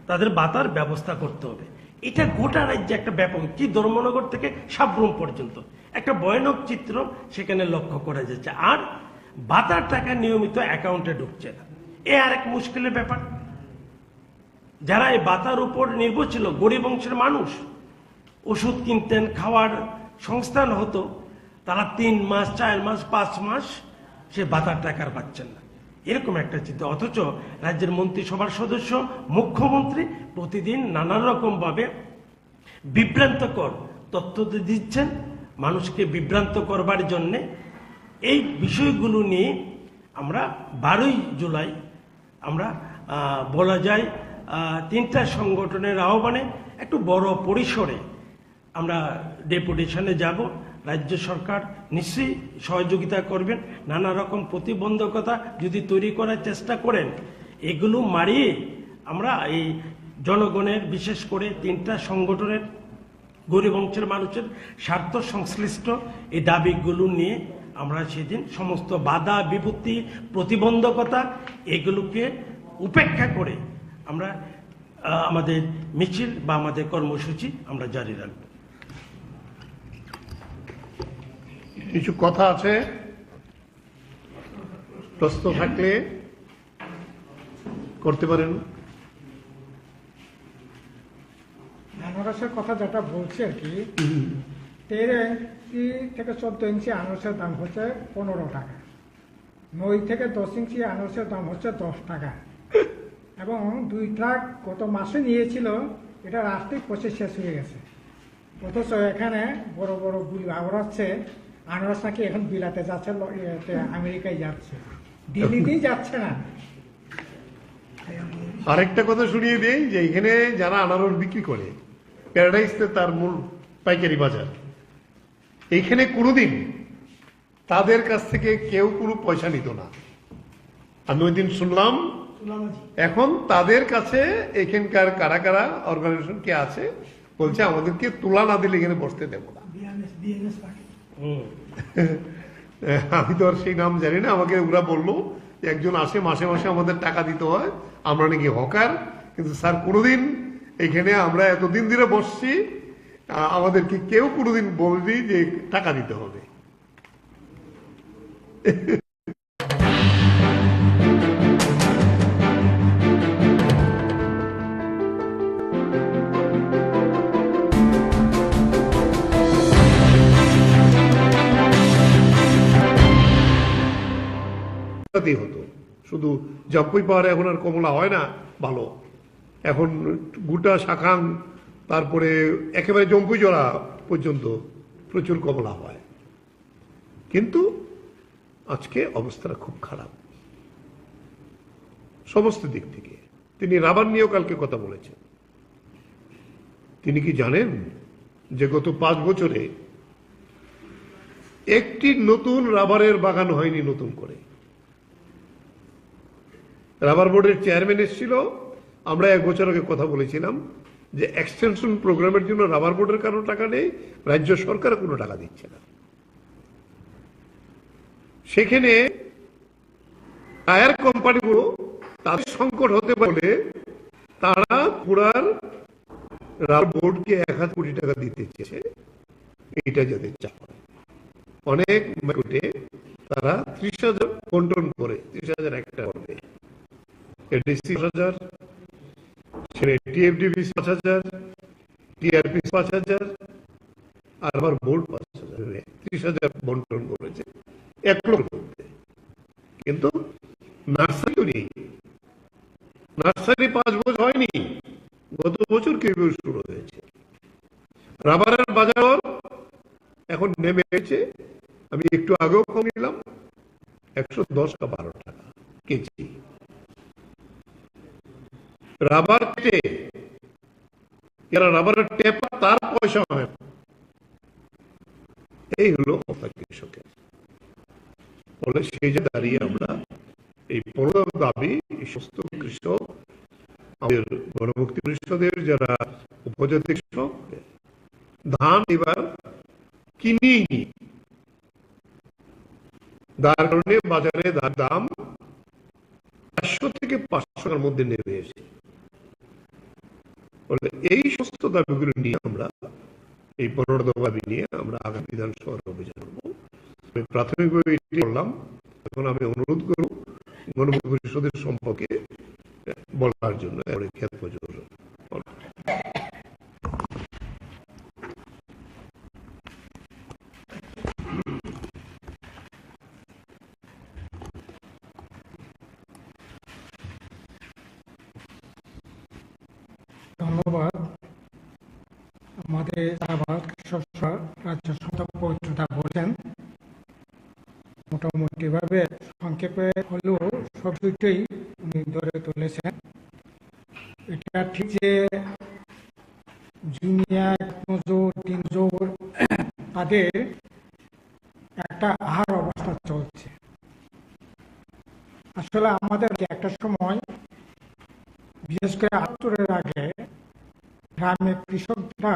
তাদের ভাতার ব্যবস্থা করতে হবে। এটা গোটা রাজ্যে একটা ব্যাপক, কি ধর্মনগর থেকে সাব্রুম পর্যন্ত একটা ভয়ানক চিত্র সেখানে লক্ষ্য করা যাচ্ছে। আর ভাতার টাকা নিয়মিত অ্যাকাউন্টে ঢুকছে না, এ আরেক মুশকিলের ব্যাপার। যারা এই ভাতার উপর নির্ভরশীল, গরিব অংশের মানুষ, ওষুধ কিনতেন, খাওয়ার সংস্থান হতো, তারা 3 মাস, 4 মাস, 5 মাস সে ভাতার টাকার পাচ্ছেন না, এরকম একটা চিন্তা। অথচ রাজ্যের মন্ত্রিসভার সদস্য, মুখ্যমন্ত্রী প্রতিদিন নানান রকম ভাবে বিভ্রান্তকর তথ্য দিচ্ছেন মানুষকে বিভ্রান্ত করবার জন্যে। এই বিষয়গুলো নিয়ে আমরা 12ই জুলাই আমরা বলা যায় 3টা সংগঠনের আহ্বানে একটু বড় পরিসরে আমরা ডেপুটেশনে যাব। রাজ্য সরকার নিশ্চয়ই সহযোগিতা করবেন। নানা রকম প্রতিবন্ধকতা যদি তৈরি করার চেষ্টা করেন, এগুলো মারিয়ে আমরা এই জনগণের, বিশেষ করে 3টা সংগঠনের, গরিব অংশের মানুষের স্বার্থ সংশ্লিষ্ট এই দাবিগুলো নিয়ে আমরা সেদিন সমস্ত বাধা বিপত্তি, প্রতিবন্ধকতা এগুলোকে উপেক্ষা করে আমরা আমাদের মিছিল বা আমাদের কর্মসূচি আমরা জারি রাখব। কিছু কথা আছে, প্রশ্ন থাকলে করতে পারেন। আনারসের কথা যেটা বলছি আর কি, 13 ইঞ্চি থেকে 14 ইঞ্চি আনারসের দাম হচ্ছে 15 টাকা, 9 থেকে 10 ইঞ্চি আনারসের দাম হচ্ছে 10 টাকা, এবং 2 ট্রাক গত মাসে নিয়েছিল, এটা রাস্তায় পচে শেষ হয়ে গেছে। অথচ এখানে বড় বড় গুলি আওড়াচ্ছে, আনারস নাকি এখন বিলাতে যাচ্ছে, আমেরিকায় যাচ্ছে, দিল্লিতেই যাচ্ছে না। আরেকটা কথা শুনিয়ে দেই যে এখানে যারা আনারস বিক্রি করে, প্যারাডাইসে তার মূল পাইকারি বাজার, এইখানে কোনোদিন তাদের কাছ থেকে কেউ কোনো পয়সা নিত না। আমি ওই দিন শুনলাম, এখন তাদের কাছে এখানকার কারা কারা অর্গানাইজেশন কে আছে বলছে আমাদেরকে তুলা না দিলে এখানে বসতে দেবো না। আমি তো আর সেই নাম জানি না, আমাকে ওরা বললো যে একজন আসে, মাসে মাসে আমাদের টাকা দিতে হয়, আমরা নাকি হকার। কিন্তু স্যার কোনোদিন এখানে আমরা এতদিন ধরে বসছি, আমাদেরকে কেউ কোনোদিন বলবি যে টাকা দিতে হবে। হতো শুধু জম্পুই পাহাড়ে এখন আর কমলা হয় না ভালো, এখন গোটা শাখাং, তারপরে একেবারে জম্পুই জোড়া পর্যন্ত প্রচুর কমলা হয়। কিন্তু আজকে অবস্থাটা খুব খারাপ সমস্ত দিক থেকে। তিনি রাবার নিয়েও কালকে কথা বলেছেন। তিনি কি জানেন যে গত 5 বছরে একটি নতুন রাবারের বাগান হয়নি নতুন করে। রাবার বোর্ডের চেয়ারম্যান এসেছিল, আমরা 1 বছর আগে কথা বলেছিলাম যে এক্সটেনশন প্রোগ্রামের জন্য রাবার বোর্ডের কারো টাকা নেই, রাজ্য সরকার কোনো টাকা দিচ্ছে না। সেখানে টায়ার কোম্পানিগুলো তাদের সংকট হতে পারে, তারা পুরার রাবার বোর্ডকে 1,000 কোটি টাকা দিতে চেয়েছে, এটা যাতে চাপ হয়। অনেক মার্কেটে তারা 30,000 বন্টন করে, 30,000 একটা করবে, এডিসি 5,000, টিএফডিবি 5,000, টিআরপি 5,000, আর আবার বোর্ড 5,000, 30,000 বন্টন করেছে 1 লক্ষ করতে। কিন্তু নার্সারি তো নেই, নার্সারি 5 বছর হয়নি, গত বছর কেউ শুরু হয়েছে। রাবারের বাজার এখন নেমে গেছে, আমি একটু আগেও কম নিলাম, 110 বা 12 টাকা কেজি। রাবার কেটে যারা রাবারের টেপ তার পয়সা হয় না। এই হলো কৃষকের ফলে সেই যে দাঁড়িয়ে আমরা এই পনেরো দাবি এই সমস্ত কৃষক, আমাদের গণমুক্তি পরিষদের যারা উপজাতি কৃষক, ধান এবার কিনিনি, যার কারণে বাজারে দাম 400 থেকে 500 টাকার মধ্যে নেমে এসেছে। এই সমস্ত দাবিগুলো নিয়ে আমরা এই 15 দফা দাবি নিয়ে আমরা আগামী বিধানসভার অভিযান করব। আমি প্রাথমিকভাবে এটি বললাম, এখন আমি অনুরোধ করব গণমুক্তি পরিষদের সম্পর্কে বলার জন্য। ক্ষেত মজুর ধন্যবাদ। আমাদের আবার কৃষকরা রাজ্য সরকার পবিত্রতা বলছেন, মোটামুটি ভাবে সংক্ষেপে হলেও সব দুটোই উনি ধরে তুলেছেন। এটা ঠিক যে জুনিয়র, মজুর, দিনজোর তাদের একটা আহার অবস্থা চলছে। আসলে আমাদের একটা সময় বিশেষ করে 78-এর আগে গ্রামের কৃষকরা,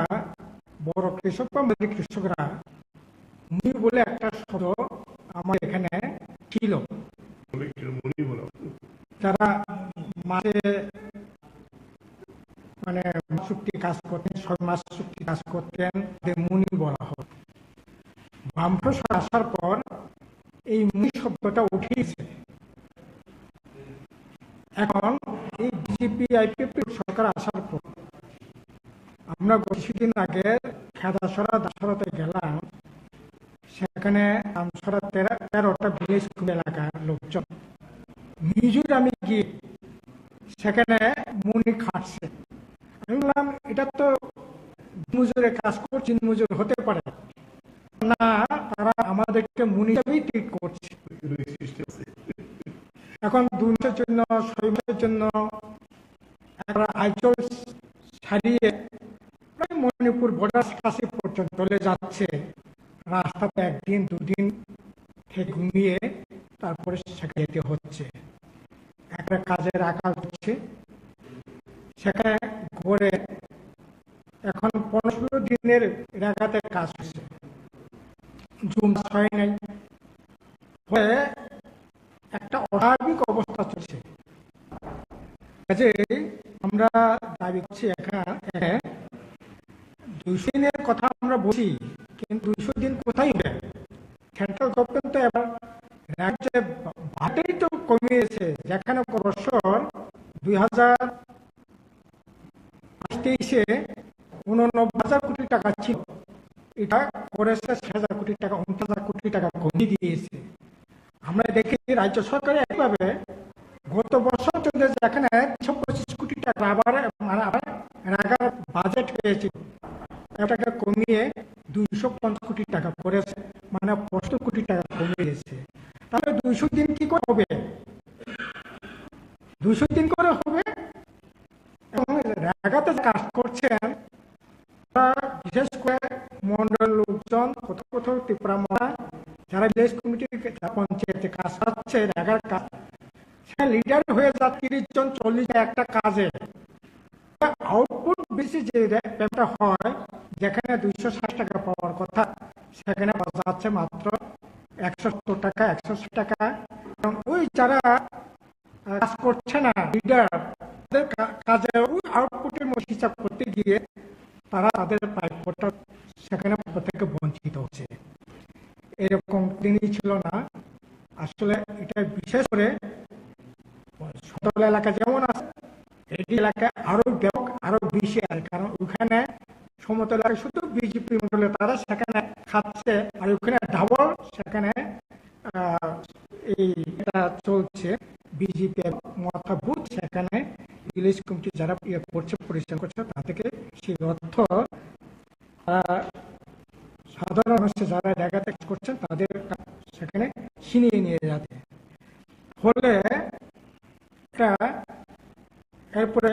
বড় কৃষক বা মাঝারি কৃষকরা মুনি বলে একটা শব্দ আমার এখানে ছিল। যারা মাসে মানে চুক্তি কাজ করতেন, 6 মাস চুক্তি কাজ করতেন, মুনি বলা হয়। বামফ্রন্ট আসার পর এই মুনি শব্দটা উঠেছে। এখন এই বিজেপি আইপিএফ সরকার আসার পর আমরা কিছুদিন আগে খেদাসরা দাসরাতে গেলাম, সেখানে আমসরা 13টা ভিলেজ এলাকার লোকজন নিজুর আমি গিয়ে সেখানে মুনি খাটছে। আমি বললাম এটা তো মজুরের কাজ করছে, মজুর হতে পারে না, তারা আমাদেরকে মুনি হিসাবেই ট্রিট করছে। এখন 2 মাসের জন্য, 6 মাসের জন্য আইচল ছাড়িয়ে মণিপুর বর্ডার কাছে পর্যন্ত চলে যাচ্ছে। রাস্তাতে 1 দিন 2 দিন থেকে ঘুমিয়ে তারপরে সেখানে যেতে হচ্ছে। একটা কাজের আকাল হচ্ছে সেখানে ঘুরে, এখন 15 দিনের এলাকাতে কাজ হচ্ছে, জুম হয় নাই, হয়ে একটা অস্বাভাবিক অবস্থা চলছে। কাজে আমরা দাবি করছি, এখানে 200 দিনের কথা আমরা বলছি, কিন্তু 200 দিন কোথায় হবে? সেন্ট্রাল গভর্নমেন্ট তো এবার রাজ্যে ভাটেই তো কমিয়েছে, যেখানে বছর 2023-এ 89,000 কোটি টাকা ছিল, এটা করেছে 6,000 কোটি টাকা, 49,000 কোটি টাকা কমিয়ে দিয়েছে। আমরা দেখি রাজ্য সরকার একভাবে গত বছর যেখানে 125 কোটি টাকা আবার বাজেট হয়েছিল, এটাকে কমিয়ে 250 কোটি টাকা করেছে, মানে 75 কোটি টাকা কমিয়েছে। তাহলে 200 দিন কি করে হবে? 200 দিন করে হবে। এবং জায়গাতে কাজ করছেন বিশেষ করে মন্ডল লোকজন, কোথাও কোথাও ত্রিপুরা যারা ভিলেজ কমিটির পঞ্চায়েতে কাজ পাচ্ছে জায়গার কাজ, সে লিডার হয়ে যা 30 জন 40 জন একটা কাজে আউটপুট বেশি যে ব্যাপারটা হয়, যেখানে 260 টাকা পাওয়ার কথা সেখানে পাওয়া যাচ্ছে মাত্র 170 টাকা 180 টাকা। এবং ওই যারা কাজ করছে না লিডার, তাদের কাজের ওই আউটপুটের মধ্যে হিসাব করতে গিয়ে তারা তাদের প্রাপ্যটা সেখানে থেকে বঞ্চিত হচ্ছে। এরকম দিনই ছিল না আসলে। এটা বিশেষ করে সমতল এলাকা যেমন আছে, এই এলাকায় আরো ব্যাপক আরো বেশি আছে, কারণ ওখানে সমতল এলাকায় শুধু বিজেপি মন্ডলে তারা সেখানে খাচ্ছে, আর ওখানে ডাবল সেখানে এইটা চলছে। বিজেপি মতাভূত সেখানে ভিলেজ কমিটি যারা করছে পরিচালনা করছে তা থেকে সেই অর্থ সাধারণ মানুষের যারা জায়গাতে করছেন তাদের সেখানে ছিনিয়ে নিয়ে যাচ্ছে। ফলে এটা এরপরে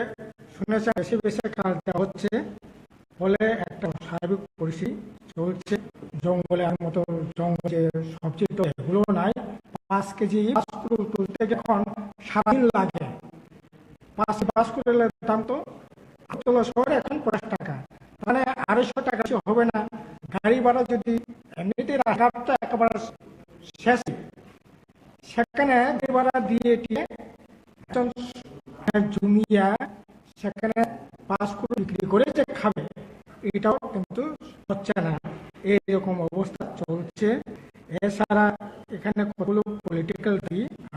শুনেছে বেশি বেশি কাজ দেওয়া হচ্ছে, ফলে একটা স্বাভাবিক পরিস্থিতি চলছে। জঙ্গলের মতো জঙ্গল যে সবজি তো এগুলো নাই। 5 কেজি বাঁশকুড়ুল তুলতে যখন সারাদিন লাগে, 5 বাঁশকুড়ুলের দাম তো আতলা শহরে এখন 50 টাকা, মানে 250 টাকা হবে না। গাড়ি ভাড়া যদি এমনিতে রাস্তাটা একেবারে শেষ, সেখানে গাড়ি ভাড়া দিয়ে একজন জমিয়া সেখানে বাঁশকুড়ুল বিক্রি করে যে খাবে, এটাও কিন্তু হচ্ছে না। এইরকম অবস্থা চলছে। এছাড়া এখানে কতগুলো পলিটিক্যাল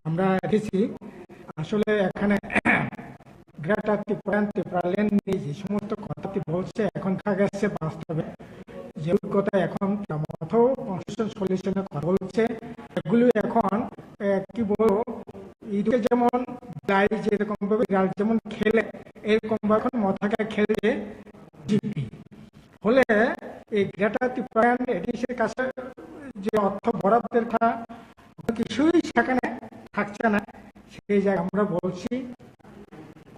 আমরা দেখেছি। আসলে এখানে গ্রেটার ত্রিপুরা ল্যান্ড নিয়ে যে সমস্ত কথাটি বলছে এখন দেখা গেছে বাস্তবে যে কথা এখন কনস্টিটিউশন সলিউশনের কথা বলছে, এগুলো এখন কি বলবো, ঈদকে যেমন গাই যেরকম ভাবে যেমন খেলে এরকম এখন মাথাকে খেলে জিপি। ফলে এই গ্রেটার ত্রিপুরা এডিসির কাছে যে অর্থ বরাদ্দের কথা কিছুই সেখানে থাকছে না। সেই জায়গায় আমরা বলছি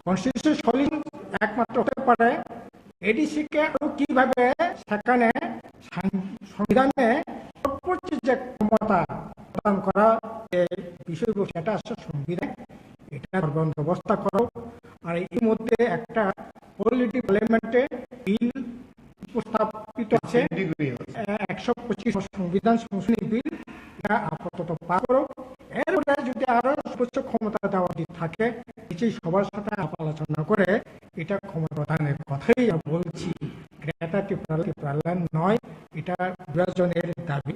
কনস্টিটিউশন সলিউশন একমাত্র হতে পারে এডিসিকে আরো কিভাবে সেখানে সংবিধানে সর্বোচ্চ যে ক্ষমতা প্রদান করা এই বিষয়বস্তু সেটা আসছে সংবিধান, এটা বন্দোবস্ত করো। আর এর মধ্যে একটা পলিটিক্যাল পার্লামেন্টে বিল উপস্থাপিত আছে 125 সংবিধান সংশোধনী বিল, আপাতত পাস করো। এরপরে যদি আরো সর্বোচ্চ ক্ষমতা দেওয়া থাকে সবার সাথে আলোচনা করে এটা ক্ষমতা প্রদানের কথাই বলছি। গ্রেটার ত্রিপুরা ল্যান্ড নয়, এটা বিভাজনের দাবি।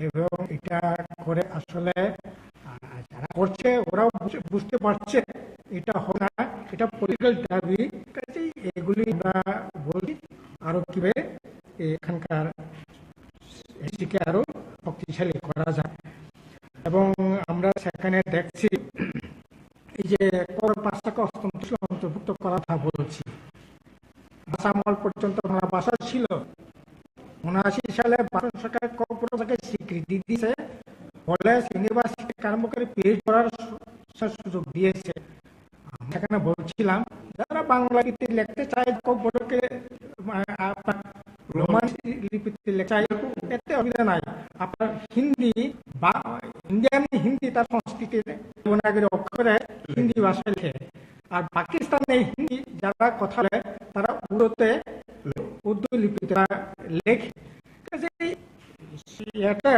এবং এটা করে আসলে যারা করছে ওরাও বুঝতে পারছে এটা হবে না, এটা পলিটিক্যাল দাবি। এগুলি আমরা বলি আরো কিভাবে এখানকার এসিকে আরো শক্তিশালী করা যায়। এবং আমরা সেখানে দেখছি এই যে কর 5 অন্তর্ভুক্ত করা কথা বলছি, ভাষা আমল পর্যন্ত আমরা ভাষা ছিল 79 সালে ভারত সরকার কর্পোরেশনকে স্বীকৃতি দিয়েছে, ফলে ইউনিভার্সিটি কর্মকারী পিএইচডি করার সুযোগ দিয়েছে। আমরা এখানে বলছিলাম যারা বাংলা লিপিতে লিখতে চায় কর্পোরেটকে রোমান লিপিতে লেখা এতে অসুবিধা নাই। আপনার হিন্দি বা ইন্ডিয়ান হিন্দি তার সংস্কৃতির দেবনাগরী অক্ষরে হিন্দি ভাষায় লেখে, আর পাকিস্তানে হিন্দি যারা কথা বলে তারা উর্দু লিপিতে লেখে। এটা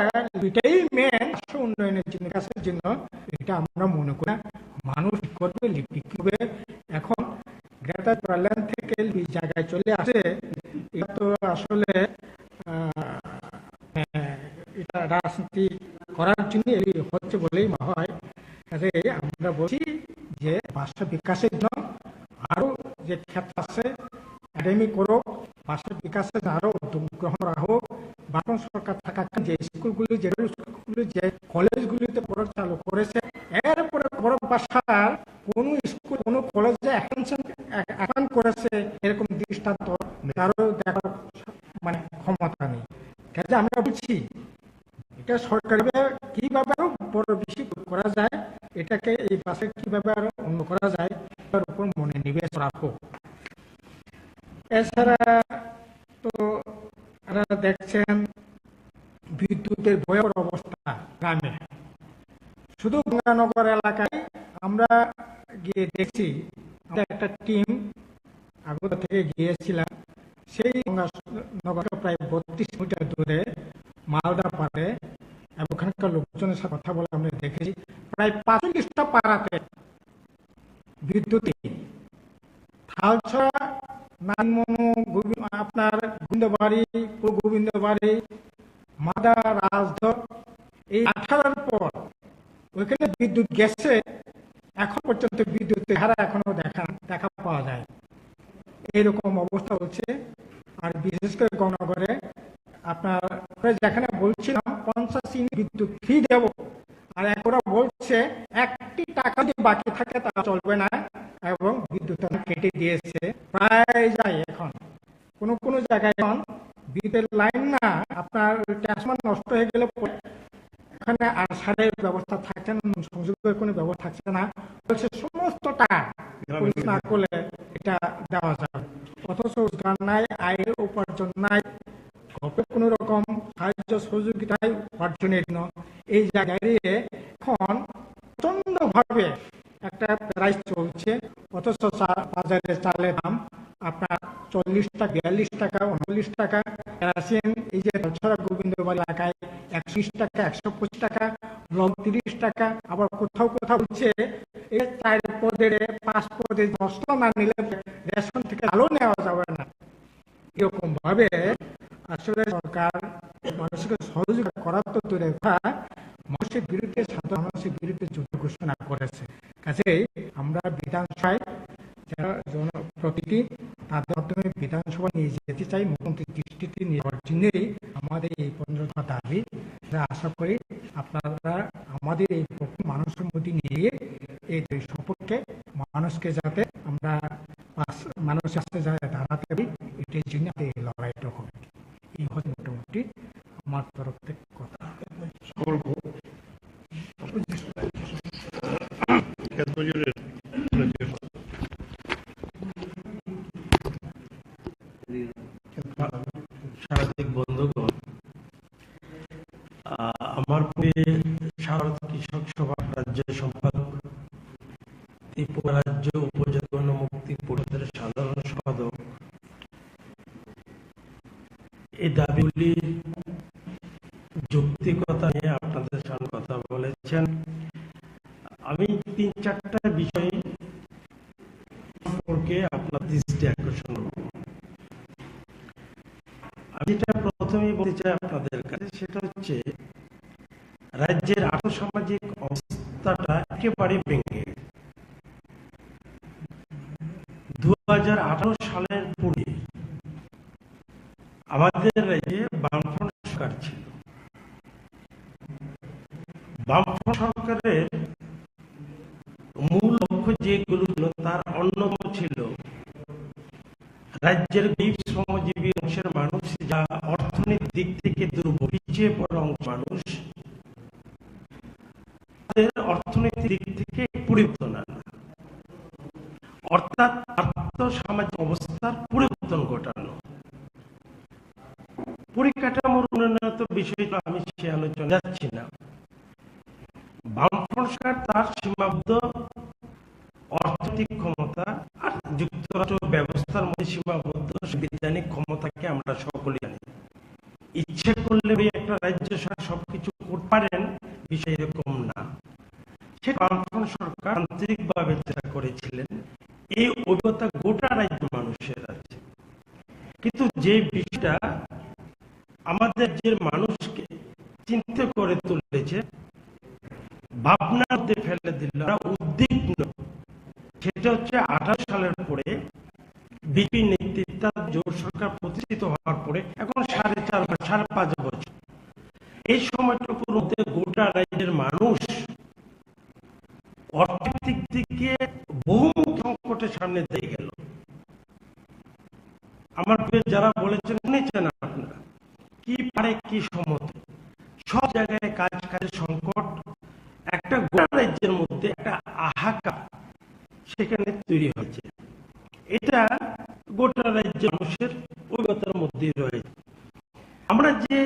এটাই মেন উন্নয়নের জন্য কাজের জন্য এটা আমরা মনে করি। মানুষ করবে লিপি করবে। এখন গ্রেটার ত্রিপুরা ল্যান্ড থেকে এই জায়গায় চলে আসে, এটা তো আসলে এটা রাজনীতি করার জন্য হচ্ছে বলেই হয়। আমরা বলছি যে ভাষা বিকাশের জন্য আরো যে ক্ষেত্র আছে একাডেমি করুক, ভাষা বিকাশের আরো উদ্যোগ গ্রহণ করা হোক। ভারত সরকার থাকাকালীন যে স্কুলগুলি যে কলেজগুলিতে পড়া চালু করেছে, এরপরে বড় ভাষার কোন স্কুল কোন কলেজে অ্যাকাউন্ট করেছে এরকম দৃষ্টান্ত কারো দেখার মানে ক্ষমতা নেই। কাজে আমরা বলছি এটা সরকারি কিভাবে আরো বড় বেশি করা যায়, এটাকে এই ভাষা কিভাবে আরো অন্য করা যায় তার উপর মনোনিবেশ রাখো। এছাড়া তো আপনারা দেখছেন বিদ্যুতের ভয়ঙ্কর অবস্থা। গ্রামে। শুধু গঙ্গানগর এলাকায় আমরা গিয়ে দেখছি, আমরা একটা টিম আগরতলা থেকে গিয়েছিলাম। সেই গঙ্গানগর প্রায় 32 মিটার দূরে মালদা পাড়ে, এবং ওখানকার লোকজনের সাথে কথা বলে আমরা দেখেছি প্রায় 45টা পাড়াতে বিদ্যুৎ নেই। থালছড়া, নাইনমনু, আপনার গোবিন্দবাড়ি, গোবিন্দবাড়ি, মাদা, রাজধর, এই 18 পর ওইখানে বিদ্যুৎ গেছে, এখন পর্যন্ত বিদ্যুতের ধারা এখনো দেখা পাওয়া যায়। এইরকম অবস্থা হচ্ছে। আর বিশেষ করে গঙ্গানগরে আপনার যেখানে বলছিলাম 50 ইউনিট বিদ্যুৎ ফ্রি দেব, আর ওরা বলছে 1টি টাকা যদি বাকি থাকে তা চলবে না, এবং বিদ্যুৎ কেটে দিয়েছে। প্রায় যায় এখন কোনো জায়গায় এখন বিদ্যুতের লাইন না, আপনার ট্রান্সফরমার নষ্ট হয়ে গেলে এখানে আর সারের ব্যবস্থা থাকছে না, সংযোগের কোনো ব্যবস্থা থাকছে না, বলছে সমস্তটা না করলে এটা দেওয়া যাবে। অথচ রোজগার নাই, আয়ের উপার্জন নাই, কোনো রকম সাহায্য সহযোগিতায় উপার্জনের জন্য এই জায়গায় এখন প্রচন্ড ভাবে একটা প্রাইস চলছে। অথচ বাজারে চালের দাম আপনার 40 টাকা, 42 টাকা, 39 টাকা। কেরাসিন এই যে তালছড়া গোবিন্দবাড়ি এলাকায় 120 টাকা, 125 টাকা, লং 30 টাকা। আবার কোথাও কোথাও হচ্ছে এই 4 পদের 5 পদে মশলা না নিলে রেশন থেকে আলো নেওয়া যাবে না। এরকম ভাবে আসলে সরকার মানুষকে সহযোগিতা করার তো দূরের কথা, মানুষের বিরুদ্ধে, সাধারণ মানুষের বিরুদ্ধে যুদ্ধ ঘোষণা করেছে। কাজেই আমরা বিধানসভায় যারা জনপ্রতিনিধি, তাদের মাধ্যমে বিধানসভা নিয়ে যেতে চাই, মুখ্যমন্ত্রীর দৃষ্টিতে নেওয়ার জন্যই আমাদের এই 15 দফা দাবি। আশা করি আপনারা আমাদের এই মানুষের মধ্যে নিয়ে এই সম্পর্কে মানুষকে যাতে আমরা মানুষের সাথে যাতে দাঁড়াতে পারি, এটার জন্য এই লড়াইটা হবে। এই হচ্ছে মোটামুটি আমার তরফ থেকে কথা। সাংবাদিক বন্ধুগণ, আমার সারা কৃষক সভা রাজ্য সম্পাদক, ত্রিপুরা রাজ্য উপজাতি গণমুক্তি পরিষদের সাধারণ সম্পাদক এই দাবিগুলি যৌক্তিকতা নিয়ে আপনাদের সামনে কথা বলেছেন। আমি 3-4টা বিষয় সম্পর্কে আপনার দৃষ্টি আকর্ষণ করব। আমি যেটা প্রথমেই বলতে চাই আপনাদের কাছে, সেটা হচ্ছে রাজ্যের আর্থসামাজিক অবস্থাটা একেবারে ভেঙে। 2018 সালের পরে আমাদের রাজ্যে বামফ্রন্ট সরকার ছিল। বামফ্রন্ট সরকারের মূল লক্ষ্য যেগুলো ছিল তার অন্যতম ছিল রাজ্যের গরিব শ্রমজীবী অংশের মানুষ, যা অর্থনৈতিক দিক থেকে দুর্বল পিছিয়ে পড়া অংশ মানুষ, তাদের অর্থনৈতিক দিক থেকে পরিবর্তন আনা, অর্থাৎ আর্থসামাজিক অবস্থার পরিবর্তন ঘটানো। পরিকাঠামোর উন্নয়নের বিষয়টা আমি সে আলোচনা যাচ্ছি না। বামফ্রন্ট সরকার তার সীমাবদ্ধ অর্থনৈতিক ক্ষমতা আর যুক্তরাষ্ট্র ব্যবস্থার মধ্যে সীমাবদ্ধ সাংবিধানিক ক্ষমতাকে আমরা সকলে জানি। ইচ্ছে করলে একটা রাজ্য সরকার সবকিছু করতে পারেন, বিষয় এরকম না। সেটা বামফ্রন্ট সরকার আন্তরিকভাবে চেষ্টা করেছিলেন, এই অভিজ্ঞতা গোটা রাজ্য মানুষের আছে। কিন্তু যে বিষয়টা আমাদের যে মানুষকে চিন্তা করে তুলেছে, ভাবনার মধ্যে ফেলে দিল, উদ্বিগ্ন, সেটা হচ্ছে 18 সালের পরে বিপি নেতৃত্বাধীন জোট সরকার প্রতিষ্ঠিত হওয়ার পরে এখন 4.5 বছর, এই সময়টুকুর মধ্যে গোটা রাজ্যের মানুষ অর্থনৈতিক দিকে বহু সংকটের সামনে দিয়ে গেল। আমার যারা বলেছেন, শুনেছেন আপনারা, কি পারে কি সমত, সব জায়গায় কাজের সংকট, একটা গোটা রাজ্যের মধ্যে একটা হাহাকার সেখানে তৈরি হয়েছে। এটা গোটা রাজ্যের মানুষের অভিজ্ঞতার মধ্যে রয়েছে। আমরা যে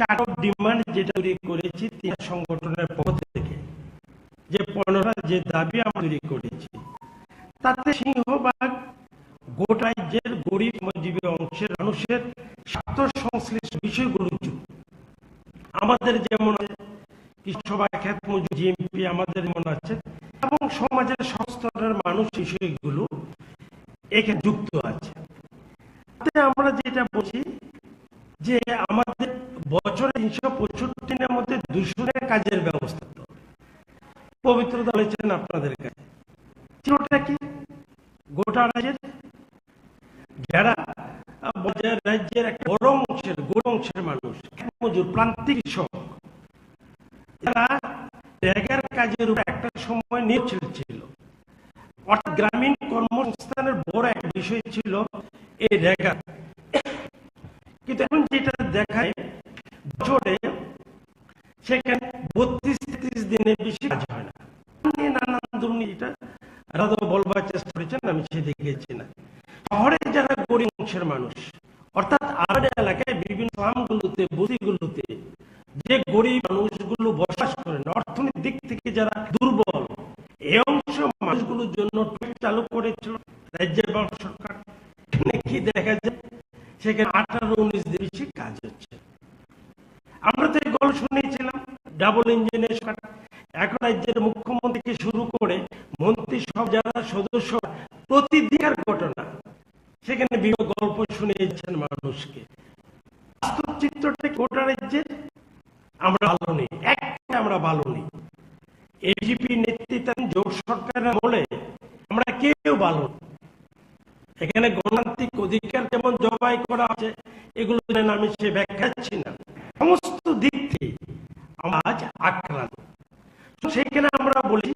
চার্ট অফ ডিমান্ড যেটা তৈরি করেছি তিন সংগঠনের পক্ষ থেকে, যে 15টা যে দাবি আমরা তৈরি করেছি, তাতে সিংহভাগ গোটা রাজ্যের গরিব শ্রমজীবী অংশের মানুষের স্বার্থ সংশ্লিষ্ট বিষয়গুলো যুক্ত। আমাদের যেমন কৃষক ক্ষেত মজুর জিএমপি আমাদের মনে আছে, এবং সমাজের সব স্তরের মানুষ বিষয়গুলো এখানে যুক্ত আছে। তাতে আমরা যেটা বলছি যে আমাদের বছরে 365 দিনের মধ্যে 200 দিনের কাজের ব্যবস্থা করতে হবে। পবিত্রতা বলেছেন আপনাদের কাছে, চিত্রটা কি গোটা রাজ্যের যারা রাজ্যের একটা বড় অংশের মানুষ, মজুর, প্রান্তিক কৃষক, যারা জায়গার কাজের উপর একটা সময় নির্ভরশীল ছিল, অর্থাৎ গ্রামীণ কর্মসংস্থানের বড় একটা বিষয় ছিল এই রেগা। কিন্তু এখন যেটা দেখায় বছরে সেখানে 32-33 দিনের বেশি কাজ হয় না। নানান দুর্নীতিটা রাধা বলবার চেষ্টা করেছেন, আমি সেদিকে গেছি না। শহরে যারা গরিব অংশের মানুষ, অর্থাৎ আরব এলাকায় বিভিন্ন গ্রামগুলোতে বস্তিগুলোতে যে গরিব মানুষগুলো বসবাস করেন, অর্থনৈতিক দিক থেকে যারা দুর্বল, এই অংশ মানুষগুলোর জন্য ট্রেড চালু করেছিল রাজ্যের সরকার। কি দেখা যায় সেখানে 18-19 দিন বেশি কাজ হচ্ছে। আমরা তো গল্প শুনেছিলাম ডাবল ইঞ্জিনের সরকার। এখন রাজ্যের মুখ্যমন্ত্রী থেকে শুরু করে মন্ত্রী সব যারা সদস্য, প্রতিদিনের ঘটনা সেখানে বিভিন্ন গল্প শুনিয়েছেন মানুষকে। বাস্তব চিত্রটা গোটা রাজ্যের আমরা ভালো নেই, আমরা ভালো নেই। এজিপি নেতৃত্বাধীন জোট সরকারের আমলে আমরা কেউ ভালো নেই। এখানে গণতান্ত্রিক অধিকার যেমন জবাই করা আছে, এগুলো আমি সে ব্যাখ্যাচ্ছি না, সমস্ত দিক থেকে আমরা আজ আক্রান্ত। সেখানে আমরা বলি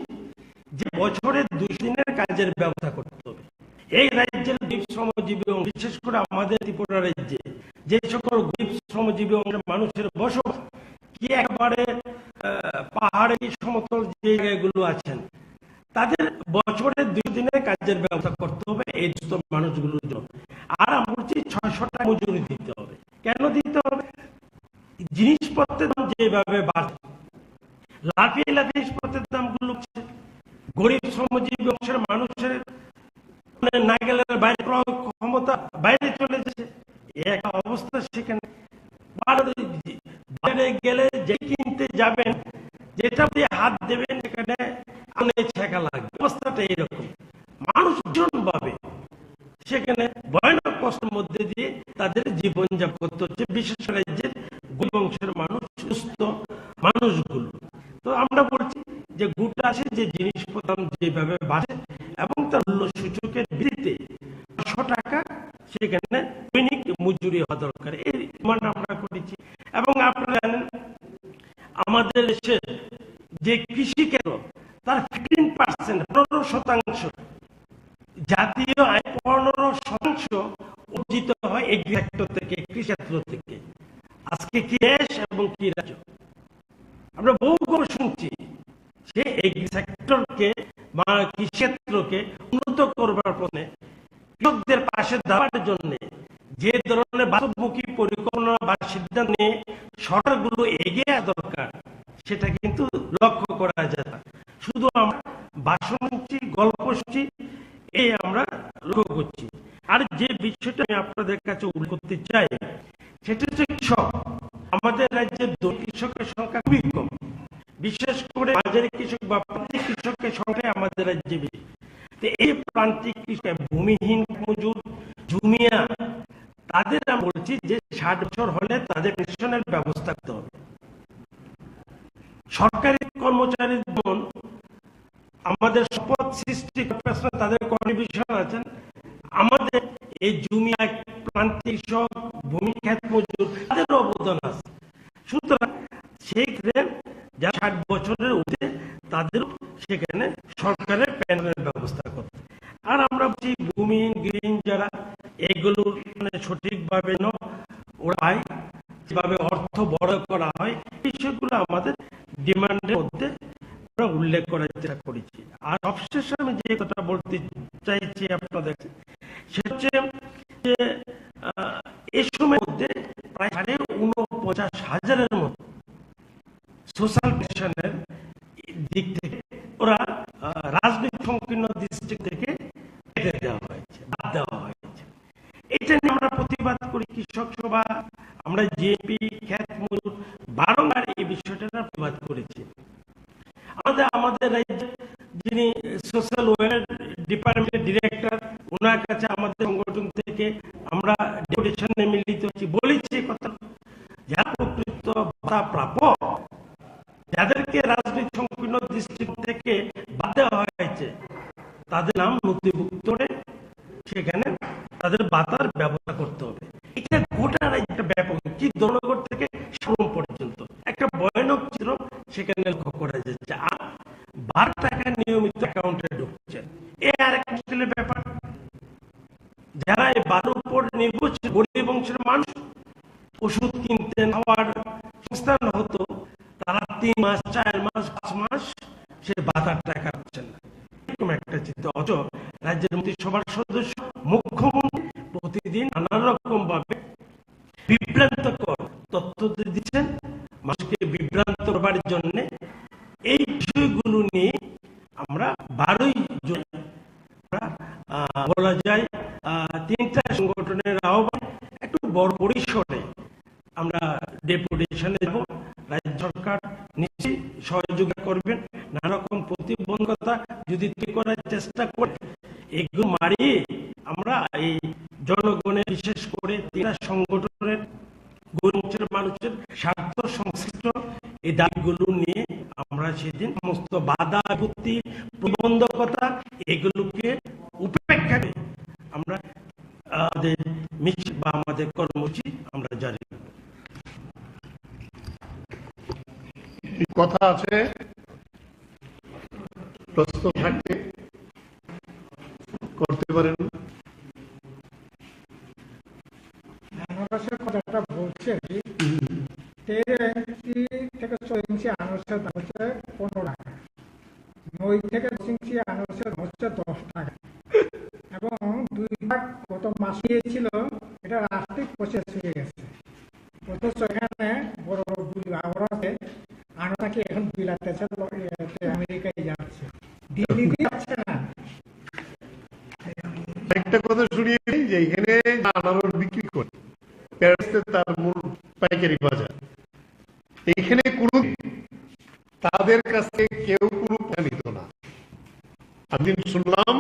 যে বছরে 200 দিনের কাজের ব্যবস্থা করতে হবে। এই রাজ্যের গরিব শ্রমজীবী, বিশেষ করে আমাদের ত্রিপুরা রাজ্যে যে সকল গরিব শ্রমজীবী মানুষের বসবাস, কি একবারে পাহাড়ে সমতল যে জায়গাগুলো আছেন, তাদের বছরে 2 দিনের কাজের ব্যবস্থা করতে হবে এই মানুষগুলোর জন্য। আর আমরা বলছি 600 টাকা মজুরি দিতে হবে। কেন দিতে হবে? জিনিসপত্রের দাম যেভাবে বাড়ছে, লাফিয়ে লাফিয়ে জিনিসপত্রের দামগুলো, গরিব শ্রমজীবী অংশের মানুষের নাগালের বাইরে ক্ষমতা বাইরে চলে যাচ্ছে, এক অবস্থা। সেখানে বাইরে গেলে যে কিনতে যাবেন, যেটা দিয়ে হাত দেবেন সেখানে ছেঁকা লাগবে, অবস্থাটা এইরকম। মানুষজন ভাবে সেখানে ভয়ানক কষ্টের মধ্যে দিয়ে তাদের জীবনযাপন করতে হচ্ছে, বিশেষ রাজ্যের গরিব অংশের মানুষ, সুস্থ মানুষগুলো। তো আমরা বলছি যে গোটা আছে যে জিনিসপত্র যেভাবে বাড়ে এবং তার মূল্য সূচকের ভিত্তিতে 500 টাকা সেখানে দৈনিক মজুরি হওয়া দরকার, এই ডিমান্ড আমরা করেছি। এবং আপনারা জানেন আমাদের দেশের যে কৃষি ক্ষেত্র, তার 15% জাতীয় আয় 15% অর্জিত হয় এই সেক্টর থেকে, কৃষি ক্ষেত্র থেকে। আজকে কি দেশ এবং কি রাজ্য, আমরা বহু গল্প শুনছি সে এই সেক্টরকে বা কৃষি ক্ষেত্রকে উন্নত করবার পথে কৃষকদের পাশে দাঁড়ানোর জন্য যে ধরনের বাস্তবমুখী পরিকল্পনা বা সিদ্ধান্ত নিয়ে সরকারগুলো এগিয়ে আসা দরকার, সেটা কিন্তু লক্ষ্য করা যায় না। শুধু আমরা ভাষণ শুনছি, গল্প শুনছি, এই আমরা লক্ষ্য করছি। আর যে বিষয়টা আমি আপনাদের কাছে উল্লেখ করতে চাই সেটা হচ্ছে কৃষক। আমাদের রাজ্যের কৃষকের সংখ্যা খুবই কম, বিশেষ করে বাজারে কৃষক বা প্রান্তিক কৃষকের সংখ্যা আমাদের রাজ্যে বেশি। তো এই প্রান্তিক কৃষক, ভূমিহীন মজুর, জুমিয়া, তাদের আমি বলছি যে 60 বছর হলে তাদের পেনশনের ব্যবস্থা করতে হবে। সরকারি কর্মচারী যেমন আমাদের শপথ সৃষ্টি তাদের কন্ট্রিবিউশন আছেন, আমাদের এই জুমিয়া, প্রান্তিক কৃষক, ভূমি ক্ষেত মজুর, তাদের অবদান আছে। সুতরাং সেই ক্ষেত্রে যারা 60 বছরের ঊর্ধ্বে তাদের সেখানে সরকারের পেনশনের ব্যবস্থা করতে। আর আমরা বলছি ভূমিহীন, গৃহহীন যারা, এগুলো সঠিকভাবে ওরা যেভাবে অর্থ বড় করা হয়, এই বিষয়গুলো আমাদের ডিমান্ডের মধ্যে উল্লেখ করার চেষ্টা করেছি। আর সবশেষে আমি যে কথা বলতে চাইছি আপনাদের, সেটা হচ্ছে যে এই সময়ের মধ্যে প্রায় 49 50,000-এর মতো সোশ্যাল মিশনের দিক থেকে ওরা রাজনৈতিক সংকীর্ণ ডিস্ট্রিক্ট থেকে কেটে দেওয়া হয়েছে, বাদ দেওয়া হয়েছে। এটা নিয়ে আমরা প্রতিবাদ করি, কৃষক সভা, আমরা জেপি, খ্যাত মজুর বারংবার এই বিষয়টা প্রতিবাদ করেছি। আমাদের রাজ্যে যিনি সোশ্যাল ওয়েলফেয়ার ডিপার্টমেন্টের ডিরেক্টর, ওনার কাছে আমাদের সংগঠন থেকে আমরা ডেপুটেশনে মিলিত হচ্ছি, বলেছি কথা, যারা প্রকৃত ভাতা প্রাপক, যাদেরকে রাজনৈতিক সংকীর্ণ ডিস্ট্রিক্ট থেকে বাদ দেওয়া হয়েছে, তাদের নাম নথিভুক্ত করে সেখানে তাদের ভাতার ব্যবস্থা করতে হবে। এটা গোটা একটা ব্যাপক, কি ধর্মনগর থেকে সারম পর্যন্ত একটা ভয়ানক চিত্র সেখানে লক্ষ্য করা যাচ্ছে। আর 12 টাকা নিয়মিত অ্যাকাউন্টে ঢুকছে, এ আর এক মুশকিলের ব্যাপার। যারা এই 12 উপর নির্ভরশীল গরিব বংশের মানুষ, ওষুধ কিনতেন, খাওয়ার সংস্থান হতো, তারা 3 মাস, 4 মাস, 5 মাস সে ভাতার টাকা পাচ্ছেন না, এরকম একটা চিত্র। অথচ রাজ্যের মন্ত্রিসভার সদস্য, মুখ্যমন্ত্রী প্রতিদিন নানা রকম ভাবে বিভ্রান্তকর তথ্য দিচ্ছেন মানুষকে বিভ্রান্ত করবার জন্য। এই বিষয়গুলো নিয়ে আমরা 12ই জুলাই বলা যায় 3টা সংগঠনের আহ্বান একটু বড় পরিসরে আমরা ডেপুটেশনে যাব। রাজ্য সরকার নিশ্চয়ই সহযোগিতা করবেন, নানা রকম প্রতিবন্ধকতা যদি তৈরি করার চেষ্টা করে এগুলো মারিয়ে আমরা এই জনগণের, বিশেষ করে 3টা সংগঠনের গরিব মানুষের স্বার্থ সংশ্লিষ্ট এই দাবিগুলো নিয়ে আমরা সেদিন সমস্ত বাধা আপত্তি প্রতিবন্ধকতা এগুলোকে উপেক্ষা করে আমরা আমাদের মিছিল বা আমাদের কর্মসূচি আমরা জারি করব। কথা আছে, প্রশ্ন থাকতে করতে পারেন। আনারসের কথাটা বলছে, 13 ইঞ্চি থেকে 6 ইঞ্চি আনারসের দাম হচ্ছে 15 টাকা, 9 থেকে 10 ইঞ্চি আনারসের দাম হচ্ছে 10 টাকা, এবং 2 ভাগ গত মাস দিয়েছিল, এটা আর্থিক প্রসেস হয়ে গেছে। অথচ এখানে বড় বড় গুলি আছে, আনারসকে এখন বিলাতেছে, আমেরিকায় যাচ্ছে, দিল্লিতে যাচ্ছে না। একটা কথা শুনিয়ে দিই যে এখানে আনারস বিক্রি করে প্যারিসে তার মূল পাইকারি বাজার, এখানে কোনো তাদের কাছে কেউ কোনো পয়সা নিত না। আমি শুনলাম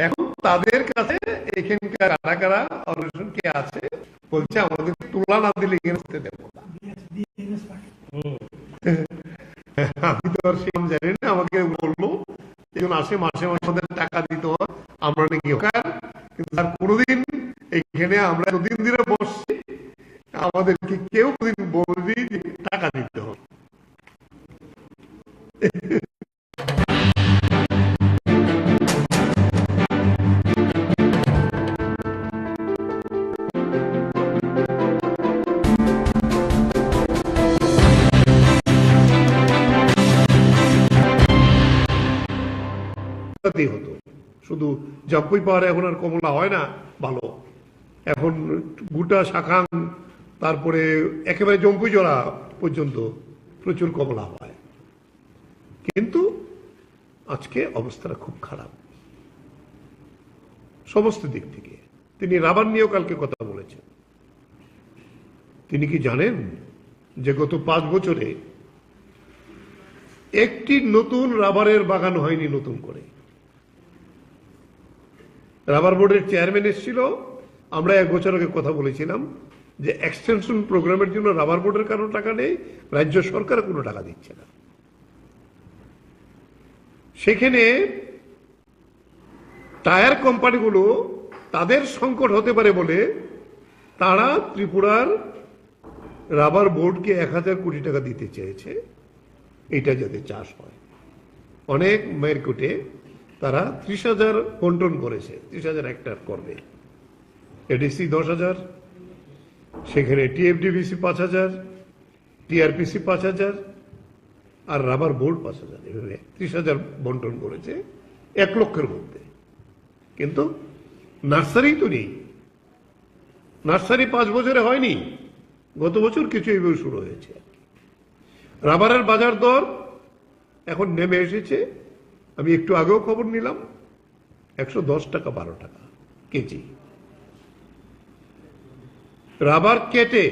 এখন তাদের কাছে এখানকার কারা কারা অর্গানাইজেশন কে আছে বলছে আমাদের তুলা না দিলে এখানে দেব না। আমি তো আর সেরকম জানি না, আমাকে বললো একজন আসে মাসে মাসে আমাদের টাকা দিতে হয়, আমরা নাকি কিন্তু তার কোনোদিন এখানে আমরা দুদিন ধরে বসছি, আমাদেরকে কেউ কোনদিন বলবি টাকা দিতে হবে। হতো শুধু জম্পুই পাহাড়ে এখন আর কমলা হয় না ভালো, এখন গোটা শাখাং, তারপরে একেবারে জম্পুই জোড়া পর্যন্ত প্রচুর কমলা হয়। কিন্তু আজকে অবস্থাটা খুব খারাপ সমস্ত দিক থেকে। তিনি রাবার নিয়েও কালকে কথা বলেছেন। তিনি কি জানেন যে গত 5 বছরে একটি নতুন রাবারের বাগান হয়নি নতুন করে। রাবার বোর্ডের চেয়ারম্যান এসেছিল, আমরা 1 বছর আগে কথা বলেছিলাম যে এক্সটেনশন প্রোগ্রামের জন্য রাবার বোর্ডের কারো টাকা নেই, রাজ্য সরকার কোনো টাকা দিচ্ছে না। সেখানে টায়ার কোম্পানিগুলো তাদের সংকট হতে পারে বলে তারা ত্রিপুরার রাবার বোর্ডকে 1000 কোটি টাকা দিতে চেয়েছে, এটা যাতে চাষ হয়। অনেক মেরকুটে তারা 30,000 বন্টন করেছে, 30,000 হেক্টর করবে। এডিসি 10,000, সেখানে টিএফডিবিসি 5,000, টিআরপিসি 5,000 আর রাবার বোর্ড 5,000, এভাবে 30,000 বন্টন করেছে 1 লক্ষের মধ্যে। কিন্তু নার্সারি তো নেই, নার্সারি 5 বছরে হয়নি। গত বছর কিছু এইভাবে শুরু হয়েছে। রাবারের বাজার দর এখন নেমে এসেছে, আমি একটু আগেও খবর নিলাম, 110 টাকা 12 টাকা কেজি। রাবার কেটে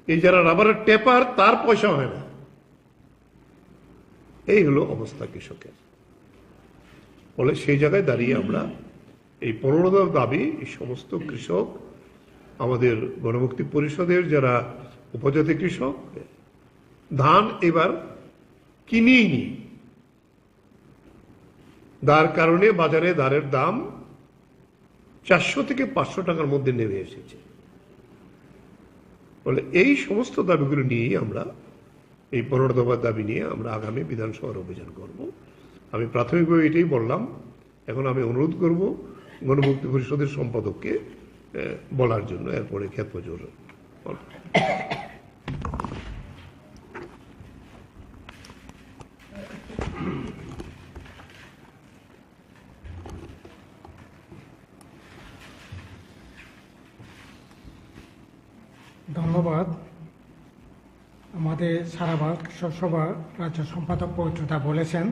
এই যারা রাবারের টেপার তার পয়সা হয় না। এই হলো অবস্থা কৃষকের। ফলে সেই জায়গায় দাঁড়িয়ে আমরা এই 15 দফা দাবি এই সমস্ত কৃষক, আমাদের গণমুক্তি পরিষদের যারা উপজাতি কৃষক, ধান এবার কিনেই নি, যার কারণে বাজারে ধানের দাম 400 থেকে 500 টাকার মধ্যে নেমে এসেছে। ফলে এই সমস্ত দাবিগুলো নিয়েই আমরা এই 15 দফার দাবি নিয়ে আমরা আগামী বিধানসভার অভিযান করব। আমি প্রাথমিকভাবে এটাই বললাম, এখন আমি অনুরোধ করব গণমুক্তি পরিষদের সম্পাদককে বলার জন্য, এরপরে ক্ষেত মজুর। ধন্যবাদ। আমাদের সারা ভারত কৃষক সভার রাজ্য সম্পাদক পবিত্রতা বলেছেন,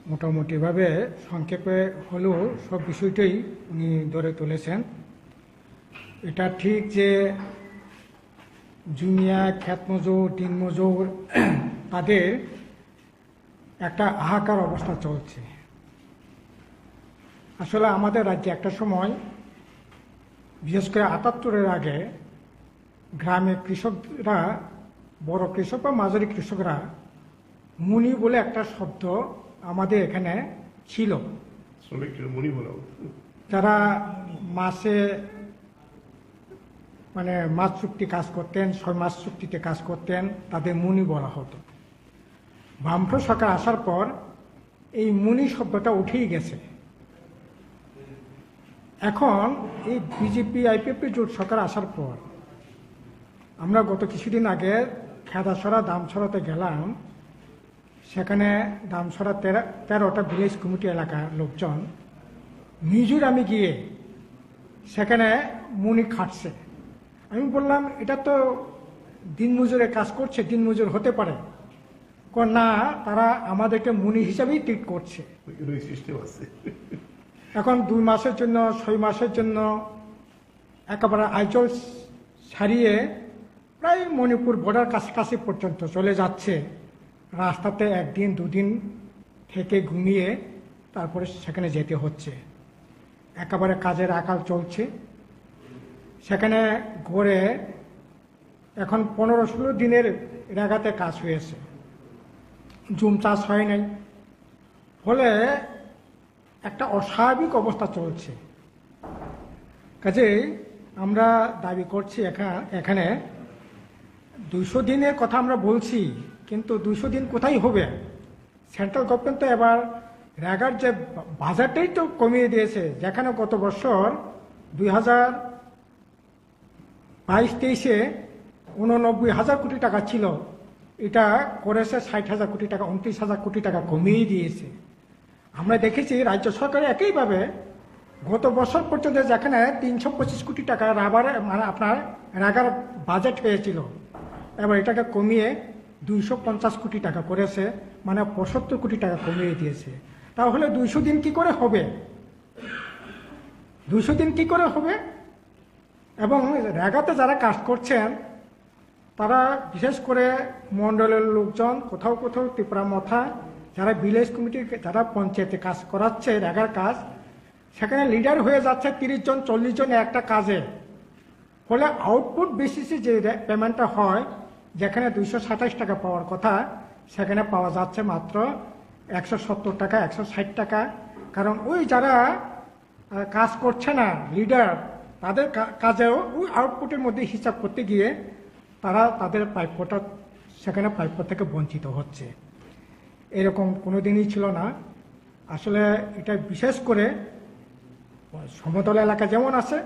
মোটামুটিভাবে সংক্ষেপে হলেও সব বিষয়টাই উনি ধরে তুলেছেন। এটা ঠিক যে জুনিয়া, খ্যাত মজুর, দিন মজুর তাদের একটা হাহাকার অবস্থা চলছে। আসলে আমাদের রাজ্যে একটা সময়, বিশেষ করে 78-এর আগে, গ্রামে কৃষকরা, বড় কৃষক বা মাঝারি কৃষকরা, মুনি বলে একটা শব্দ আমাদের এখানে ছিল। যারা মাসে মানে মাস চুক্তি কাজ করতেন, 6 মাস চুক্তিতে কাজ করতেন, তাদের মুনি বলা হতো। বামফ্রন্ট সরকার আসার পর এই মুনি শব্দটা উঠেই গেছে। এখন এই বিজেপি আইপিএফ জোট সরকার আসার পর আমরা গত কিছুদিন আগে খেদাছড়া দামছড়াতে গেলাম। সেখানে দামছড়া 13টা ভিলেজ কমিটি এলাকার লোকজন মিজোরামে গিয়ে সেখানে মুনি খাটছে। আমি বললাম, এটা তো দিনমজুরে কাজ করছে, দিনমজুর হতে পারে না, তারা আমাদেরকে মুনি হিসাবেই ট্রিট করছে। এখন 2 মাসের জন্য, 6 মাসের জন্য একেবারে আইচল ছাড়িয়ে প্রায় মণিপুর বর্ডার কাছাকাছি পর্যন্ত চলে যাচ্ছে। রাস্তাতে 1 দিন 2 দিন থেকে ঘুমিয়ে তারপরে সেখানে যেতে হচ্ছে। একেবারে কাজের আকাল চলছে। সেখানে ঘরে এখন 15-16 দিনের রেগাতে কাজ হয়েছে, জুম চাষ হয় নাই। ফলে একটা অস্বাভাবিক অবস্থা চলছে। কাজেই আমরা দাবি করছি এখানে 200 দিনের কথা আমরা বলছি, কিন্তু 200 দিন কোথায় হবে? সেন্ট্রাল গভর্নমেন্ট তো এবার রেগার যে বাজেটটাই তো কমিয়ে দিয়েছে। যেখানে গত বছর 2022-23-এ 89,000 কোটি টাকা ছিল, এটা করেছে 60,000 কোটি টাকা, 29,000 কোটি টাকা কমিয়ে দিয়েছে। আমরা দেখেছি রাজ্য সরকার একইভাবে গত বছর পর্যন্ত যেখানে 325 কোটি টাকা রাবারে মানে আপনার রেগার বাজেট হয়েছিল, এবার এটাকে কমিয়ে 250 কোটি টাকা করেছে, মানে 75 কোটি টাকা কমিয়ে দিয়েছে। তাহলে 200 দিন কি করে হবে? 200 দিন কি করে হবে? এবং রেগাতে যারা কাজ করছেন তারা বিশেষ করে মণ্ডলের লোকজন, কোথাও কোথাও ত্রিপুরা মথা, যারা ভিলেজ কমিটির, যারা পঞ্চায়েতে কাজ করাচ্ছে রেগার কাজ, সেখানে লিডার হয়ে যাচ্ছে 30 জন 40 জন একটা কাজে। ফলে আউটপুট বেসিসে যে পেমেন্টটা হয়, যেখানে 227 টাকা পাওয়ার কথা, সেখানে পাওয়া যাচ্ছে মাত্র 170 টাকা, 160 টাকা। কারণ ওই যারা কাজ করছে না লিডার, তাদের কাজেও ওই আউটপুটের মধ্যে হিসাব করতে গিয়ে তারা তাদের প্রাপ্যটা সেখানে প্রাপ্য থেকে বঞ্চিত হচ্ছে। এরকম কোনো দিনই ছিল না। আসলে এটা বিশেষ করে সমতল এলাকা যেমন আছে,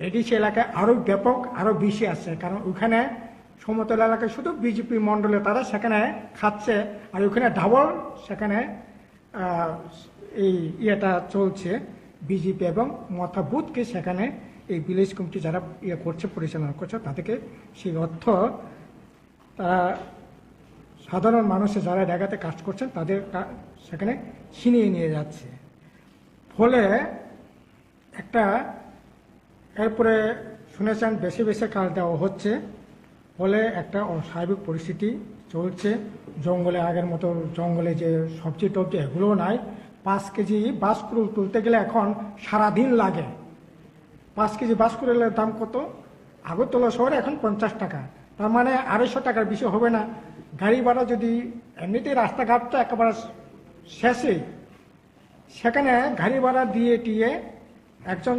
এডিসি এলাকায় আরও ব্যাপক, আরও বেশি আছে। কারণ ওইখানে সমতল এলাকায় শুধু বিজেপি মণ্ডলে তারা সেখানে খাচ্ছে, আর ওইখানে ডাবল সেখানে এই ইয়েটা চলছে, বিজেপি এবং মথা বুথকে সেখানে এই ভিলেজ কমিটি যারা করছে, পরিচালনা করছে, তাদেরকে সেই অর্থ তারা সাধারণ মানুষে যারা জায়গাতে কাজ করছেন তাদের সেখানে ছিনিয়ে নিয়ে যাচ্ছে। ফলে একটা এরপরে শুনেছেন বেশি বেশি কাজ দেওয়া হচ্ছে, ফলে একটা অস্বাভাবিক পরিস্থিতি চলছে। জঙ্গলে আগের মতো জঙ্গলে যে সবজি টবজি এগুলোও নাই। 5 কেজি বাঁশকুড়ুল তুলতে গেলে এখন সারাদিন লাগে। 5 কেজি বাঁশকুড়ুলের দাম কত? আগরতলা শহরে এখন 50 টাকা, তার মানে 250 টাকার বেশি হবে না। গাড়ি ভাড়া যদি এমনিতেই রাস্তাঘাটটা একেবারে শেষে, সেখানে গাড়ি ভাড়া দিয়ে টিয়ে একজন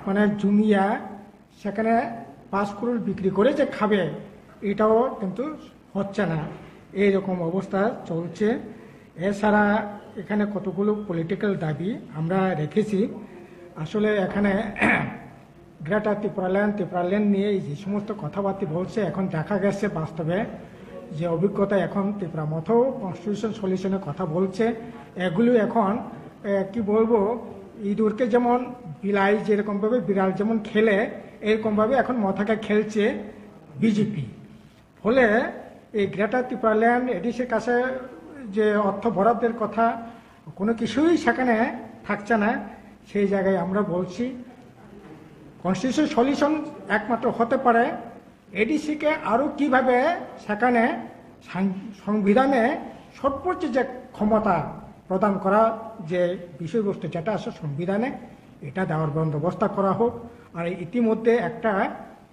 মানে জুমিয়া সেখানে বাঁশকুড়ুল বিক্রি করে যে খাবে, এটাও কিন্তু হচ্ছে না। এইরকম অবস্থা চলছে। এছাড়া এখানে কতগুলো পলিটিক্যাল দাবি আমরা রেখেছি। আসলে এখানে গ্রেটা ত্রিপুরাল্যান্ড নিয়ে যে সমস্ত কথাবার্তা বলছে, এখন দেখা গেছে বাস্তবে যে অভিজ্ঞতা, এখন ত্রিপুরা মতো কনস্টিটিউশন সলিউশনের কথা বলছে। এগুলো এখন কি বলবো, ইঁদুরকে যেমন বিলাই যেরকমভাবে বিড়াল যেমন খেলে, এরকমভাবে এখন মাথাকে খেলছে বিজেপি। ফলে এই গ্রেটার ত্রিপুরাল্যান্ড এডিসির কাছে যে অর্থ বরাদ্দের কথা, কোনো কিছুই সেখানে থাকছে না। সেই জায়গায় আমরা বলছি কনস্টিটিউশন সলিউশন একমাত্র হতে পারে এডিসিকে আরও কিভাবে সেখানে সংবিধানে সর্বোচ্চ যে ক্ষমতা প্রদান করা, যে বিষয়বস্তু যেটা আছে সংবিধানে, এটা দেওয়ার বন্দোবস্ত করা হোক। আর ইতিমধ্যে একটা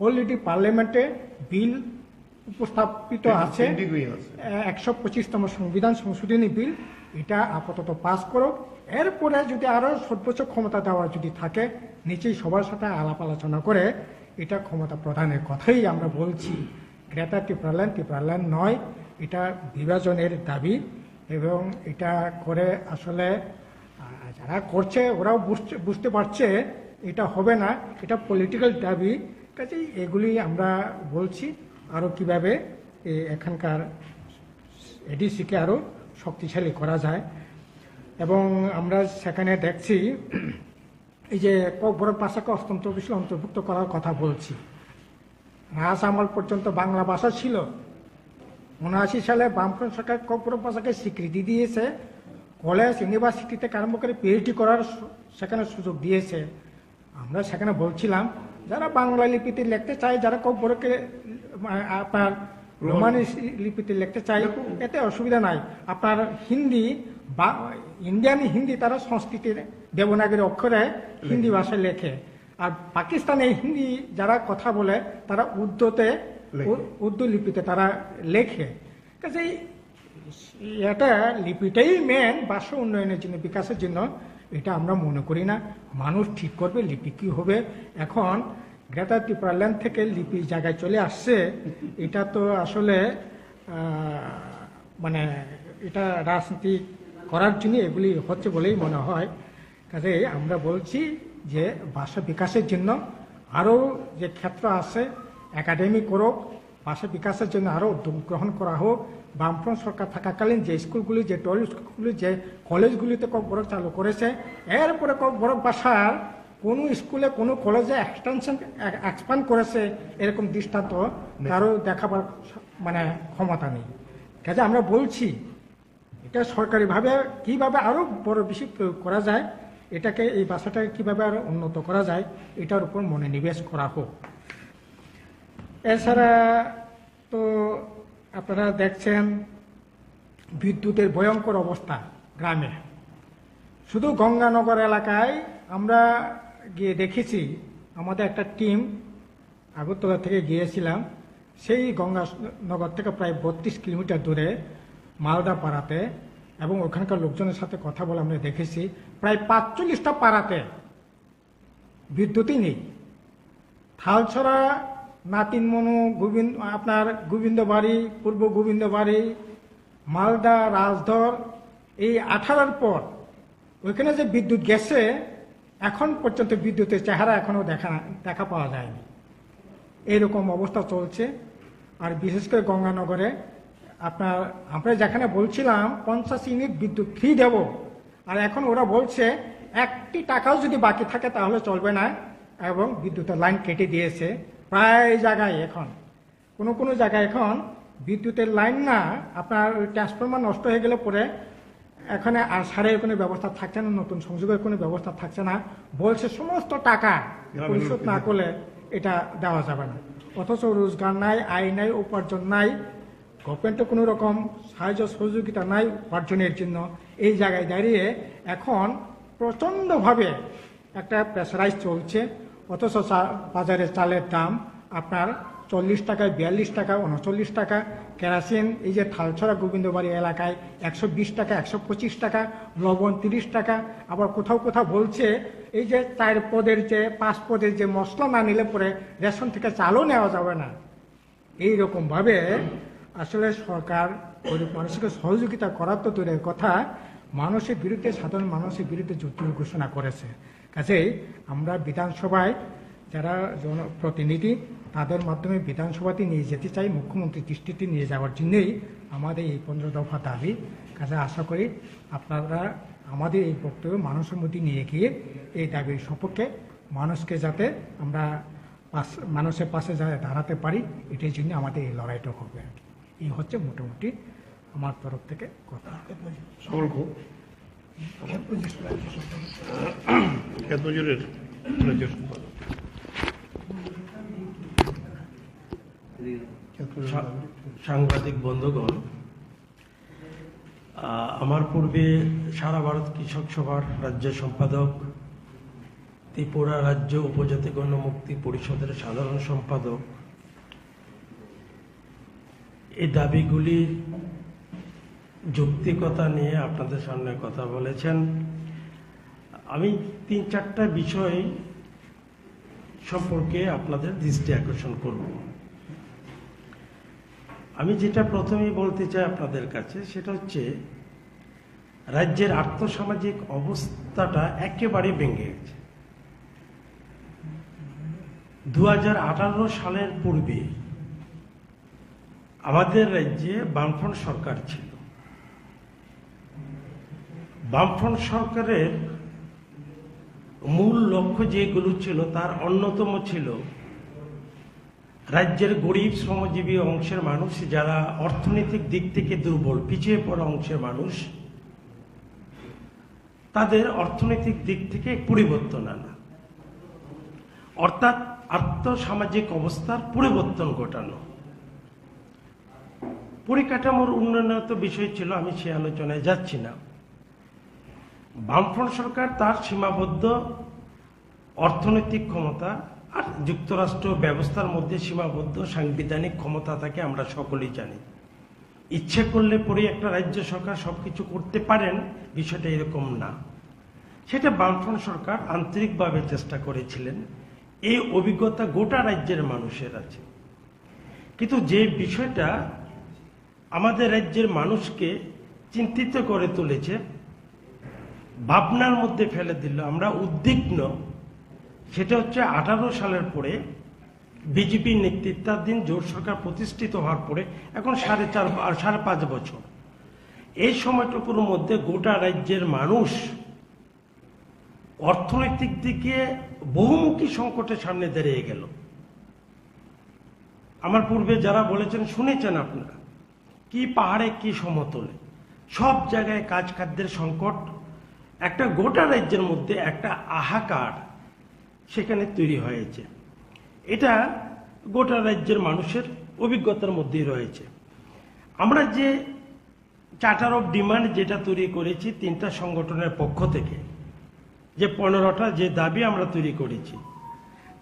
অলরেডি পার্লামেন্টে বিল উপস্থাপিত আছে, 125তম সংবিধান সংশোধনী বিল, এটা আপাতত পাস করুক। এরপরে যদি আরও সর্বোচ্চ ক্ষমতা দেওয়ার যদি থাকে, নিচেই সবার সাথে আলাপ আলোচনা করে এটা ক্ষমতা প্রদানের কথাই আমরা বলছি। গ্রেটার ত্রিপুরাল্যান্ড নয়, এটা বিভাজনের দাবি। এবং এটা করে আসলে যারা করছে ওরাও বুঝতে পারছে এটা হবে না, এটা পলিটিক্যাল দাবি। কাজেই এগুলি আমরা বলছি আরও কীভাবে এখানকার এডিসিকে আরও শক্তিশালী করা যায়। এবং আমরা সেখানে দেখছি এই যে ককবরক ভাষাকে অত্যন্ত বেশি অন্তর্ভুক্ত করার কথা বলছি। রাজ আমল পর্যন্ত বাংলা ভাষা ছিল। 79 সালে বামফ্রন্ট সরকার ককবরক ভাষাকে স্বীকৃতি দিয়েছে। কলেজ ইউনিভার্সিটিতে আরম্ভ করে পিএইচডি করার সেখানে সুযোগ দিয়েছে। আমরা সেখানে বলছিলাম যারা বাংলা লিপিতে লিখতে চায়, যারা ককবরকে আপনার রোমানি লিপিতে লিখতে চায়, এতে অসুবিধা নাই। আপনার হিন্দি বা ইন্ডিয়ান হিন্দি তারা সংস্কৃতির দেবনাগরী অক্ষরে হিন্দি ভাষায় লেখে। আর পাকিস্তানে হিন্দি যারা কথা বলে তারা উর্দু লিপিতে তারা লেখে। কাজেই এটা লিপিটাই মেন ভাষা উন্নয়নের জন্য, বিকাশের জন্য। এটা আমরা মনে করি না। মানুষ ঠিক করবে লিপি কী হবে। এখন গ্রেটার ত্রিপুরাল্যান্ড থেকে লিপি জায়গায় চলে আসছে, এটা তো আসলে মানে এটা রাজনীতি করার জন্য এগুলি হচ্ছে বলেই মনে হয়। কাজে আমরা বলছি যে ভাষা বিকাশের জন্য আরও যে ক্ষেত্র আছে একাডেমি করুক, ভাষা বিকাশের জন্য আরও উদ্যোগ গ্রহণ করা হোক। বামফ্রন্ট সরকার থাকাকালীন যে স্কুলগুলি, যে টয়েল স্কুলগুলি, যে কলেজগুলিতে ককবরক চালু করেছে, এরপরে ককবরক ভাষার কোনো স্কুলে কোনো কলেজে এক্সপ্যান্ড করেছে এরকম দৃষ্টান্ত কারো দেখাবার মানে ক্ষমতা নেই। কাজে আমরা বলছি এটা সরকারিভাবে কীভাবে আরও বড় বেশি প্রয়োগ করা যায়, এটাকে এই ভাষাটাকে কীভাবে আরও উন্নত করা যায়, এটার উপর মনোনিবেশ করা হোক। এছাড়া তো আপনারা দেখছেন বিদ্যুতের ভয়ঙ্কর অবস্থা গ্রামে। শুধু গঙ্গানগর এলাকায় আমরা গিয়ে দেখেছি, আমাদের একটা টিম আগরতলা থেকে গিয়েছিলাম, সেই গঙ্গানগর থেকে প্রায় 32 কিলোমিটার দূরে মালদা পাড়াতে, এবং ওখানকার লোকজনের সাথে কথা বলে আমরা দেখেছি প্রায় 45টা পাড়াতে বিদ্যুৎই নেই। থালছড়া, নাতিনমনু, আপনার গোবিন্দবাড়ি, পূর্ব গোবিন্দবাড়ি, মালদা, রাজধর, এই 18-র পর ওইখানে যে বিদ্যুৎ গেছে, এখন পর্যন্ত বিদ্যুতের চেহারা এখনও দেখা পাওয়া যায়নি। এইরকম অবস্থা চলছে। আর বিশেষ করে গঙ্গানগরে আমরা যেখানে বলছিলাম 50 ইউনিট বিদ্যুৎ ফ্রি দেব, আর এখন ওরা বলছে 1 টাকাও যদি বাকি থাকে তাহলে চলবে না, এবং বিদ্যুতের লাইন কেটে দিয়েছে প্রায় জায়গায়। এখন কোনো জায়গায় এখন বিদ্যুতের লাইন না, আপনার ট্রান্সফরমার নষ্ট হয়ে গেলে পরে এখানে আর সারের কোনো ব্যবস্থা থাকছে না, নতুন সংযোগের কোনো ব্যবস্থা থাকছে না। বলছে সমস্ত টাকা পরিশোধ না করলে এটা দেওয়া যাবে না। অথচ রোজগার নাই, আয় নাই, উপার্জন নাই, গভর্নমেন্টের কোনো রকম সাহায্য সহযোগিতা নাই উপার্জনের জন্য। এই জায়গায় দাঁড়িয়ে এখন প্রচণ্ডভাবে একটা প্রেসারাইজ চলছে। অথচ বাজারে চালের দাম আপনার 40 টাকায় 42 টাকা, 39 টাকা। কেরাসিন এই যে থালছড়া গোবিন্দবাড়ি এলাকায় 120 টাকা, 125 টাকা। লবণ 30 টাকা। আবার কোথাও কোথাও বলছে এই যে 4 পদের যে 5 পদের যে মশলা না নিলে পরে রেশন থেকে চালও নেওয়া যাবে না। এইরকমভাবে আসলে সরকার গরিব মানুষকে সহযোগিতা করার তো দূরের কথা, মানুষের বিরুদ্ধে, সাধারণ মানুষের বিরুদ্ধে যুদ্ধ ঘোষণা করেছে। কাজেই আমরা বিধানসভায় যারা জনপ্রতিনিধি তাদের মাধ্যমে বিধানসভাতে নিয়ে যেতে চাই, মুখ্যমন্ত্রীর দৃষ্টিতে নিয়ে যাওয়ার জন্যই আমাদের এই 15 দফা দাবি। কাজে আশা করি আপনারা আমাদের এই বক্তব্য মানুষের মধ্যে নিয়ে গিয়ে এই দাবির সপক্ষে মানুষকে যাতে আমরা মানুষের পাশে যাতে দাঁড়াতে পারি, এটার জন্য আমাদের এই লড়াইটা হবে। এই হচ্ছে মোটামুটি আমার তরফ থেকে কথা। সাংবাদিক বন্ধুগণ, আমার পূর্বে সারা ভারত কৃষক সভার রাজ্য সম্পাদক, ত্রিপুরা রাজ্য উপজাতি গণমুক্তি পরিষদের সাধারণ সম্পাদক এই দাবিগুলির যৌক্তিকতা নিয়ে আপনাদের সামনে কথা বলেছেন। আমি 3-4টা বিষয় সম্পর্কে আপনাদের দৃষ্টি আকর্ষণ করব। আমি যেটা প্রথমেই বলতে চাই আপনাদের কাছে সেটা হচ্ছে রাজ্যের আর্থসামাজিক অবস্থাটা একেবারে ভেঙে গেছে। 2018 সালের পূর্বে আমাদের রাজ্যে বামফ্রন্ট সরকার ছিল। বামফ্রন্ট সরকারের মূল লক্ষ্য যেগুলো ছিল তার অন্যতম ছিল রাজ্যের গরিব শ্রমজীবী অংশের মানুষ, যারা অর্থনৈতিক দিক থেকে দুর্বল, পিছিয়ে পড়া অংশের মানুষ, তাদের অর্থনৈতিক দিক থেকে পরিবর্তন আনা, অর্থাৎ আর্থসামাজিক অবস্থার পরিবর্তন ঘটানো। পরিকাঠামোর উন্নয়নের তো বিষয় ছিল, আমি সে আলোচনায় যাচ্ছি না। বামফ্রন্ট সরকার তার সীমাবদ্ধ অর্থনৈতিক ক্ষমতা আর যুক্তরাষ্ট্র ব্যবস্থার মধ্যে সীমাবদ্ধ সাংবিধানিক ক্ষমতা থাকে, আমরা সকলেই জানি। ইচ্ছে করলে পরে একটা রাজ্য সরকার সবকিছু করতে পারেন, বিষয়টা এরকম না। সেটা বামফ্রন্ট সরকার আন্তরিকভাবে চেষ্টা করেছিলেন, এই অভিজ্ঞতা গোটা রাজ্যের মানুষের আছে। কিন্তু যে বিষয়টা আমাদের রাজ্যের মানুষকে চিন্তিত করে তুলেছে, ভাবনার মধ্যে ফেলে দিল, আমরা উদ্বিগ্ন, সেটা হচ্ছে 18 সালের পরে বিজেপির নেতৃত্বাধীন জোট সরকার প্রতিষ্ঠিত হওয়ার পরে এখন 4.5 বছর, এই সময়টুকুর মধ্যে গোটা রাজ্যের মানুষ অর্থনৈতিক দিকে বহুমুখী সংকটের সামনে দাঁড়িয়ে গেল। আমার পূর্বে যারা বলেছেন শুনেছেন আপনারা, কি পাহাড়ে কি সমতলে সব জায়গায় কাজ খাদ্যের সংকট, একটা গোটা রাজ্যের মধ্যে একটা হাহাকার সেখানে তৈরি হয়েছে। এটা গোটা রাজ্যের মানুষের অভিজ্ঞতার মধ্যেই রয়েছে। আমরা যে চার্টার অফ ডিমান্ড যেটা তৈরি করেছি 3টা সংগঠনের পক্ষ থেকে, যে 15টা যে দাবি আমরা তৈরি করেছি,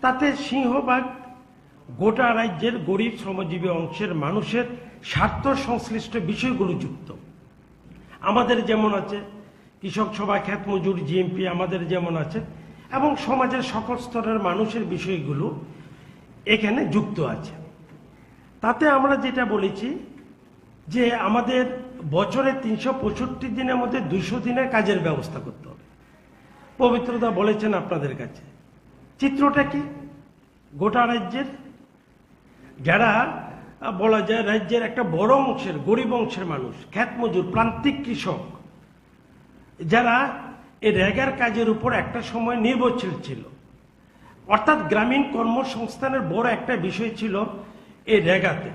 তাতে সিংহভাগ গোটা রাজ্যের গরিব শ্রমজীবী অংশের মানুষের স্বার্থ সংশ্লিষ্ট বিষয়গুলো যুক্ত। আমাদের যেমন আছে কৃষক সভা, ক্ষেত মজুর, জিএমপি, আমাদের যেমন আছে, এবং সমাজের সকল স্তরের মানুষের বিষয়গুলো এখানে যুক্ত আছে। তাতে আমরা যেটা বলেছি যে আমাদের বছরে 365 দিনের মধ্যে 200 দিনের কাজের ব্যবস্থা করতে হবে। পবিত্রতা বলেছেন আপনাদের কাছে। চিত্রটা কি? গোটা রাজ্যের যারা বলা যায় রাজ্যের একটা বড় অংশের গরিব অংশের মানুষ, ক্ষেত মজুর, প্রান্তিক কৃষক, যারা এই রেগার কাজের উপর একটা সময় নির্ভরশীল ছিল, অর্থাৎ গ্রামীণ কর্মসংস্থানের বড় একটা বিষয় ছিল এই রেগাতে।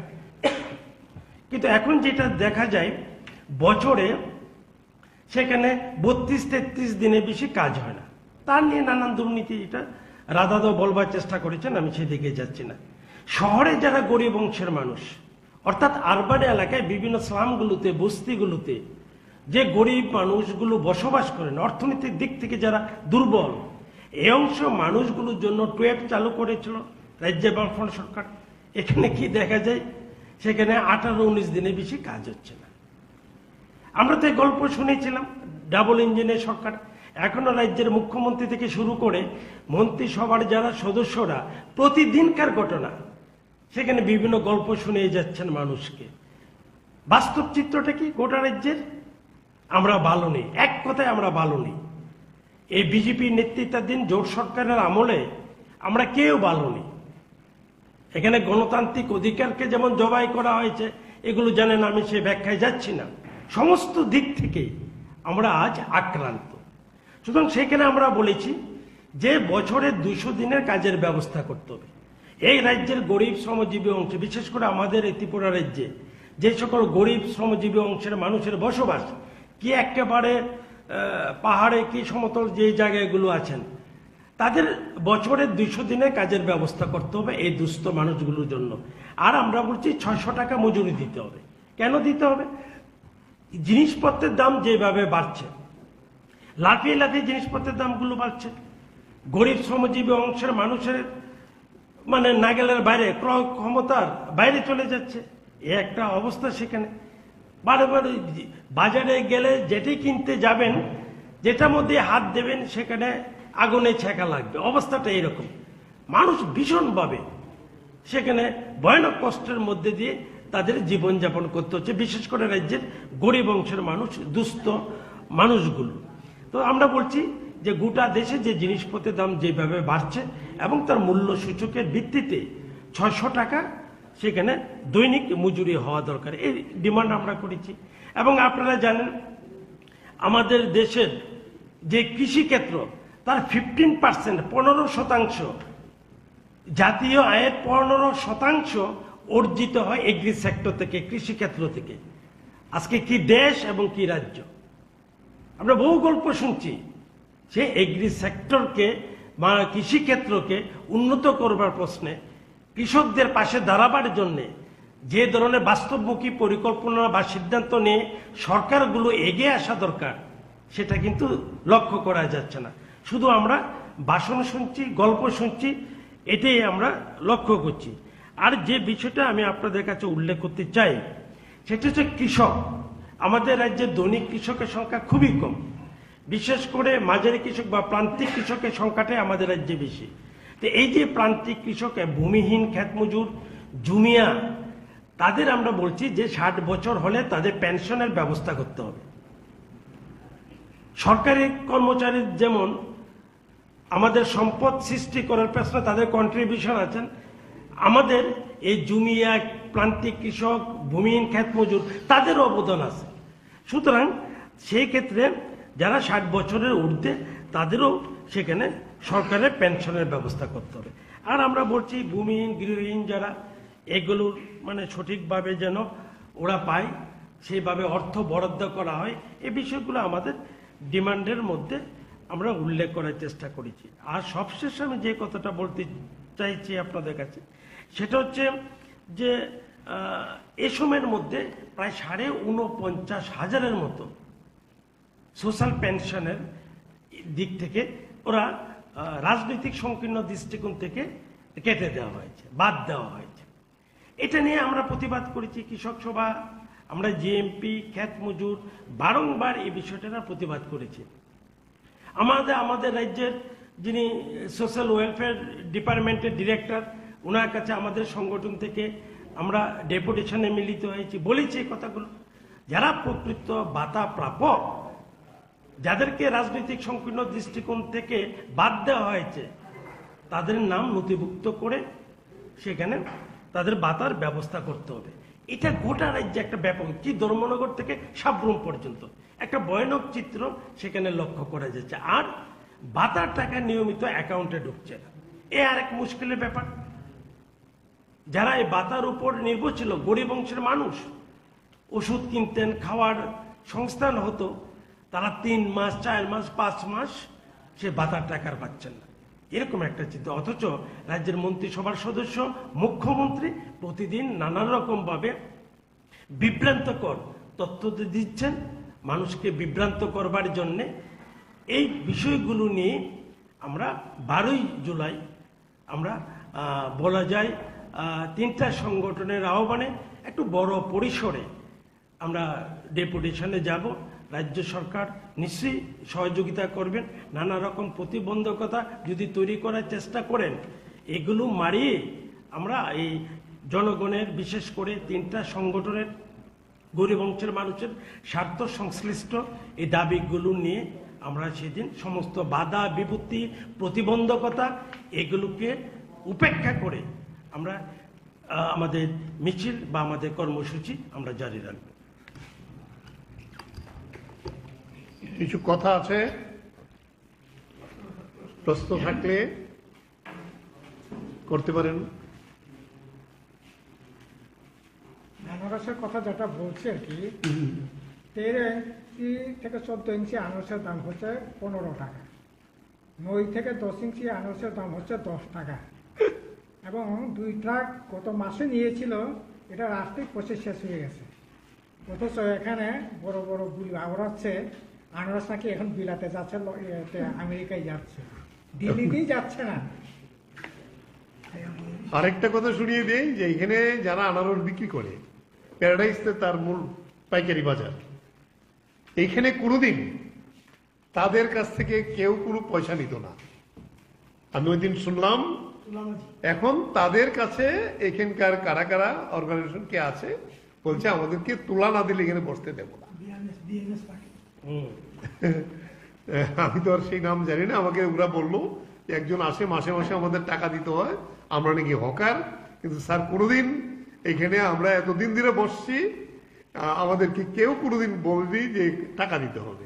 কিন্তু এখন যেটা দেখা যায় বছরে সেখানে 32-33 দিনে বেশি কাজ হয় না। তার নিয়ে নানান দুর্নীতি, এটা রাধাদা বলবার চেষ্টা করেছেন, আমি সেদিকে যাচ্ছি না। শহরে যারা গরিব অংশের মানুষ, অর্থাৎ আরবান এলাকায় বিভিন্ন স্লামগুলোতে, বস্তিগুলোতে যে গরিব মানুষগুলো বসবাস করেন, অর্থনৈতিক দিক থেকে যারা দুর্বল, এই অংশ মানুষগুলোর জন্য টুয়েট চালু করেছিল রাজ্য বামফ্রন্ট সরকার। এখানে কি দেখা যায়, সেখানে 18-19 দিনে বেশি কাজ হচ্ছে না। আমরা তো এই গল্প শুনেছিলাম, ডাবল ইঞ্জিনের সরকার। এখনো রাজ্যের মুখ্যমন্ত্রী থেকে শুরু করে মন্ত্রিসভার যারা সদস্যরা প্রতিদিনকার ঘটনা, সেখানে বিভিন্ন গল্প শুনিয়ে যাচ্ছেন মানুষকে। বাস্তব চিত্রটা কি গোটা রাজ্যের? আমরা ভালো নেই, এক কথায় আমরা ভালো নেই। এই বিজেপি নেতৃত্বাধীন জোট সরকারের আমলে আমরা কেউ ভালো নেই। এখানে গণতান্ত্রিক অধিকারকে যেমন জবাই করা হয়েছে, এগুলো জানেন, আমি সে ব্যাখ্যায় যাচ্ছি না। সমস্ত দিক থেকে আমরা আজ আক্রান্ত। সুতরাং সেখানে আমরা বলেছি যে বছরে 200 দিনের কাজের ব্যবস্থা করতে হবে। এই রাজ্যের গরিব শ্রমজীবী অংশ, বিশেষ করে আমাদের এই ত্রিপুরা রাজ্যে যে সকল গরিব শ্রমজীবী অংশের মানুষের বসবাস, কি একেবারে পাহাড়ে কি সমতল যে জায়গাগুলো আছেন, তাদের বছরে 200 দিনের কাজের ব্যবস্থা করতে হবে এই দুস্থ মানুষগুলোর জন্য। আর আমরা বলছি 600 টাকা মজুরি দিতে হবে। কেন দিতে হবে? জিনিসপত্রের দাম যেভাবে বাড়ছে, লাফিয়ে লাফিয়ে জিনিসপত্রের দামগুলো বাড়ছে, গরিব শ্রমজীবী অংশের মানুষের মানে নাগালের বাইরে, ক্রয় ক্ষমতার বাইরে চলে যাচ্ছে, এ একটা অবস্থা। সেখানে বারে বারে বাজারে গেলে যেটি কিনতে যাবেন, যেটার মধ্যে হাত দেবেন, সেখানে আগুনে ছেঁকা লাগবে। অবস্থাটা এরকম। মানুষ ভীষণভাবে সেখানে ভয়ানক কষ্টের মধ্যে দিয়ে তাদের জীবনযাপন করতে হচ্ছে, বিশেষ করে রাজ্যের গরিব অংশের মানুষ, দুস্থ মানুষগুলো। তো আমরা বলছি যে গোটা দেশে যে জিনিসপত্রের দাম যেভাবে বাড়ছে এবং তার মূল্য সূচকের ভিত্তিতে 600 টাকা সেখানে দৈনিক মজুরি হওয়া দরকার, এই ডিমান্ড আমরা করেছি। এবং আপনারা জানেন আমাদের দেশের যে কৃষিক্ষেত্র, তার 15%, 15% জাতীয় আয়ের 15% অর্জিত হয় এগ্রি সেক্টর থেকে, কৃষিক্ষেত্র থেকে। আজকে কি দেশ এবং কি রাজ্য! আমরা বহু গল্প শুনছি সে এগ্রি সেক্টরকে বা কৃষিক্ষেত্রকে উন্নত করবার প্রশ্নে, কৃষকদের পাশে দাঁড়াবার জন্যে যে ধরনের বাস্তবমুখী পরিকল্পনা বা সিদ্ধান্ত নিয়ে সরকারগুলো এগিয়ে আসা দরকার, সেটা কিন্তু লক্ষ্য করা যাচ্ছে না। শুধু আমরা ভাষণ শুনছি, গল্প শুনছি, এটাই আমরা লক্ষ্য করছি। আর যে বিষয়টা আমি আপনাদের কাছে উল্লেখ করতে চাই, সেটা হচ্ছে কৃষক। আমাদের রাজ্যে দৈনিক কৃষকের সংখ্যা খুবই কম, বিশেষ করে মাঝারি কৃষক বা প্রান্তিক কৃষকের সংখ্যাটাই আমাদের রাজ্যে বেশি। তো এই যে প্রান্তিক কৃষক, ভূমিহীন ক্ষেত মজুর, জুমিয়া, তাদের আমরা বলছি যে 60 বছর হলে তাদের পেনশনের ব্যবস্থা করতে হবে। সরকারি কর্মচারীর যেমন আমাদের সম্পদ সৃষ্টি করার পেছনে তাদের কন্ট্রিবিউশন আছেন, আমাদের এই জুমিয়া, প্রান্তিক কৃষক, ভূমিহীন ক্ষেত মজুর, তাদেরও অবদান আছে। সুতরাং সেই ক্ষেত্রে যারা 60 বছরের ঊর্ধ্বে, তাদেরও সেখানে সরকারের পেনশনের ব্যবস্থা করতে হবে। আর আমরা বলছি ভূমিহীন, গৃহহীন যারা, এগুলোর মানে সঠিকভাবে যেন ওরা পায়, সেইভাবে অর্থ বরাদ্দ করা হয়। এই বিষয়গুলো আমাদের ডিমান্ডের মধ্যে আমরা উল্লেখ করার চেষ্টা করেছি। আর সবশেষে আমি যে কথাটা বলতে চাইছি আপনাদের কাছে, সেটা হচ্ছে যে এ সময়ের মধ্যে প্রায় 49,500 মতো সোশ্যাল পেনশনের দিক থেকে ওরা রাজনৈতিক সংকীর্ণ দৃষ্টিকোণ থেকে কেটে দেওয়া হয়েছে, বাদ দেওয়া হয়েছে। এটা নিয়ে আমরা প্রতিবাদ করেছি, কৃষক সভা, আমরা জিএমপি, ক্ষেত মজুর বারংবার এই বিষয়টার প্রতিবাদ করেছি। আমাদের রাজ্যের যিনি সোশ্যাল ওয়েলফেয়ার ডিপার্টমেন্টের ডিরেক্টর, ওনার কাছে আমাদের সংগঠন থেকে আমরা ডেপুটেশনে মিলিত হয়েছি, বলেছি এই কথাগুলো। যারা প্রকৃত ভাতা প্রাপক, যাদেরকে রাজনৈতিক সংকীর্ণ দৃষ্টিকোণ থেকে বাদ দেওয়া হয়েছে, তাদের নাম নথিভুক্ত করে সেখানে তাদের ভাতার ব্যবস্থা করতে হবে। এটা গোটা রাজ্যে একটা ব্যাপক, কি ধর্মনগর থেকে সাবরুম পর্যন্ত একটা ভয়ানক চিত্র সেখানে লক্ষ্য করা যাচ্ছে। আর ভাতার টাকা নিয়মিত অ্যাকাউন্টে ঢুকছে না। এ আরেক মুশকিলের ব্যাপার। যারা এই বাতার উপর নির্ভরশীল গরিব অংশের মানুষ, ওষুধ কিনতেন, খাওয়ার সংস্থান হতো, তারা 3 মাস 4 মাস 5 মাস সে বাতার টাকার পাচ্ছেন না, এরকম একটা চিন্তা। অথচ রাজ্যের মন্ত্রিসভার সদস্য, মুখ্যমন্ত্রী প্রতিদিন নানান রকম ভাবে বিভ্রান্তকর তথ্য দিচ্ছেন মানুষকে বিভ্রান্ত করবার জন্যে। এই বিষয়গুলো নিয়ে আমরা 12ই জুলাই আমরা বলা যায় 3টা সংগঠনের আহ্বানে একটু বড় পরিসরে আমরা ডেপুটেশনে যাব। রাজ্য সরকার নিশ্চয়ই সহযোগিতা করবেন। নানা রকম প্রতিবন্ধকতা যদি তৈরি করার চেষ্টা করেন, এগুলো মারিয়ে আমরা এই জনগণের, বিশেষ করে 3টা সংগঠনের গরিব অংশের মানুষের স্বার্থ সংশ্লিষ্ট এই দাবিগুলো নিয়ে আমরা সেদিন সমস্ত বাধা বিপত্তি প্রতিবন্ধকতা এগুলোকে উপেক্ষা করে আমরা আমাদের মিছিল বা আমাদের কর্মসূচি আমরা জারি রাখব। কিছু কথা আছে, প্রশ্ন থাকলে করতে পারেন। আনারসের কথা যেটা বলছি আর কি, 13 ইঞ্চি থেকে 14 ইঞ্চি আনারসের দাম হচ্ছে 15 টাকা, 9 থেকে 10 ইঞ্চি আনারসের দাম হচ্ছে 10 টাকা, এবং 2 ট্রাক গত মাসে নিয়েছিল, এটা রাস্তায় পচে শেষ হয়ে গেছে। অথচ এখানে বড় বড় গুলি আওড়াচ্ছে, আনারস নাকি এখন বিলাতে যাচ্ছে, আমেরিকায় যাচ্ছে, দিল্লিতেই যাচ্ছে না। আরেকটা কথা শুনিয়ে দেই যে এখানে যারা আনারস বিক্রি করে, প্যারাডাইসে তার মূল পাইকারি বাজার, এখানে কোনোদিন তাদের কাছ থেকে কেউ কোনো পয়সা নিত না। আমি ওই দিন শুনলাম, এখন তাদের কাছে এখানকার কারা কারা অর্গানাইজেশন কে আছে বলছে আমাদেরকে তুলা না দিলে এখানে বসতে দেব না। আমি তো আর সেই নাম জানি না, আমাকে ওরা বললো একজন আসে মাসে মাসে আমাদের টাকা দিতে হয়, আমরা নাকি হকার। কিন্তু স্যার কোনোদিন এখানে আমরা এতদিন ধরে বসছি, আমাদেরকে কেউ কোনোদিন বলবি যে টাকা দিতে হবে।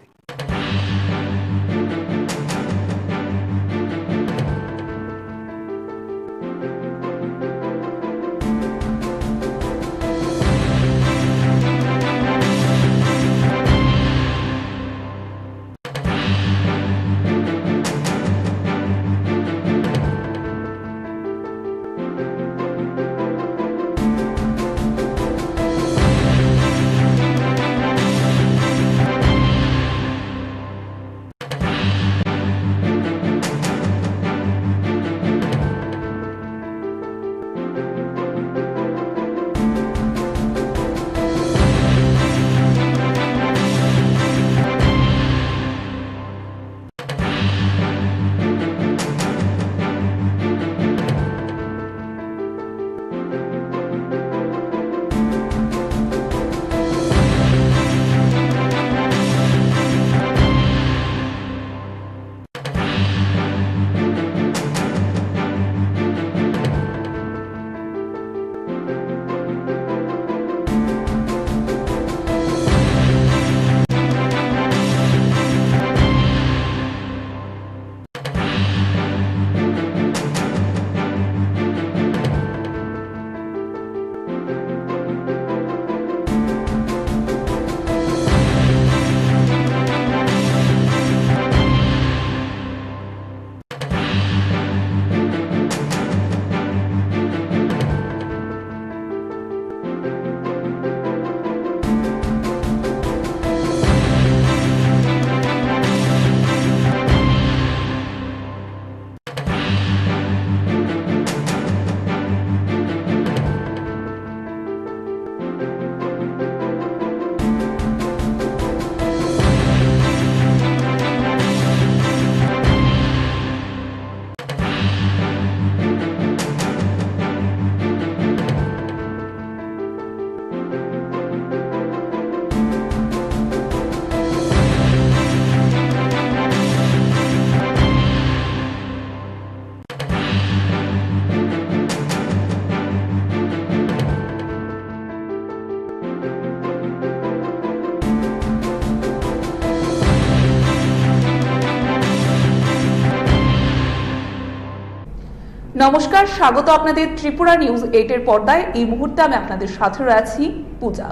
নমস্কার, স্বাগত আপনাদের ত্রিপুরা নিউজ 8 এর পর্দায়। এই মুহূর্তে আমি আপনাদের সাথে রয়েছি পূজা।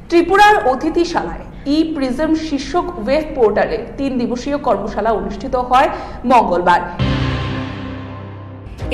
ত্রিপুরার অতিথিশালায় প্রিজম শীর্ষক ওয়েব পোর্টালে 3 দিবসীয় কর্মশালা অনুষ্ঠিত হয় মঙ্গলবার।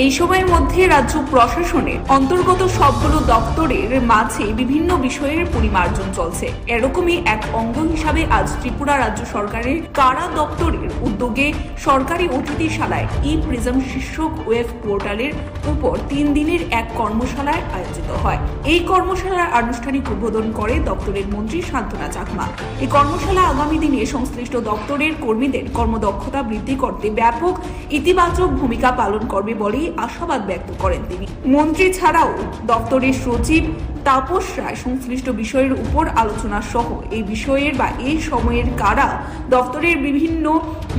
এই সময়ের মধ্যে রাজ্য প্রশাসনের অন্তর্গত সবগুলো দপ্তরের মাঝে বিভিন্ন বিষয়ের পরিমার্জন চলছে। এরকমই এক অঙ্গ হিসাবে আজ ত্রিপুরা রাজ্য সরকারের কারা দপ্তরের উদ্যোগে সরকারি অতিথিশালায় প্রিজম শীর্ষক ওয়েব পোর্টালের উপর 3 দিনের এক কর্মশালার আয়োজিত হয়। এই কর্মশালার আনুষ্ঠানিক উদ্বোধন করে দপ্তরের মন্ত্রী শান্তনা চাকমা। এই কর্মশালা আগামী দিনে সংশ্লিষ্ট দপ্তরের কর্মীদের কর্মদক্ষতা বৃদ্ধি করতে ব্যাপক ইতিবাচক ভূমিকা পালন করবে বলে আশাবাদ ব্যক্ত করেন তিনি। মন্ত্রী ছাড়াও দপ্তরের সচিব তাপস রায় সংশ্লিষ্ট বিষয়ের উপর আলোচনা সহ এই বিষয়ের বা এই সময়ের কারা দপ্তরের বিভিন্ন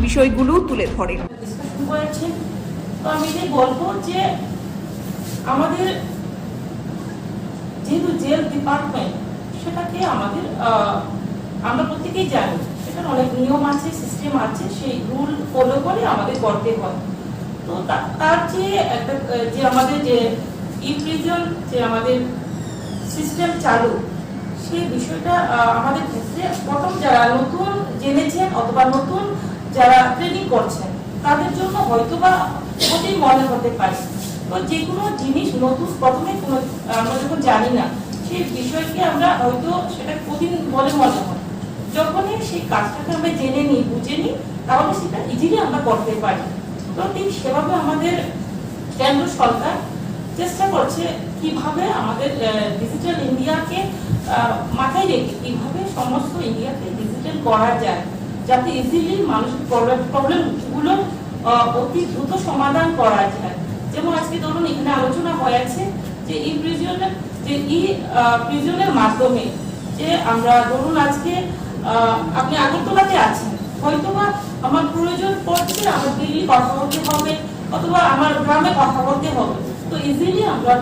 বিষয়গুলো তুলে ধরেন। তো আমি বলবো যে আমাদের যেহেতু জেল ডিপার্টমেন্ট, সেটাকে আমাদের আমরা প্রত্যেকেই জানি সেটার অনেক নিয়ম আছে, সিস্টেম আছে, সেই রুল ফলো করে আমাদের করতে হয়। তো তার যে একটা যে আমাদের যে প্রিজন যে আমাদের সিস্টেম চালু, সেই বিষয়টা আমাদের ক্ষেত্রে প্রথম যারা নতুন জেনেছেন অথবা নতুন যারা ট্রেনিং করছেন তাদের জন্য হয়তোবা কঠিন মনে হতে পারে। তো যে কোনো জিনিস নতুন প্রথমে আমরা যখন জানি না, সেই বিষয়কে আমরা হয়তো সেটা কঠিন বলে মনে হয়। যখনই সেই কাজটাকে আমরা জেনে নিই, বুঝে নিই, তাহলে সেটা ইজিলি আমরা করতে পারি। তো ঠিক সেভাবে আমাদের কেন্দ্র সরকার চেষ্টা করছে কিভাবে আমাদের ডিজিটাল ইন্ডিয়াকে মাথায় রেখে কিভাবে সমস্ত ইন্ডিয়াকে ডিজিটাল করা যায়, যাতে ইজিলি মানুষের প্রবলেমগুলো অতি দ্রুত সমাধান করা যায়। যেমন আজকে ধরুন এখানে আলোচনা হয়েছে যে প্রিজনের মাধ্যমে যে আমরা ধরুন আজকে আপনি আগরতলাতে আছেন, হয়তোবা আমার প্রয়োজন পড়ছে আমার দিল্লি কথা বলতে হবে অথবা আমার গ্রামে কথা বলতে হবে। তো ইজিলি আমরা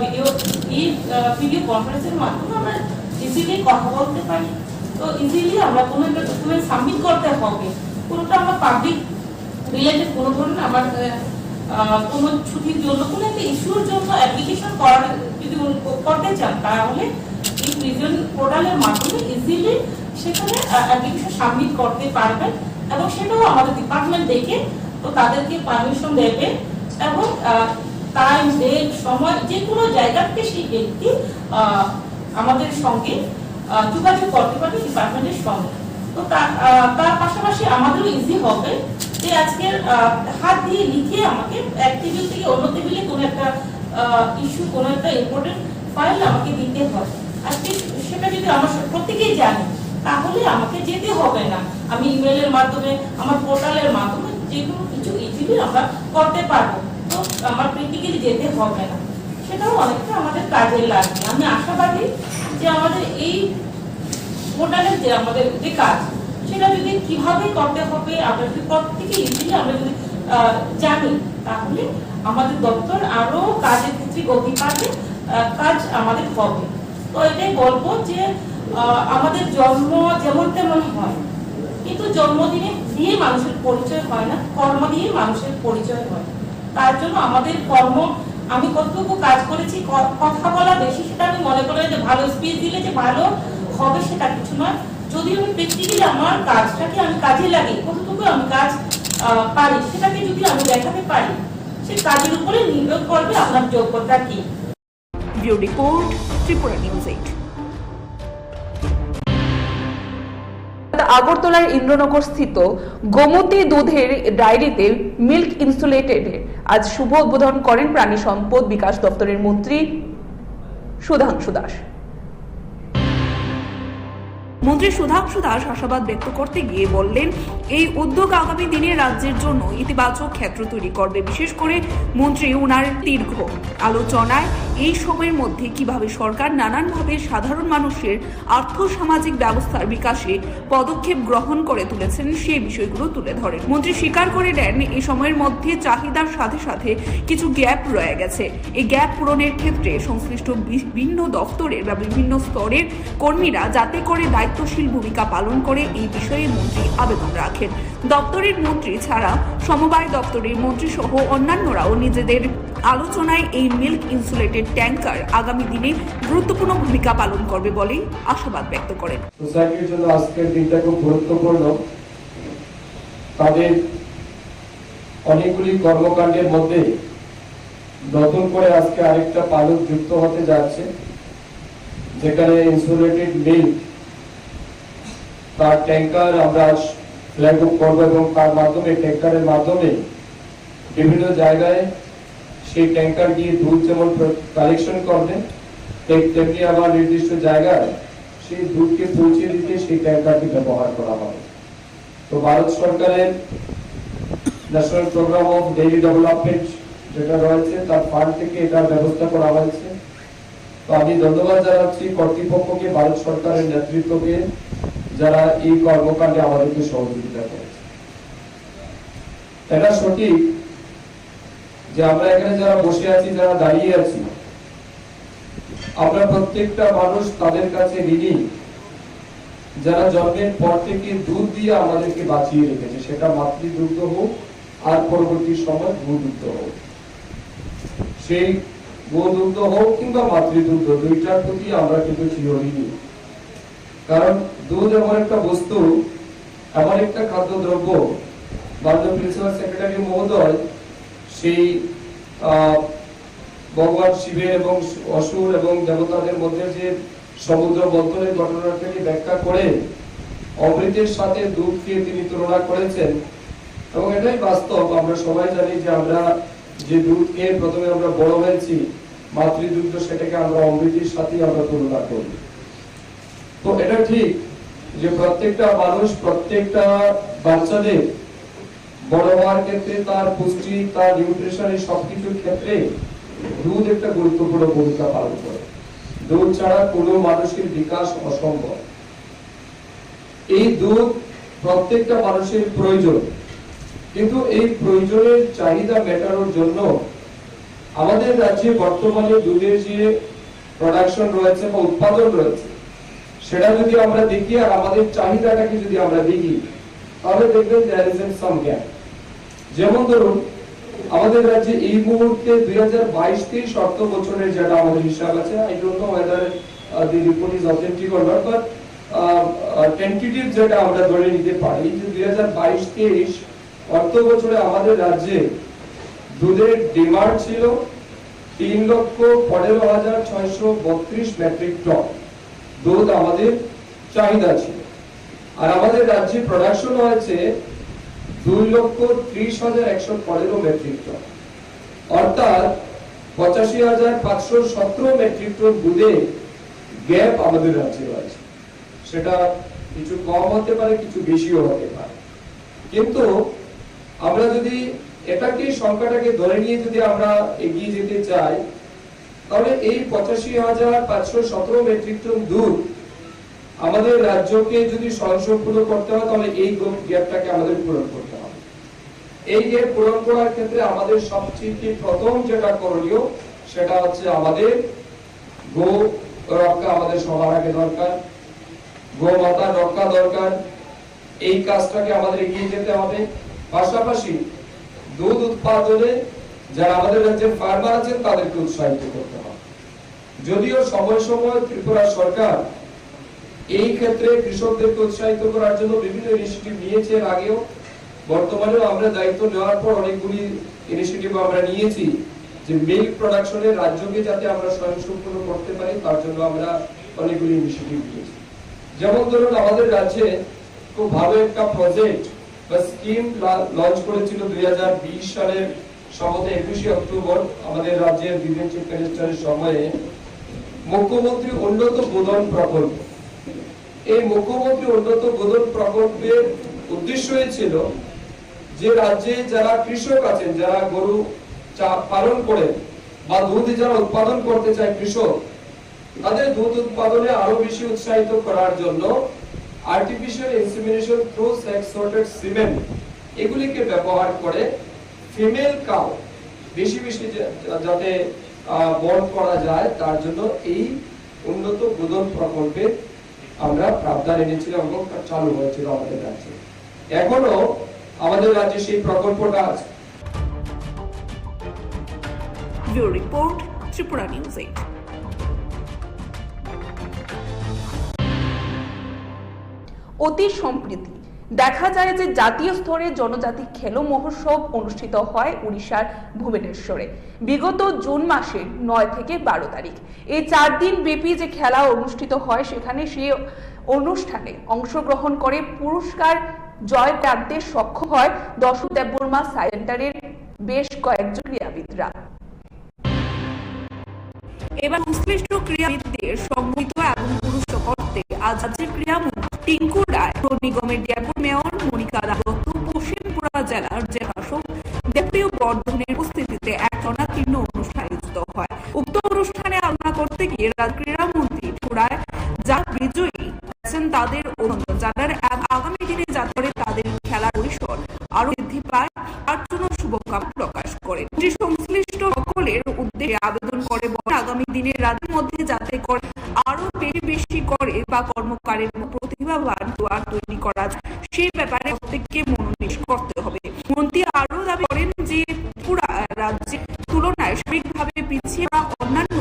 ভিডিও কনফারেন্সের মাধ্যমে আমরা ইজিলি কথা বলতে পারি। তো ইজিলি আমরা কোনো একটা ডকুমেন্ট সাবমিট করতে হবে, কোনোটা আমরা পাবলিক রিলেটেড কোনো ধরুন আমার কোনো ছুটির জন্য কোনো একটা ইস্যুর জন্য অ্যাপ্লিকেশন করার যদি করতে চান, তাহলে এই প্রিজন পোর্টালের মাধ্যমে ইজিলি সেখানে অ্যাপ্লিকেশন সাবমিট করতে পারবেন এবং সেটাও আমাদের ডিপার্টমেন্ট দেখে তো তাদেরকে পারমিশন দেবে এবং টাইম ডেট সময় যে কোনো জায়গা থেকে সেই ব্যক্তি আমাদের সঙ্গে যোগাযোগ করতে পারবে ডিপার্টমেন্টের সঙ্গে। তো তার পাশাপাশি আমাদেরও ইজি হবে যে আজকে হাত দিয়ে লিখে আমাকে এক টেবিল থেকে অন্য টেবিলে কোনো একটা ইস্যু, কোনো একটা ইম্পর্টেন্ট ফাইল আমাকে দিতে হয়। আজকে সেটা যদি আমরা প্রত্যেকেই জানি, তাহলে আমাকে যেতে হবে না, আমি ইমেলের মাধ্যমে আমার পোর্টালের মাধ্যমে যে কোনো কিছু ইজিলি আমরা করতে পারবো। তো আমার প্র্যাকটিক্যালি যেতে হবে না, সেটাও অনেকটা আমাদের কাজে লাগবে। আমি আশাবাদী যে আমাদের এই পোর্টালের যে আমাদের যে কাজ, সেটা যদি কিভাবে করতে হবে আমরা যদি প্রত্যেকে ইজিলি আমরা যদি জানি, তাহলে আমাদের দপ্তর আরো কাজের ক্ষেত্রে গতি পাবে, কাজ আমাদের হবে। তো এটাই বলবো যে আমাদের জন্ম যেমন তেমন হয়, কিন্তু জন্মদিনে দিয়ে মানুষের পরিচয় হয় না, কর্ম দিয়ে মানুষের পরিচয় হয়। তার জন্য আমাদের কর্ম, আমি কতটুকু কাজ করেছি, কথা বলা বেশি, সেটা আমি মনে করি যে ভালো স্পিচ দিলে যে ভালো হবে সেটা কিছু নয়। যদি আমি প্র্যাকটিক্যালি আমার কাজটাকে আমি কাজে লাগি, কতটুকু আমি কাজ পারি, সেটাকে যদি আমি দেখাতে পারি, সেই কাজের উপরে নির্ভর করবে আপনার যোগ্যতা কি। Bureau report, Tripura news 8। আগরতলার ইন্দ্রনগর স্থিত গোমতী দুধের ডায়েরিতে মিল্ক ইনসুলেটেড আজ শুভ উদ্বোধন করেন প্রাণী সম্পদ বিকাশ দপ্তরের মন্ত্রী সুধাংশু দাস। মন্ত্রী সুধাংশু দাস আশাবাদ ব্যক্ত করতে গিয়ে বললেন, এই উদ্যোগ আগামী দিনে রাজ্যের জন্য ইতিবাচক ক্ষেত্র তৈরি করবে। বিশেষ করে মন্ত্রী উনার দীর্ঘ আলোচনায় এই সময়ের মধ্যে কিভাবে সরকার নানানভাবে সাধারণ মানুষের আর্থ সামাজিক ব্যবস্থার বিকাশে পদক্ষেপ গ্রহণ করে তুলেছেন, সেই বিষয়গুলো তুলে ধরেন। মন্ত্রী স্বীকার করে দেন, এই সময়ের মধ্যে চাহিদার সাথে সাথে কিছু গ্যাপ রয়ে গেছে। এই গ্যাপ পূরণের ক্ষেত্রে সংশ্লিষ্ট বিভিন্ন দপ্তরের বা বিভিন্ন স্তরের কর্মীরা যাতে করে দায়িত্বশীল ভূমিকা পালন করে, এই বিষয়ে মন্ত্রী আবেদন রাখেন। দপ্তরের মন্ত্রী ছাড়া সমবায় দপ্তরের মন্ত্রী সহ অন্যান্যরাও নিজেদের আলোচনায় এই মিল্ক ইনসুলেটেড ট্যাঙ্কার আগামী দিনে গুরুত্বপূর্ণ ভূমিকা পালন করবে বলেই আশাবাদ ব্যক্ত করেন। সোসাইটির জন্য আজকের দিনটা খুব গুরুত্বপূর্ণ। তাদের অনেকগুলি কর্মকাণ্ডের মধ্যে নতুন করে আজকে আরেকটা পালক যুক্ত হতে যাচ্ছে, যেখানে ইনসুলেটেড মিল্ক তার ট্যাঙ্কার আমরা ফ্ল্যাগ অফ করবো এবং তার মাধ্যমে ট্যাঙ্কারের মাধ্যমে বিভিন্ন জায়গায় সেই ট্যাঙ্কার গিয়ে দুধ যেমন কালেকশন করবে, তেমনি আবার নির্দিষ্ট জায়গায় সেই দুধকে পৌঁছে দিতে সেই ট্যাঙ্কারটি ব্যবহার করা হবে। তো ভারত সরকারের national programme of dairy development যেটা রয়েছে তার ফান্ড থেকে এটার ব্যবস্থা করা হয়েছে। তো আমি ধন্যবাদ জানাচ্ছি কর্তৃপক্ষকে, ভারত সরকারের নেতৃত্বকে, যারা এই কর্মকাণ্ডে আমাদেরকে সহযোগিতা করেছে। এটা সঠিক যে আমরা এখানে যারা বসে আছি, যারা দাঁড়িয়ে আছি, আমরা প্রত্যেকটা মানুষ তাদের কাছে ঋণী যারা জন্মের পর থেকে দুধ দিয়ে আমাদেরকে বাঁচিয়ে রেখেছে, সেটা মাতৃদুগ্ধ হোক আর পরবর্তী সময় গোদুগ্ধ হোক। সেই গোদুগ্ধ হোক কিংবা মাতৃদুগ্ধ, দুইটার প্রতি আমরা কিন্তু চিরঋণী। কারণ দুধ এমন একটা বস্তু, এমন একটা খাদ্যদ্রব্য, মাননীয় প্রিন্সিপাল সেক্রেটারি মহোদয় সেই ভগবান শিবের এবং অসুর এবং দেবতাদের মধ্যে যে সমুদ্র মন্থনের ঘটনাটাকে ব্যাখ্যা করে অমৃতের সাথে দুধকে তিনি তুলনা করেছেন। এবং এটাই বাস্তব, আমরা সবাই জানি যে আমরা যে দুধ খেয়ে প্রথমে আমরা বড় হয়েছি, মাতৃদুগ্ধ, সেটাকে আমরা অমৃতের সাথে আমরা তুলনা করি। তো এটা ঠিক যে প্রত্যেকটা মানুষ, প্রত্যেকটা বাচ্চাদের বড় হওয়ার ক্ষেত্রে তার পুষ্টি, তার নিউট্রিশন, এই সবকিছুর ক্ষেত্রে দুধ একটা গুরুত্বপূর্ণ ভূমিকা পালন করে। দুধ ছাড়া কোনো মানুষের বিকাশ অসম্ভব। এই দুধ প্রত্যেকটা মানুষের প্রয়োজন, কিন্তু এই প্রয়োজনের চাহিদা মেটানোর জন্য আমাদের রাজ্যে বর্তমানে দুধের যে প্রোডাকশন রয়েছে বা উৎপাদন রয়েছে, সেটা যদি আমরা দেখি আর আমাদের চাহিদাটাকে যদি আমরা দেখি, তাহলে দেখবেন there is some gap। যেমন ধরুন আমাদের রাজ্যে এই মুহূর্তে 2022-23 অর্থ বছরের যেটা আমাদের হিসাব আছে, I don't know whether the report is authentic or not, but tentative যেটা আমরা ধরে নিতে পারি যে 2022-23 অর্থ বছরে আমাদের রাজ্যে দুধের ডিমান্ড ছিল 3,15,632 মেট্রিক টন দুধ আমাদের চাহিদা ছিল। আর আমাদের রাজ্যে প্রোডাকশন হয়েছে 2,30,115 মেট্রিক টন, অর্থাৎ 85,517 মেট্রিক টন দুধে গ্যাপ আমাদের রাজ্যে রয়েছে। সেটা কিছু কম হতে পারে, কিছু বেশিও হতে পারে, কিন্তু আমরা যদি এটাকে সংখ্যাটাকে ধরে নিয়ে যদি আমরা এগিয়ে যেতে চাই, তাহলে এই 85,517 মেট্রিক টন দুধ আমাদের রাজ্যকে যদি স্বয়ংসম্পূর্ণ করতে হয়, তাহলে এই গ্যাপটাকে আমাদের পূরণ করতে হবে। এই গ্যাপ পূরণ করার ক্ষেত্রে আমাদের সবচেয়ে প্রথম যেটা করণীয়, সেটা হচ্ছে আমাদের গো রক্ষা আমাদের সবার আগে দরকার, গোমাতার রক্ষা দরকার। এই কাজটাকে আমাদের এগিয়ে যেতে হবে। পাশাপাশি দুধ উৎপাদনে যারা আমাদের রাজ্যের ফার্মার আছেন তাদেরকে উৎসাহিত করতে হবে। যদিও সময় সময় ত্রিপুরা সরকার এই ক্ষেত্রে কৃষকদেরকে উৎসাহিত করার জন্য বিভিন্ন ইনিশিয়েটিভ নিয়েছে, আগেও বর্তমানেও আমরা দায়িত্ব নেওয়ার পর অনেকগুলি ইনিশিয়েটিভ আমরা নিয়েছি যে মিল্ক প্রোডাকশনে রাজ্যকে যাতে আমরা স্বয়ংসম্পূর্ণ করতে পারি, তার জন্য আমরা অনেকগুলি ইনিশিয়েটিভ নিয়েছি। যেমন ধরুন আমাদের রাজ্যে খুব ভালো একটা প্রজেক্ট বা স্কিম লঞ্চ করেছিল 2020 সালের সম্ভবত 21 অক্টোবর আমাদের রাজ্যের বিভিন্ন চিফ মিনিস্টারের সময়ে মুখ্যমন্ত্রী উন্নত গোধন প্রকল্প। এই মুখ্যমন্ত্রী উন্নত গোধন প্রকল্পের উদ্দেশ্য ছিল যে রাজ্যে যারা কৃষক আছেন, যারা গরু পালন করেন বা দুধ যারা উৎপাদন করতে চায় কৃষক, তাদের দুধ উৎপাদনে আরো বেশি উৎসাহিত করার জন্য artificial insemination through sex sorted semen এগুলিকে ব্যবহার করে ফিমেল কাউ বেশি বেশি যাতে বর্ন করা যায়, তার জন্য এই উন্নত গোধন প্রকল্পে আমরা প্রাবধান এনেছিলাম এবং চালু হয়েছিল আমাদের রাজ্যে। এখনো আমাদের রাজ্যে সেই প্রকল্পটা আছে। Bureau report, Tripura news 8। অতি সম্প্রতি দেখা যায় যে জাতীয় স্তরে জনজাতি খেলো মহোৎসব অনুষ্ঠিত হয় উড়িষ্যার ভুবনেশ্বরে বিগত জুন মাসের 9 থেকে 12 তারিখ। এই 4 দিন ব্যাপী যে খেলা অনুষ্ঠিত হয় সেখানে সেই অনুষ্ঠানে অংশগ্রহণ করে পুরস্কার জয় প্রাপ্তে সক্ষম হয় দশু দেববর্মা সেন্টারের বেশ কয়েকজন ক্রীড়াবিদরা। এবার সংশ্লিষ্ট ক্রীড়াবিদদের সম্মিলিত এবং পুরস্কার করতে আজ রাজ্যের ক্রীড়ামন্ত্রী টিঙ্কু রায়, পৌর নিগমের ডেপুটি মেয়র মনিকা দত্ত, পশ্চিমপুরা জেলার জেলাশাসক দেবপ্রিয় বর্ধনের উপস্থিতিতে এক স্বর্ণাতীর্ণ অনুষ্ঠান আয়োজিত হয়। উক্ত অনুষ্ঠানে আলোচনা করতে গিয়ে রাজ্য ক্রীড়ামন্ত্রী রায় যারা বিজয়ী আছেন তাদের অভিনন্দন জানান এবং আগামী দিনে যাতে তাদের খেলার পরিসর আরো বৃদ্ধি পায় তার জন্য শুভকামনা প্রকাশ করেন। সংশ্লিষ্ট সকলের উদ্দেশ্যে আবেদন করে আগামী দিনে রাজ্যের মধ্যে যাতে করে আরো বেশি করে বা কর্মকারের প্রতিভাবান দুয়ার তৈরি করা যায় সেই ব্যাপারে প্রত্যেককে মনোনিবেশ করতে হবে। মন্ত্রী আরো দাবি করেন যে ত্রিপুরা রাজ্যের তুলনায় সার্বিকভাবে পিছিয়ে বা অন্যান্য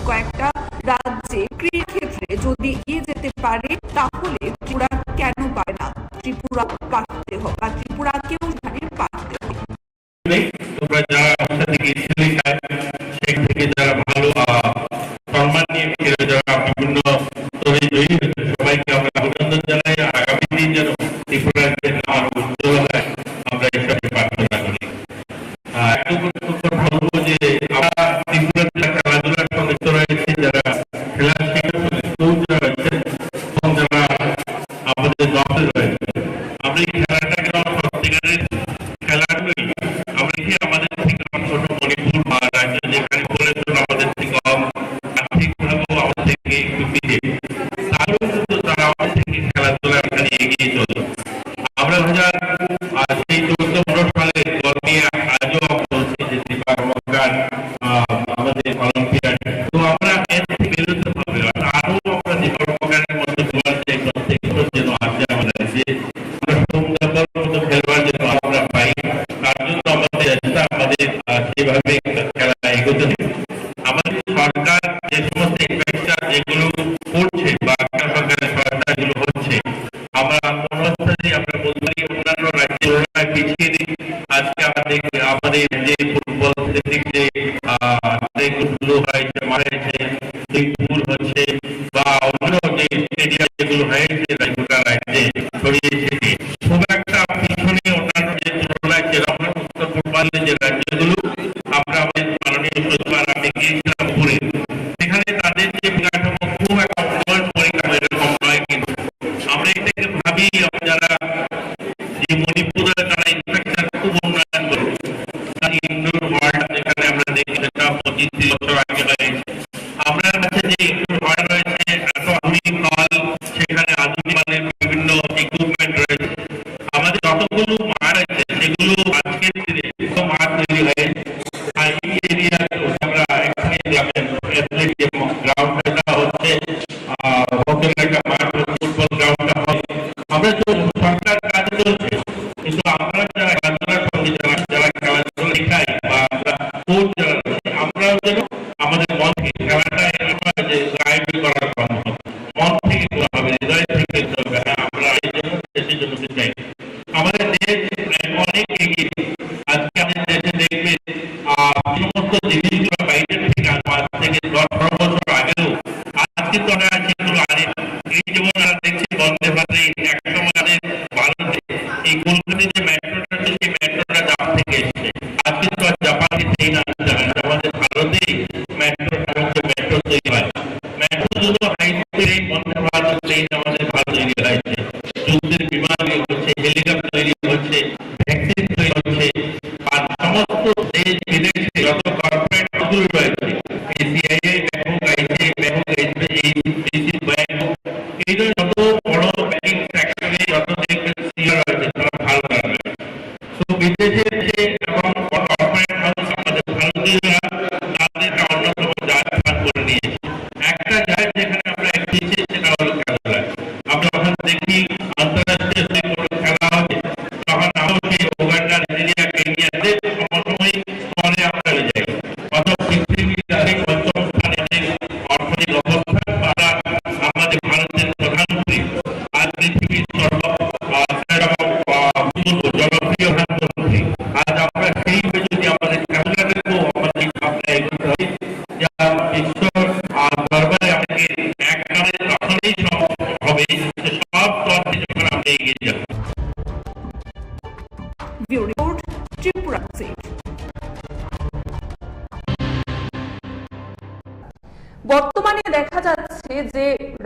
কয়েকটা রাজ্যে ক্রীড়া ক্ষেত্রে যদি এগিয়ে যেতে পারে তাহলে ত্রিপুরা কেন পারে না? ত্রিপুরা পারতে হবে বা ত্রিপুরাকেও সেখানে পারতে হবে। তোমরা যারা সেখান থেকে যারা ভালো সম্মান নিয়ে যারা বিভিন্ন স্তরে জয়ী হয়েছে সবাইকে আমরা অভিনন্দন জানাই। আগামী দিন যেন ত্রিপুরার নাম উজ্জ্বল হয় আমরা হিসাবে প্রার্থনা করি। বলবো যে আমরা ত্রিপুরার খেলাধুলার সঙ্গে রয়েছে যারা খেলার সঙ্গে রয়েছে এবং যারা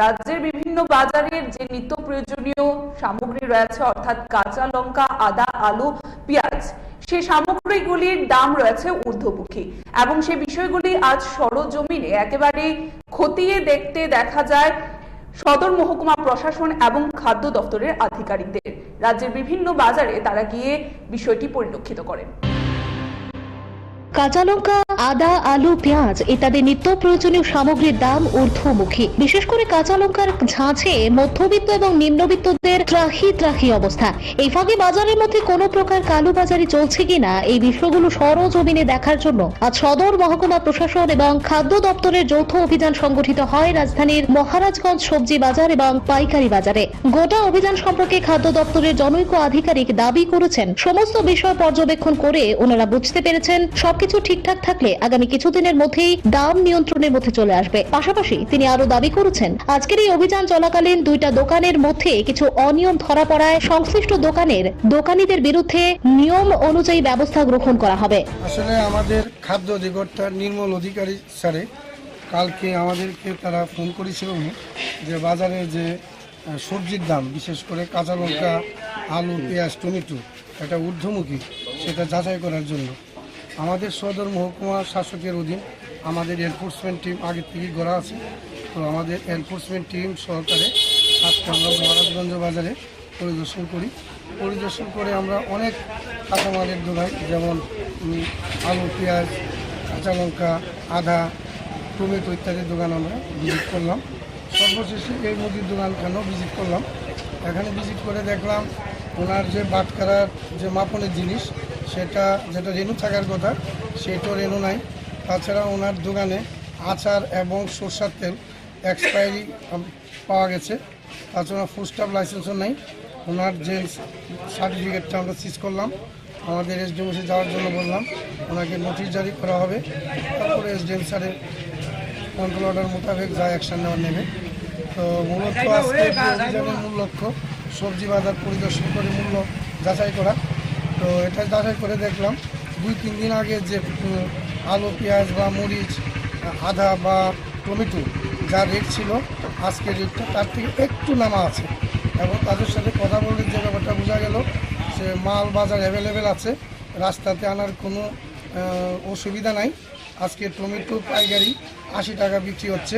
রাজ্যের বিভিন্ন বাজারের যে নিত্য প্রয়োজনীয় সামগ্রী রয়েছে অর্থাৎ কাঁচা লঙ্কা, আদা, আলু, পেঁয়াজ, সেই সামগ্রীগুলির দাম রয়েছে ঊর্ধ্বমুখী এবং সেই বিষয়গুলি আজ সরজমিনে একেবারে খতিয়ে দেখতে দেখা যায় সদর মহকুমা প্রশাসন এবং খাদ্য দপ্তরের আধিকারিকদের। রাজ্যের বিভিন্ন বাজারে তারা গিয়ে বিষয়টি পরিলক্ষিত করেন। কাঁচা লঙ্কা, আদা, আলু, পেঁয়াজ ইত্যাদি নিত্য প্রয়োজনীয় সামগ্রীর দাম ঊর্ধ্বমুখী। বিশেষ করে কাঁচা লঙ্কার ঝাঁঝে মধ্যবিত্ত এবং নিম্নবিত্তদের ত্রাহি অবস্থা। এই ফাঁকে বাজারের মধ্যে কোনো প্রকার কালোবাজারি চলছে কিনা এই বিষয়গুলো সরজমিনে দেখার জন্য আজ সদর মহকুমা প্রশাসন এবং খাদ্য দপ্তরের যৌথ অভিযান সংগঠিত হয় রাজধানীর মহারাজগঞ্জ সবজি বাজার এবং পাইকারি বাজারে। গোটা অভিযান সম্পর্কে খাদ্য দপ্তরের জনৈক আধিকারিক দাবি করেছেন, সমস্ত বিষয় পর্যবেক্ষণ করে ওনারা বুঝতে পেরেছেন সবকিছু ঠিকঠাক থাকলে আগামী কিছুদিনের মধ্যেই দাম নিয়ন্ত্রণের মধ্যে চলে আসবে। পাশাপাশি তিনি আরো দাবি করেছেন, আজকের এই অভিযান চলাকালীন দুইটা দোকানের মধ্যে কিছু অনিয়ম ধরা পড়ায় সংশ্লিষ্ট দোকানীদের বিরুদ্ধে নিয়ম অনুযায়ী ব্যবস্থা গ্রহণ করা হবে। আসলে আমাদের খাদ্য অধিকর্তার নির্মল অধিকারী স্যারে কালকে আমাদেরকে তারা ফোন করেছিল যে বাজারে যে সবজির দাম, বিশেষ করে কাঁচা লঙ্কা, আলু, পেঁয়াজ, টমেটো এটা ঊর্ধ্বমুখী, সেটা যাচাই করার জন্য আমাদের সদর মহকুমা শাসকের অধীন আমাদের এনফোর্সমেন্ট টিম আগে থেকেই গড়া আছে। তো আমাদের এনফোর্সমেন্ট টিম সহকারে আজকে আমরা মহারাজগঞ্জ বাজারে পরিদর্শন করে আমরা অনেক কাঁচামালের দোকান, যেমন আলু, পেঁয়াজ, কাঁচা লঙ্কা, আদা, টমেটো ইত্যাদির দোকান আমরা ভিজিট করলাম। সর্বশেষে এই মুদির দোকানখানেও ভিজিট করলাম। এখানে ভিজিট করে দেখলাম ওনার যে বাটখারার যে মাপনের জিনিস, যেটা রেনু থাকার কথা সেটাও রেনু নাই। তাছাড়া ওনার দোকানে আচার এবং সরষার তেল এক্সপায়ারি পাওয়া গেছে। তাছাড়া ফুড স্টাফ লাইসেন্সও নাই। ওনার যে সার্টিফিকেটটা আমরা সিজ করলাম, আমাদের এসডিএমসে যাওয়ার জন্য বললাম, ওনাকে নোটিশ জারি করা হবে। তারপরে এসডিএম স্যারের কন্ট্রোল অর্ডার মোতাবেক যা অ্যাকশন নেবে। তো মূলত আজকে অভিযানের মূল লক্ষ্য সবজি বাজার পরিদর্শন করে মূল্য যাচাই করা। তো এটা যাচাই করে দেখলাম 2-3 দিন আগে যে আলু, পেঁয়াজ বা মরিচ, আদা বা টমেটো যা রেট ছিল, আজকের রেটটা তার থেকে একটু নামা আছে। এবং তাদের সাথে কথা বললে যে ব্যাপারটা বোঝা গেল সে মাল বাজার অ্যাভেলেবেল আছে, রাস্তাতে আনার কোনো অসুবিধা নাই। আজকে টমেটো পাইকারি 80 টাকা বিক্রি হচ্ছে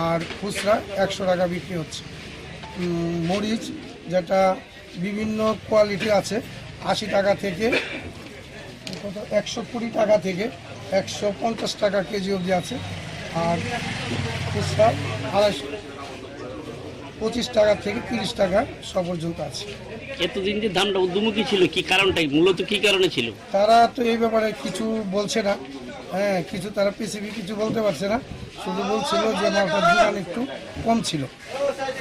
আর খুচরা 100 টাকা বিক্রি হচ্ছে। মরিচ যেটা বিভিন্ন কোয়ালিটি আছে 80 টাকা থেকে 120 টাকা থেকে 150 টাকা কেজি অবধি আছে। আর খুচরা 25 টাকা থেকে 30 টাকা সব পর্যন্ত আছে। এতদিন যে দামটা ঊর্ধ্বমুখী ছিল, কি কারণটাই মূলত কি কারণে ছিল? তারা তো এই ব্যাপারে কিছু বলছে না। কিছু তারা স্পেসিফিক কিছু বলতে পারছে না, শুধু বলছিল যে মালটার যোগান একটু কম ছিল।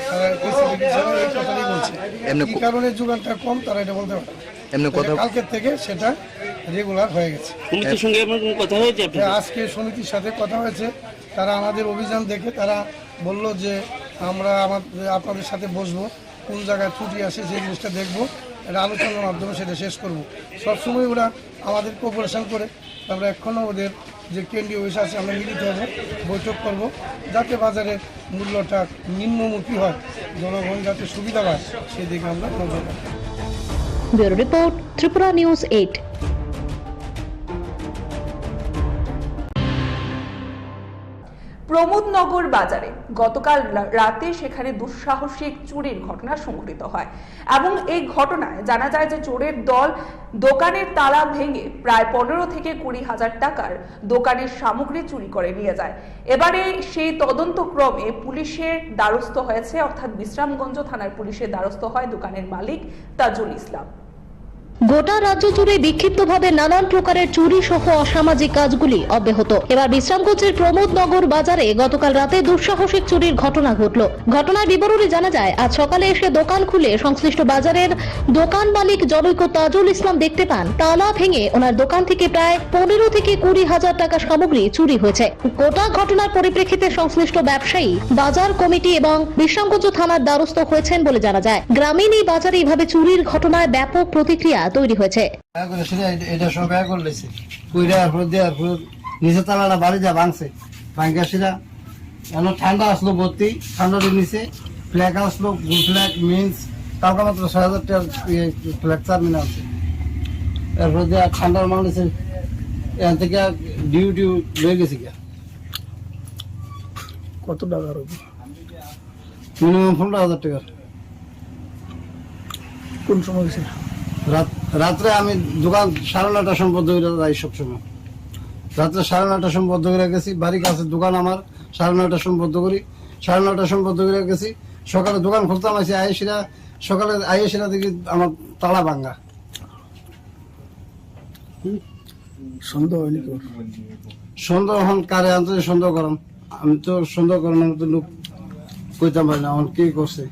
তারা স্পেসিফিক হিসাবে এই কথাটাই বলছে। কি কারণে যোগানটা কম তারা এটা বলতে পারে। কালকের থেকে সেটা রেগুলার হয়ে গেছে। সমিতির সঙ্গে আপনার কোনো কথা হয়েছে? আজকে সমিতির সাথে কথা হয়েছে। তারা আমাদের অভিযান দেখে তারা বলল যে আমরা আপনাদের সাথে বসবো, কোন জায়গায় ত্রুটি আছে সেই জিনিসটা দেখবো, এটা আলোচনার মাধ্যমে সেটা শেষ করবো। সবসময় ওরা আমাদের কোঅপারেশন করে। আমরা এখনও ওদের যে কেন্দ্রীয় অফিস আছে আমরা মিলিত হবো, বৈঠক করব, যাতে বাজারের মূল্যটা নিম্নমুখী হয়, জনগণ যাতে সুবিধা পায় সেদিকে আমরা নজর রাখবো। Bureau report, Tripura news 8। Pramodnagar বাজারে গতকাল রাতে সেখানে দুঃসাহসিক চুরির ঘটনা সংঘটিত হয় এবং এই ঘটনায় জানা যায় যে চোরের দল দোকানের তালা ভেঙে প্রায় 15 থেকে 20 হাজার টাকার দোকানের সামগ্রী চুরি করে নিয়ে যায়। এবারে সেই তদন্তক্রমে পুলিশের দ্বারস্থ হয়েছে, অর্থাৎ বিশ্রামগঞ্জ থানার পুলিশের দ্বারস্থ হয় দোকানের মালিক তাজুল ইসলাম। গোটা রাজ্য জুড়ে বিক্ষিপ্তভাবে নানান প্রকারের চুরি সহ অসামাজিক কাজগুলি অব্যাহত। এবার বিশ্রামগঞ্জের প্রমোদনগর বাজারে গতকাল রাতে দুঃসাহসিক চুরির ঘটনা ঘটল। ঘটনার বিবরণী জানা যায়, আজ সকালে এসে দোকান খুলে সংশ্লিষ্ট বাজারের দোকান মালিক জনৈক তাজুল ইসলাম দেখতে পান তালা ভেঙে ওনার দোকান থেকে প্রায় 15 থেকে 20 হাজার টাকা সামগ্রী চুরি হয়েছে। গোটা ঘটনার পরিপ্রেক্ষিতে সংশ্লিষ্ট ব্যবসায়ী, বাজার কমিটি এবং বিশ্রামগঞ্জ থানার দ্বারস্থ হয়েছেন বলে জানা যায়। গ্রামীণ এই বাজারে এইভাবে চুরির ঘটনায় ব্যাপক প্রতিক্রিয়া তৈরি হয়েছে। এটা সব করলেছে, নিচে তালাটা বাড়ি যা ভাঙছে, ভাঙ্গা সেটা এখন ঠান্ডা আসলো ভর্তি, ঠান্ডার নিচে ফ্ল্যাগ আসলো, ফুল ফ্ল্যাগ মিন্স টাকা মাত্র 6,000 টাকার ফ্ল্যাগ চারমিন আছে। এরপর দিয়ে ঠান্ডার মানুষ এখান থেকে ডিউটি লয়ে গেছি গিয়া। কত টাকার মিনিমাম 15,000 টাকার। কোন সময় গেছে? রাত্রে আমি দোকান 9:30 সময় বন্ধ করে যাই সবসময়। রাত্রে 9:30 সময় বন্ধ করে গেছি, বাড়ির কাছে দোকান আমার, 9:30 সময় বন্ধ করি, 9:30 সময় বন্ধ করে গেছি। সকালে দোকান খুলতাম, আসি আয়েসিরা সকালে আয়েসিরা দেখি আমার তালা ভাঙ্গা। সন্দেহ হয়নি? সন্দেহ এখন কারে আনতে সন্দেহ করাম? আমি তো সন্দেহ করাম, আমি তো লোক কইতাম পারি না এখন কি করছে।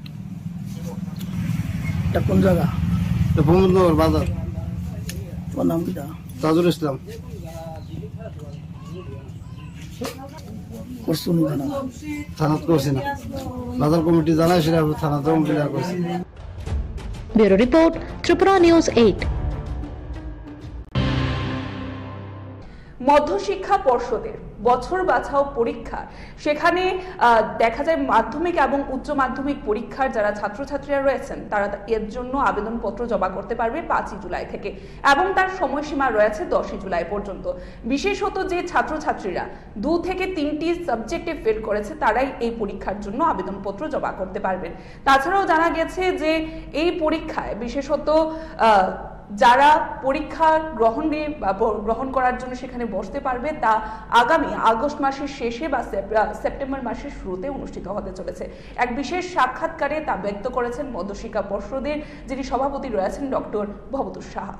এটা কোন জায়গা? ভূমনগর বাজার। তোমার নাম কি? তাজুল ইসলাম। থানাত করছি না, বাজার কমিটি জানাই সেটা থানাতেও করছি। Bureau report, Tripura news 8। মধ্যশিক্ষা পর্ষদের বছর বাছাও পরীক্ষা, সেখানে দেখা যায় মাধ্যমিক এবং উচ্চ মাধ্যমিক পরীক্ষার যারা ছাত্রছাত্রীরা রয়েছেন তারা এর জন্য আবেদনপত্র জমা করতে পারবে 5 জুলাই থেকে, এবং তার সময়সীমা রয়েছে 10 জুলাই পর্যন্ত। বিশেষত যে ছাত্রছাত্রীরা 2 থেকে 3টি সাবজেক্টে ফেল করেছে তারাই এই পরীক্ষার জন্য আবেদনপত্র জমা করতে পারবেন। তাছাড়াও জানা গেছে যে এই পরীক্ষায় বিশেষত যারা পরীক্ষা গ্রহণ করার জন্য সেখানে বসতে পারবে তা আগামী আগস্ট মাসের শেষে বা সেপ্টেম্বর মাসের শুরুতে অনুষ্ঠিত হতে চলেছে। এক বিশেষ সাক্ষাৎকারে তা ব্যক্ত করেছেন মধ্যশিক্ষা পর্ষদের যিনি সভাপতি রয়েছেন ডক্টর ভবতোষ সাহা।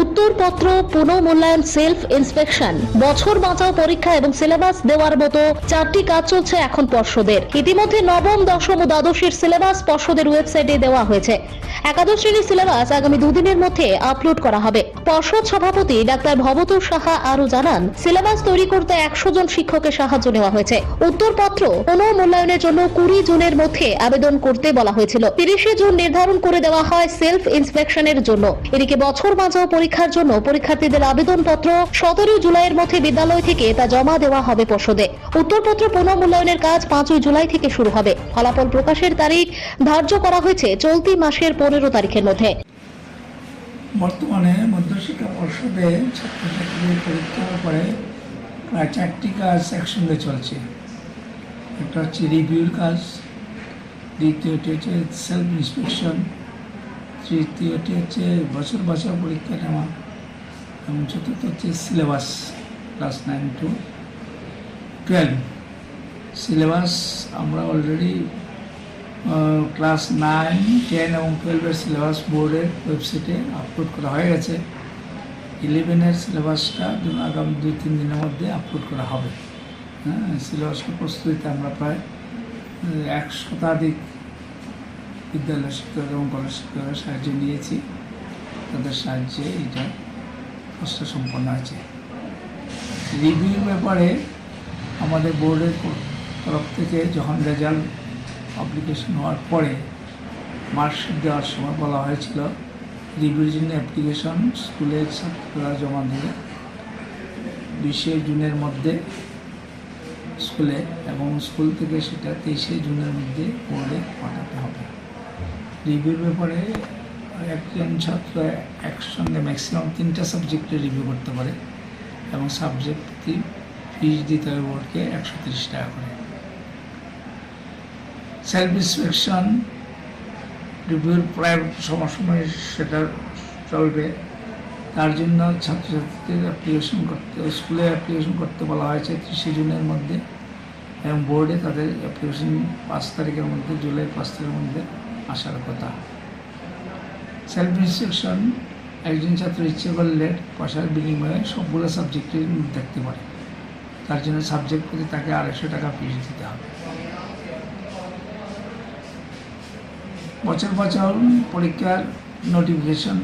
উত্তরপত্র পুনঃমূল্যায়ন, সেলফ ইন্সপেকশন, বছর বাঁচাও পরীক্ষা এবং সিলেবাস দেওয়ার মতো 4টি কাজ চলছে এখন পর্ষদের। ইতিমধ্যে নবম, দশম ও দ্বাদশের সিলেবাস পর্ষদের ওয়েবসাইটে দেওয়া হয়েছে। একাদশ শ্রেণীর সিলেবাস আগামী 2 দিনের মধ্যে আপলোড করা হবে। পর্ষদ সভাপতি ডাক্তার ভবতোষ সাহা আরো জানান, সিলেবাস তৈরি করতে 100 জন শিক্ষকের সাহায্য নেওয়া হয়েছে। উত্তরপত্র পুনঃমূল্যায়নের জন্য 20 জুনের মধ্যে আবেদন করতে বলা হয়েছিল। 30 জুন নির্ধারণ করে দেওয়া হয় সেলফ ইন্সপেকশনের জন্য। এদিকে বছর বাঁচাও পরীক্ষার জন্য পরীক্ষার্থীদের আবেদনপত্র 17 জুলাইয়ের মধ্যে বিদ্যালয় থেকে তা জমা দেওয়া হবে পর্ষদে। উত্তরপত্র পুনঃমূল্যায়নের কাজ 5 জুলাই থেকে শুরু হবে। ফলাফল প্রকাশের তারিখ ধার্য করা হয়েছে চলতি মাসের 15 তারিখের মধ্যে। বর্তমানে মধ্যশিক্ষা পর্ষদে ছাত্রছাত্রীদের পরীক্ষার পরে প্রায় 4টি কাজ একসঙ্গে চলছে। একটা হচ্ছে রিভিউর কাজ, দ্বিতীয়টি হচ্ছে সেলফ ইন্সপেকশন, তৃতীয়টি হচ্ছে বছর বাছাও পরীক্ষা নেওয়া, এবং চতুর্থ হচ্ছে সিলেবাস ক্লাস 9 to 12। সিলেবাস আমরা অলরেডি ক্লাস 9, 10 এবং 12-এর সিলেবাস বোর্ডের ওয়েবসাইটে আপলোড করা হয়ে গেছে। 11-এর সিলেবাসটা আগামী 2-3 দিনের মধ্যে আপলোড করা হবে। সিলেবাসের প্রস্তুতিতে আমরা প্রায় 1 শতাধিক বিদ্যালয় শিক্ষক এবং কলেজ শিক্ষকের সাহায্য নিয়েছি। তাদের সাহায্যে এটা কাজটা সম্পন্ন হয়েছে। রিভিউর ব্যাপারে আমাদের বোর্ডের তরফ থেকে যখন রেজাল্ট পাবলিকেশন হওয়ার পরে মার্কশিট দেওয়ার সময় বলা হয়েছিল রিভিউর জন্য অ্যাপ্লিকেশন স্কুলের ছাত্ররা জমা দেবে 20 জুনের মধ্যে স্কুলে, এবং স্কুল থেকে সেটা 23 জুনের মধ্যে বোর্ডে পাঠাতে হবে। রিভিউর ব্যাপারে একজন ছাত্র একসঙ্গে ম্যাক্সিমাম 3টা সাবজেক্টে রিভিউ করতে পারে, এবং সাবজেক্টটি ফিস দিতে হবে বোর্ডকে 130 টাকা করে। সেলফ ইন্সপেকশন রিভিউর প্রায় সময় সেটা চলবে। তার জন্য ছাত্রছাত্রীদের অ্যাপ্লিকেশন করতে, স্কুলে অ্যাপ্লিকেশন করতে বলা হয়েছে 30 জুনের মধ্যে, এবং বোর্ডে তাদের অ্যাপ্লিকেশন 5 তারিখের মধ্যে, জুলাই 5 তারিখের মধ্যে আসার কথা। সেলফ ইন্সপেকশন একজন ছাত্র ইচ্ছে করলে পয়সার বিনিময়ে সবগুলো সাবজেক্টে দেখতে পারে। তার জন্য সাবজেক্ট প্রতি তাকে 250 টাকা ফিস দিতে হবে। বছর বছর পরীক্ষার নোটিফিকেশন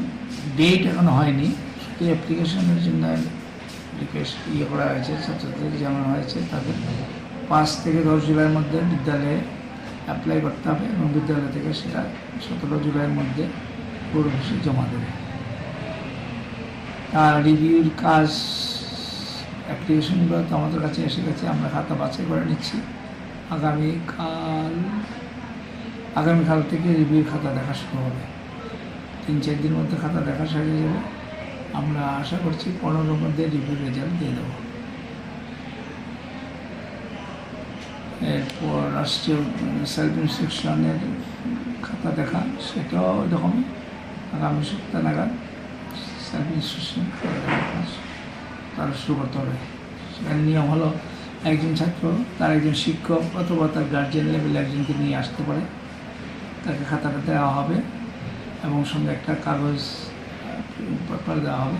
ডেট এখনো হয়নি, শুধু অ্যাপ্লিকেশনের জন্য রিকোয়েস্ট করা হয়েছে, ছাত্রছাত্রীদের জানানো হয়েছে তাদের 5 থেকে 10 জুলাইয়ের মধ্যে বিদ্যালয়ে অ্যাপ্লাই করতে হবে, এবং বিদ্যালয় থেকে সেটা 17 জুলাইয়ের মধ্যে বোর্ড অফিসে জমা দেবে। আর রিভিউর কাজ 1 অ্যাপ্লিকেশনগুলো তো আমাদের কাছে এসে গেছে, আমরা খাতা বাছাই করে নিচ্ছি। আগামীকাল থেকে রিভিউ খাতা দেখা শুরু হবে। 3-4 দিনের মধ্যে খাতা দেখা শেষ হয়ে যাবে। আমরা আশা করছি 15-র মধ্যে রিভিউ রেজাল্ট দিয়ে দেবো। এরপর রাষ্ট্রীয় সেলফ ইনস্ট্রাকশনের খাতা দেখা, সেটাও এরকম আগামী সপ্তাহ নাগাদ সেলফ ইনস্ট্রাকশন তারা শুরু করতে হবে। সেখানে নিয়ম হলো একজন ছাত্র তার একজন শিক্ষক অথবা তার গার্জিয়ান লেভেলে একজনকে নিয়ে আসতে পারে, তাকে খাতাটা দেওয়া হবে এবং সঙ্গে একটা কাগজ পেপার দেওয়া হবে।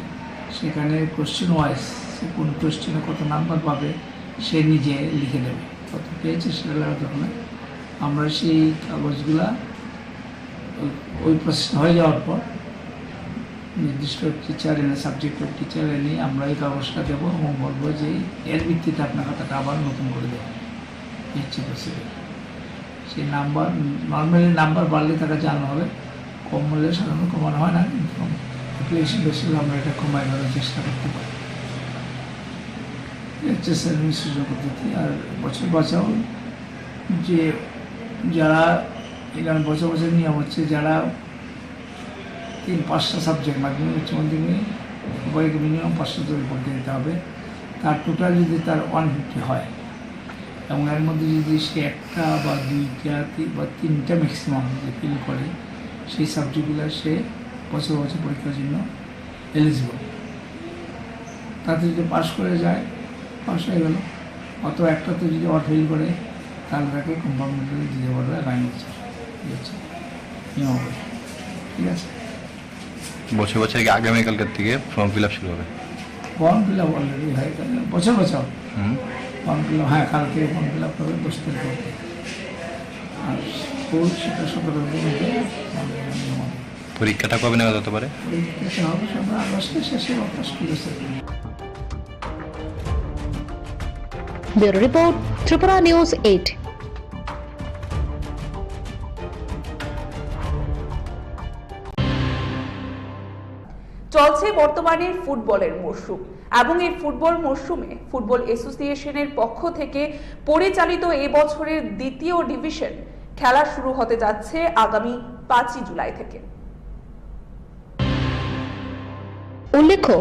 সেখানে কোশ্চেন ওয়াইজ সে কোন কোশ্চেনে কত নাম্বার পাবে সে নিজে লিখে দেবে, কত পেয়েছে সেটা লেখাতে হবে। আমরা সেই কাগজগুলা ওই প্রসেসটা হয়ে যাওয়ার পর নির্দিষ্ট টিচার এনে, সাবজেক্টের টিচার এনে আমরা এই কাগজটা দেবো এবং বলবো যে এর ভিত্তিতে আপনার খাতাটা আবার নতুন করে দেবো। হচ্ছে প্রসিডিউর। সেই নাম্বার নর্মালি নাম্বার বাড়লে তাকে জানানো হবে, কম মূল্যে সাধারণত কমানো হয় না, কিন্তু অ্যাপ্লিকেশন বেশি হলে আমরা এটা কমাই দেওয়ার চেষ্টা করতে পারি। হচ্ছে সার্ভিস সুযোগ পদ্ধতি। আর বছর বাঁচাও যে যারা এখানে বছর বছর নিয়ম হচ্ছে যারা 3-5টা সাবজেক্ট মাধ্যমিক উচ্চ মাধ্যমিক সবাইকে মিনিমাম 500 করে পড়তে দিতে হবে। তার টোটাল যদি তার 150 হয় এবং এর মধ্যে যদি সে 1টা বা 2টা বা 3টা ম্যাক্সিমাম যে ফিল করে, সেই সাবজেক্টগুলো সে বছর বছর পরীক্ষার জন্য এলিজিবল। তাতে যদি পাস করে যায়, পাস হয়ে গেল। অত একটাতে যদি ফেল করে তাহলে তাকে কম্পার্টমেন্টালি দিতে পারবে আগামী বছর। নিয়ম হবে, ঠিক আছে? বছর বছর আগামীকালকের থেকে ফর্ম ফিল আপ শুরু হবে। ফর্ম ফিল আপ অলরেডি হয়, বছর বছর ফর্ম ফিল আপ, হ্যাঁ কালকে ফর্ম ফিল আপ করবে 10 তারিখ হবে। আর স্কুল সেটা 17 মধ্যে পরীক্ষাটা কবে নেওয়া যেতে পারে? পরীক্ষাটা হবে আমরা আগস্টের শেষে বা স্কুলের শেষে। Bureau report, Tripura news 8। চলছে বর্তমানে ফুটবলের মরশুম এবং এই ফুটবল মরশুমে ফুটবল অ্যাসোসিয়েশনের পক্ষ থেকে পরিচালিত এবছরের 2য় ডিভিশন খেলা শুরু হতে যাচ্ছে আগামী 5ই জুলাই থেকে। উল্লেখ্য,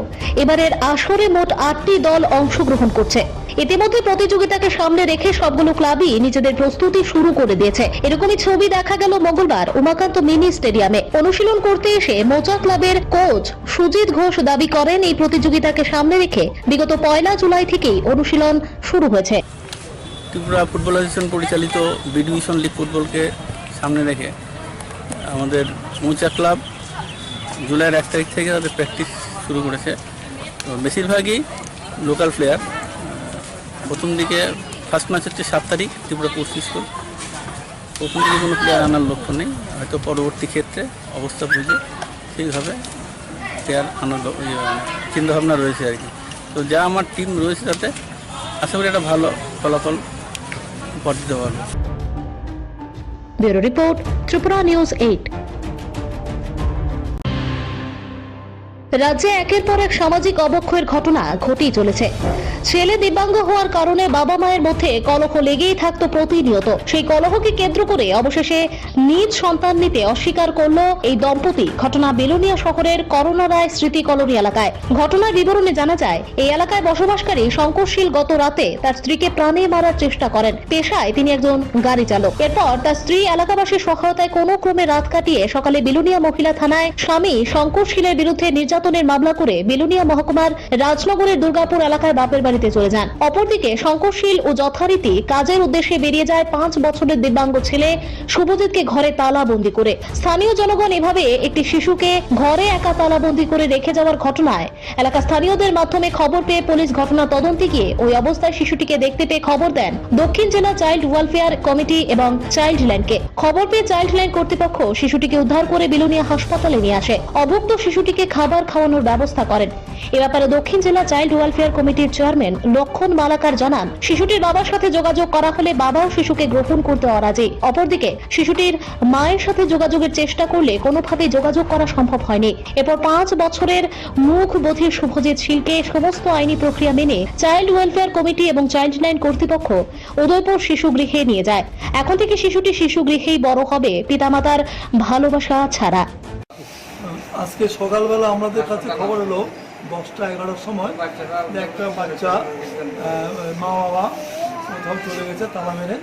এবারের আসরে মোট 8টি দল অংশগ্রহণ করছে। ইতিমধ্যে প্রতিযোগিতাকে সামনে রেখে সবগুলো ক্লাবই নিজেদের প্রস্তুতি শুরু করে দিয়েছে। এরকমই ছবি দেখা গেল মঙ্গলবার উমাকান্ত মিনি স্টেডিয়ামে। অনুশীলন করতে এসে মোচা ক্লাবের কোচ সুজিত ঘোষ দাবি করেন, এই প্রতিযোগিতাকে সামনে রেখে বিগত 1 জুলাই থেকেই অনুশীলন শুরু হয়েছে। ত্রিপুরা ফুটবল অ্যাসোসিয়েশন পরিচালিত বি ডিভিশন লিগ ফুটবলকে সামনে রেখে আমাদের মোচা ক্লাব জুলাইয়ের 1 তারিখ থেকে তাদের প্র্যাকটিস শুরু করেছে। তো বেশিরভাগই লোকাল প্লেয়ার। প্রথম দিকে ফার্স্ট ম্যাচ হচ্ছে 7 তারিখ ত্রিপুরা স্পোর্টস স্কুল। প্রথম দিকে কোনো প্লেয়ার আনার লক্ষ্য নেই, হয়তো পরবর্তী ক্ষেত্রে অবস্থা বুঝে সেইভাবে প্লেয়ার আনার চিন্তাভাবনা রয়েছে আর কি। তো যা আমার টিম রয়েছে তাতে আশা করি একটা ভালো ফলাফল উপহার দিতে পারবো। Bureau report, Tripura news 8। রাজ্যে একের পর এক সামাজিক অবক্ষয়ের ঘটনা ঘটেই চলেছে। ছেলে দিব্যাঙ্গ হওয়ার কারণে বাবা মায়ের মধ্যে কলহ লেগেই থাকতো প্রতিনিয়ত। সেই কলহকে কেন্দ্র করে অবশেষে নিজ সন্তান নিতে অস্বীকার করল এই দম্পতি। ঘটনা বেলুনিয়া শহরের করোনা রায় স্মৃতি কলোনি এলাকায়। ঘটনার বিবরণে জানা যায়, এই এলাকায় বসবাসকারী শঙ্করশীল গত রাতে তার স্ত্রীকে প্রাণে মারার চেষ্টা করেন। পেশায় তিনি একজন গাড়ি চালক। এরপর তার স্ত্রী এলাকাবাসীর সহায়তায় কোনো ক্রমে রাত কাটিয়ে সকালে বেলুনিয়া মহিলা থানায় স্বামী শঙ্করশীলের বিরুদ্ধে নির্যাতনের মামলা করে বেলুনিয়া মহকুমার রাজনগরের দুর্গাপুর এলাকায় বাপের বাড়িতে চলে যান। অপরদিকে শঙ্করশীল ও যথারীতি কাজের উদ্দেশ্যে বেরিয়ে যায় 5 বছরের দিব্যাঙ্গ ছেলে শুভজিৎকে ঘরে তালাবন্দি করে। স্থানীয় জনগণ এভাবে একটি শিশুকে ঘরে একা তালাবন্দি করে রেখে যাওয়ার ঘটনায় এলাকা স্থানীয়দের মাধ্যমে খবর পেয়ে পুলিশ ঘটনা তদন্তে গিয়ে ওই অবস্থায় শিশুটিকে দেখতে পেয়ে খবর দেন দক্ষিণ জেলা চাইল্ড ওয়েলফেয়ার কমিটি এবং চাইল্ড লাইনকে। খবর পেয়ে চাইল্ড লাইন কর্তৃপক্ষ শিশুটিকে উদ্ধার করে বেলুনিয়া হাসপাতালে নিয়ে আসে। অভুক্ত শিশুটিকে খাবার খাওয়ানোর ব্যবস্থা করেন। এ ব্যাপারে দক্ষিণ জেলা চাইল্ড ওয়েলফেয়ার কমিটির চেয়ারম্যান লক্ষণ মালাকার জানান, শিশুটির বাবার সাথে যোগাযোগ করা হলে বাবাও শিশুকে গ্রহণ করতে অরাজি। অপরদিকে শিশুটির মায়ের সাথে যোগাযোগের চেষ্টা করলে কোনোভাবেই যোগাযোগ করা সম্ভব হয়নি। এরপর 5 বছরের মুখ বধির শুভজিৎ শীলকে সমস্ত আইনি প্রক্রিয়া মেনে চাইল্ড ওয়েলফেয়ার কমিটি এবং চাইল্ড লাইন কর্তৃপক্ষ উদয়পুর শিশু গৃহে নিয়ে যায়। এখন থেকে শিশুটি শিশু গৃহেই বড় হবে, পিতামাতার ভালোবাসা ছাড়া। আজকে সকালবেলা আমাদের কাছে খবর এলো 10টা-11টার সময় একটা বাচ্চা মা বাবা কোথাও চলে গেছে তালা মেরে।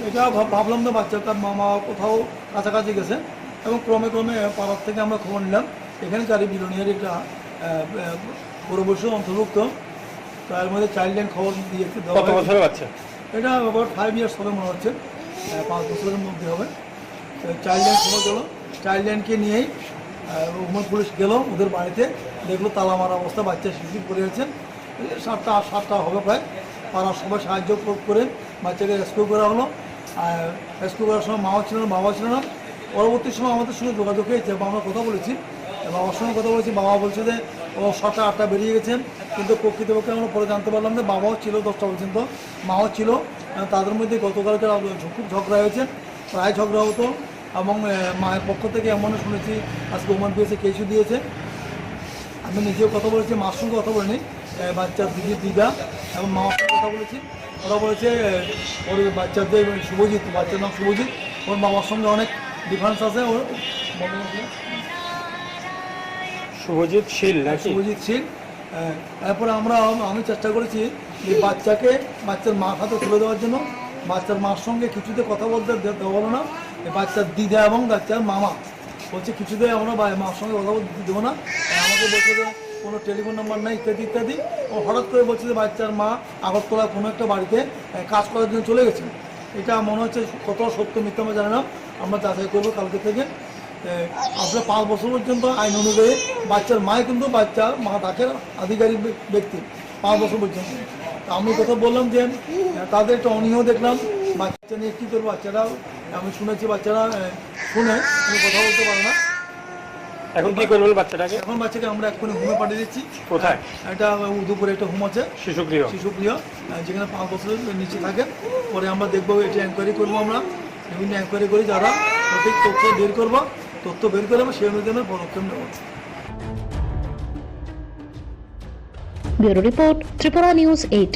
এটা ভাবলাম না বাচ্চাটা মা বাবা কোথাও কাছাকাছি গেছে, এবং ক্রমে ক্রমে পাড়ার থেকে আমরা খবর নিলাম এখানকারই বিলোনিয়ার একটা পূর্ববর্ষী অন্তর্ভুক্ত, তার মধ্যে চাইল্ড লাইন খবর দিয়েছে। কত বছরের বাচ্চা? এটা অ্যাবাউট 5 ইয়ার্স হবে মনে হচ্ছে, 5 বছরের মধ্যে হবে। চাইল্ড লাইন খবর গেল, চাইল্ড লাইনকে নিয়েই উমর পুলিশ গেল ওদের বাড়িতে, দেখলো তালা মারা অবস্থা, বাচ্চা শিশু পড়ে আছে। 7টা হবে প্রায়। পাড়ার সবাই সাহায্য করে বাচ্চাকে রেস্কিউ করা হলো। রেস্কিউ করার সময় মাও ছিল না, বাবা ছিল না। পরবর্তী সময় আমাদের সঙ্গে যোগাযোগ হয়েছে, আমরা কথা বলেছি, বাবার সঙ্গে কথা বলেছি। বাবা বলছে যে ও 7টা-8টা বেরিয়ে গেছেন, কিন্তু প্রকৃতপক্ষে আমরা পরে জানতে পারলাম যে বাবাও ছিল 10টা পর্যন্ত, মাও ছিল। তাদের মধ্যে গতকালকে খুব ঝগড়া হয়েছে, প্রায় ঝগড়া হতো, এবং মায়ের পক্ষ থেকে এমনও শুনেছি আজকে ওমান পেয়েছে কেসও দিয়েছে। আমি নিজেও কথা বলেছি, মার সঙ্গে কথা বলিনি, বাচ্চার দিদা এবং মার সঙ্গে কথা বলেছি। ওরা বলেছে ওর বাচ্চার যে শুভজিৎ, বাচ্চার নাম শুভজিৎ, ওর বাবার সঙ্গে অনেক ডিফারেন্স আছে। ওর শুভজিৎ শীল। শুভজিৎ শীল। এরপরে আমি চেষ্টা করেছি যে বাচ্চার মার হাতে তুলে দেওয়ার জন্য। বাচ্চার মার সঙ্গে কিছুতে কথা বলতে দেবো না, বাচ্চার দিদা এবং বাচ্চার মামা বলছে কিছুতে আমরা মার সঙ্গে কথা বলতে দেবো না। আমাকে বলছে যে কোনো টেলিফোন নাম্বার নেই ইত্যাদি ইত্যাদি। ও হঠাৎ করে বলছে যে বাচ্চার মা আগরতলা কোনো একটা বাড়িতে কাজ করার জন্য চলে গেছে। এটা মনে হচ্ছে কতটা সত্য মিথ্যা আমরা জানি না, আমরা যাচাই করবো কালকে থেকে। আসলে 5 বছর পর্যন্ত আইন অনুযায়ী বাচ্চার মায় কিন্তু মা ডাকের আধিকারিক ব্যক্তি 5 বছর পর্যন্ত। আমি কথা বললাম যে তাদের একটা অনীহ দেখলাম, বাচ্চা নিয়ে কী করবো। বাচ্চারা আমি শুনেছি বাচ্চারা শুনে কথা বলতে পারে না। এখন কি করবেন বাচ্চাটাকে? এখন বাচ্চাকে আমরা এক্ষুনি হোমে পাঠিয়ে দিচ্ছি। কোথায়? এটা উদয়পুরে একটা হোম আছে, শিশুগৃহ, যেখানে 5 বছরের নিচে থাকে। পরে আমরা দেখবো, এটা এনকোয়ারি করবো, আমরা বিভিন্ন এনকোয়ারি করি, যারা সঠিক তথ্য বের করবো, তথ্য বের করে আমরা সেই অনুযায়ী আমরা পদক্ষেপ নেব। Bureau report, Tripura news 8।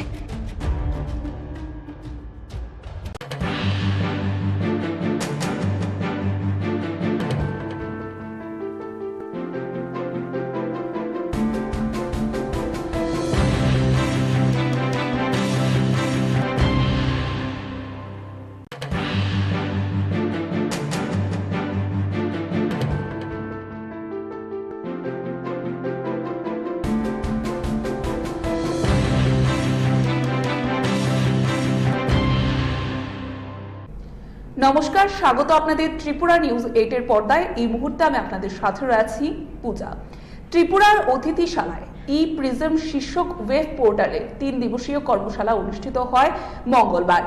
নমস্কার, স্বাগত আপনাদের ত্রিপুরা নিউজ 8 এর পর্দায়। এই মুহূর্তে আমি আপনাদের সাথে রয়েছি পূজা। ত্রিপুরার অতিথিশালায় প্রিজম শীর্ষক ওয়েব পোর্টালে 3 দিবসীয় কর্মশালা অনুষ্ঠিত হয় মঙ্গলবার।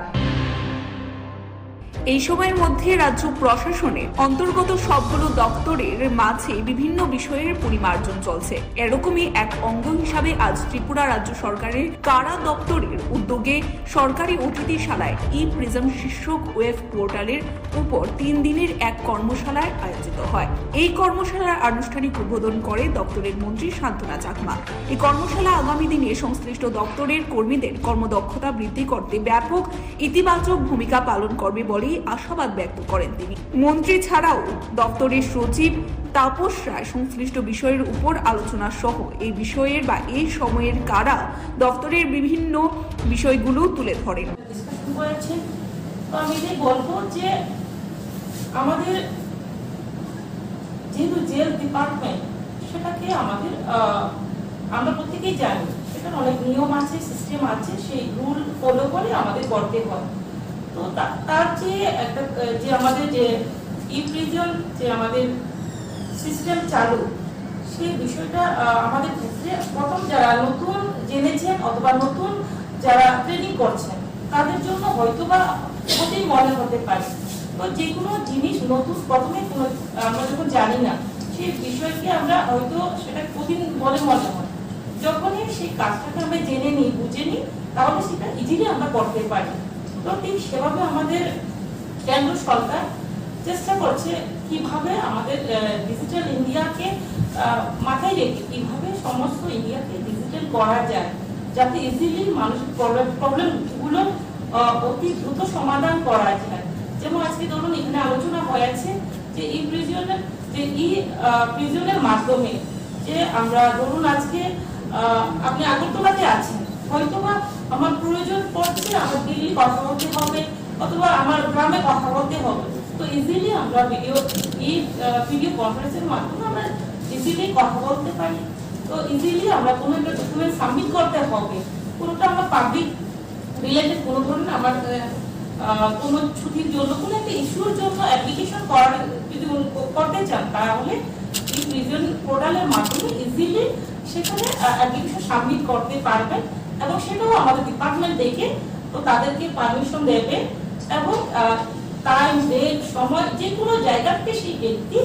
এই সময়ের মধ্যে রাজ্য প্রশাসনের অন্তর্গত সবগুলো দপ্তরের মাঝে বিভিন্ন বিষয়ের পরিমার্জন চলছে। এরকমই এক অঙ্গ হিসাবে আজ ত্রিপুরা রাজ্য সরকারের কারা দপ্তরের উদ্যোগে সরকারি অতিথিশালায় প্রিজম শীর্ষক ওয়েব পোর্টালের উপর 3 দিনের এক কর্মশালার আয়োজিত হয়। এই কর্মশালার আনুষ্ঠানিক উদ্বোধন করে দপ্তরের মন্ত্রী শান্তনা চাকমা। এই কর্মশালা আগামী দিনে সংশ্লিষ্ট দপ্তরের কর্মীদের কর্মদক্ষতা বৃদ্ধি করতে ব্যাপক ইতিবাচক ভূমিকা পালন করবে বলে আশাবাদ ব্যক্ত করেন তিনি। মন্ত্রী ছাড়াও দপ্তরের সচিব তাপস রায় সংশ্লিষ্ট বিষয়ের উপর আলোচনা সহ এই বিষয়ের বা এই সময়ের কারা দপ্তরের বিভিন্ন বিষয়গুলো তুলে ধরেন। আমি বলবো যে আমাদের যেহেতু জেল ডিপার্টমেন্ট, সেটাকে আমরা প্রত্যেকেই জানি সেখানে অনেক নিয়ম আছে, সিস্টেম আছে, সেই রুল ফলো করে আমাদের করতে হয়। তো তার যে একটা যে আমাদের যে প্রিজন যে আমাদের সিস্টেম চালু, সেই বিষয়টা আমাদের ক্ষেত্রে প্রথম যারা নতুন জেনেছেন অথবা নতুন যারা ট্রেনিং করছেন তাদের জন্য হয়তো বা মনে হতে পারে। তো যে কোনো জিনিস নতুন প্রথমে আমরা যখন জানি না, সেই বিষয়কে আমরা হয়তো সেটা কঠিন বলে মনে হয়, যখনই সেই কাজটাকে আমরা জেনে নিই, বুঝে নিই, তাহলে সেটা ইজিলি আমরা করতে পারি। তো ঠিক সেভাবে আমাদের কেন্দ্র সরকার চেষ্টা করছে কিভাবে আমাদের ডিজিটাল ইন্ডিয়াকে মাথায় রেখে কিভাবে সমস্ত ইন্ডিয়াকে ডিজিটাল করা যায়, যাতে ইজিলি মানুষের প্রবলেমগুলো অতি দ্রুত সমাধান করা যায়। যেমন আজকে ধরুন এখানে আলোচনা হয়েছে যে ই প্রিজনের মাধ্যমে যে আমরা ধরুন আজকে আপনি আগরতলাতে আছেন, হয়তোবা আমার প্রয়োজন পড়ছে আমার দিল্লি কথা বলতে হবে অথবা আমার গ্রামে কথা বলতে হবে, তো ইজিলি আমরা ভিডিও কনফারেন্সের মাধ্যমে আমরা ইজিলি কথা বলতে পারি। তো ইজিলি আমরা কোনো একটা ডকুমেন্ট সাবমিট করতে হবে, কোনোটা আমার পাবলিক রিলেটেড কোনো ধরনের আমার কোনো ছুটির জন্য কোনো একটা ইস্যুর জন্য অ্যাপ্লিকেশন যদি করতে চান, তাহলে এই প্রিজন পোর্টালের মাধ্যমে ইজিলি সেখানে অ্যাপ্লিকেশন সাবমিট করতে পারবেন এবং সেটাও আমাদের ডিপার্টমেন্ট দেখে তো তাদেরকে পারমিশন দেবে এবং টাইম ডেট সময় যে কোনো জায়গা থেকে সেই ব্যক্তি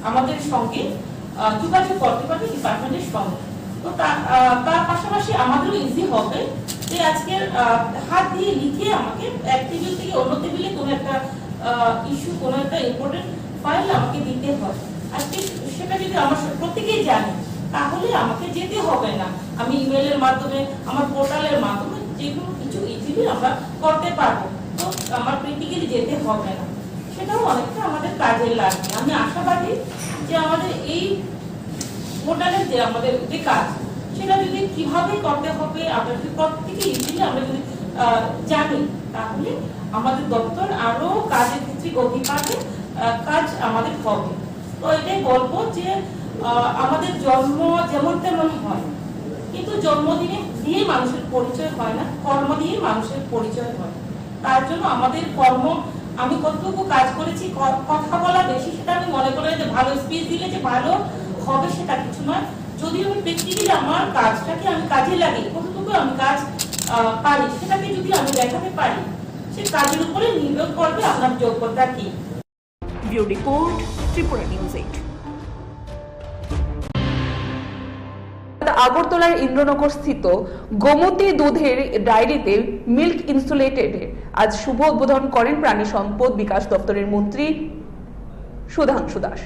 আমাদের সঙ্গে যোগাযোগ করতে পারবে ডিপার্টমেন্টের সঙ্গে। তো তার পাশাপাশি আমাদেরও ইজি হবে যে আজকে হাত দিয়ে লিখে আমাকে এক টেবিল থেকে অন্য টেবিলে কোনো একটা ইস্যু কোনো একটা ইম্পর্টেন্ট ফাইল আমাকে দিতে হয়, আজকে সেটা যদি আমার প্রত্যেকেই জানে তাহলে আমাকে যেতে হবে না, আমি ইমেলের মাধ্যমে আমার পোর্টালের মাধ্যমে যে কোনো কিছু ইজিলি আমরা করতে পারবো, তো আমার প্র্যাকটিক্যালি যেতে হবে না, সেটাও অনেকটা আমাদের কাজে লাগবে। আমি আশাবাদী যে আমাদের এই পোর্টালের যে আমাদের যে কাজ সেটা যদি কিভাবে করতে হবে আমরা যদি প্রত্যেকে ইজিলি আমরা যদি জানি, তাহলে আমাদের দপ্তর আরো কাজের ক্ষেত্রে গতি পাবে, কাজ আমাদের হবে। তো এটাই বলবো যে আমাদের জন্ম যেমন তেমন হয়, কিন্তু জন্মদিনে দিয়ে মানুষের পরিচয় হয় না, কর্ম দিয়ে মানুষের পরিচয় হয়। তার জন্য আমাদের কর্ম, আমি কতটুকু কাজ করেছি, কথা বলা বেশি সেটা আমি মনে করি যে ভালো স্পিচ দিলে যে ভালো হবে সেটা কিছু নয়, যদি আমি প্র্যাকটিক্যালি আমার কাজটাকে আমি কাজে লাগি, কতটুকু আমি কাজ পারি সেটাকে যদি আমি দেখাতে পারি, সে কাজের উপরে নির্ভর করবে আপনার যোগ্যতা কি। Bureau report, Tripura news 8। আগরতলার ইন্দ্রনগর স্থিত গোমতী দুধের ডায়েরিতে মিল্ক ইনসুলেটেড আজ শুভ উদ্বোধন করেন প্রাণী সম্পদ বিকাশ দপ্তরের মন্ত্রী সুধাংশু দাস।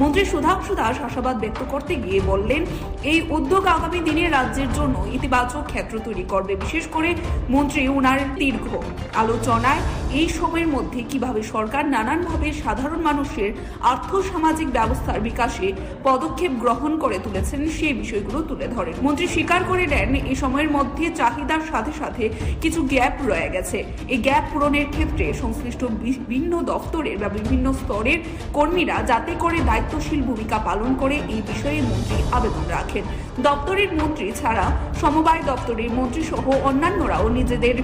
মন্ত্রী সুধাংশু দাস আশাবাদ ব্যক্ত করতে গিয়ে বললেন, এই উদ্যোগ আগামী দিনে রাজ্যের জন্য ইতিবাচক ক্ষেত্র তৈরি করবে। বিশেষ করে মন্ত্রী উনার দীর্ঘ আলোচনায় এই সময়ের মধ্যে কিভাবে সরকার নানানভাবে সাধারণ মানুষের আর্থ-সামাজিক ব্যবস্থার বিকাশে পদক্ষেপ গ্রহণ করে তুলেছেন সেই বিষয়গুলো তুলে ধরেন। মন্ত্রী স্বীকার করে নেন এই সময়ের মধ্যে চাহিদার সাথে সাথে কিছু গ্যাপ রয়ে গেছে। এই গ্যাপ পূরণের ক্ষেত্রে সংশ্লিষ্ট বিভিন্ন দপ্তরের বা বিভিন্ন স্তরের কর্মীরা যাতে করে দায়িত্বশীল ভূমিকা পালন করে এই বিষয়ে মন্ত্রী আবেদন রাখেন। দপ্তরের মন্ত্রী ছাড়া সমবায় দপ্তরের মন্ত্রী সহ অন্যান্যরাও নিজেদের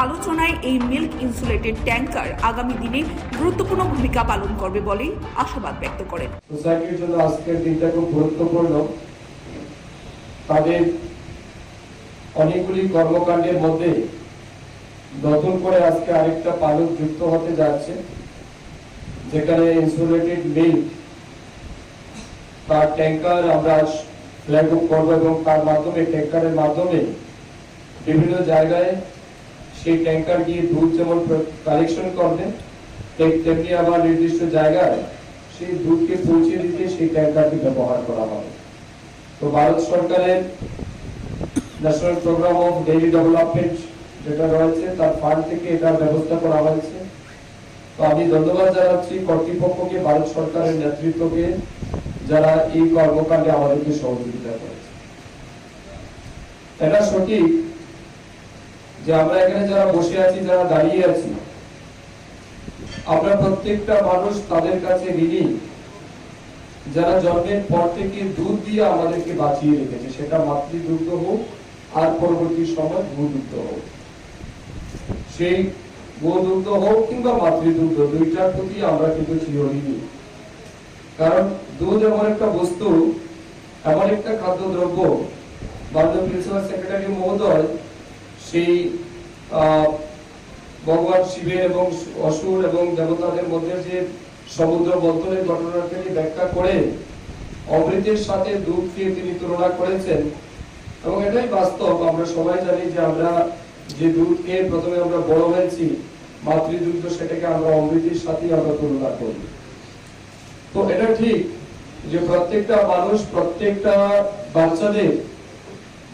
আলোচনায় এই মিল্ক ইনসুলেটেড ট্যাঙ্কার আগামী দিনে গুরুত্বপূর্ণ ভূমিকা পালন করবে বলে আশাবাদ ব্যক্ত করেন। সোসাইটির জন্য আজকের দিনটা খুব গুরুত্বপূর্ণ। তাদের অনেকগুলি কর্মকাণ্ডের মধ্যে নতুন করে আজকে আরেকটা পালক যুক্ত হতে যাচ্ছে, যেখানে ইনসুলেটেড মিল্ক তার ট্যাঙ্কার আমরা ফ্ল্যাগ অফ করবো এবং তার মাধ্যমে ট্যাঙ্কারের মাধ্যমে বিভিন্ন জায়গায় সেই ট্যাঙ্কার গিয়ে দুধ যেমন কালেকশন করবে, তেমনি আবার নির্দিষ্ট জায়গায় সেই দুধকে পৌঁছে দিতে সেই ট্যাঙ্কারটি ব্যবহার করা হবে। তো ভারত সরকারের national programme of dairy development যেটা রয়েছে তার ফান্ড থেকে এটার ব্যবস্থা করা হয়েছে। তো আমি ধন্যবাদ জানাচ্ছি কর্তৃপক্ষকে, ভারত সরকারের নেতৃত্বকে, যারা এই কর্মকাণ্ডে আমাদেরকে সহযোগিতা করেছে। এটা সঠিক যে আমরা এখানে যারা বসে আছি, যারা দাঁড়িয়ে আছি, আমরা প্রত্যেকটা মানুষ তাদের কাছে ঋণী, যারা জন্মের পর থেকে দুধ দিয়ে আমাদেরকে বাঁচিয়ে রেখেছে, সেটা মাতৃদুগ্ধ হোক আর পরবর্তী সময় গোদুগ্ধ হোক, সেই গোদুগ্ধ হোক কিংবা মাতৃদুগ্ধ, দুইটার প্রতি আমরা কিন্তু চিরঋণী। কারণ দুধ এমন একটা বস্তু, এমন একটা খাদ্যদ্রব্য, মাননীয় প্রিন্সিপাল সেক্রেটারি মহোদয় সেই ভগবান শিবের এবং অসুর এবং দেবতাদের মধ্যে যে সমুদ্র মন্থনের ঘটনাকে ব্যাখ্যা করে অমৃতের সাথে দুধকে তিনি তুলনা করেছেন, এবং এটাই বাস্তব। আমরা সবাই জানি যে আমরা যে দুধ খেয়ে প্রথমে আমরা বড় হয়েছি, মাতৃদুগ্ধ, সেটাকে আমরা অমৃতের সাথে আমরা তুলনা করি। তো এটা ঠিক যে প্রত্যেকটা মানুষ, প্রত্যেকটা বাচ্চাদের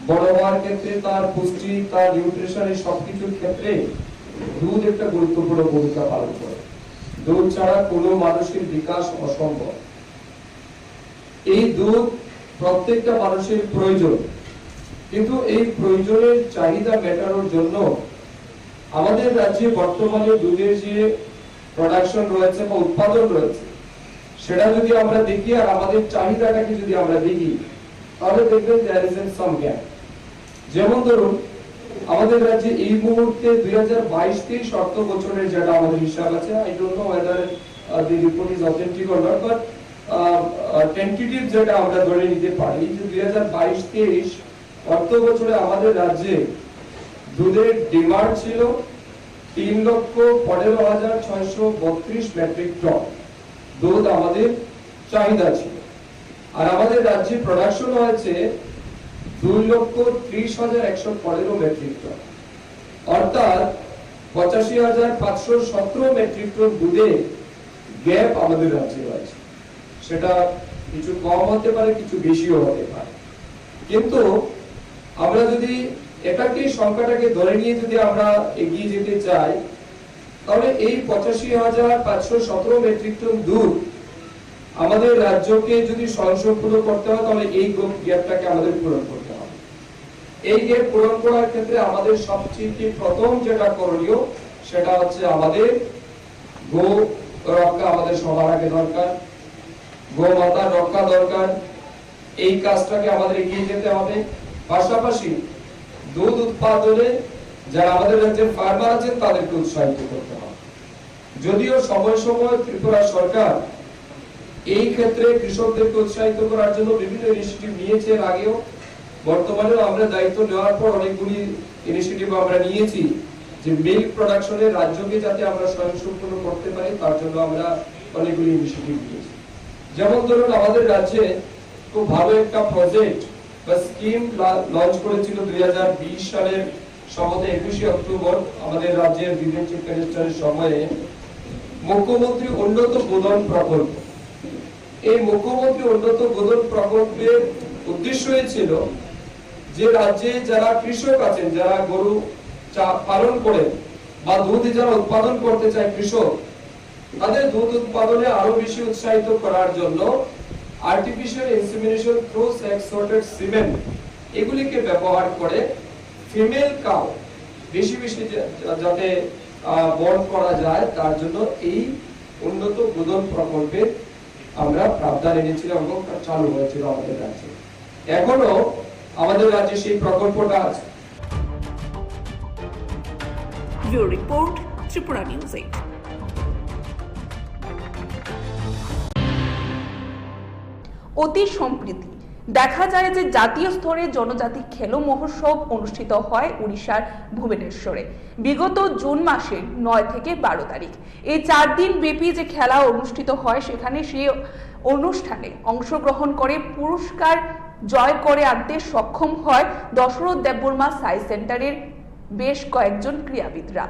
বড় হওয়ার ক্ষেত্রে তার পুষ্টি, তার নিউট্রিশন, এই সবকিছুর ক্ষেত্রে দুধ একটা গুরুত্বপূর্ণ ভূমিকা পালন করে। দুধ ছাড়া কোনো মানুষের বিকাশ অসম্ভব। এই দুধ প্রত্যেকটা মানুষের প্রয়োজন, কিন্তু এই প্রয়োজনের চাহিদা মেটানোর জন্য আমাদের রাজ্যে বর্তমানে দুধের যে প্রোডাকশন রয়েছে বা উৎপাদন রয়েছে, সেটা যদি আমরা দেখি আর আমাদের চাহিদাটাকে যদি আমরা দেখি, তাহলে দেখবেন there is some gap। যেমন ধরুন, আমাদের রাজ্যে এই মুহূর্তে 2022-23 অর্থ বছরের যেটা আমাদের হিসাব আছে, I don't know whether the report is authentic or not, but tentative যেটা আমরা ধরে নিতে পারি যে 2022-23 অর্থ বছরে আমাদের রাজ্যে দুধের ডিমান্ড ছিল 3,15,632 মেট্রিক টন দুধ আমাদের চাহিদা ছিল, আর আমাদের রাজ্যে প্রোডাকশন হয়েছে 2,30,115 মেট্রিক টন, অর্থাৎ 85,517 মেট্রিক টন দুধে গ্যাপ আমাদের রাজ্যে রয়েছে। সেটা কিছু কম হতে পারে, কিছু বেশিও হতে পারে, কিন্তু আমরা যদি এটাকে, সংখ্যাটাকে ধরে নিয়ে যদি আমরা এগিয়ে যেতে চাই, তাহলে এই 85,517 মেট্রিক টন দুধ আমাদের রাজ্যকে যদি স্বয়ংসম্পূর্ণ করতে হয়, তাহলে এই গ্যাপটাকে আমাদের পূরণ করতে হবে। এই গ্যাপ পূরণ করার ক্ষেত্রে আমাদের সবচেয়ে প্রথম যেটা করণীয়, সেটা হচ্ছে আমাদের গো রক্ষা আমাদের সবার আগে দরকার, গোমাতার রক্ষা দরকার। এই কাজটাকে আমাদের এগিয়ে যেতে হবে। পাশাপাশি দুধ উৎপাদনে যারা আমাদের রাজ্যের ফার্মার আছেন, তাদেরকে উৎসাহিত করতে হবে। যদিও সময় সময় ত্রিপুরা সরকার এই ক্ষেত্রে কৃষকদেরকে উৎসাহিত করার জন্য বিভিন্ন ইনিশিয়েটিভ নিয়েছে এর আগেও, বর্তমানেও আমরা দায়িত্ব নেওয়ার পর অনেকগুলি ইনিশিয়েটিভ আমরা নিয়েছি যে মিল্ক প্রোডাকশনের রাজ্যকে যাতে আমরা স্বয়ংসম্পূর্ণ করতে পারি, তার জন্য আমরা অনেকগুলি ইনিশিয়েটিভ নিয়েছি। যেমন ধরুন, আমাদের রাজ্যে খুব ভালো একটা প্রজেক্ট বা স্কিম লঞ্চ করেছিল 2020 সালের সম্ভবত 21শে অক্টোবর আমাদের রাজ্যের বিজেপি চিফ মিনিস্টারের সময়ে, মুখ্যমন্ত্রী উন্নত গোধন প্রকল্প। এই মুখ্যমন্ত্রী উন্নত গোধন প্রকল্পের উদ্দেশ্য ছিল যে রাজ্যে যারা কৃষক আছেন, যারা গরু পালন করেন বা দুধ যারা উৎপাদন করতে চায় কৃষক, তাদের দুধ উৎপাদনে আরো বেশি উৎসাহিত করার জন্য artificial insemination through sex sorted cement এগুলিকে ব্যবহার করে ফিমেল কাউ বেশি বেশি যাতে বর্ন করা যায়, তার জন্য এই উন্নত গোধন প্রকল্পে আমরা প্রাবধান এনেছিলাম এবং চালু হয়েছিল আমাদের রাজ্যে। এখনো আমাদের রাজ্যে সেই প্রকল্পটা আছে। Report Tripura news 8। অতি সম্প্রতি দেখা যায় যে জাতীয় স্তরে জনজাতি খেলো মহোৎসব অনুষ্ঠিত হয় উড়িষ্যার ভুবনেশ্বরে বিগত জুন মাসের 9 থেকে 12 তারিখ। এই 4 দিন ব্যাপী যে খেলা অনুষ্ঠিত হয়, সেখানে সেই অনুষ্ঠানে অংশগ্রহণ করে পুরস্কার জয় করে আনতে সক্ষম হয় দশরথ দেববর্মা সাই সেন্টারের বেশ কয়েকজন ক্রীড়াবিদরা।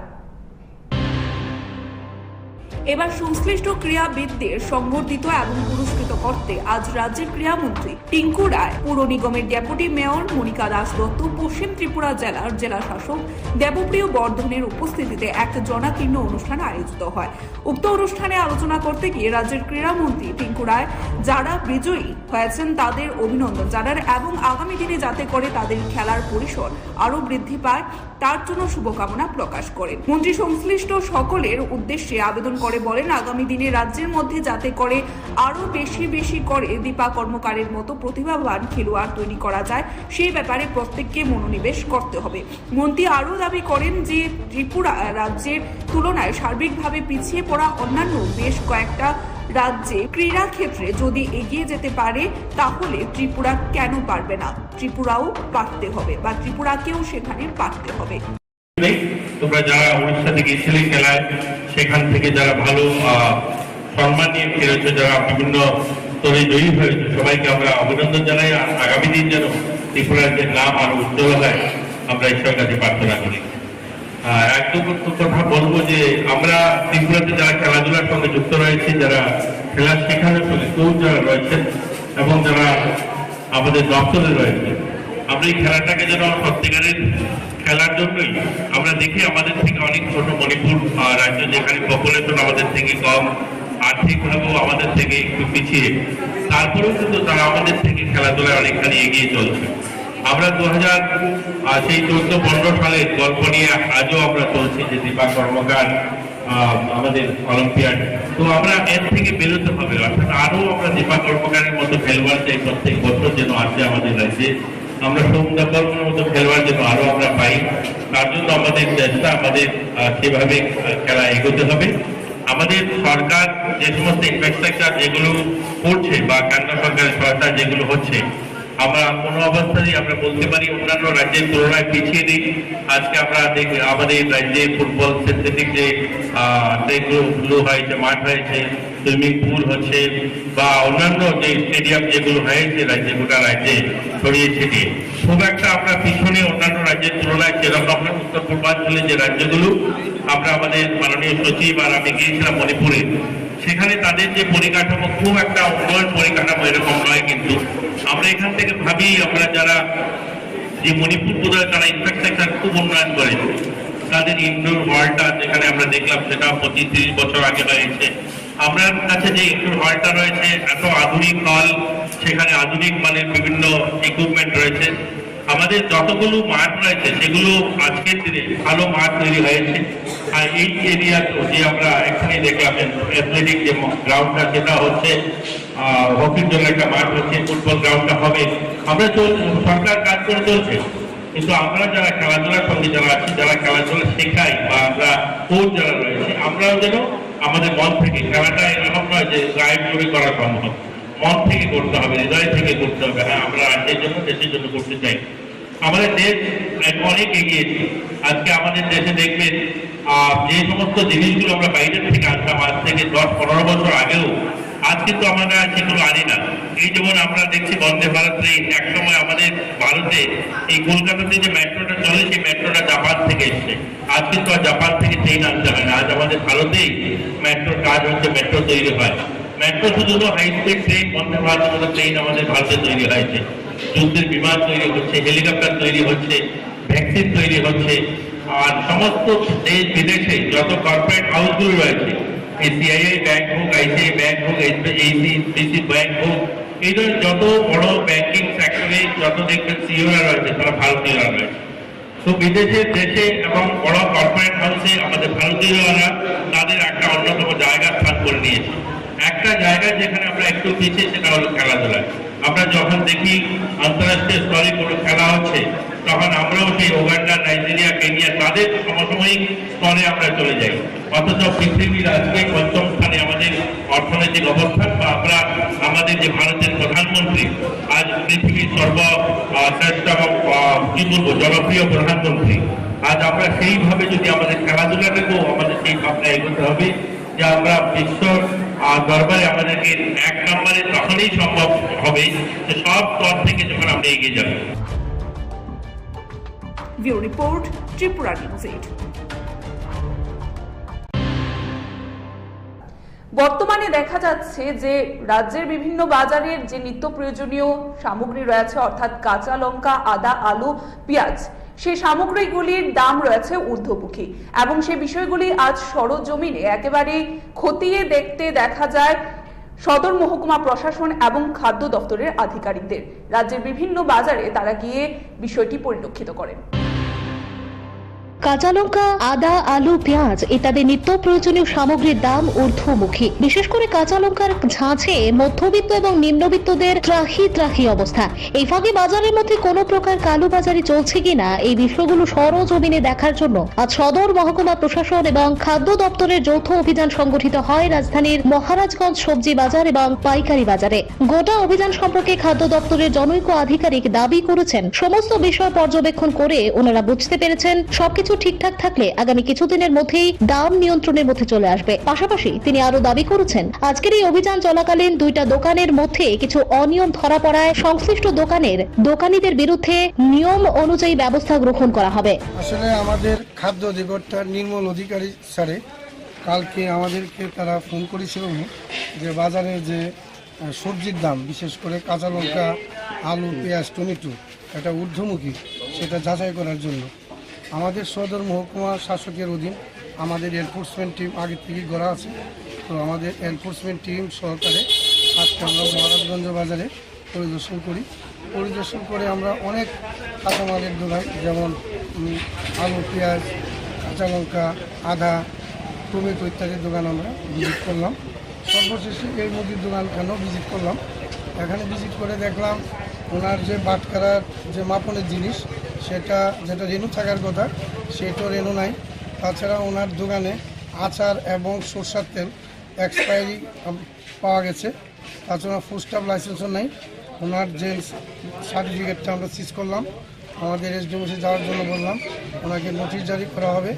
এবার সংশ্লিষ্ট ক্রীড়াবিদদের সংবর্ধিত এবং পুরস্কৃত করতে আজ রাজ্যের ক্রীড়ামন্ত্রী টিঙ্কু রায়, পুর নিগমের ডেপুটি মেয়র মনিকা দাস দত্ত, পশ্চিম ত্রিপুরা জেলার জেলা শাসক দেবপ্রিয় বর্ধনের উপস্থিতিতে এক জনাকীর্ণ অনুষ্ঠান আয়োজিত হয়। উক্ত অনুষ্ঠানে আলোচনা করতে গিয়ে রাজ্যের ক্রীড়ামন্ত্রী টিঙ্কু রায় যারা বিজয়ী হয়েছেন তাদের অভিনন্দন জানান এবং আগামী দিনে যাতে করে তাদের খেলার পরিসর আরো বৃদ্ধি পায় তার জন্য শুভকামনা প্রকাশ করেন। মন্ত্রী সংশ্লিষ্ট সকলের উদ্দেশ্যে আবেদন করে বলেন, আগামী দিনে রাজ্যের মধ্যে যাতে করে আরো বেশি করে দীপা কর্মকারের মতো প্রতিভাবান খেলোয়াড় তৈরি করা যায়, সেই ব্যাপারে প্রত্যেককে মনোনিবেশ করতে হবে। মন্ত্রী আরও দাবি করেন যে ত্রিপুরা রাজ্যের তুলনায় সার্বিকভাবে পিছিয়ে পড়া অন্যান্য বেশ কয়েকটা রাজ্যে ক্রীড়া ক্ষেত্রে যদি এগিয়ে যেতে পারে, তাহলে ত্রিপুরা কেন পারবে না? ত্রিপুরাও পারতে হবে বা ত্রিপুরাকেও সেখানে পারতে হবে। তোমরা যারা উড়িষ্যাতে গিয়েছিলে খেলায়, সেখান থেকে যারা ভালো সম্মান নিয়ে খেলেছে, যারা বিভিন্ন স্তরে জয়ী হয়েছে, সবাইকে আমরা অভিনন্দন জানাই। আগামী দিন যেন ত্রিপুরার যে নাম আরো উজ্জ্বল হয়, আমরা ঈশ্বরের কাছে প্রার্থনা করি। একদম কথা বলবো যে আমরা ত্রিপুরাতে যারা খেলাধুলার সঙ্গে যুক্ত রয়েছে, যারা খেলা শেখানোর সঙ্গে কোচ যারা রয়েছেন এবং যারা আমাদের দপ্তরে রয়েছে, আমরা এই খেলাটাকে যেন সত্যিকারের খেলার জন্যই আমরা দেখি আমাদের থেকে অনেক ছোট মণিপুর রাজ্য, যেখানে পপুলেশন আমাদের থেকে কম, আর্থিকভাবেও আমাদের থেকে একটু পিছিয়ে, তারপরেও কিন্তু তারা আমাদের থেকে খেলাধুলায় অনেকখানি এগিয়ে চলছে। আমরা 2014-15 সালের গল্প নিয়ে আজও আমরা চলছি, যে দীপা কর্মকার আমাদের অলিম্পিয়াড। তো আমরা এর থেকে বেরোতে হবে, অর্থাৎ আরো আমরা দীপা কর্মকারের মতো খেলোয়াড় চাই প্রত্যেক বছর যেন আসে আমাদের রাজ্যে। আমরা সৌন্দা কর্মের মতো খেলোয়াড় যেন আরো আমরা পাই, তার জন্য আমাদের চেষ্টা, আমাদের সেভাবে খেলা এগোতে হবে। আমাদের সরকার যে সমস্ত ইনফ্রাস্ট্রাকচার যেগুলো করছে বা কেন্দ্র সরকারের সরকার যেগুলো হচ্ছে, আমরা কোনো অবস্থাতেই আমরা বলতে পারি অন্যান্য রাজ্যের তুলনায় পিছিয়ে নেই। আজকে আমরা দেখি আমাদের রাজ্যে ফুটবল সিনথেটিক যে ট্রেকগুলো হয়েছে, মাঠ হয়েছে, সুইমিং পুল হচ্ছে বা অন্যান্য যে স্টেডিয়াম যেগুলো হয়েছে রাজ্যে, গোটা রাজ্যে ছড়িয়ে ছিটিয়ে, খুব একটা আমরা পিছনে অন্যান্য রাজ্যের তুলনায় সেরকম আমরা উত্তর পূর্বাঞ্চলের যে রাজ্যগুলো, আমরা আমাদের মাননীয় সচিব আর আমি গিয়েছিলাম মণিপুরে, সেখানে তাদের যে পরিকাঠামো খুব একটা উন্নয়ন পরিকাঠামো এরকম নয়। কিন্তু আমরা এখান থেকে ভাবি, আমরা যারা যে মণিপুর বোধহয় তারা ইনফ্রাস্ট্রাকচার খুব উন্নয়ন করেছে, তাদের ইনডোর হলটা যেখানে আমরা দেখলাম সেটা 25-30 বছর আগে হয়েছে। আমরা কাছে যে ইনডোর হলটা রয়েছে, এত আধুনিক হল, সেখানে আধুনিক মানের বিভিন্ন ইকুইপমেন্ট রয়েছে। আমাদের যতগুলো মাঠ রয়েছে সেগুলো আজকের দিনে ভালো মাঠ তৈরি হয়েছে। আর এই এরিয়া যে আমরা এখানে দেখলাম অ্যাথলেটিক যে গ্রাউন্ডটা, সেটা হচ্ছে হকির জন্য একটা মাঠ হচ্ছে, ফুটবল গ্রাউন্ডটা হবে। আমরা সরকার কাজ করে চলছে, কিন্তু আমরা যারা খেলাধুলার সঙ্গে যারা আছি, যারা খেলাধুলা শেখাই বা আমরা কোচ যারা রয়েছে, আমরাও যেন আমাদের মন থেকে, খেলাটা এরকম নয় যে গায়েব জোরে করা সম্ভব, মন থেকে করতে হবে, হৃদয় থেকে করতে হবে। হ্যাঁ, আমরা রাজ্যের জন্য, দেশের জন্য করতে চাই। আমাদের দেশ অনেক এগিয়েছে। আজকে আমাদের দেশে দেখবেন যে সমস্ত জিনিসগুলো আমরা বাইরের থেকে আনতাম আজ থেকে 10-15 বছর আগেও, আজ কিন্তু আমরা সেগুলো আনি না। এই যেমন আমরা দেখছি বন্দে ভারত ট্রেন, একসময় আমাদের ভারতে এই কলকাতাতে যে মেট্রোটা চলে, সেই মেট্রোটা জাপান থেকে এসছে। আজ কিন্তু আর জাপান থেকে ট্রেন আনতে হয় না, আজ আমাদের ভারতেই মেট্রোর কাজ হচ্ছে, মেট্রো তৈরি হয়। মেট্রো শুধু হাই স্পিড ট্রেন, বন্দে ভারতের মতো ট্রেন আমাদের ভারতে তৈরি হয়েছে, যুদ্ধের বিমান তৈরি হচ্ছে, হেলিকপ্টার তৈরি হচ্ছে, ভ্যাকসিন তৈরি হচ্ছে। আর সমস্ত দেশ বিদেশে যত কর্পোরেট হাউসগুলো রয়েছে, সিআইআই ব্যাংক হোক, আইসিআই ব্যাংক হোক, এইচডিএফসি ব্যাংক হোক, এই ধরনের যত বড় ব্যাংকিং সেক্টরে যত দেখবেন সিইওরা রয়েছে, তারা ভারতীয়রা রয়েছে। তো বিদেশের দেশে এবং বড় কর্পোরেট হাউসে আমাদের ভারতীয়রা তাদের একটা অন্যতম জায়গা স্থান করে নিয়েছে। একটা জায়গা যেখানে আমরা একটু পিছিয়ে, সেটা হলো খেলাধুলায়। আমরা যখন দেখি আন্তঃরাষ্ট্রীয় স্তরে কোনো খেলা হচ্ছে, তখন আমরাও সেই উগান্ডা, নাইজেরিয়া, কেনিয়া তাদের সমসাময়িক স্তরে আমরা চলে যাই। অথচ পৃথিবীর আজকে 5ম স্থানে আমাদের অর্থনৈতিক অবস্থান, বা আমরা আমাদের যে ভারতের প্রধানমন্ত্রী আজ পৃথিবীর সর্বশ্রেষ্ঠ এবং কি বলবো জনপ্রিয় প্রধানমন্ত্রী। আজ আমরা সেইভাবে যদি আমাদের খেলাধুলাটাকেও আমাদের সেই ভাবনা এগোতে হবে যে আমরা বিশ্ব দরবারে আমাদেরকে 1 নম্বরে তখনই সম্ভব হবে যে সব স্তর থেকে যখন আমরা এগিয়ে যাব। Bureau report, Tripura news 8। বর্তমানে দেখা যাচ্ছে যে রাজ্যের বিভিন্ন বাজারের যে নিত্য প্রয়োজনীয় সামগ্রী রয়েছে, অর্থাৎ কাঁচা লঙ্কা, আদা, আলু, পেঁয়াজ, সেই সামগ্রীগুলির দাম রয়েছে ঊর্ধ্বমুখী এবং সেই বিষয়গুলি আজ সরজমিনে একেবারে খতিয়ে দেখতে দেখা যায় সদর মহকুমা প্রশাসন এবং খাদ্য দপ্তরের আধিকারিকদের। রাজ্যের বিভিন্ন বাজারে তারা গিয়ে বিষয়টি পরিলক্ষিত করেন। কাঁচা লঙ্কা, আদা, আলু, পেঁয়াজ ইত্যাদি নিত্য প্রয়োজনীয় সামগ্রীর দাম ঊর্ধ্বমুখী। বিশেষ করে কাঁচা লঙ্কার ঝাঁঝে মধ্যবিত্ত এবং নিম্নবিত্তদের ত্রাহি অবস্থা। এই ফাঁকে বাজারের মধ্যে কোনো প্রকার কালোবাজারি চলছে কিনা এই বিষয়গুলো সরজমিনে দেখার জন্য আজ সদর মহকুমা প্রশাসন এবং খাদ্য দপ্তরের যৌথ অভিযান সংগঠিত হয় রাজধানীর মহারাজগঞ্জ সবজি বাজার এবং পাইকারি বাজারে। গোটা অভিযান সম্পর্কে খাদ্য দপ্তরের জনৈক আধিকারিক দাবি করেছেন, সমস্ত বিষয় পর্যবেক্ষণ করে ওনারা বুঝতে পেরেছেন সবকিছু সবকিছু ঠিকঠাক থাকলে আগামী কিছুদিনের মধ্যেই দাম নিয়ন্ত্রণের মধ্যে চলে আসবে। পাশাপাশি তিনি আরো দাবি করেছেন, আজকের এই অভিযান চলাকালীন দুইটা দোকানের মধ্যে কিছু অনিয়ম ধরা পড়ায় সংশ্লিষ্ট দোকানীদের বিরুদ্ধে নিয়ম অনুযায়ী ব্যবস্থা গ্রহণ করা হবে। আসলে আমাদের খাদ্য অধিকর্তার নির্মল অধিকারী স্যারে কালকে আমাদেরকে তারা ফোন করেছিল যে বাজারে যে সবজির দাম, বিশেষ করে কাঁচা লঙ্কা, আলু, পেঁয়াজ, টমেটো এটা ঊর্ধ্বমুখী, সেটা যাচাই করার জন্য আমাদের সদর মহকুমা শাসকের অধীন আমাদের এনফোর্সমেন্ট টিম আগে থেকেই গড়া আছে। তো আমাদের এনফোর্সমেন্ট টিম সহকারে আজকে আমরা মহারাজগঞ্জ বাজারে পরিদর্শন করে আমরা অনেক কাঁচামালের দোকান, যেমন আলু, পেঁয়াজ, কাঁচা লঙ্কা, আদা, টমেটো ইত্যাদির দোকান আমরা ভিজিট করলাম। সর্বশেষে এই মুদির দোকানখানেও ভিজিট করলাম। এখানে ভিজিট করে দেখলাম ওনার যে বাটখারার যে মাপনের জিনিস, যেটা রেনু থাকার কথা সেটাও রেনু নাই। তাছাড়া ওনার দোকানে আচার এবং সরষার তেল এক্সপায়ারি পাওয়া গেছে। তাছাড়া ফুড স্টাফ লাইসেন্সও নেই। ওনার যে সার্টিফিকেটটা আমরা সিজ করলাম, আমাদের এসডিএম অফিসে যাওয়ার জন্য বললাম, ওনাকে নোটিশ জারি করা হবে।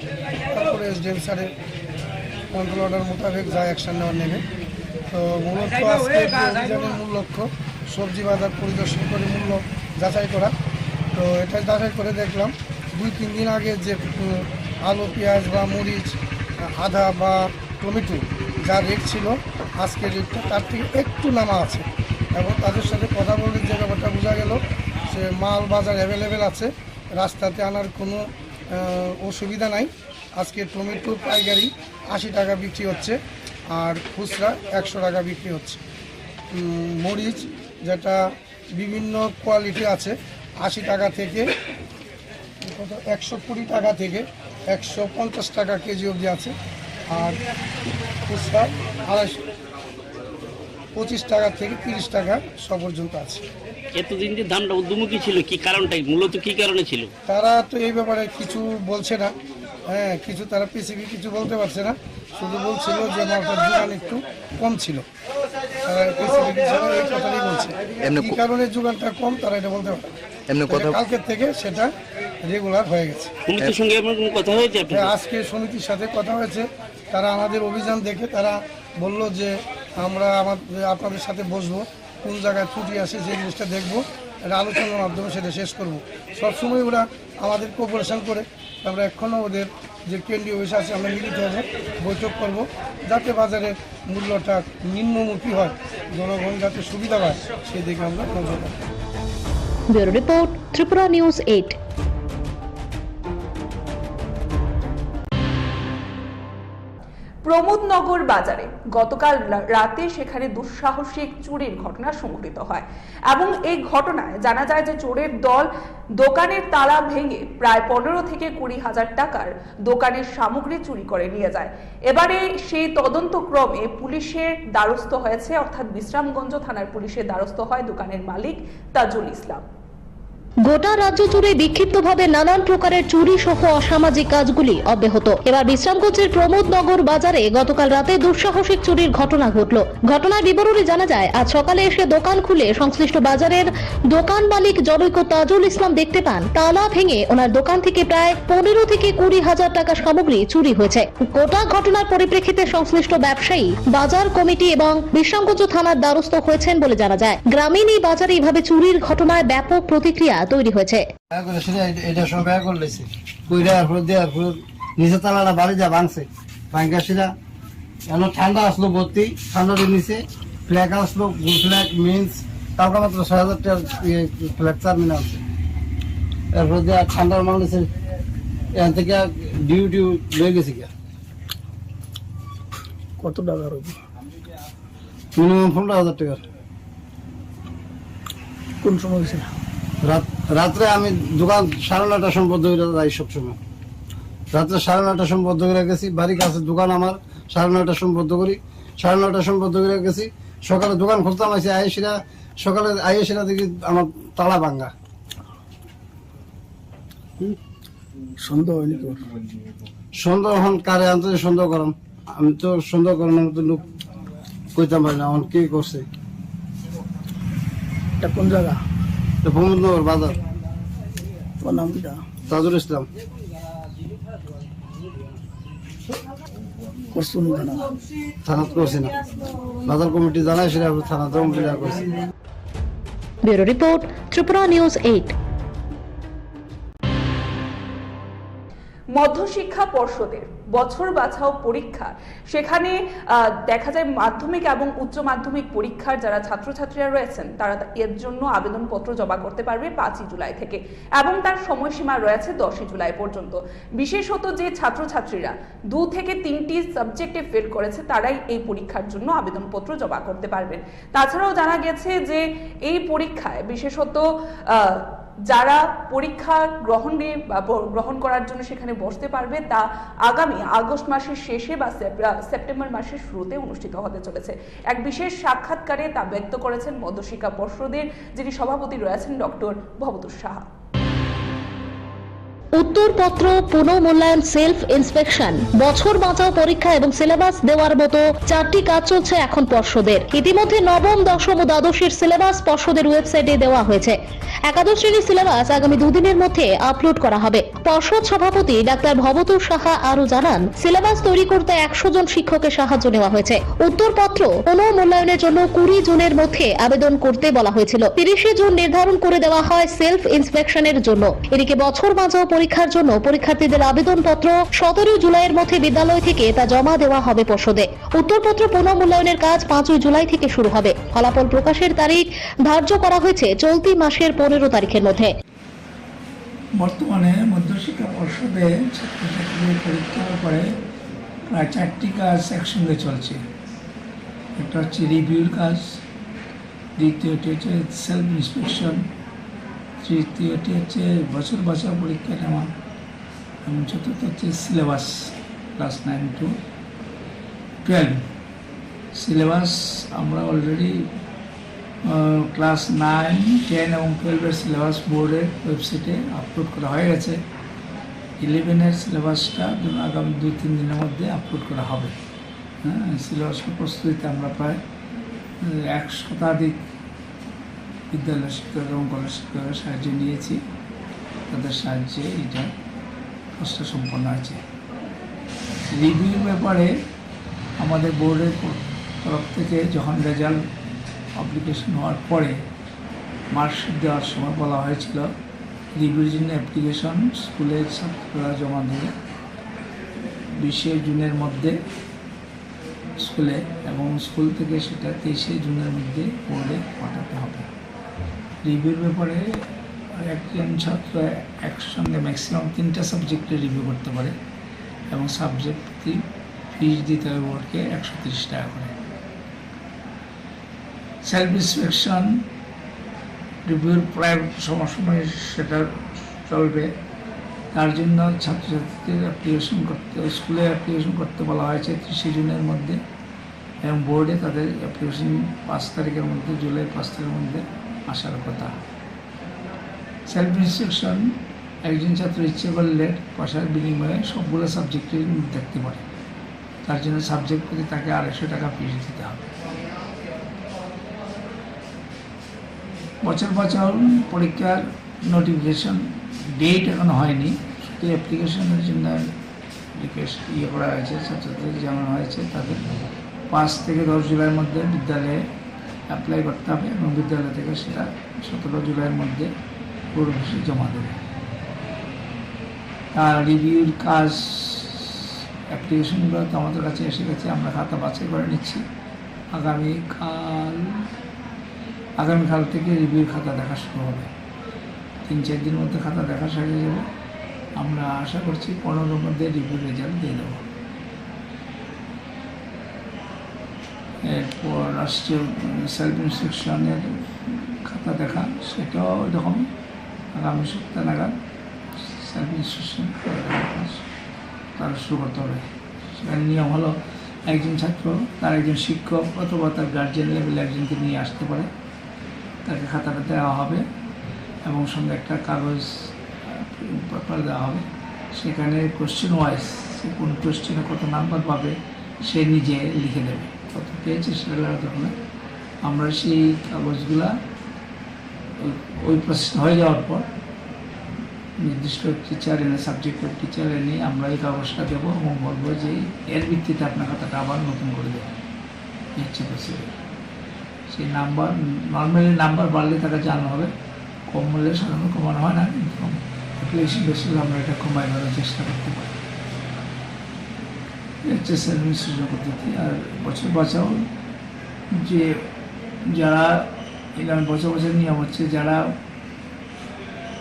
তারপরে এসডিএম স্যারের কন্ট্রোল অর্ডার মোতাবেক যা অ্যাকশন নেওয়া নেবে। তো মূলত আজকে অভিযানের মূল লক্ষ্য সবজি বাজার পরিদর্শন করে মূল্য যাচাই করা। তো এটা যাচাই করে দেখলাম 2-3 দিন আগে যে আলু, পেঁয়াজ বা মরিচ, আদা বা টমেটো যা রেট ছিল, আজকের রেটটা তার থেকে একটু নামা আছে। এবং তাদের সাথে কথা বলে যে ব্যাপারটা বোঝা গেল, সে মাল বাজার অ্যাভেলেবেল আছে, রাস্তাতে আনার কোনো অসুবিধা নাই। আজকে টমেটো পাইকারি 80 টাকা বিক্রি হচ্ছে, আর খুচরা 100 টাকা বিক্রি হচ্ছে। মরিচ যেটা বিভিন্ন কোয়ালিটি আছে, 80 টাকা থেকে 120 টাকা থেকে 150 টাকা কেজি অবধি আছে, আর খুচরা 25 টাকা থেকে 30 টাকা সব পর্যন্ত আছে। এতদিন যে দামটা ঊর্ধ্বমুখী ছিল, কি কারণটাই মূলত কি কারণে ছিল? তারা তো এই ব্যাপারে কিছু বলছে না। কিছু তারা স্পেসিফিক কিছু বলতে পারছে না, শুধু বলছিল যে মালটার যোগান একটু কম ছিল। তারা স্পেসিফিক এই কথাটাই বলছে। কি কারণে যোগানটা কম তারা এটা বলতে পারে। কালকের থেকে সেটা রেগুলার হয়ে গেছে। সমিতির সঙ্গে আপনার কোনো কথা হয়েছে? আজকে সমিতির সাথে কথা হয়েছে। তারা আমাদের অভিযান দেখে তারা বলল যে আমরা আপনাদের সাথে বসবো, কোন জায়গায় ত্রুটি আসে সেই জিনিসটা দেখবো, এটা আলোচনার মাধ্যমে সেটা শেষ করব। সবসময় ওরা আমাদের কোঅপারেশন করে। আমরা এখনও ওদের যে কেন্দ্রীয় অফিস আছে আমরা মিলিত হবে, বৈঠক করব, যাতে বাজারের মূল্যটা নিম্নমুখী হয়, জনগণ যাতে সুবিধা পায় সেই দিকে আমরা নজর রাখব। Bureau report, Tripura news 8। Pramodnagar বাজারে গতকাল রাতে সেখানে দুঃসাহসিক চুরির ঘটনা সংঘটিত হয় এবং এই ঘটনায় জানা যায় যে চোরের দল দোকানের তালা ভেঙে প্রায় 15 থেকে 20 হাজার টাকার দোকানের সামগ্রী চুরি করে নিয়ে যায়। এবারে সেই তদন্তক্রমে পুলিশের দ্বারস্থ হয়েছে, অর্থাৎ বিশ্রামগঞ্জ থানার পুলিশের দ্বারস্থ হয় দোকানের মালিক তাজুল ইসলাম। গোটা রাজ্য জুড়ে বিক্ষিপ্তভাবে নানান প্রকারের চুরি সহ অসামাজিক কাজগুলি অব্যাহত। এবার বিশ্রামগঞ্জের প্রমোদনগর বাজারে গতকাল রাতে দুঃসাহসিক চুরির ঘটনা ঘটল। ঘটনার বিবরণে জানা যায়, আজ সকালে এসে দোকান খুলে সংশ্লিষ্ট বাজারের দোকান মালিক জনৈক তাজুল ইসলাম দেখতে পান তালা ভেঙে ওনার দোকান থেকে প্রায় 15 থেকে 20 হাজার টাকা সামগ্রী চুরি হয়েছে। গোটা ঘটনার পরিপ্রেক্ষিতে সংশ্লিষ্ট ব্যবসায়ী, বাজার কমিটি এবং বিশ্রামগঞ্জ থানার দ্বারস্থ হয়েছেন বলে জানা যায়। গ্রামীণ এই বাজারে এইভাবে চুরির ঘটনায় ব্যাপক প্রতিক্রিয়া তৈরি হয়েছে। এটা সব ব্যয় করলেছে, কইরার পর দেওয়ার পর নিচে তালাটা বাড়ি যা ভাঙছে, ভাঙ্গাসিরা এমন ঠান্ডা আসলো ভর্তি, ঠান্ডার নিচে ফ্ল্যাগ আসলো, ফ্ল্যাগ মিন্স টাকা মাত্র 6,000 টাকার ফ্ল্যাগ চারমিন আছে। এরপর দেওয়া ঠান্ডার মাল নিচে এখান থেকে ডিউটি লয়ে গেছি। কত টাকার মিনিমাম 15,000 টাকার। কোন সময় গেছিল? রাত্রে আমি দোকান 9:30টার সময় বন্ধ করে যাই। সবসময় রাত্রে 9:30টার সময় বন্ধ করে গেছি। বাড়ির কাছে দোকান আমার, 9:30টার সময় বন্ধ করি, 9:30টার সময় বন্ধ করে গেছি। সকালে দোকান খুলতাম, আসি আয়েসিরা সকালে আয়েসিরা দেখি আমার তালা ভাঙ্গা। সন্দেহ হয়নি তো? সন্দেহ এখন কারে আনতে সন্দেহ করেন? আমি তো সন্দেহ করেন, আমি তো লোক কইতাম পারি না এখন কি করছে। এটা কোন জায়গা? প্রমোদনগর বাজার। তোমার নাম কি? তাজুল ইসলাম। করছুন না থানাত করছি না, বাজার কমিটি জানাই সেটা থানাতে কমপ্লেন করছি। Bureau report, Tripura news 8। মধ্যশিক্ষা পর্ষদের বছর বাছাও পরীক্ষা, সেখানে দেখা যায় মাধ্যমিক এবং উচ্চ মাধ্যমিক পরীক্ষার যারা ছাত্রছাত্রীরা রয়েছেন তারা এর জন্য আবেদনপত্র জমা করতে পারবে 5 জুলাই থেকে, এবং তার সময়সীমা রয়েছে 10 জুলাই পর্যন্ত। বিশেষত যে ছাত্রছাত্রীরা 2 থেকে 3টি সাবজেক্টে ফেল করেছে তারাই এই পরীক্ষার জন্য আবেদনপত্র জমা করতে পারবেন। তাছাড়াও জানা গেছে যে এই পরীক্ষায় বিশেষত যারা পরীক্ষা গ্রহণ করার জন্য সেখানে বসতে পারবে তা আগামী আগস্ট মাসের শেষে বা সেপ্টেম্বর মাসের শুরুতে অনুষ্ঠিত হতে চলেছে। এক বিশেষ সাক্ষাৎকারে তা ব্যক্ত করেছেন মধ্যশিক্ষা পর্ষদের যিনি সভাপতি রয়েছেন ডক্টর ভবতোষ সাহা। উত্তরপত্র পুনঃমূল্যায়ন, সেলফ ইন্সপেকশন, বছর বাঁচাও পরীক্ষা এবং সিলেবাস দেওয়ার মতো 4টি কাজ চলছে এখন পর্ষদের। ইতিমধ্যে নবম, দশম ও দ্বাদশের সিলেবাস পর্ষদের ওয়েবসাইটে দেওয়া হয়েছে। একাদশ শ্রেণীর সিলেবাস আগামী 2 দিনের মধ্যে আপলোড করা হবে। পর্ষদ সভাপতি ডাক্তার ভবতোষ সাহা আরো জানান, সিলেবাস তৈরি করতে 100 জন শিক্ষকের সাহায্য নেওয়া হয়েছে। উত্তরপত্র পুনঃমূল্যায়নের জন্য 20 জুনের মধ্যে আবেদন করতে বলা হয়েছিল। 30 জুন নির্ধারণ করে দেওয়া হয় সেলফ ইন্সপেকশনের জন্য। এদিকে বছর বাঁচাও পরীক্ষার জন্য পরীক্ষার্থীদের আবেদনপত্র 17 জুলাইয়ের মধ্যে বিদ্যালয় থেকে তা জমা দেওয়া হবে পর্ষদে। উত্তরপত্র পুনঃমূল্যায়নের কাজ 5 জুলাই থেকে শুরু হবে। ফলাফল প্রকাশের তারিখ ধার্য করা হয়েছে চলতি মাসের 15 তারিখের মধ্যে। বর্তমানে মধ্যশিক্ষা পর্ষদে ছাত্রছাত্রীদের পরীক্ষার পরে প্রায় 4টি কাজ একসঙ্গে চলছে। একটা হচ্ছে রিভিউর কাজ, দ্বিতীয়টি হচ্ছে সেলফ ইন্সপেকশন, তৃতীয়টি হচ্ছে বছর বাঁচাও পরীক্ষা নেওয়া, এবং চতুর্থ হচ্ছে সিলেবাস ক্লাস 9 to 12। সিলেবাস আমরা অলরেডি ক্লাস 9, 10 এবং 12-এর সিলেবাস বোর্ডের ওয়েবসাইটে আপলোড করা হয়ে গেছে। 11-এর সিলেবাসটা আগামী 2-3 দিনের মধ্যে আপলোড করা হবে। সিলেবাসের প্রস্তুতিতে আমরা প্রায় 1 শতাধিক বিদ্যালয় শিক্ষক এবং কলেজ শিক্ষকের সাহায্য নিয়েছি। তাদের সাহায্যে এটা কাজটা সম্পন্ন হয়েছে। রিভিউর ব্যাপারে আমাদের বোর্ডের তরফ থেকে যখন রেজাল্ট পাবলিকেশন হওয়ার পরে মার্কশিট দেওয়ার সময় বলা হয়েছিল রিভিউর জন্য অ্যাপ্লিকেশন স্কুলের ছাত্ররা জমা দেবে 20 জুনের মধ্যে স্কুলে, এবং স্কুল থেকে সেটা 23 জুনের মধ্যে বোর্ডে পাঠাতে হবে। রিভিউর ব্যাপারে একজন ছাত্র একসঙ্গে ম্যাক্সিমাম 3টা সাবজেক্টে রিভিউ করতে পারে, এবং সাবজেক্ট ফিস দিতে হবে বোর্ডকে 130 টাকা করে। সেলফ ইন্সপেকশন রিভিউর প্রায় সময় সেটা চলবে। তার জন্য ছাত্রছাত্রীদের অ্যাপ্লিকেশন করতে, স্কুলে অ্যাপ্লিকেশন করতে বলা হয়েছে 30 জুনের মধ্যে, এবং বোর্ডে তাদের অ্যাপ্লিকেশন 5 তারিখের মধ্যে, জুলাই 5 তারিখের মধ্যে আসার কথা। সেলফ ইন্সপেকশন একজন ছাত্র ইচ্ছে করলে পয়সার বিনিময়ে সবগুলো সাবজেক্টে দেখতে পারে। তার জন্য সাবজেক্ট প্রতি তাকে 250 টাকা ফিস দিতে হবে। বছর বাঁচাও পরীক্ষার নোটিফিকেশন ডেট এখনো হয়নি, শুধু অ্যাপ্লিকেশনের জন্য করা হয়েছে, ছাত্রছাত্রীদের জানানো হয়েছে তাদের 5 থেকে 10 জুলাইয়ের মধ্যে বিদ্যালয়ে অ্যাপ্লাই করতে হবে, এবং বিদ্যালয় থেকে সেটা 17 জুলাইয়ের মধ্যে বোর্ড অফিসে জমা দেবে। আর রিভিউর কাজ অ্যাপ্লিকেশনগুলো তো আমাদের কাছে এসে গেছে, আমরা খাতা বাছাই করে নিচ্ছি। আগামীকাল থেকে রিভিউর খাতা দেখা শুরু হবে। 3-4 দিনের মধ্যে খাতা দেখা শেষ হয়ে যাবে। আমরা আশা করছি 15-এর মধ্যে রিভিউর রেজাল্ট দিয়ে দেবো। এরপর রাষ্ট্রীয় সেলফ ইন্সপেকশনের খাতা দেখা, সেটাও এরকম আগামী সপ্তাহ নাগাদ সেলফ ইন্সপেকশন তারা শুরু করতে হবে। সেখানে নিয়ম হলো একজন ছাত্র তার একজন শিক্ষক অথবা তার গার্জিয়ান লেভেলে একজনকে নিয়ে আসতে পারে, তাকে খাতাটা দেওয়া হবে এবং সঙ্গে একটা কাগজ পেপার দেওয়া হবে। সেখানে কোশ্চেন ওয়াইজ সে কোন কোশ্চেনে কত নাম্বার পাবে সে নিজে লিখে দেবে, কত পেয়েছে সেটা লেখার জন্য। আমরা সেই কাগজগুলা ওই প্রসেস হয়ে যাওয়ার পর নির্দিষ্ট টিচার এনে সাবজেক্টের টিচার এনে আমরা এই কাগজটা দেবো এবং বলবো যে এর ভিত্তিতে আপনার খাতাটা আবার নতুন করে দেবেন, ইচ্ছে করছে সেই নাম্বার নর্মালি নাম্বার বাড়লে তাকে জানানো হবে, কম হলে সাধারণত কমানো হয় না, কিন্তু পপুলেশন বেসিস আমরা এটা কমাই করার চেষ্টা করতে পারি। হচ্ছে অ্যাডমিনিস্ট্রেশন পদ্ধতি। আর বছর বাঁচাও যে যারা এখানে বছর বছর নিয়ম হচ্ছে যারা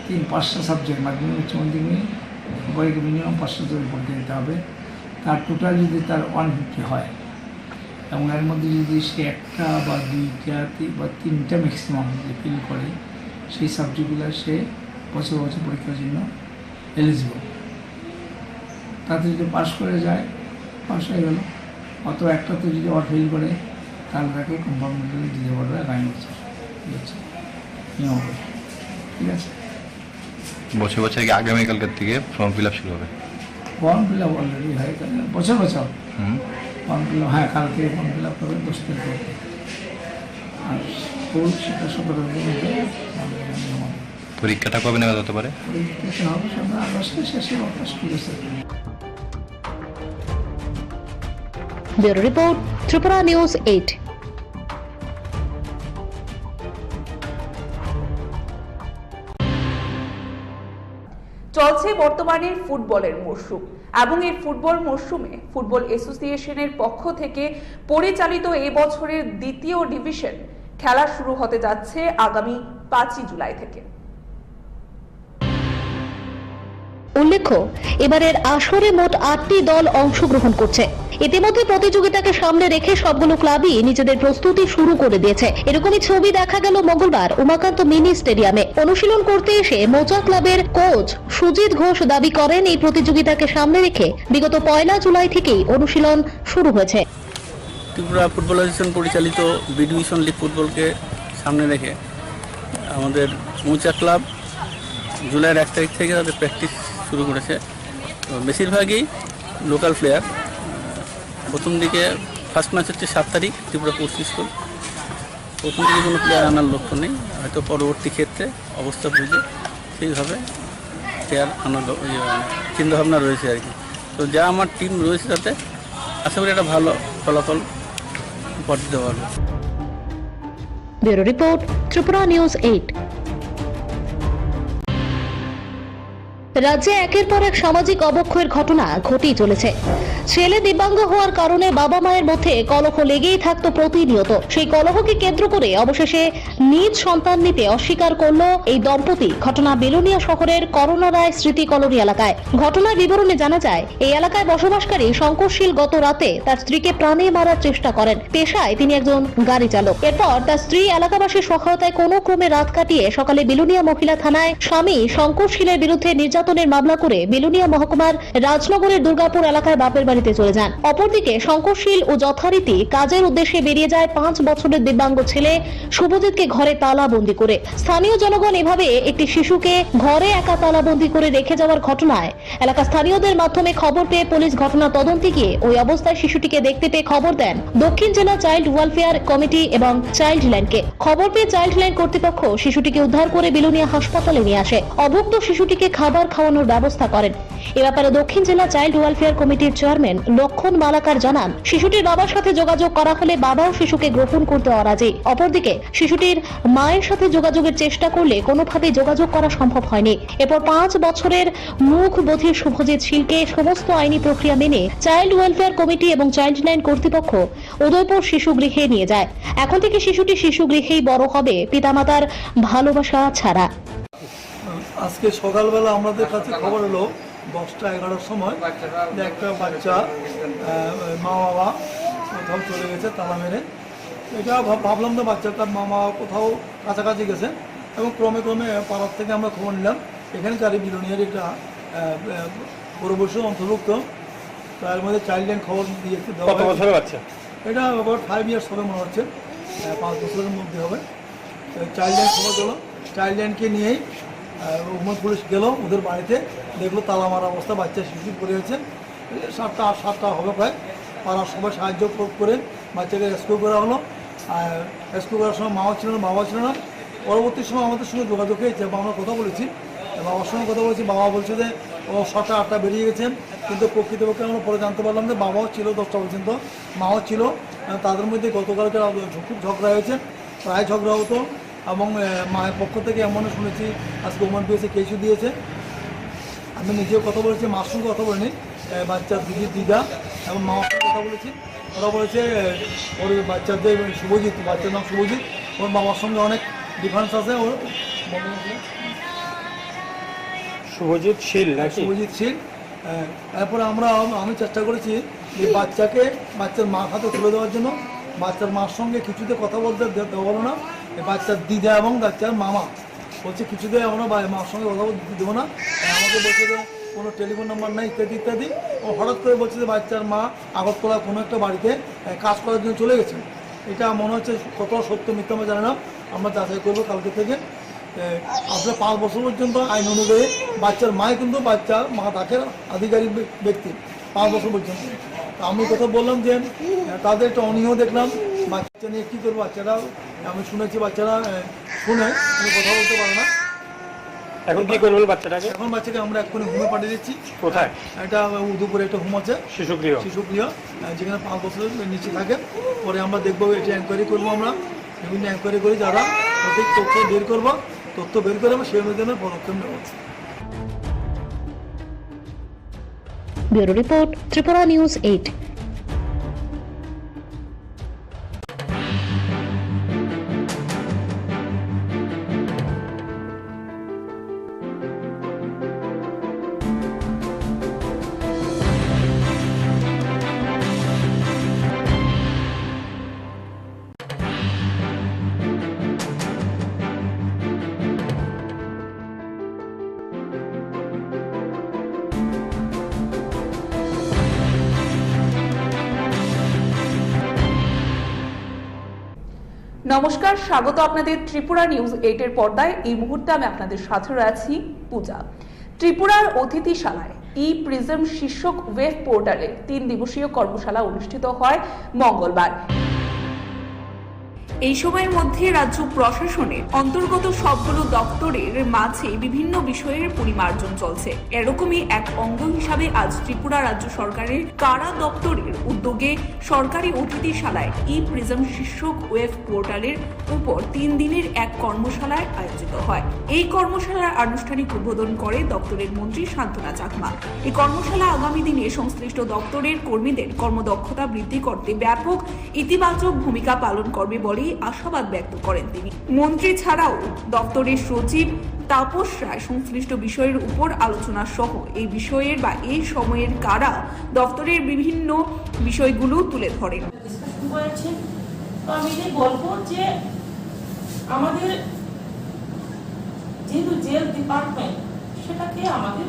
3-5টা সাবজেক্ট মাধ্যমিক উচ্চ মাধ্যমিক সবাইকে মিনিমাম 500 করে পড়তে দিতে হবে। তার টোটাল যদি তার 150 হয় এবং এর মধ্যে যদি সে একটা বা 2টা বা 3টা ম্যাক্সিমাম যদি ফিল করে সেই সাবজেক্টগুলো সে বছর বছর পরীক্ষার জন্য এলিজিবল। তাতে যদি পাস করে যায় পাস হয়ে গেল, অত একটাতে যদি ফেল করে তাহলে তাকে কম্পার্টমেন্টালি দিতে পারবে আগামী বছর। ঠিক আছে, নিয়ম হবে। ঠিক আছে, বছর বছর কি আগামীকালকের থেকে ফর্ম ফিল আপ শুরু হবে? ফর্ম ফিল আপ অলরেডি হয়ে গেল, বছর বছর ফর্ম ফিল আপ, হ্যাঁ কালকে ফর্ম ফিল আপ করবে 10 তারিখ করবে। আর স্কুল সেটা 17 তারিখের মধ্যে পরীক্ষাটা কবে নেওয়া যেতে পারে? পরীক্ষাটা হবে সামনে আগস্টের শেষে অর্থাৎ স্কুলের সাথে। Bureau report, Tripura news 8। চলছে বর্তমানে ফুটবলের মরশুম এবং এই ফুটবল মরশুমে ফুটবল অ্যাসোসিয়েশনের পক্ষ থেকে পরিচালিত এই বছরের দ্বিতীয় ডিভিশন খেলা শুরু হতে যাচ্ছে আগামী 5 জুলাই থেকে। উল্লেখ্য, এবারের আসরে মোট 8টি দল অংশগ্রহণ করছে। ইতিমধ্যে প্রতিযোগিতাকে সামনে রেখে সবগুলো ক্লাবই নিজেদের প্রস্তুতি শুরু করে দিয়েছে। এরকমই ছবি দেখা গেল মঙ্গলবার উমাকান্ত মিনি স্টেডিয়ামে। অনুশীলন করতে এসে মোচা ক্লাবের কোচ সুজিত ঘোষ দাবি করেন এই প্রতিযোগিতাকে সামনে রেখে বিগত 1 জুলাই থেকেই অনুশীলন শুরু হয়েছে। ত্রিপুরা ফুটবল অ্যাসোসিয়েশন পরিচালিত বি ডিভিশন লিগ ফুটবলকে সামনে রেখে আমাদের মোচা ক্লাব জুলাইয়ের 1 তারিখ থেকে তাদের প্র্যাকটিস শুরু করেছে। তো বেশিরভাগই লোকাল প্লেয়ার। প্রথম দিকে ফার্স্ট ম্যাচ হচ্ছে 7 তারিখ ত্রিপুরা পোস্ট স্কুল। প্রথম দিকে কোনো প্লেয়ার আনার লক্ষ্য নেই, হয়তো পরবর্তী ক্ষেত্রে অবস্থা বুঝে সেইভাবে প্লেয়ার আনার চিন্তাভাবনা রয়েছে আর কি। তো যা আমার টিম রয়েছে তাতে আশা করি একটা ভালো ফলাফল উপহার দিতে পারবো। Bureau report, Tripura news 8। রাজ্যে একের পর এক সামাজিক অবক্ষয়ের ঘটনা ঘটেই চলেছে। ছেলে দিব্যাঙ্গ হওয়ার কারণে বাবা মায়ের মধ্যে কলহ লেগেই থাকতো প্রতিনিয়ত। সেই কলহকে কেন্দ্র করে অবশেষে নিজ সন্তান নিতে অস্বীকার করল এই দম্পতি। ঘটনা বেলুনিয়া শহরের করোনা রায় স্মৃতি কলোনি এলাকায়। ঘটনার বিবরণে জানা যায়, এই এলাকায় বসবাসকারী শঙ্করশীল গত রাতে তার স্ত্রীকে প্রাণে মারার চেষ্টা করেন। পেশায় তিনি একজন গাড়ি চালক। এরপর তার স্ত্রী এলাকাবাসীর সহায়তায় কোনো ক্রমে রাত কাটিয়ে সকালে বেলুনিয়া মহিলা থানায় স্বামী শঙ্করশীলের বিরুদ্ধে নির্যাতনের মামলা করে বেলুনিয়া মহকুমার রাজনগরের দুর্গাপুর এলাকায় বাপের বাড়িতে চলে যান। অপরদিকে শঙ্করশীল ও যথারীতি কাজের উদ্দেশ্যে বেরিয়ে যায় 5 বছরের দিব্যাঙ্গ ছেলে শুভজিৎকে ঘরে তালাবন্দি করে। স্থানীয় জনগণ এভাবে একটি শিশুকে ঘরে একা তালাবন্দি করে রেখে যাওয়ার ঘটনায় এলাকা স্থানীয়দের মাধ্যমে খবর পেয়ে পুলিশ ঘটনা তদন্তে গিয়ে ওই অবস্থায় শিশুটিকে দেখতে পেয়ে খবর দেন দক্ষিণ জেলা চাইল্ড ওয়েলফেয়ার কমিটি এবং চাইল্ড লাইনকে। খবর পেয়ে চাইল্ড লাইন কর্তৃপক্ষ শিশুটিকে উদ্ধার করে বেলুনিয়া হাসপাতালে নিয়ে আসে। অভুক্ত শিশুটিকে খাবার খাওয়ানোর ব্যবস্থা করেন। এ ব্যাপারে দক্ষিণ জেলা চাইল্ড ওয়েলফেয়ার কমিটির চেয়ারম্যান লক্ষণ মালাকার জানান, শিশুটির বাবার সাথে যোগাযোগ করা হলে বাবাও শিশুকে গ্রহণ করতে অরাজি। অপরদিকে শিশুটির মায়ের সাথে যোগাযোগের চেষ্টা করলে কোনোভাবেই যোগাযোগ করা সম্ভব হয়নি। এরপর 5 বছরের মুখ বধির শুভজিৎ শীলকে সমস্ত আইনি প্রক্রিয়া মেনে চাইল্ড ওয়েলফেয়ার কমিটি এবং চাইল্ড লাইন কর্তৃপক্ষ উদয়পুর শিশু গৃহে নিয়ে যায়। এখন থেকে শিশুটি শিশু গৃহেই বড় হবে, পিতামাতার ভালোবাসা ছাড়া। আজকে সকালবেলা আমাদের কাছে খবর হলো 10টা-11টার সময় যে একটা বাচ্চা মা বাবা কোথাও চলে গেছে তালা মেরে। এটা ভাবলাম না বাচ্চাটার মামা কোথাও কাছাকাছি গেছে এবং ক্রমে ক্রমে পাড়ার থেকে আমরা খবর নিলাম এখানকার বিলুনিয়ার একটা পূর্ববর্ষ অন্তর্ভুক্ত। তার মধ্যে চাইল্ড লাইন খবর দিয়েছে। কত বছরের বাচ্চা? এটা অ্যাবাউট 5 ইয়ার্স হবে মনে হচ্ছে, 5 বছরের মধ্যে হবে। চাইল্ড লাইন খবর দিল, চাইল্ড লাইনকে নিয়েই উমর পুলিশ গেল ওদের বাড়িতে, দেখলো তালা মারা অবস্থা, বাচ্চা শিশু পড়ে আছে। 7টা হবে প্রায়। পাড়ার সবাই সাহায্য করে বাচ্চাকে রেস্কিউ করা হলো। রেস্কিউ করার সময় মাও ছিল না, বাবা ছিল না। পরবর্তী সময় আমাদের সঙ্গে যোগাযোগ হয়েছে বা আমরা কথা বলেছি বাবার সঙ্গে কথা বলেছি, বাবা বলছে যে ও 7টা 8টা বেরিয়ে গেছে, কিন্তু প্রকৃতপক্ষে আমরা পরে জানতে পারলাম যে বাবাও ছিল 10টা পর্যন্ত, মাও ছিল। তাদের মধ্যে গতকালকে খুব ঝগড়া হয়েছে, প্রায় ঝগড়া হতো, এবং মায়ের পক্ষ থেকে এমনও শুনেছি আজকে ওমান পিএসে কেসও দিয়েছে। আমি নিজেও কথা বলেছি, মার সঙ্গে কথা বলিনি, বাচ্চার দিদা এবং মার সঙ্গে কথা বলেছি। ওরা বলেছে ওর বাচ্চার যে শুভজিৎ, বাচ্চার নাম শুভজিৎ, ওর বাবার সঙ্গে অনেক ডিফারেন্স আছে। ওর শুভজিৎ শীল শুভজিৎ শীল। তারপরে আমি চেষ্টা করেছি যে বাচ্চার মার হাতে তুলে দেওয়ার জন্য। বাচ্চার মার সঙ্গে কিছুতে কথা বলতে দেবো না, বাচ্চার দিদা এবং বাচ্চার মামা বলছে কিছুতে আমরা মার সঙ্গে কথা বলতে দেবো না। আমাকে বলছে যে কোনো টেলিফোন নাম্বার নেই ইত্যাদি ইত্যাদি। ও হঠাৎ করে বলছে যে বাচ্চার মা আগরতলা কোনো একটা বাড়িতে কাজ করার জন্য চলে গেছে। এটা মনে হচ্ছে কত সত্য মিথ্যা আমরা জানি না, আমরা যাচাই করবো কালকে থেকে। আসলে 5 বছর পর্যন্ত আইন অনুযায়ী বাচ্চার মায় কিন্তু বাচ্চার মা তাকে আধিকারিক ব্যক্তি 5 বছর পর্যন্ত। আমি কথা বললাম যে তাদের একটা অনিয়ম দেখলাম, বাচ্চা নিয়ে কী করবো, বাচ্চারা আমি শুনেছি বাচ্চারা শুনে কথা বলতে পারে না। এখন কি করবেন বাচ্চাটাকে? এখন বাচ্চাকে আমরা এক্ষুনি হোমে পাঠিয়ে দিচ্ছি। কোথায়? এটা উদয়পুরে একটা হোম আছে, শিশুগৃহ, যেখানে 5 বছরের নিচে থাকে। পরে আমরা দেখবো, এটা এনকোয়ারি করবো, আমরা বিভিন্ন এনকোয়ারি করি, যারা সঠিক তথ্য বের করবো, তথ্য বের করে আমরা সেই অনুযায়ী পদক্ষেপ নেব। Bureau report, Tripura news 8। নমস্কার, স্বাগত আপনাদের ত্রিপুরা নিউজ 8 এর পর্দায়। এই মুহূর্তে আমি আপনাদের সাথে রয়েছি পূজা। ত্রিপুরার অতিথিশালায় প্রিজম শীর্ষক ওয়েব পোর্টালে 3 দিবসীয় কর্মশালা অনুষ্ঠিত হয় মঙ্গলবার। এই সময়ের মধ্যে রাজ্য প্রশাসনের অন্তর্গত সবগুলো দপ্তরের মাঝে বিভিন্ন বিষয়ের পরিমার্জন চলছে। এরকমই এক অঙ্গ হিসাবে আজ ত্রিপুরা রাজ্য সরকারের কারা দপ্তরের উদ্যোগে সরকারি অতিথিশালায় প্রিজম শীর্ষক ওয়েব পোর্টালের উপর 3 দিনের এক কর্মশালার আয়োজিত হয়। এই কর্মশালার আনুষ্ঠানিক উদ্বোধন করে দপ্তরের মন্ত্রী শান্তনা চাকমা। এই কর্মশালা আগামী দিনে সংশ্লিষ্ট দপ্তরের কর্মীদের কর্মদক্ষতা বৃদ্ধি করতে ব্যাপক ইতিবাচক ভূমিকা পালন করবে বলে আশাবাদ ব্যক্ত করেন তিনি। মন্ত্রী ছাড়াও দপ্তরের সচিব তাপস রায় সংশ্লিষ্ট বিষয়ের উপর আলোচনা সহ এই বিষয়ের বা এই সময়ের কারা দপ্তরের বিভিন্ন বিষয়গুলো তুলে ধরেন। আমি বলবো যে আমাদের যেহেতু জেল ডিপার্টমেন্ট, সেটাকে আমাদের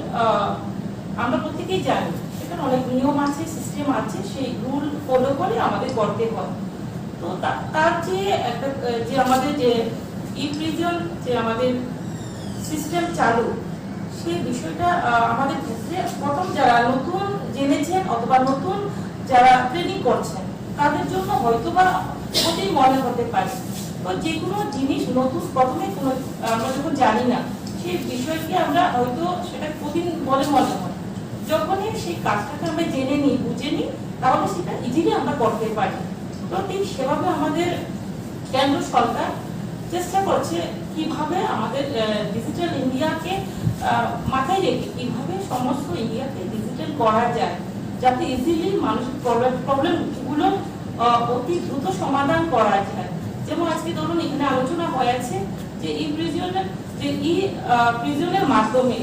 আমরা প্রত্যেকেই জানি সেখানে অনেক নিয়ম আছে, সিস্টেম আছে, সেই রুল ফলো করে আমাদের করতে হয়। তো তার যে একটা যে আমাদের যে প্রিজন যে আমাদের সিস্টেম চালু, সেই বিষয়টা আমাদের ক্ষেত্রে প্রথম যারা নতুন জেনেছেন অথবা নতুন যারা ট্রেনিং করছেন তাদের জন্য হয়তো বা ক্ষতি মনে হতে পারে। তো যে কোনো জিনিস নতুন প্রথমে কোনো আমরা যখন জানি না, সেই বিষয়কে আমরা হয়তো সেটা কঠিন বলে মনে হয়। যখনই সেই কাজটাকে আমরা জেনে নিই, বুঝে নিই, তাহলে সেটা ইজিলি আমরা করতে পারি। তো ঠিক সেভাবে আমাদের কেন্দ্র সরকার চেষ্টা করছে কিভাবে আমাদের ডিজিটাল ইন্ডিয়াকে মাথায় রেখে কিভাবে সমস্ত ইন্ডিয়াকে ডিজিটাল করা যায়, যাতে ইজিলি মানুষের প্রবলেমগুলো অতি দ্রুত সমাধান করা যায়। যেমন আজকে ধরুন এখানে আলোচনা হয়েছে যে প্রিজনের মাধ্যমে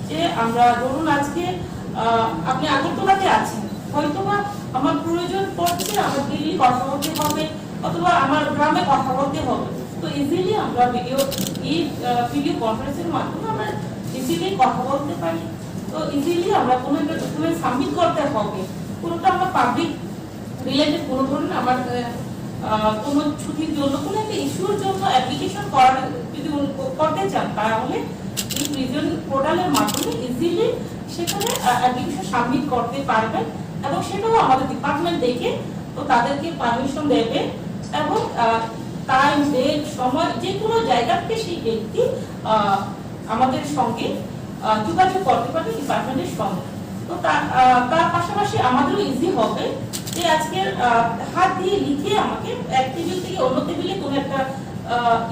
যে আমরা ধরুন আজকে আপনি আগরতলাতে আছেন, হয়তোবা আমার প্রয়োজন পড়ছে আমার দিল্লি কথা বলতে হবে অথবা আমার গ্রামে কথা বলতে হবে। তো ইজিলি আমরা ভিডিও কনফারেন্সের মাধ্যমে আমরা ইজিলি কথা বলতে পারি। তো ইজিলি আমরা কোনো একটা ডকুমেন্ট সাবমিট করতে হবে, কোনোটা আমরা পাবলিক রিলেটেড কোনো ধরুন আমার কোনো ছুটির জন্য কোনো একটা ইস্যুর জন্য অ্যাপ্লিকেশন করার যদি করতে চান, তাহলে এই প্রিজন পোর্টালের মাধ্যমে ইজিলি সেখানে অ্যাপ্লিকেশন সাবমিট করতে পারবেন এবং সেটাও আমাদের ডিপার্টমেন্ট দেখে তো তাদেরকে পারমিশন দেবে এবং টাইম ডেট সময় যে কোনো জায়গা থেকে সেই ব্যক্তি আমাদের সঙ্গে যোগাযোগ করতে পারবে ডিপার্টমেন্টের সঙ্গে। তো তার পাশাপাশি আমাদেরও ইজি হবে যে আজকে হাত দিয়ে লিখে আমাকে এক টেবিল থেকে অন্য টেবিলে কোনো একটা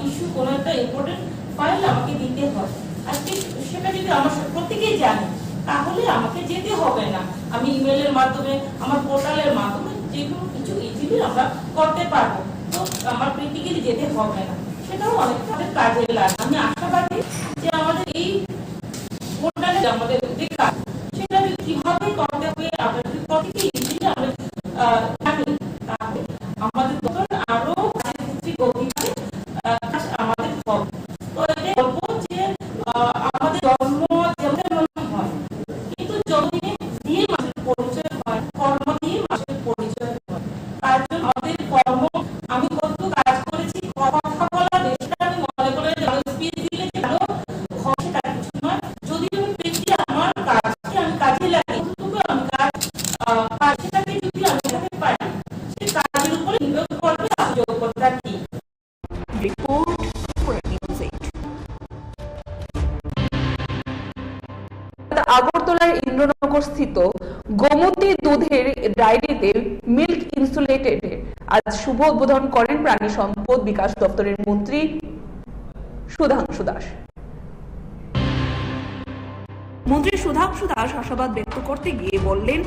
ইস্যু, কোনো একটা ইম্পর্টেন্ট ফাইল আমাকে দিতে হয়। আজকে সেটা যদি আমার প্রত্যেকেই জানে তাহলে আমাকে যেতে হবে না, আমি ইমেলের মাধ্যমে, আমার পোর্টালের মাধ্যমে যে কোনো কিছু ইজিলি আমরা করতে পারবো। তো আমার প্র্যাকটিক্যালি যেতে হবে না, সেটাও অনেকটা কাজে লাগে। আমি আশাবাদী যে আমাদের এই পোর্টালে আমাদের যে কাজ সেটা কিভাবে করতে হবে আমরা যদি প্রত্যেকেই ইজিলি আমরা জানি তাহলে আমাদের আরো গভীরভাবে আমাদের হবে। তো এটা বলবো যে আমাদের জন্ম যেমন হয় কিন্তু জন্মে দিয়ে মানুষের পরিচয় হয়, কর্ম দিয়ে মানুষের পরিচয় হয়। তার জন্য আমাদের কর্ম, আমি কত কাজ করেছি, কথা বলা বেশিটা আমি মনে করে স্পিচ দিলে যে ভালো হয় সেটা কিছু নয়। যদি আমি পেটি আমার কাজকে আমি কাজে লাগি, তবু আমি সেটাকে যদি আমি দেখাতে পারি সেই কাজের উপরে নির্ভর করবে আমি যোগ্যতা কি। রিপোর্ট আগরতলার ইন্দ্রনগর স্থিত গোমতী দুধের ডায়েরিতে মিল্ক ইনসুলেটেড আজ শুভ উদ্বোধন করেন প্রাণী সম্পদ বিকাশ দপ্তরের মন্ত্রী সুধাংশু দাস। মন্ত্রী সুধাংশু দাস আশাবাদ ব্যক্ত করতে গিয়ে বললেন,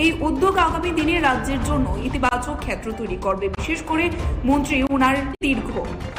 এই উদ্যোগ আগামী দিনে রাজ্যের জন্য ইতিবাচক ক্ষেত্র তৈরি করবে। বিশেষ করে মন্ত্রী ওনার দীর্ঘ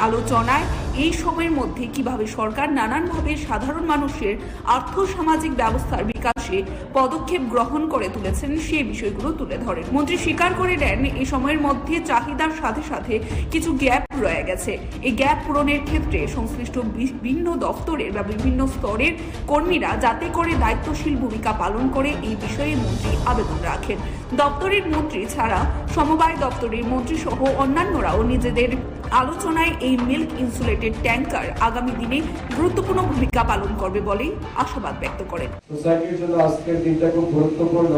আলোচনায় এই সময়ের মধ্যে কিভাবে সরকার নানানভাবে সাধারণ মানুষের আর্থ-সামাজিক ব্যবস্থার বিকাশে পদক্ষেপ গ্রহণ করে তুলেছেন সেই বিষয়গুলো তুলে ধরেন। মন্ত্রী স্বীকার করে দেন, এই সময়ের মধ্যে চাহিদার সাথে সাথে কিছু গ্যাপ রয়ে গেছে। এই গ্যাপ পূরণের ক্ষেত্রে সংশ্লিষ্ট বিভিন্ন দপ্তরের বা বিভিন্ন স্তরের কর্মীরা যাতে করে দায়িত্বশীল ভূমিকা পালন করে এই বিষয়ে মন্ত্রী আবেদন রাখেন। দপ্তরের মন্ত্রী ছাড়া সমবায় দপ্তরের মন্ত্রী সহ অন্যান্যরাও নিজেদের আলোচনায় এই মিল্ক ইনসুলেটেড ট্যাঙ্কার আগামী দিনে গুরুত্বপূর্ণ ভূমিকা পালন করবে বলেই আশাবাদ ব্যক্ত করেন। সোসাইটির জন্য আজকের দিনটা খুব গুরুত্বপূর্ণ।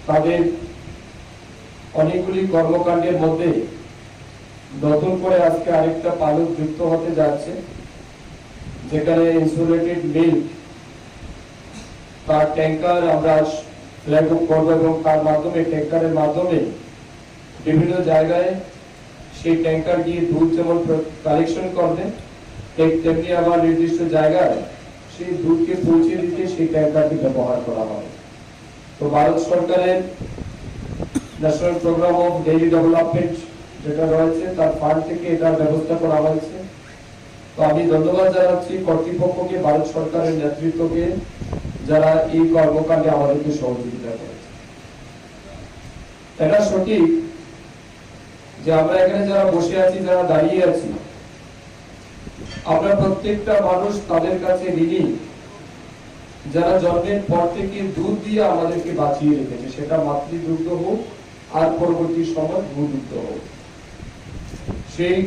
তাদের অনেকগুলি কর্মকাণ্ডের মধ্যে নতুন করে আজকে আরেকটা পালক যুক্ত হতে যাচ্ছে, যেখানে ইনসুলেটেড মিল্ক তার ট্যাঙ্কার আমরা ফ্ল্যাগ অফ করবো এবং তার মাধ্যমে ট্যাঙ্কারের মাধ্যমে বিভিন্ন জায়গায় সেই ট্যাঙ্কার গিয়ে দুধ যেমন কালেকশন করবে, তেমনি আবার নির্দিষ্ট জায়গায় সেই দুধকে পৌঁছে দিতে সেই ট্যাঙ্কারটি ব্যবহার করা হয়। তো ভারত সরকারের national programme of dairy development যেটা রয়েছে তার ফান্ড থেকে এটার ব্যবস্থা করা হয়েছে। তো আমি ধন্যবাদ জানাচ্ছি কর্তৃপক্ষকে, ভারত সরকারের নেতৃত্বকে, যারা এই কর্মকাণ্ডে আমাদেরকে সহযোগিতা করেছে। এটা সঠিক যে আমরা এখানে যারা বসে আছি, যারা দাঁড়িয়ে আছি, আমরা প্রত্যেকটা মানুষ তাদের কাছে ঋণী যারা জন্মের পর থেকে দুধ দিয়ে আমাদেরকে বাঁচিয়ে রেখেছে, সেটা মাতৃদুগ্ধ হোক আর পরবর্তী সময় গোদুগ্ধ হোক। সেই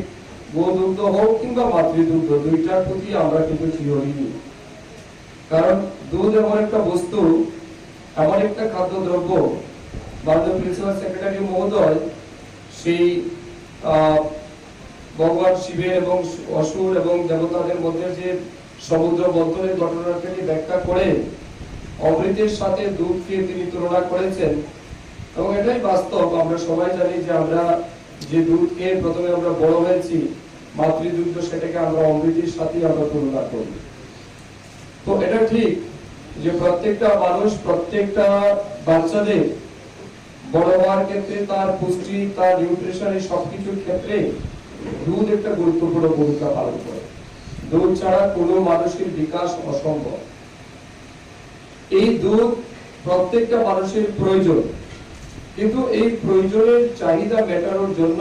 গোদুগ্ধ হোক কিংবা মাতৃদুগ্ধ, দুইটার প্রতি আমরা কিন্তু চিরঋণী। কারণ দুধ এমন একটা বস্তু, এমন একটা খাদ্যদ্রব্য, মাননীয় প্রিন্সিপাল সেক্রেটারি মহোদয় সেই ভগবান শিবের এবং অসুর এবং দেবতাদের মধ্যে যে সমুদ্র মন্থনের ঘটনাটাকে ব্যাখ্যা করে অমৃতের সাথে দুধকে তিনি তুলনা করেছেন। এবং এটাই বাস্তব, আমরা সবাই জানি যে আমরা যে দুধকে প্রথমে আমরা বড় হয়েছি মাতৃদুগ্ধ, সেটাকে আমরা অমৃতের সাথে আমরা তুলনা করি। তো এটা ঠিক যে প্রত্যেকটা মানুষ, প্রত্যেকটা বাচ্চাদের বড় হওয়ার ক্ষেত্রে তার পুষ্টি, তার নিউট্রিশন, এই সবকিছুর ক্ষেত্রে দুধ একটা গুরুত্বপূর্ণ ভূমিকা পালন করে। দুধ ছাড়া কোনো মানুষের বিকাশ অসম্ভব। এই দুধ প্রত্যেকটা মানুষের প্রয়োজন, কিন্তু এই প্রয়োজনের চাহিদা মেটানোর জন্য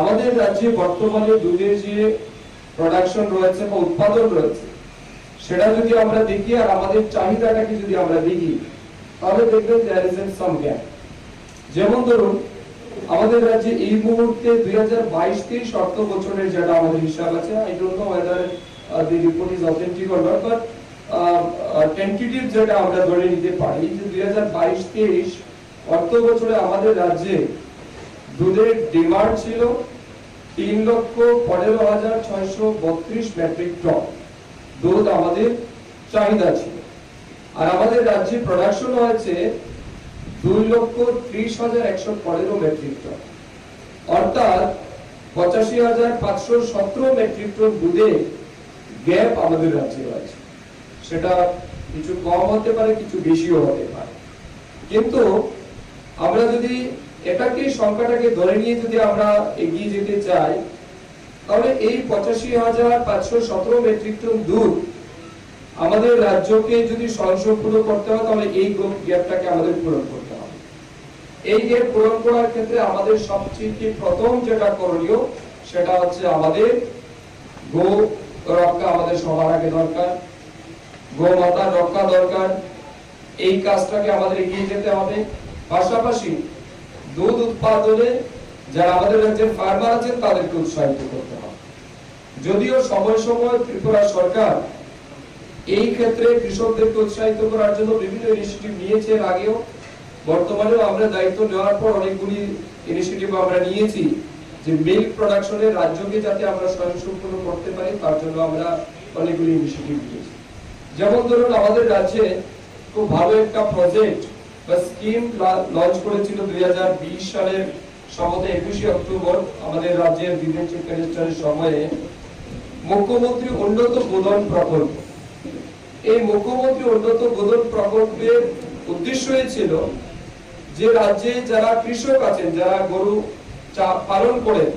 আমাদের রাজ্যে বর্তমানে দুধের যে প্রোডাকশন রয়েছে বা উৎপাদন রয়েছে, সেটা যদি আমরা দেখি আর আমাদের চাহিদাটাকে যদি আমরা দেখি, তাহলে দেখবেন there is some gap। যেমন ধরুন আমাদের রাজ্যে এই মুহূর্তে 2022-23 অর্থ বছরের যেটা আমাদের হিসাব আছে, I don't know whether the report is authentic or not, but tentative যেটা আমরা ধরে নিতে পারি যে 2022-23 অর্থ বছরে আমাদের রাজ্যে দুধের ডিমান্ড ছিল 3,15,632 মেট্রিক টন, দুধ আমাদের চাহিদা ছিল। আর আমাদের রাজ্যে প্রোডাকশন হয়েছে 2,30,115 মেট্রিক টন, অর্থাৎ 85,517 মেট্রিক টন দুধে গ্যাপ আমাদের রাজ্যে রয়েছে। সেটা কিছু কম হতে পারে, কিছু বেশিও হতে পারে, কিন্তু আমরা যদি এটাকে সংখ্যাটাকে ধরে নিয়ে যদি আমরা এগিয়ে যেতে চাই, তাহলে এই 85,517 মেট্রিক টন দুধ আমাদের রাজ্যকে যদি স্বয়ংসম্পূর্ণ করতে হয়, তাহলে এই গ্যাপটাকে আমাদের পূরণ করতে হবে। এই গ্যাপ পূরণ করার ক্ষেত্রে আমাদের সবচেয়ে প্রথম যেটা করণীয় সেটা হচ্ছে আমাদের গো রক্ষা আমাদের সবার আগে দরকার, গোমাতার রক্ষা দরকার। এই কাজটাকে আমাদের এগিয়ে যেতে হবে। পাশাপাশি দুধ উৎপাদনে যারা আমাদের রাজ্যের ফার্মার আছেন তাদেরকে উৎসাহিত করতে হবে। যদিও সময় সময় ত্রিপুরা সরকার এই ক্ষেত্রে কৃষকদেরকে উৎসাহিত করার জন্য বিভিন্ন ইনিশিয়েটিভ নিয়েছে এর আগেও, বর্তমানেও আমরা দায়িত্ব নেওয়ার পর অনেকগুলি ইনিশিয়েটিভ আমরা নিয়েছি যে মিল্ক প্রোডাকশনে রাজ্যকে যাতে আমরা স্বয়ংসম্পূর্ণ করতে পারি তার জন্য আমরা অনেকগুলি ইনিশিয়েটিভ নিয়েছি। যেমন ধরুন আমাদের রাজ্যে খুব ভালো একটা প্রজেক্ট বা স্কিম লঞ্চ করেছিল 2020 সালের সম্ভবত 21 অক্টোবর আমাদের রাজ্যের ডিফেন্স চিফ মিনিস্টারের সময়ে মুখ্যমন্ত্রী উন্নত গোধন প্রকল্প। এই মুখ্যমন্ত্রী উন্নত গোধন প্রকল্পের উদ্দেশ্য ছিল যে রাজ্যে যারা কৃষক আছেন, যারা গরু পালন করেন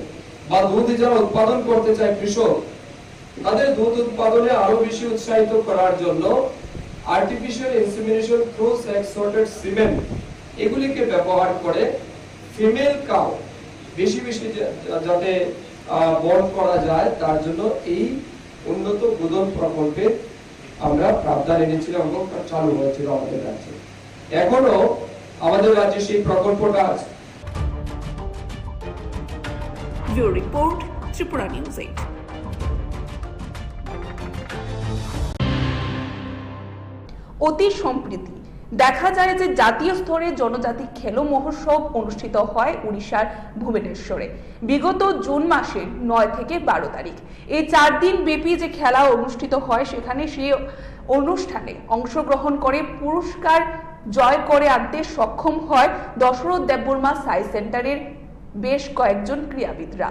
বা দুধ যারা উৎপাদন করতে চায় কৃষক, তাদের দুধ উৎপাদনে আরো বেশি উৎসাহিত করার জন্য artificial insemination through sex sorted semen এগুলিকে ব্যবহার করে ফিমেল কাউ বেশি বেশি যাতে বর্ন করা যায় তার জন্য এই উন্নত গোধন প্রকল্পে আমরা প্রাবধান এনেছিলাম এবং চালু হয়েছিল আমাদের রাজ্যে। এখনো আমাদের রাজ্যে সেই প্রকল্পটা আছে। Report Tripura news 8। অতি সম্প্রতি দেখা যায় যে জাতীয় স্তরে জনজাতি খেলো মহোৎসব অনুষ্ঠিত হয় উড়িষ্যার ভুবনেশ্বরে বিগত জুন মাসের 9 থেকে 12 তারিখ। এই 4 দিন ব্যাপী যে খেলা অনুষ্ঠিত হয় সেখানে সেই অনুষ্ঠানে অংশগ্রহণ করে পুরস্কার জয় করে আনতে সক্ষম হয় দশরথ দেববর্মা সায়েন্স সেন্টারের বেশ কয়েকজন ক্রীড়াবিদরা।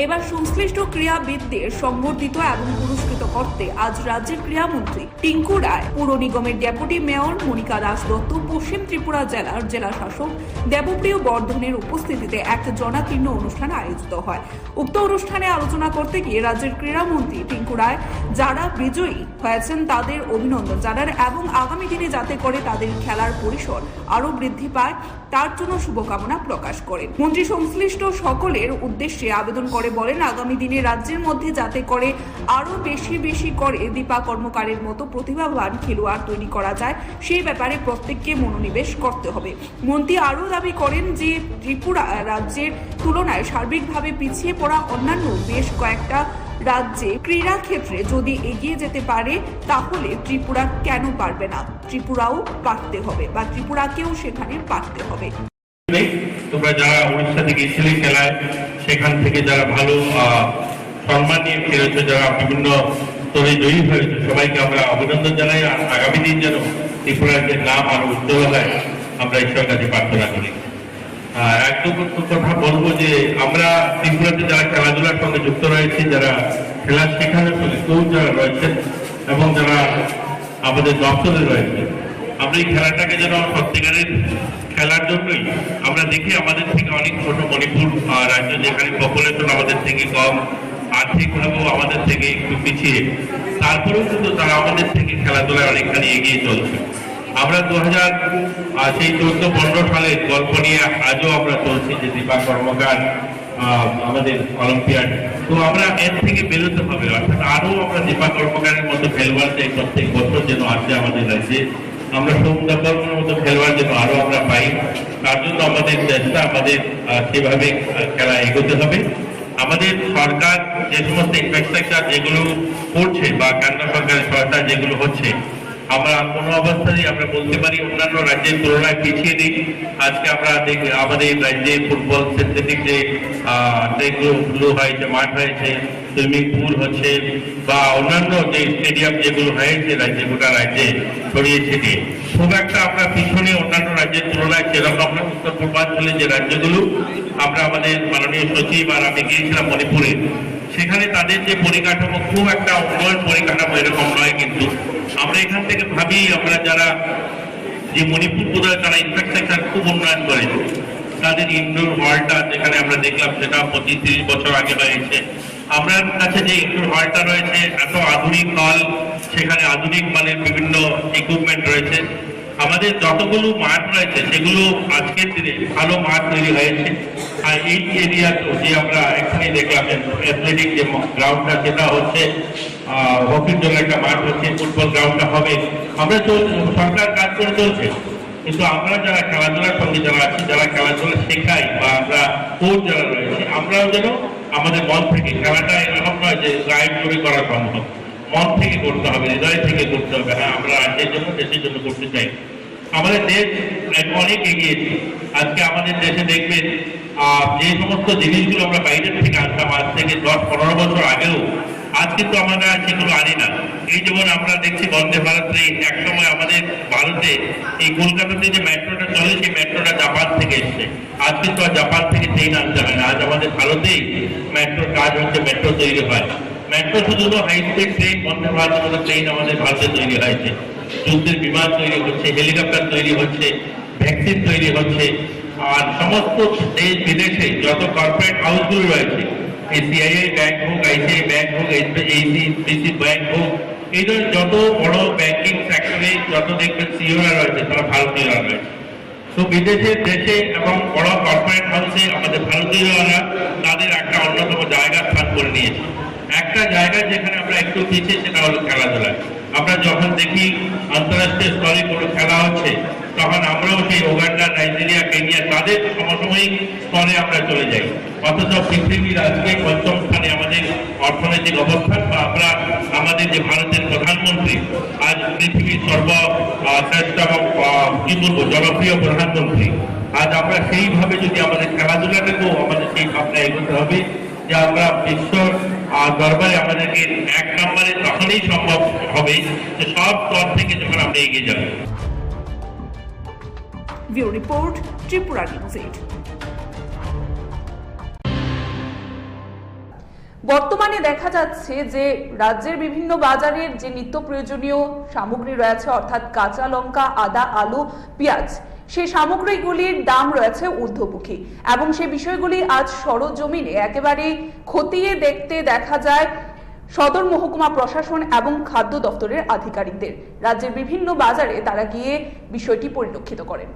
এবার সংশ্লিষ্ট ক্রীড়াবিদদের সংবর্ধিত এবং পুরস্কৃত করতে আজ রাজ্যের ক্রীড়ামন্ত্রী টিঙ্কু রায়, পুর নিগমের ডেপুটি মেয়র মনিকা দাস দত্ত, পশ্চিম ত্রিপুরা জেলার জেলা শাসক দেবপ্রিয় বর্ধনের উপস্থিতিতে এক জনাকীর্ণ অনুষ্ঠান আয়োজিত হয়। উক্ত অনুষ্ঠানে আলোচনা করতে গিয়ে রাজ্যের ক্রীড়ামন্ত্রী টিঙ্কু রায় যারা বিজয়ী হয়েছেন তাদের অভিনন্দন জানান এবং আগামী দিনে যাতে করে তাদের খেলার পরিসর আরো বৃদ্ধি পায় তার জন্য শুভকামনা প্রকাশ করেন। মন্ত্রী সংশ্লিষ্ট সকলের উদ্দেশ্যে আবেদন করে বলেন, আগামী দিনে রাজ্যের মধ্যে যাতে করে আরো বেশি করে দীপা কর্মকারের মতো প্রতিভাবান খেলোয়াড় তৈরি করা যায় সেই ব্যাপারে প্রত্যেককে মনোনিবেশ করতে হবে। মন্ত্রী আরও দাবি করেন যে ত্রিপুরা রাজ্যের তুলনায় সার্বিকভাবে পিছিয়ে পড়া অন্যান্য বেশ কয়েকটা রাজ্যে ক্রীড়া ক্ষেত্রে যদি এগিয়ে যেতে পারে তাহলে ত্রিপুরা কেন পারবে না, ত্রিপুরাও পারতে হবে বা ত্রিপুরাকেও সেখানে পারতে হবে। তোমরা যারা উড়িষ্যা থেকে গিয়েছিলে খেলায়, সেখান থেকে যারা ভালো সম্মান নিয়ে খেলেছো, যারা বিভিন্ন স্তরে জয়ী হয়েছে, সবাইকে আমরা অভিনন্দন জানাই। আর আগামী দিন যেন ত্রিপুরার যে নাম আরো উজ্জ্বল হয় আমরা ঈশ্বরের কাছে প্রার্থনা করি। একদম কথা বলবো যে আমরা ত্রিপুরাতে যারা খেলাধুলার সঙ্গে যুক্ত রয়েছে, যারা খেলা শেখানোর সঙ্গে কোচ যারা রয়েছেন এবং যারা আমাদের দপ্তরে রয়েছে, আমরা এই খেলাটাকে যেন সত্যিকারের খেলার জন্যই আমরা দেখি আমাদের থেকে অনেক ছোট মণিপুর রাজ্য, যেখানে পপুলেশন আমাদের থেকে কম, আর্থিকভাবেও আমাদের থেকে একটু পিছিয়ে, তারপরেও কিন্তু তারা আমাদের থেকে খেলাধুলায় অনেকখানি এগিয়ে চলছে। আমরা 2014-15 সালের গল্প নিয়ে আজও আমরা চলছি যে দীপা কর্মকার আমাদের অলিম্পিয়াড, তো আমরা এর থেকে বেরোতে হবে, অর্থাৎ আরো আমরা দীপা কর্মকারের মতো খেলোয়াড় চাই প্রত্যেক বছর যেন আসে আমাদের রাজ্যে। আমরা সৌন্দর্যের মতো খেলোয়াড় যেন আরো আমরা পাই, তার জন্য আমাদের চেষ্টা, আমাদের সেভাবে খেলা এগোতে হবে। আমাদের সরকার যে সমস্ত ইনফ্রাস্ট্রাকচার যেগুলো করছে বা কেন্দ্র সরকারের সরকার যেগুলো হচ্ছে, আমরা কোনো অবস্থাতেই আমরা বলতে পারি অন্যান্য রাজ্যের তুলনায় পিছিয়ে নেই। আজকে আমরা দেখি আমাদের রাজ্যে ফুটবল সিনথেটিক যে ট্র্যাকগুলো হয়েছে, মাঠ হয়েছে, সুইমিং পুল হচ্ছে বা অন্যান্য যে স্টেডিয়াম যেগুলো হয়েছে রাজ্যে, গোটা রাজ্যে ছড়িয়ে ছিটিয়ে, খুব একটা আমরা পিছনে অন্যান্য রাজ্যের তুলনায় সেরকম না। উত্তর পূর্বাঞ্চলের যে রাজ্যগুলো, আমরা আমাদের মাননীয় সচিব আর আমি গিয়েছিলাম মণিপুরে, সেখানে তাদের যে পরিকাঠামো খুব একটা উন্নয়ন পরিকাঠামো এরকম নয়। কিন্তু আমরা এখান থেকে ভাবি, আমরা যারা যে মণিপুর বোধহয় তারা ইনফ্রাস্ট্রাকচার খুব উন্নয়ন করেছে। তাদের ইনডোর হলটা যেখানে আমরা দেখলাম সেটা 25-30 বছর আগে হয়েছে। আমরা কাছে যে ইনডোর হলটা রয়েছে, এত আধুনিক হল, সেখানে আধুনিক মানের বিভিন্ন ইকুইপমেন্ট রয়েছে। আমাদের যতগুলো মাঠ রয়েছে সেগুলো আজকের দিনে ভালো মাঠ তৈরি হয়েছে। আর এই এরিয়া যে আমরা এখানে দেখলাম অ্যাথলেটিক যে গ্রাউন্ডটা, সেটা হচ্ছে হকির জন্য একটা মাঠ হচ্ছে, ফুটবল গ্রাউন্ডটা হবে। আমরা সরকার কাজ করে চলছে, কিন্তু আমরা যারা খেলাধুলার সঙ্গে যারা আছি, যারা খেলাধুলা শেখাই বা আমরা কোচ যারা রয়েছে, আমরাও যেন আমাদের মন থেকে, খেলাটা এরকম নয় যে গাইড করে করা সম্ভব, মন থেকে করতে হবে, হৃদয় থেকে করতে হবে। হ্যাঁ, আমরা রাজ্যের জন্য, দেশের জন্য করতে চাই। আমাদের দেশ অনেক এগিয়েছে। আজকে আমাদের দেশে দেখবেন যে সমস্ত জিনিসগুলো আমরা বাইরের থেকে আনতাম আজ থেকে 10-15 বছর আগেও, আজ কিন্তু আমরা সেগুলো আনি না। এই যেমন আমরা দেখছি বন্দে ভারত ট্রেন, একসময় আমাদের ভারতে এই কলকাতাতে যে মেট্রোটা চলে, সেই মেট্রোটা জাপান থেকে এসছে। আজ কিন্তু আর জাপান থেকে ট্রেন আনতে হয় না, আজ আমাদের ভারতেই মেট্রোর কাজ হচ্ছে, মেট্রো তৈরি হয়। মেট্রো শুধু হাই স্পিড ট্রেন, বন্দে ভারতের মতো ট্রেন আমাদের ভারতে তৈরি হয়েছে। যুদ্ধের বিমান তৈরি হচ্ছে, হেলিকপ্টার তৈরি হচ্ছে, ভ্যাকসিন তৈরি হচ্ছে। আর সমস্ত দেশ বিদেশে যত কর্পোরেট হাউসগুলো রয়েছে, সিআইআই ব্যাংক হোক, আইসিআই ব্যাংক হোক, এইচডিএফসি ব্যাংক হোক, এই ধরনের যত বড় ব্যাংকিং সেক্টরে যত দেখবেন সিইওরা রয়েছে, তারা ভারতীয়রা রয়েছে। তো বিদেশের দেশে এবং বড় কর্পোরেট হাউসে আমাদের ভারতীয়রা তাদের একটা অন্যতম জায়গা স্থান করে নিয়েছে। একটা জায়গায় যেখানে আমরা একটু পিছিয়ে, সেটা হলো খেলাধুলায়। আমরা যখন দেখি আন্তঃরাষ্ট্রীয় স্তরে কোনো খেলা হচ্ছে, তখন আমরাও সেই উগান্ডা, নাইজেরিয়া, কেনিয়া, তাদের সমসাময়িক স্তরে আমরা চলে যাই। অথচ পৃথিবীর আজকে 5ম স্থানে আমাদের অর্থনৈতিক অবস্থান, বা আমরা আমাদের যে ভারতের প্রধানমন্ত্রী আজ পৃথিবীর সর্বশ্রেষ্ঠ এবং কি বলবো জনপ্রিয় প্রধানমন্ত্রী। আজ আমরা সেইভাবে যদি আমাদের খেলাধুলাটাকেও আমাদের সেই ভাবনা এগোতে হবে যে আমরা বিশ্ব দরবারে আমাদেরকে 1 নম্বরে তখনই সম্ভব হবে যে সব স্তর থেকে যখন আমরা এগিয়ে যাব। Bureau report, Tripura news 8। বর্তমানে দেখা যাচ্ছে যে রাজ্যের বিভিন্ন বাজারের যে নিত্য প্রয়োজনীয় সামগ্রী রয়েছে, অর্থাৎ কাঁচা লঙ্কা, আদা, আলু, পেঁয়াজ, সেই সামগ্রীগুলির দাম রয়েছে ঊর্ধ্বমুখী এবং সেই বিষয়গুলি আজ সরজমিনে একেবারে খতিয়ে দেখতে দেখা যায় সদর মহকুমা প্রশাসন এবং খাদ্য দপ্তরের আধিকারিকদের। রাজ্যের বিভিন্ন বাজারে তারা গিয়ে বিষয়টি পরিলক্ষিত করেন।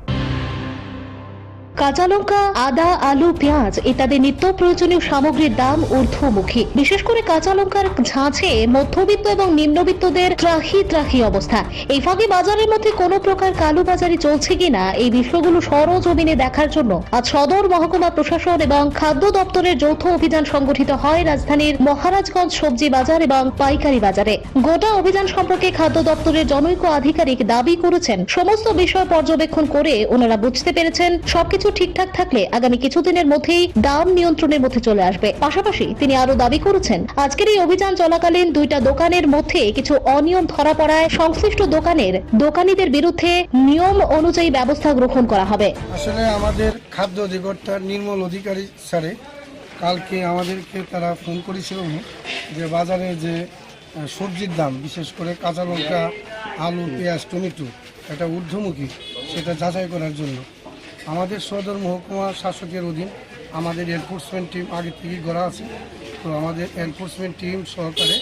কাঁচা লঙ্কা, আদা, আলু, পেঁয়াজ ইত্যাদি নিত্য প্রয়োজনীয় সামগ্রীর দাম ঊর্ধ্বমুখী। বিশেষ করে কাঁচা লঙ্কার ঝাঁঝে মধ্যবিত্ত এবং নিম্নবিত্তদের ত্রাহি ত্রাহি অবস্থা। এই ফাঁকে বাজারের মধ্যে কোনো প্রকার কালোবাজারি চলছে কিনা এই বিষয়গুলো সরজমিনে দেখার জন্য আজ সদর মহকুমা প্রশাসন এবং খাদ্য দপ্তরের যৌথ অভিযান সংগঠিত হয় রাজধানীর মহারাজগঞ্জ সবজি বাজার এবং পাইকারি বাজারে। গোটা অভিযান সম্পর্কে খাদ্য দপ্তরের জনৈক আধিকারিক দাবি করেছেন, সমস্ত বিষয় পর্যবেক্ষণ করে ওনারা বুঝতে পেরেছেন সবকিছু ঠিকঠাক থাকলে আগামী কিছুদিনের মধ্যেই দাম নিয়ন্ত্রণের মধ্যে চলে আসবে। পাশাপাশি তিনি আরো দাবি করেছেন, আজকের এই অভিযান চলাকালীন 2টা দোকানের মধ্যে কিছু অনিয়ম ধরা পড়ায় সংশ্লিষ্ট দোকানীদের বিরুদ্ধে নিয়ম অনুযায়ী ব্যবস্থা গ্রহণ করা হবে। আসলে আমাদের খাদ্য অধিকর্তার নির্মল অধিকারী স্যারে কালকে আমাদেরকে তারা ফোন করেছিল যে বাজারে যে সবজির দাম, বিশেষ করে কাঁচা লঙ্কা, আলু, পেঁয়াজ, টমেটো এটা ঊর্ধ্বমুখী, সেটা যাচাই করার জন্য আমাদের সদর মহকুমা শাসকের অধীন আমাদের এনফোর্সমেন্ট টিম আগে থেকেই গড়া আছে। তো আমাদের এনফোর্সমেন্ট টিম সহকারে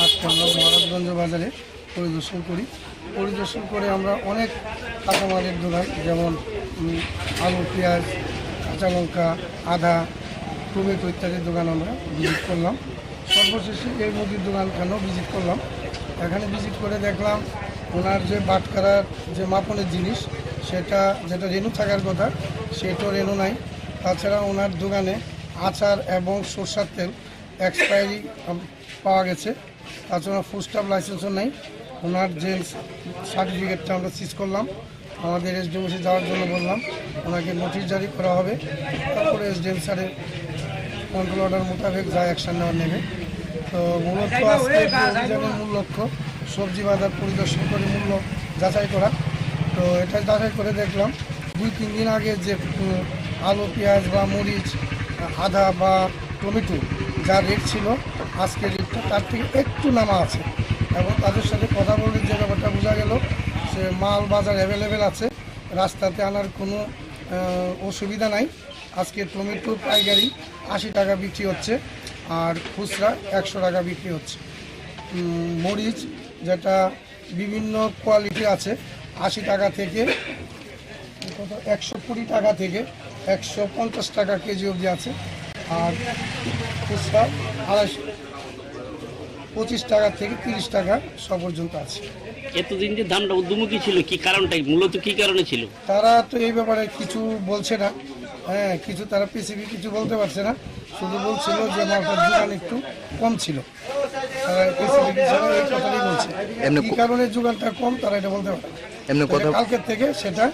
আজকে আমরা মহারাজগঞ্জ বাজারে পরিদর্শন করে আমরা অনেক কাঁচামালের দোকান, যেমন আলু, পেঁয়াজ, কাঁচা লঙ্কা, আদা, টমেটো ইত্যাদির দোকান আমরা ভিজিট করলাম। সর্বশেষে এই মুদির দোকানখানেও ভিজিট করলাম। এখানে ভিজিট করে দেখলাম ওনার যে বাটখারার যে মাপনের জিনিস, সেটা যেটা রেনু থাকার কথা সেটাও রেনু নাই। তাছাড়া ওনার দোকানে আচার এবং সরষার তেল এক্সপায়ারি পাওয়া গেছে। তাছাড়া ফুড স্টাফ লাইসেন্সও নাই। ওনার জেল সার্টিফিকেটটা আমরা সিজ করলাম, আমাদের এসডিএম অফিসে যাওয়ার জন্য বললাম, ওনাকে নোটিশ জারি করা হবে, তারপরে এসডিএম স্যারের কন্ট্রোল অর্ডার মোতাবেক যা অ্যাকশন নেওয়া নেবে। তো মূলত আজকে অভিযানের মূল লক্ষ্য সবজি বাজার পরিদর্শন করে মূল্য যাচাই করা। তো এটা যাচাই করে দেখলাম 2-3 দিন আগে যে আলু, পেঁয়াজ বা মরিচ, আদা বা টমেটো যা রেট ছিল, আজকে রেটটা তার থেকে একটু নামা আছে। এবং তাদের সাথে কথা বলে যে ব্যাপারটা বোঝা গেল সে মাল বাজার অ্যাভেলেবেল আছে, রাস্তাতে আনার কোনো অসুবিধা নাই। আজকে টমেটো পাইকারি 80 টাকা বিক্রি হচ্ছে, আর খুচরা 100 টাকা বিক্রি হচ্ছে। মরিচ যেটা বিভিন্ন কোয়ালিটি আছে 80 টাকা থেকে 120 টাকা থেকে 150 টাকা কেজি অবধি আছে, আর খুচরা 25 টাকা থেকে 30 টাকা সব পর্যন্ত আছে। এতদিন যে দামটা ঊর্ধ্বমুখী ছিল, কি কারণটাই মূলত কি কারণে ছিল? তারা তো এই ব্যাপারে কিছু বলছে না, হ্যাঁ, কিছু তারা স্পেসিফিক কিছু বলতে পারছে না, শুধু বলছিল যে মালটার যোগান একটু কম ছিল। তারা স্পেসিফিক হিসাবে এই কথাটাই বলছে, কি কারণে যোগানটা কম তারা এটা বলতে পারে। কালকের থেকে সেটা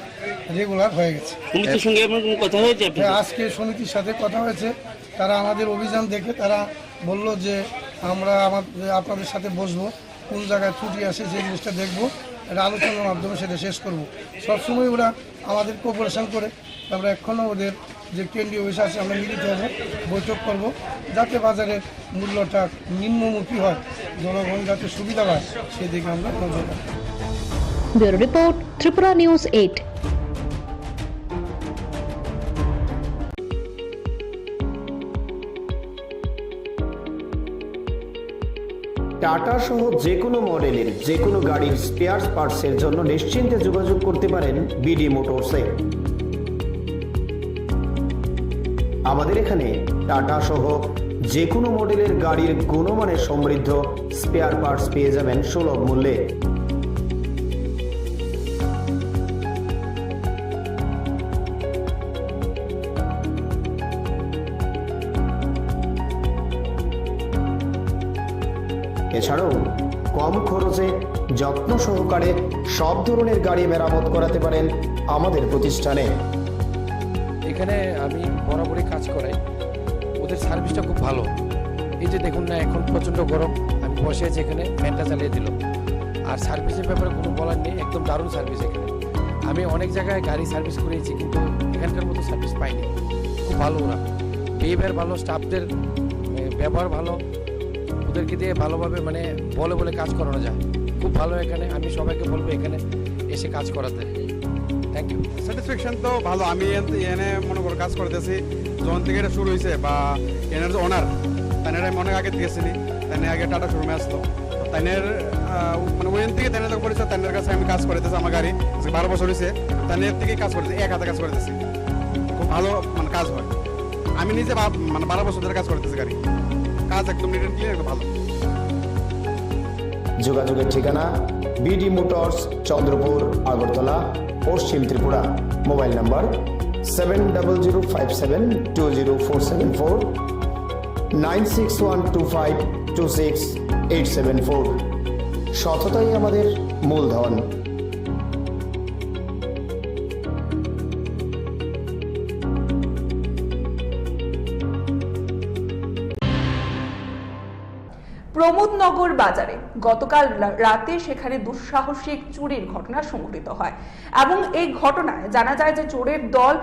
রেগুলার হয়ে গেছে। সমিতির সঙ্গে কথা হয়েছে? আজকে সমিতির সাথে কথা হয়েছে, তারা আমাদের অভিযান দেখে তারা বলল যে আমরা আপনাদের সাথে বসবো, কোন জায়গায় ত্রুটি আসে সেই জিনিসটা দেখবো, এটা আলোচনার মাধ্যমে সেটা শেষ করব। সবসময় ওরা আমাদের কোঅপারেশন করে, আমরা এখনও ওদের যে কেন্দ্রীয় অফিস আছে আমরা মিলিত হবো, বৈঠক করব, যাতে বাজারের মূল্যটা নিম্নমুখী হয়, জনগণ যাতে সুবিধা পায় সেদিকে আমরা নজর রাখবো। Bureau report, Tripura news 8। Tata সহ যে কোনো মডেলের যে কোনো গাড়ির স্পেয়ার পার্টসের জন্য নিশ্চিন্তে যোগাযোগ করতে পারেন বিডি মোটরসে। আমাদের এখানে টাটা সহ যে কোনো মডেলের গাড়ির গুণমানে সমৃদ্ধ স্পেয়ার পার্টস পেয়ে যাবেন সুলভ মূল্যে। এছাড়াও কম খরচে যত্ন সহকারে সব ধরনের গাড়ি মেরামত করাতে পারেন আমাদের প্রতিষ্ঠানে। এখানে আমি বরাবরই কাজ করাই, ওদের সার্ভিসটা খুব ভালো। এই যে দেখুন না, এখন প্রচণ্ড গরম, আমি বসে আছি এখানে, ফ্যানটা চালিয়ে দিল। আর সার্ভিসের ব্যাপারে কোনো বলার নেই, একদম দারুণ সার্ভিস এখানে। আমি অনেক জায়গায় গাড়ি সার্ভিস করেছি, কিন্তু এখানকার মতো সার্ভিস পাইনি। খুব ভালো ওরা, বিহেভিয়ার ভালো, স্টাফদের ব্যবহার ভালো, ওদেরকে দিয়ে ভালোভাবে মানে বলে বলে কাজ করানো যায়। খুব ভালো এখানে, আমি সবাইকে বলবো এখানে এসে কাজ করাতে। Thank you. স্যাটিসফ্যাকশন তো ভালো। আমি এনে মনে করো কাজ করতেছি যখন থেকে এটা শুরু হয়েছে, বা এনার যে ওনার তাই আমি অনেক আগে থেকে চিনি, তাই আগে টাটা শোরুমে আসলো, তাইনের মানে ওইখান থেকে তাইনের যখন পরিচয়, তাইনের কাছে আমি কাজ করতেছি। আমার গাড়ি 12 বছর হয়েছে, তাইনের থেকেই কাজ করতেছি, এক হাতে কাজ করতেছি। খুব ভালো মানে কাজ হয়। আমি নিজে মানে 12 বছর ধরে কাজ করতেছি, গাড়ি কাজ একদম নিট এন্ড ক্লিন, একদম ভালো। যোগাযোগের ঠিকানা বিডি মোটরস, চন্দ্রপুর, আগরতলা, পশ্চিম ত্রিপুরা। Mobile number 7005720474, 9612526874। সততাই আমাদের মূলধন। প্রমোদনগর বাজারে গতকাল রাতে সেখানে দুঃসাহসিক চুরির ঘটনা সংঘটিত হয় এবং এই ঘটনায় জানা যায় যে চোরের দল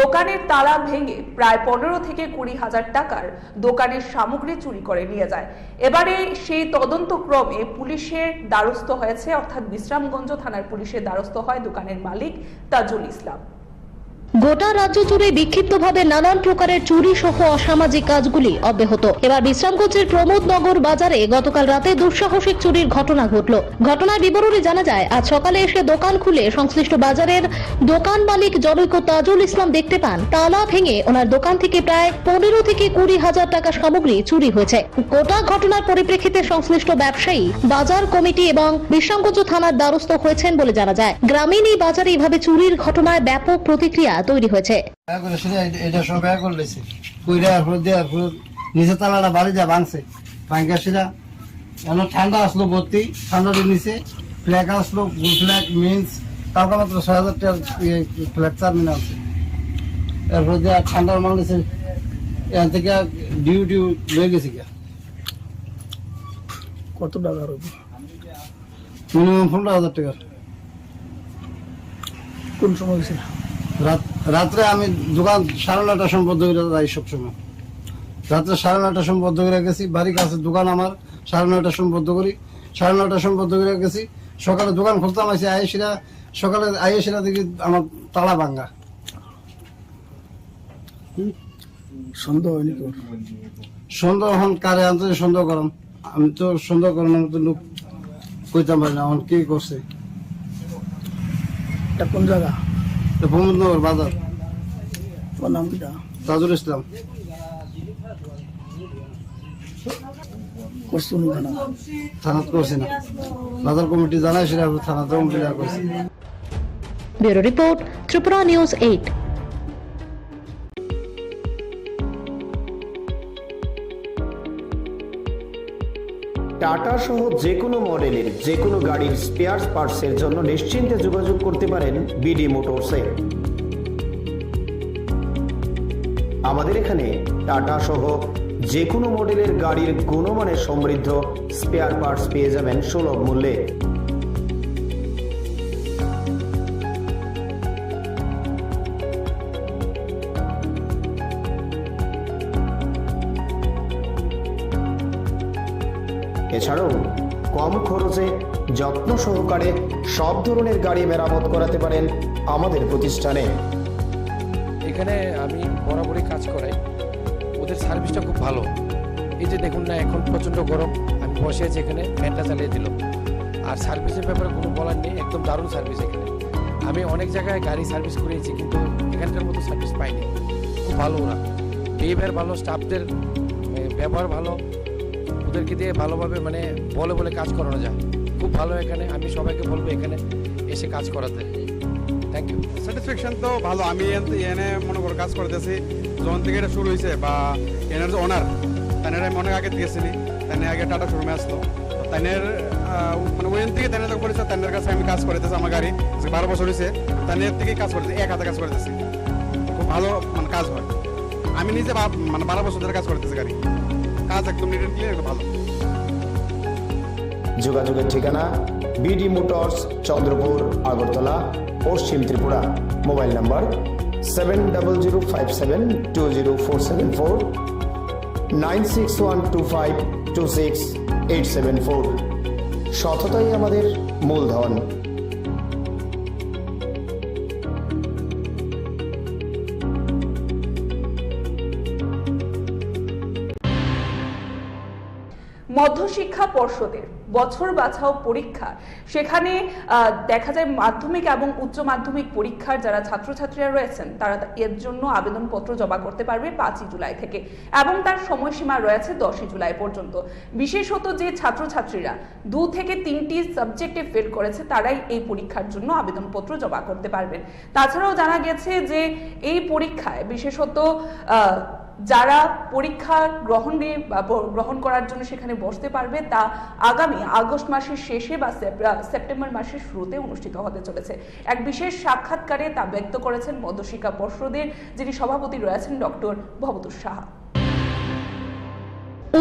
দোকানের তালা ভেঙে প্রায় 15 থেকে 20 হাজার টাকার দোকানের সামগ্রী চুরি করে নিয়ে যায়। এবারে সেই তদন্তক্রমে পুলিশের দ্বারস্থ হয়েছে, অর্থাৎ বিশ্রামগঞ্জ থানার পুলিশের দ্বারস্থ হয় দোকানের মালিক তাজুল ইসলাম। গোটা রাজ্য জুড়ে বিক্ষিপ্তভাবে নানান প্রকারের চুরি সহ অসামাজিক কাজগুলি অব্যাহত। এবার বিশ্রামগঞ্জের প্রমোদনগর বাজারে গতকাল রাতে দুঃসাহসিক চুরির ঘটনা ঘটল। ঘটনার বিবরণে জানা যায়, আজ সকালে এসে দোকান খুলে সংশ্লিষ্ট বাজারের দোকান মালিক জনৈক তাজুল ইসলাম দেখতে পান তালা ভেঙে ওনার দোকান থেকে প্রায় 15 থেকে 20 হাজার টাকা সামগ্রী চুরি হয়েছে। গোটা ঘটনার পরিপ্রেক্ষিতে সংশ্লিষ্ট ব্যবসায়ী, বাজার কমিটি এবং বিশ্রামগঞ্জ থানার দ্বারস্থ হয়েছেন বলে জানা যায়। গ্রামীণ এই বাজারে এইভাবে চুরির ঘটনায় ব্যাপক প্রতিক্রিয়া তৈরি হয়েছে। এটা সব করলেছে, নিচে তালাটা বাড়ি যা ভাঙছে, ভাঙ্গা সেটা ঠান্ডা আসলো ভর্তি, ঠান্ডার নিচে ফ্ল্যাগ আসলো, ফুল ফ্ল্যাগ মিন্স কাউকে মাত্র 6,000 টাকার ফ্ল্যাগ চারমিন আছে। এরপর যে ঠান্ডার মাল নিচ্ছে এখান থেকে ডিউ লয়ে গেছি গিয়া। কত টাকার মিনিমাম 15,000 টাকার। কোন সময় গেছিল? রাত্রে আমি দোকান 9:30টার সময় বন্ধ করে যাই সবসময়। রাত্রে 9:30টার সময় বন্ধ করে গেছি, বাড়ির কাছে দোকান আমার, 9:30টার সময় বন্ধ করি, 9:30টার সময় বন্ধ করে গেছি। সকালে দোকান খুলতাম, আসি সকালে আইসিরা দেখি আমার তালা ভাঙ্গা। সন্দেহ হয়নি তোর? সন্দেহ এখন কারে আনতে সন্দেহ করাম? আমি তো সন্দেহ করাম, আমি তো লোক কইতাম পারি না এখন কি করছে। এটা কোন জায়গা? ভূমনগর বাজার। তোমার নাম কি? তাজুল ইসলাম। থানাত করছি না, বাজার কমিটি জানাই সেটা থানাতে কমপ্লেন করছি। Bureau report, Tripura news 8। Tata সহ যে কোনো মডেলের যে কোনো গাড়ির স্পেয়ার পার্টসের জন্য নিশ্চিন্তে যোগাযোগ করতে পারেন বিডি মোটরসে। আমাদের এখানে টাটা সহ যে কোনো মডেলের গাড়ির গুণমানে সমৃদ্ধ স্পেয়ার পার্টস পেয়ে যাবেন সুলভ মূল্যে। এছাড়াও কম খরচে যত্ন সহকারে সব ধরনের গাড়ি মেরামত করাতে পারেন আমাদের প্রতিষ্ঠানে। এখানে আমি বরাবরই কাজ করাই, ওদের সার্ভিসটা খুব ভালো। এই যে দেখুন না, এখন প্রচণ্ড গরম, আমি বসে আছি এখানে, ফ্যানটা চালিয়ে দিল। আর সার্ভিসের ব্যাপারে কোনো বলার নেই, একদম দারুণ সার্ভিস এখানে। আমি অনেক জায়গায় গাড়ি সার্ভিস করিয়েছি, কিন্তু এখানকার মতো সার্ভিস পাইনি। খুব ভালো ওরা, বিহেভিয়ার ভালো, স্টাফদের ব্যবহার ভালো, ওদেরকে দিয়ে ভালোভাবে মানে বলে কাজ করানো যায়। খুব ভালো এখানে, আমি সবাইকে বলবো এখানে এসে কাজ করাতে। Thank you. স্যাটিসফ্যাকশন তো ভালো। আমি এনে মনে করো কাজ করতেছি যখন থেকে এটা শুরু হয়েছে, বা এনার যে ওনার তাদের আমি অনেক আগে গেছিনি, তাই আগে টাটা শোরুমে আসলো, তাদের মানে ওইখান থেকে তাদের যখন পরিচয়, তাদের কাছে আমি কাজ করতেছি। আমার গাড়ি 12 বছর হয়েছে, তাদের থেকেই কাজ করতেছি, এক হাতে কাজ করতেছি। খুব ভালো মানে কাজ হয়। আমি নিজে মানে 12 বছর ধরে কাজ করতেছি, গাড়ি কাজ একদম নিট অ্যান্ড ক্লিয়ার, ভালো। যোগাযোগের ঠিকানা বিডি মোটরস, চন্দ্রপুর, আগরতলা, পশ্চিম ত্রিপুরা। Mobile number 7005720474, 9612526874। সততাই আমাদের মূলধন। মধ্যশিক্ষা পর্ষদের বছর বাছাও পরীক্ষা, সেখানে দেখা যায় মাধ্যমিক এবং উচ্চ মাধ্যমিক পরীক্ষার যারা ছাত্রছাত্রীরা রয়েছেন তারা এর জন্য আবেদনপত্র জমা করতে পারবে 5 জুলাই থেকে, এবং তার সময়সীমা রয়েছে 10 জুলাই পর্যন্ত। বিশেষত যে ছাত্রছাত্রীরা 2 থেকে 3টি সাবজেক্টে ফেল করেছে তারাই এই পরীক্ষার জন্য আবেদনপত্র জমা করতে পারবেন। তাছাড়াও জানা গেছে যে এই পরীক্ষায় বিশেষত যারা পরীক্ষা গ্রহণ করার জন্য সেখানে বসতে পারবে তা আগামী আগস্ট মাসের শেষে বা সেপ্টেম্বর মাসের শুরুতে অনুষ্ঠিত হতে চলেছে। এক বিশেষ সাক্ষাৎকারে তা ব্যক্ত করেছেন মধ্যশিক্ষা পর্ষদের যিনি সভাপতি রয়েছেন ডক্টর ভবতোষ সাহা।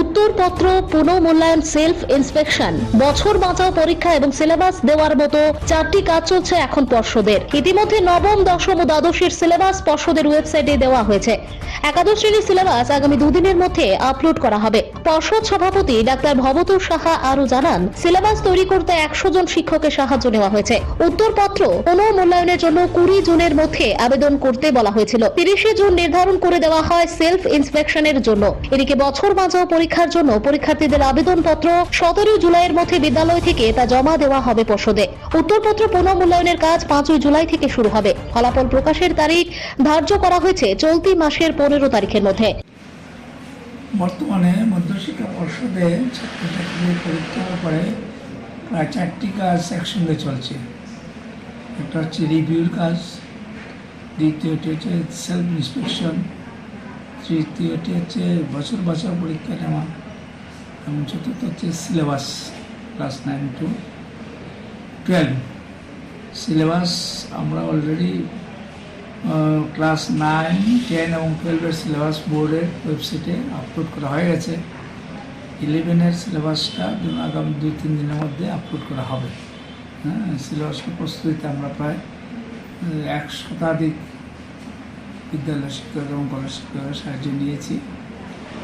উত্তরপত্র, পুনঃমূল্যায়ন, সেলফ ইন্সপেকশন, বছর বাঁচাও পরীক্ষা এবং সিলেবাস দেওয়ার মতো 4টি কাজ চলছে এখন পর্ষদের। ইতিমধ্যে নবম, দশম ও দ্বাদশের সিলেবাস পর্ষদের ওয়েবসাইটে দেওয়া হয়েছে। একাদশ শ্রেণীর সিলেবাস আগামী 2 দিনের মধ্যে আপলোড করা হবে। পর্ষদ সভাপতি ডাক্তার ভবতোষ সাহা আরো জানান, সিলেবাস তৈরি করতে 100 জন শিক্ষকের সাহায্য নেওয়া হয়েছে। উত্তরপত্র পুনঃমূল্যায়নের জন্য 20 জুনের মধ্যে আবেদন করতে বলা হয়েছিল। 30 জুন নির্ধারণ করে দেওয়া হয় সেলফ ইন্সপেকশনের জন্য। এদিকে বছর বাঁচাও পরীক্ষার জন্য পরীক্ষার্থীদের আবেদনপত্র 17 জুলাইয়ের মধ্যে বিদ্যালয় থেকে তা জমা দেওয়া হবে পর্ষদে। উত্তরপত্র পুনঃমূল্যায়নের কাজ 5 জুলাই থেকে শুরু হবে। ফলাফল প্রকাশের তারিখ ধার্য করা হয়েছে চলতি মাসের 15 তারিখের মধ্যে। বর্তমানে মধ্যশিক্ষা পর্ষদে ছাত্রছাত্রীদের পরীক্ষার পরে প্রায় 4টি কাজ একসঙ্গে চলছে। একটা হচ্ছে রিভিউর কাজ, দ্বিতীয়টি হচ্ছে সেলফ ইন্সপেকশন, তৃতীয়টি হচ্ছে বছর বাছাও পরীক্ষা নেওয়া, এবং চতুর্থ হচ্ছে সিলেবাস ক্লাস 9 to 12 সিলেবাস আমরা অলরেডি ক্লাস 9, 10 এবং 12-এর সিলেবাস বোর্ডের ওয়েবসাইটে আপলোড করা হয়ে গেছে। 11-এর সিলেবাসটা আগামী 2-3 দিনের মধ্যে আপলোড করা হবে। হ্যাঁ, সিলেবাসের প্রস্তুতিতে আমরা প্রায় 1 শতাধিক বিদ্যালয় শিক্ষক এবং কলেজ শিক্ষকের সাহায্য নিয়েছি।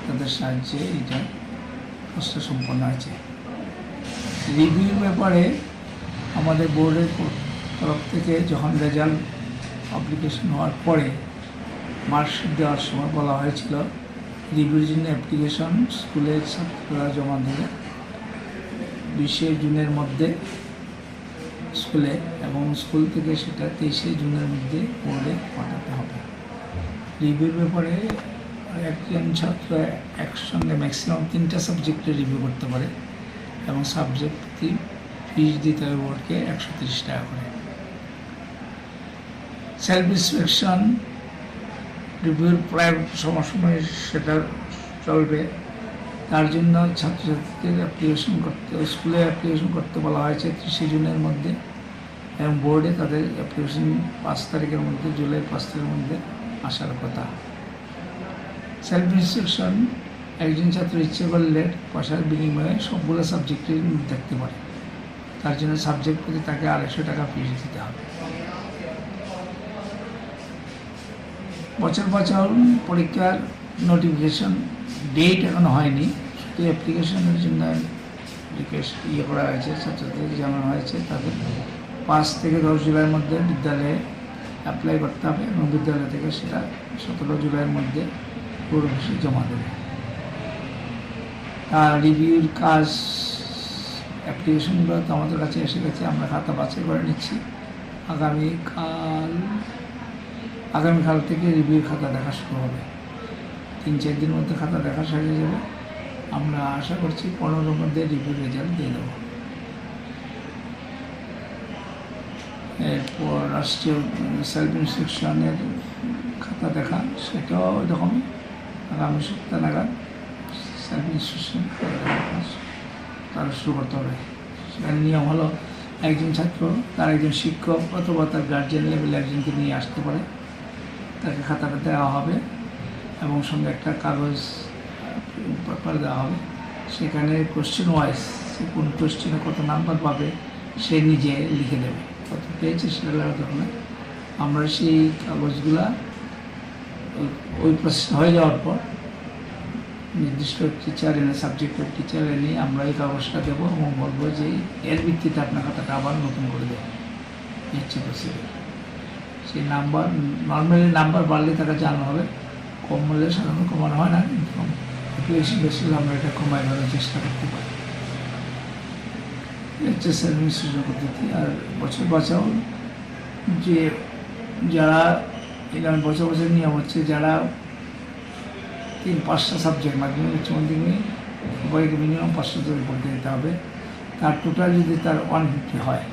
তাদের সাহায্যে এটা কাজটা সম্পন্ন হয়েছে। রিভিউর ব্যাপারে আমাদের বোর্ডের তরফ থেকে যখন রেজাল্ট অ্যাপ্লিকেশন হওয়ার পরে মার্কশিট দেওয়ার সময় বলা হয়েছিল রিভিউর জন্য অ্যাপ্লিকেশন স্কুলের ছাত্ররা জমা দেবে 20শে জুনের মধ্যে স্কুলে, এবং স্কুল থেকে সেটা 23শে জুনের মধ্যে বোর্ডে পাঠাতে হবে। রিভিউর ব্যাপারে একজন ছাত্র একসঙ্গে ম্যাক্সিমাম 3টা সাবজেক্টে রিভিউ করতে পারে এবং সাবজেক্ট ফিস দিতে হবে বোর্ডকে 130 টাকা করে। সেলফ ইন্সপেকশন রিভিউর প্রায় সময় সেটা চলবে। তার জন্য ছাত্রছাত্রীদের অ্যাপ্লিকেশন করতে, স্কুলে অ্যাপ্লিকেশন করতে বলা হয়েছে 30শে জুনের মধ্যে, এবং বোর্ডে তাদের অ্যাপ্লিকেশন 5 তারিখের মধ্যে, জুলাই 5 তারিখের মধ্যে আসার কথা। সেলফ ইন্সপেকশন একজন ছাত্র ইচ্ছে করলে পয়সার বিনিময়ে সবগুলো সাবজেক্টে দেখতে পারে। তার জন্য সাবজেক্ট প্রতি তাকে 250 টাকা ফিস দিতে হবে। বছর বছর পরীক্ষার নোটিফিকেশন ডেট এখনো হয়নি, শুধু অ্যাপ্লিকেশনের জন্য রিকোয়েস্ট করা হয়েছে, ছাত্রছাত্রীদের জানানো হয়েছে তাদের 5 থেকে 10 জুলাইয়ের মধ্যে বিদ্যালয়ে অ্যাপ্লাই করতে হবে এবং বিদ্যালয় থেকে সেটা 17 জুলাইয়ের মধ্যে পুরো অফিসে জমা দেবে। আর রিভিউর কাজ অ্যাপ্লিকেশনগুলো তো আমাদের কাছে এসে গেছে, আমরা খাতা বাছাই করে নিচ্ছি। আগামীকাল থেকে রিভিউর খাতা দেখা শুরু হবে। 3-4 দিনের মধ্যে খাতা দেখা শেষ হয়ে যাবে। আমরা আশা করছি 15-এর মধ্যে রিভিউ রেজাল্ট দিয়ে দেবো। এরপর রাষ্ট্রীয় সেলফ ইন্সপেকশনের খাতা দেখা, সেটাও এরকম আগামী সপ্তাহ নাগাদ সেলফ ইন্সপেকশন তারা শুরু করতে হবে। সেখানে নিয়ম হলো একজন ছাত্র তার একজন শিক্ষক অথবা তার গার্জিয়ান লেভেলে একজনকে নিয়ে আসতে পারে, তাকে খাতাটা দেওয়া হবে এবং সঙ্গে একটা কাগজ পেপার দেওয়া হবে। সেখানে কোশ্চেন ওয়াইজ কোন কোশ্চেনে কত নাম্বার পাবে সে নিজে লিখে দেবে, কত পেয়েছে সেটা লেখার দরকার। আমরা সেই কাগজগুলা ওই প্রসেস হয়ে যাওয়ার পর নির্দিষ্ট টিচার এনে, সাবজেক্টের টিচার এনে আমরা এই কাগজটা দেবো এবং বলবো যে এর ভিত্তিতে আপনার খাতাটা আবার নতুন করে দেবো। হচ্ছে প্রসিডিউর। সেই নাম্বার নর্মালি নাম্বার বাড়লে তাকে জানানো হবে, কম মূল্যে সাধারণত কমানো হয় না, কিন্তু অ্যাপ্লিকেশন বেশি হলে আমরা এটা কমাই দেওয়ার চেষ্টা করতে পারি। হচ্ছে সেলফ ইন্সপেকশন পদ্ধতি। আর বছর বাঁচাও যে যারা এরকম বছর বছর নিয়ম হচ্ছে যারা 3-5টা সাবজেক্ট মাধ্যমিক উচ্চ মাধ্যমিক সবাইকে মিনিমাম 500 করে পড়তে দিতে হবে। তার টোটাল যদি তার 150 হয়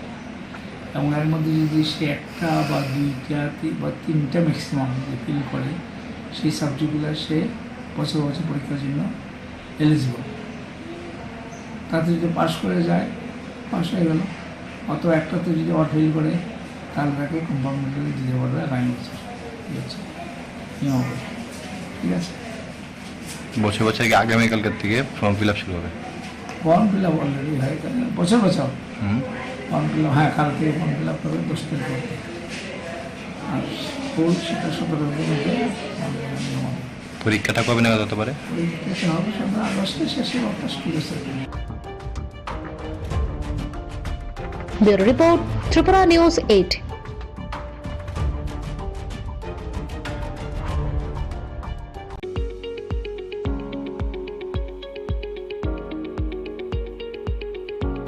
এবং এর মধ্যে যদি সে 1টা বা 2টা বা 3টা ম্যাক্সিমাম ফিল করে, সেই সাবজেক্টগুলো সে বছর বছর পরীক্ষার জন্য এলিজিবল। তাতে যদি পাস করে যায়, পাস হয়ে গেল। অত একটাতে যদি ফেল করে তাহলে তাকে কম্পার্টমেন্টালি দিতে পারবে আগামী বছর। নিয়ম, ঠিক আছে। বছর বছর আগামীকালকের থেকে ফর্ম ফিল আপ শুরু হবে। ফর্ম ফিল আপ অলরেডি হয় বছর বছর। ফর্ম ফিল আপ, হ্যাঁ, কাল থেকে ফর্ম ফিল আপ করবে 10 তারিখ করবে। আর স্কুল সেটা 17 তারিখের মধ্যে। পরীক্ষাটা কবে নেওয়া যেতে পারে? পরীক্ষাটা হবে 17 আগস্টের শেষে বা 1 September. Bureau report, Tripura news 8।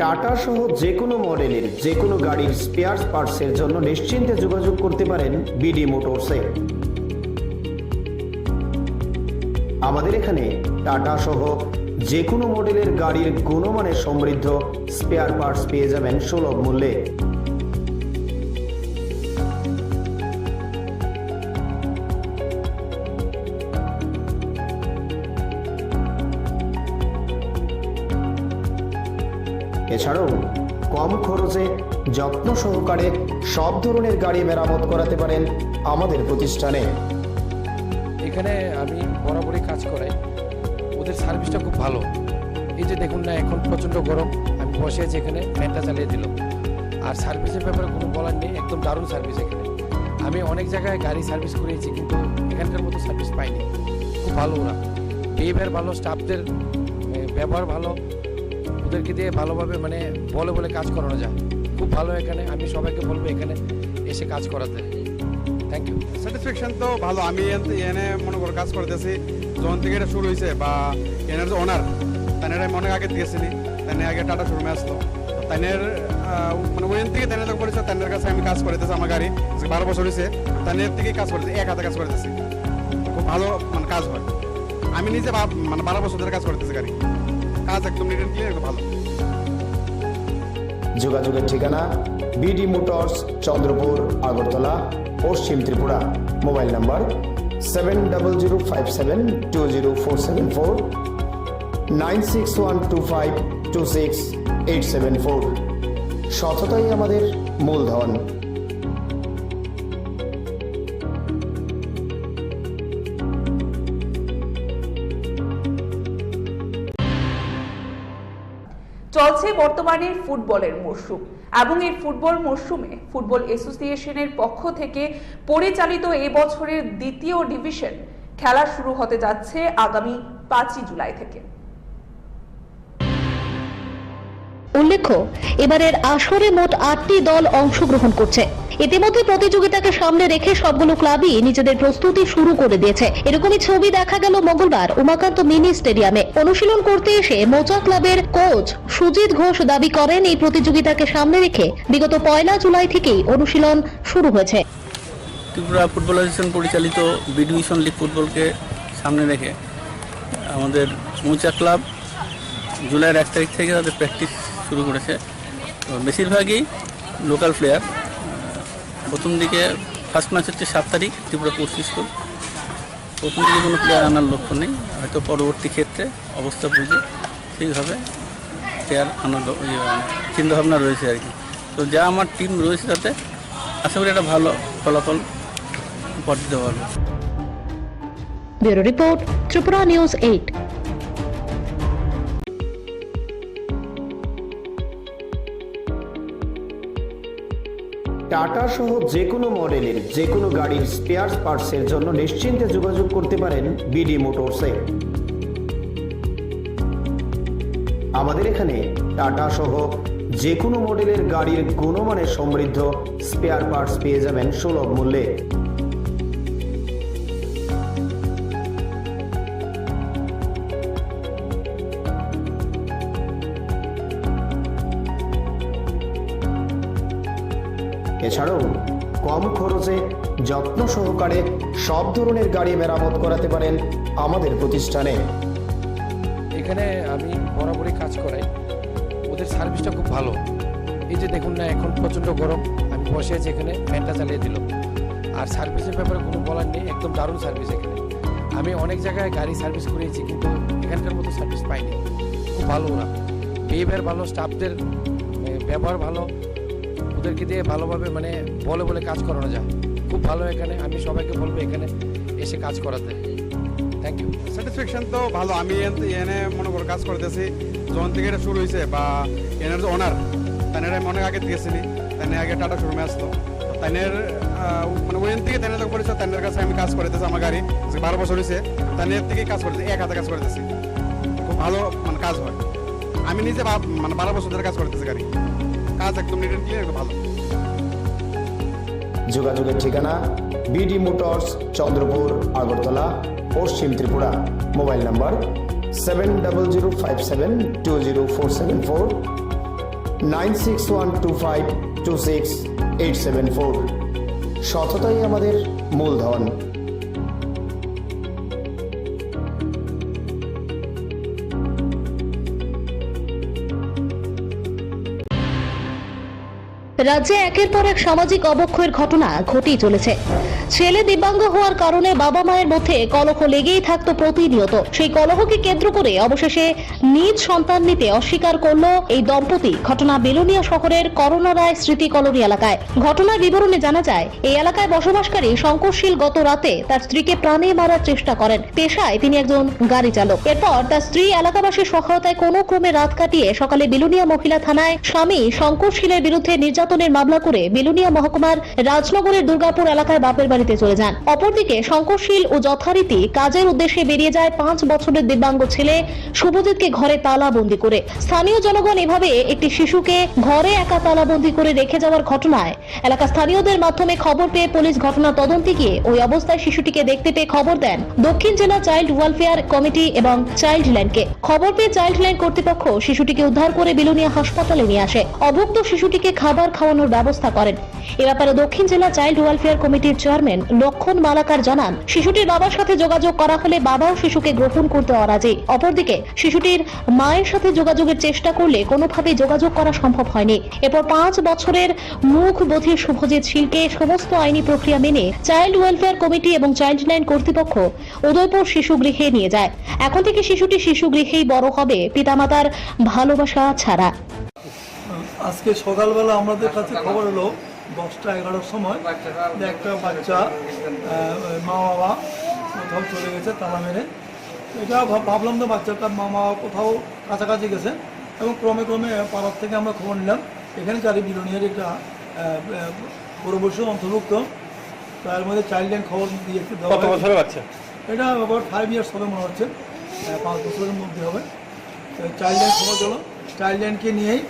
Tata সহ যে কোনো মডেলের যে কোনো গাড়ির স্পেয়ার পার্টসের জন্য নিশ্চিন্তে যোগাযোগ করতে পারেন বিডি মোটরসে। আমাদের এখানে টাটা সহ যে কোনো মডেলের গাড়ির গুণমানের সমৃদ্ধ স্পেয়ার পার্টস পেয়ে যাবেন সুলভ মূল্যে। এছাড়াও কম খরচে যত্ন সহকারে সব ধরনের গাড়ি মেরামত করাতে পারেন আমাদের প্রতিষ্ঠানে। এখানে আমি বরাবরই কাজ করাই, ওদের সার্ভিসটা খুব ভালো। এই যে দেখুন না, এখন প্রচণ্ড গরম, আমি বসে আছি এখানে, ফ্যানটা চালিয়ে দিল। আর সার্ভিসের ব্যাপারে কোনো বলার নেই, একদম দারুণ সার্ভিস এখানে। আমি অনেক জায়গায় গাড়ি সার্ভিস করিয়েছি, কিন্তু এখানকার মতো সার্ভিস পাইনি। খুব ভালো ওরা, বিহেভিয়ার ভালো, স্টাফদের ব্যবহার ভালো, ওদেরকে দিয়ে ভালোভাবে মানে বলে বলে কাজ করানো যায়। খুব ভালো এখানে, আমি সবাইকে বলবো এখানে এসে কাজ করাতে। Thank you. স্যাটিসফ্যাকশন তো ভালো। আমি এনে মনে করো কাজ করতেছি যখন থেকে এটা শুরু হয়েছে, বা এনার যে ওনার তাদের আমি অনেক আগে দিয়েছিনি, তাদের আগে টাটা শোরুমে আসতো, তাদের মানে ওইখান থেকে তাদের যখন করেছে তাদের কাছে আমি কাজ করতেছি। আমার গাড়ি 12 বছর হয়েছে, তাদের থেকেই কাজ করতেছি, এক হাতে কাজ করতেছি। খুব ভালো মানে কাজ হয়। আমি নিজে মানে 12 বছর ধরে কাজ করতেছি, গাড়ি কাজ একদম নিট অ্যান্ড ক্লিয়ার, একদম ভালো। যোগাযোগের ঠিকানা বিডি মোটরস, চন্দ্রপুর, আগরতলা, পশ্চিম ত্রিপুরা। Mobile number 7005720474, 9612526874। সততাই আমাদের মূলধন। চলছে বর্তমানে ফুটবলের মরশুম এবং এই ফুটবল মরশুমে ফুটবল অ্যাসোসিয়েশনের পক্ষ থেকে পরিচালিত এই বছরের দ্বিতীয় ডিভিশন খেলা শুরু হতে যাচ্ছে আগামী 5 জুলাই থেকে। উল্লেখ্য, এবারের আসরে মোট 8টি দল অংশগ্রহণ করছে। ইতিমধ্যে প্রতিযোগিতাকে সামনে রেখে সবগুলো ক্লাবই নিজেদের প্রস্তুতি শুরু করে দিয়েছে। এরকমই ছবি দেখা গেল মঙ্গলবার উমাকান্ত মিনি স্টেডিয়ামে। অনুশীলন করতে এসে মোচা ক্লাবের কোচ সুজিত ঘোষ দাবি করেন, এই প্রতিযোগিতাকে সামনে রেখে বিগত 1 জুলাই থেকেই অনুশীলন শুরু হয়েছে। ত্রিপুরা ফুটবল অ্যাসোসিয়েশন পরিচালিত বি ডিভিশন লিগ ফুটবলকে সামনে রেখে আমাদের মোচা ক্লাব জুলাইয়ের 1 তারিখ থেকে তাদের প্র্যাকটিস শুরু করেছে। তো বেশিরভাগই লোকাল প্লেয়ার। প্রথম দিকে ফার্স্ট ম্যাচ হচ্ছে 7 তারিখ ত্রিপুরা পোস্ট স্কুল। প্রথম দিকে কোনো প্লেয়ার আনার লক্ষ্য নেই, হয়তো পরবর্তী ক্ষেত্রে অবস্থা বুঝে সেইভাবে প্লেয়ার আনার চিন্তাভাবনা রয়েছে আর কি। তো যা আমার টিম রয়েছে তাতে আশা করি একটা ভালো ফলাফল উপহার দিতে পারবো। Bureau report, Tripura news 8। Tata সহ যে কোনো মডেলের যে কোনো গাড়ির স্পেয়ার পার্টসের জন্য নিশ্চিন্তে যোগাযোগ করতে পারেন বিডি মোটরসে। আমাদের এখানে টাটা সহ যে কোনো মডেলের গাড়ির গুণমানের সমৃদ্ধ স্পেয়ার পার্টস পেয়ে যাবেন সুলভ মূল্যে। এছাড়াও কম খরচে যত্ন সহকারে সব ধরনের গাড়ি মেরামত করাতে পারেন আমাদের প্রতিষ্ঠানে। এখানে আমি বরাবরই কাজ করাই, ওদের সার্ভিসটা খুব ভালো। এই যে দেখুন না, এখন প্রচণ্ড গরম, আমি বসে আছি এখানে, ফ্যানটা চালিয়ে দিল। আর সার্ভিসের ব্যাপারে কোনো বলার নেই, একদম দারুণ সার্ভিস এখানে। আমি অনেক জায়গায় গাড়ি সার্ভিস করিয়েছি, কিন্তু এখানকার মতো সার্ভিস পাইনি। খুব ভালো ওরা, বিহেভিয়ার ভালো, স্টাফদের ব্যবহার ভালো, ওদেরকে দিয়ে ভালোভাবে মানে বলে বলে কাজ করানো যায়। খুব ভালো এখানে, আমি সবাইকে বলবো এখানে এসে কাজ করাতে। Thank you. স্যাটিসফ্যাকশন তো ভালো। আমি এনে মনে করো কাজ করতেছি যখন থেকে এটা শুরু হয়েছে, বা এনার যে ওনার তাদের আমি অনেক আগে দিয়েছিনি, তাদের আগে টাটা শোরুমে আসতো, তাদের মানে ওইখান থেকে তাদের যখন করেছে তাদের কাছে আমি কাজ করতেছি। আমার গাড়ি 12 বছর হয়েছে, তাদের থেকেই কাজ করতেছি, এক হাতে কাজ করতেছি। খুব ভালো মানে কাজ হয়। আমি নিজে মানে 12 বছর ধরে কাজ করতেছি, গাড়ি কাজ একদম নিট অ্যান্ড ক্লিয়ার, একদম ভালো। যোগাযোগের ঠিকানা বিডি মোটরস, চন্দ্রপুর, আগরতলা, পশ্চিম ত্রিপুরা। Mobile number 7005720474, 9612526874। সততাই আমাদের মূলধন। রাজ্যে একের পর এক সামাজিক অবক্ষয়ের ঘটনা ঘটেই চলেছে। ছেলে দিব্যাঙ্গ হওয়ার কারণে বাবা মায়ের মধ্যে কলহ লেগেই থাকতো প্রতিনিয়ত। সেই কলহকে কেন্দ্র করে অবশেষে নিজ সন্তান নিতে অস্বীকার করল এই দম্পতি। ঘটনা বেলুনিয়া শহরের করোনা রায় স্মৃতি কলোনি এলাকায়। ঘটনার বিবরণে জানা যায়, এই এলাকায় বসবাসকারী শঙ্করশীল গত রাতে তার স্ত্রীকে প্রাণে মারার চেষ্টা করেন। পেশায় তিনি একজন গাড়ি চালক। এরপর তার স্ত্রী এলাকাবাসীর সহায়তায় কোনো ক্রমে রাত কাটিয়ে সকালে বেলুনিয়া মহিলা থানায় স্বামী শঙ্করশীলের বিরুদ্ধে নির্যাতনের মামলা করে বেলুনিয়া মহকুমার রাজনগরের দুর্গাপুর এলাকায় বাপের বাড়িতে চলে যান। অপরদিকে শঙ্করশীল ও যথারীতি কাজের উদ্দেশ্যে বেরিয়ে যায় 5 বছরের দিব্যাঙ্গ ছেলে শুভজিৎকে ঘরে তালাবন্দি করে। স্থানীয় জনগণ এভাবে একটি শিশুকে ঘরে একা তালাবন্দি করে রেখে যাওয়ার ঘটনায় এলাকা স্থানীয়দের মাধ্যমে খবর পেয়ে পুলিশ ঘটনা তদন্তে গিয়ে ওই অবস্থায় শিশুটিকে দেখতে পেয়ে খবর দেন দক্ষিণ জেলা চাইল্ড ওয়েলফেয়ার কমিটি এবং চাইল্ড লাইনকে। খবর পেয়ে চাইল্ড লাইন কর্তৃপক্ষ শিশুটিকে উদ্ধার করে বেলুনিয়া হাসপাতালে নিয়ে আসে। অভুক্ত শিশুটিকে খাবার খাওয়ানোর ব্যবস্থা করেন। এ ব্যাপারে দক্ষিণ জেলা চাইল্ড ওয়েলফেয়ার কমিটির চেয়ারম্যান লক্ষণ মালাকার জানান, শিশুটির বাবার সাথে যোগাযোগ করা হলে বাবাও শিশুকে গ্রহণ করতে অরাজি। অপরদিকে শিশুটির মায়ের সাথে যোগাযোগের চেষ্টা করলে কোনোভাবেই যোগাযোগ করা সম্ভব হয়নি। এরপর 5 বছরের মুখ বধির শুভজিৎ শীলকে সমস্ত আইনি প্রক্রিয়া মেনে চাইল্ড ওয়েলফেয়ার কমিটি এবং চাইল্ড লাইন কর্তৃপক্ষ উদয়পুর শিশু গৃহে নিয়ে যায়। এখন থেকে শিশুটি শিশু গৃহেই বড় হবে, পিতামাতার ভালোবাসা ছাড়া। আজকে সকালবেলা আমাদের কাছে খবর হলো 10টা-11টার সময় একটা বাচ্চা মা বাবা কোথাও চলে গেছে তালা মেরে। এটা ভাবলাম যে বাচ্চাটা মা কোথাও কাছাকাছি গেছে এবং ক্রমে ক্রমে পাড়ার থেকে আমরা খবর নিলাম এখানে চারি বিলুনিয়ার একটা পূর্ববর্ষী অন্তর্ভুক্ত, তার মধ্যে চাইল্ড লাইন খবর দিয়ে কত বছরের বাচ্চা? এটা আবার 5 ইয়ার্স হবে মনে হচ্ছে, 5 বছরের মধ্যে হবে। চাইল্ড লাইন খবর গেল, চাইল্ড লাইনকে নিয়েই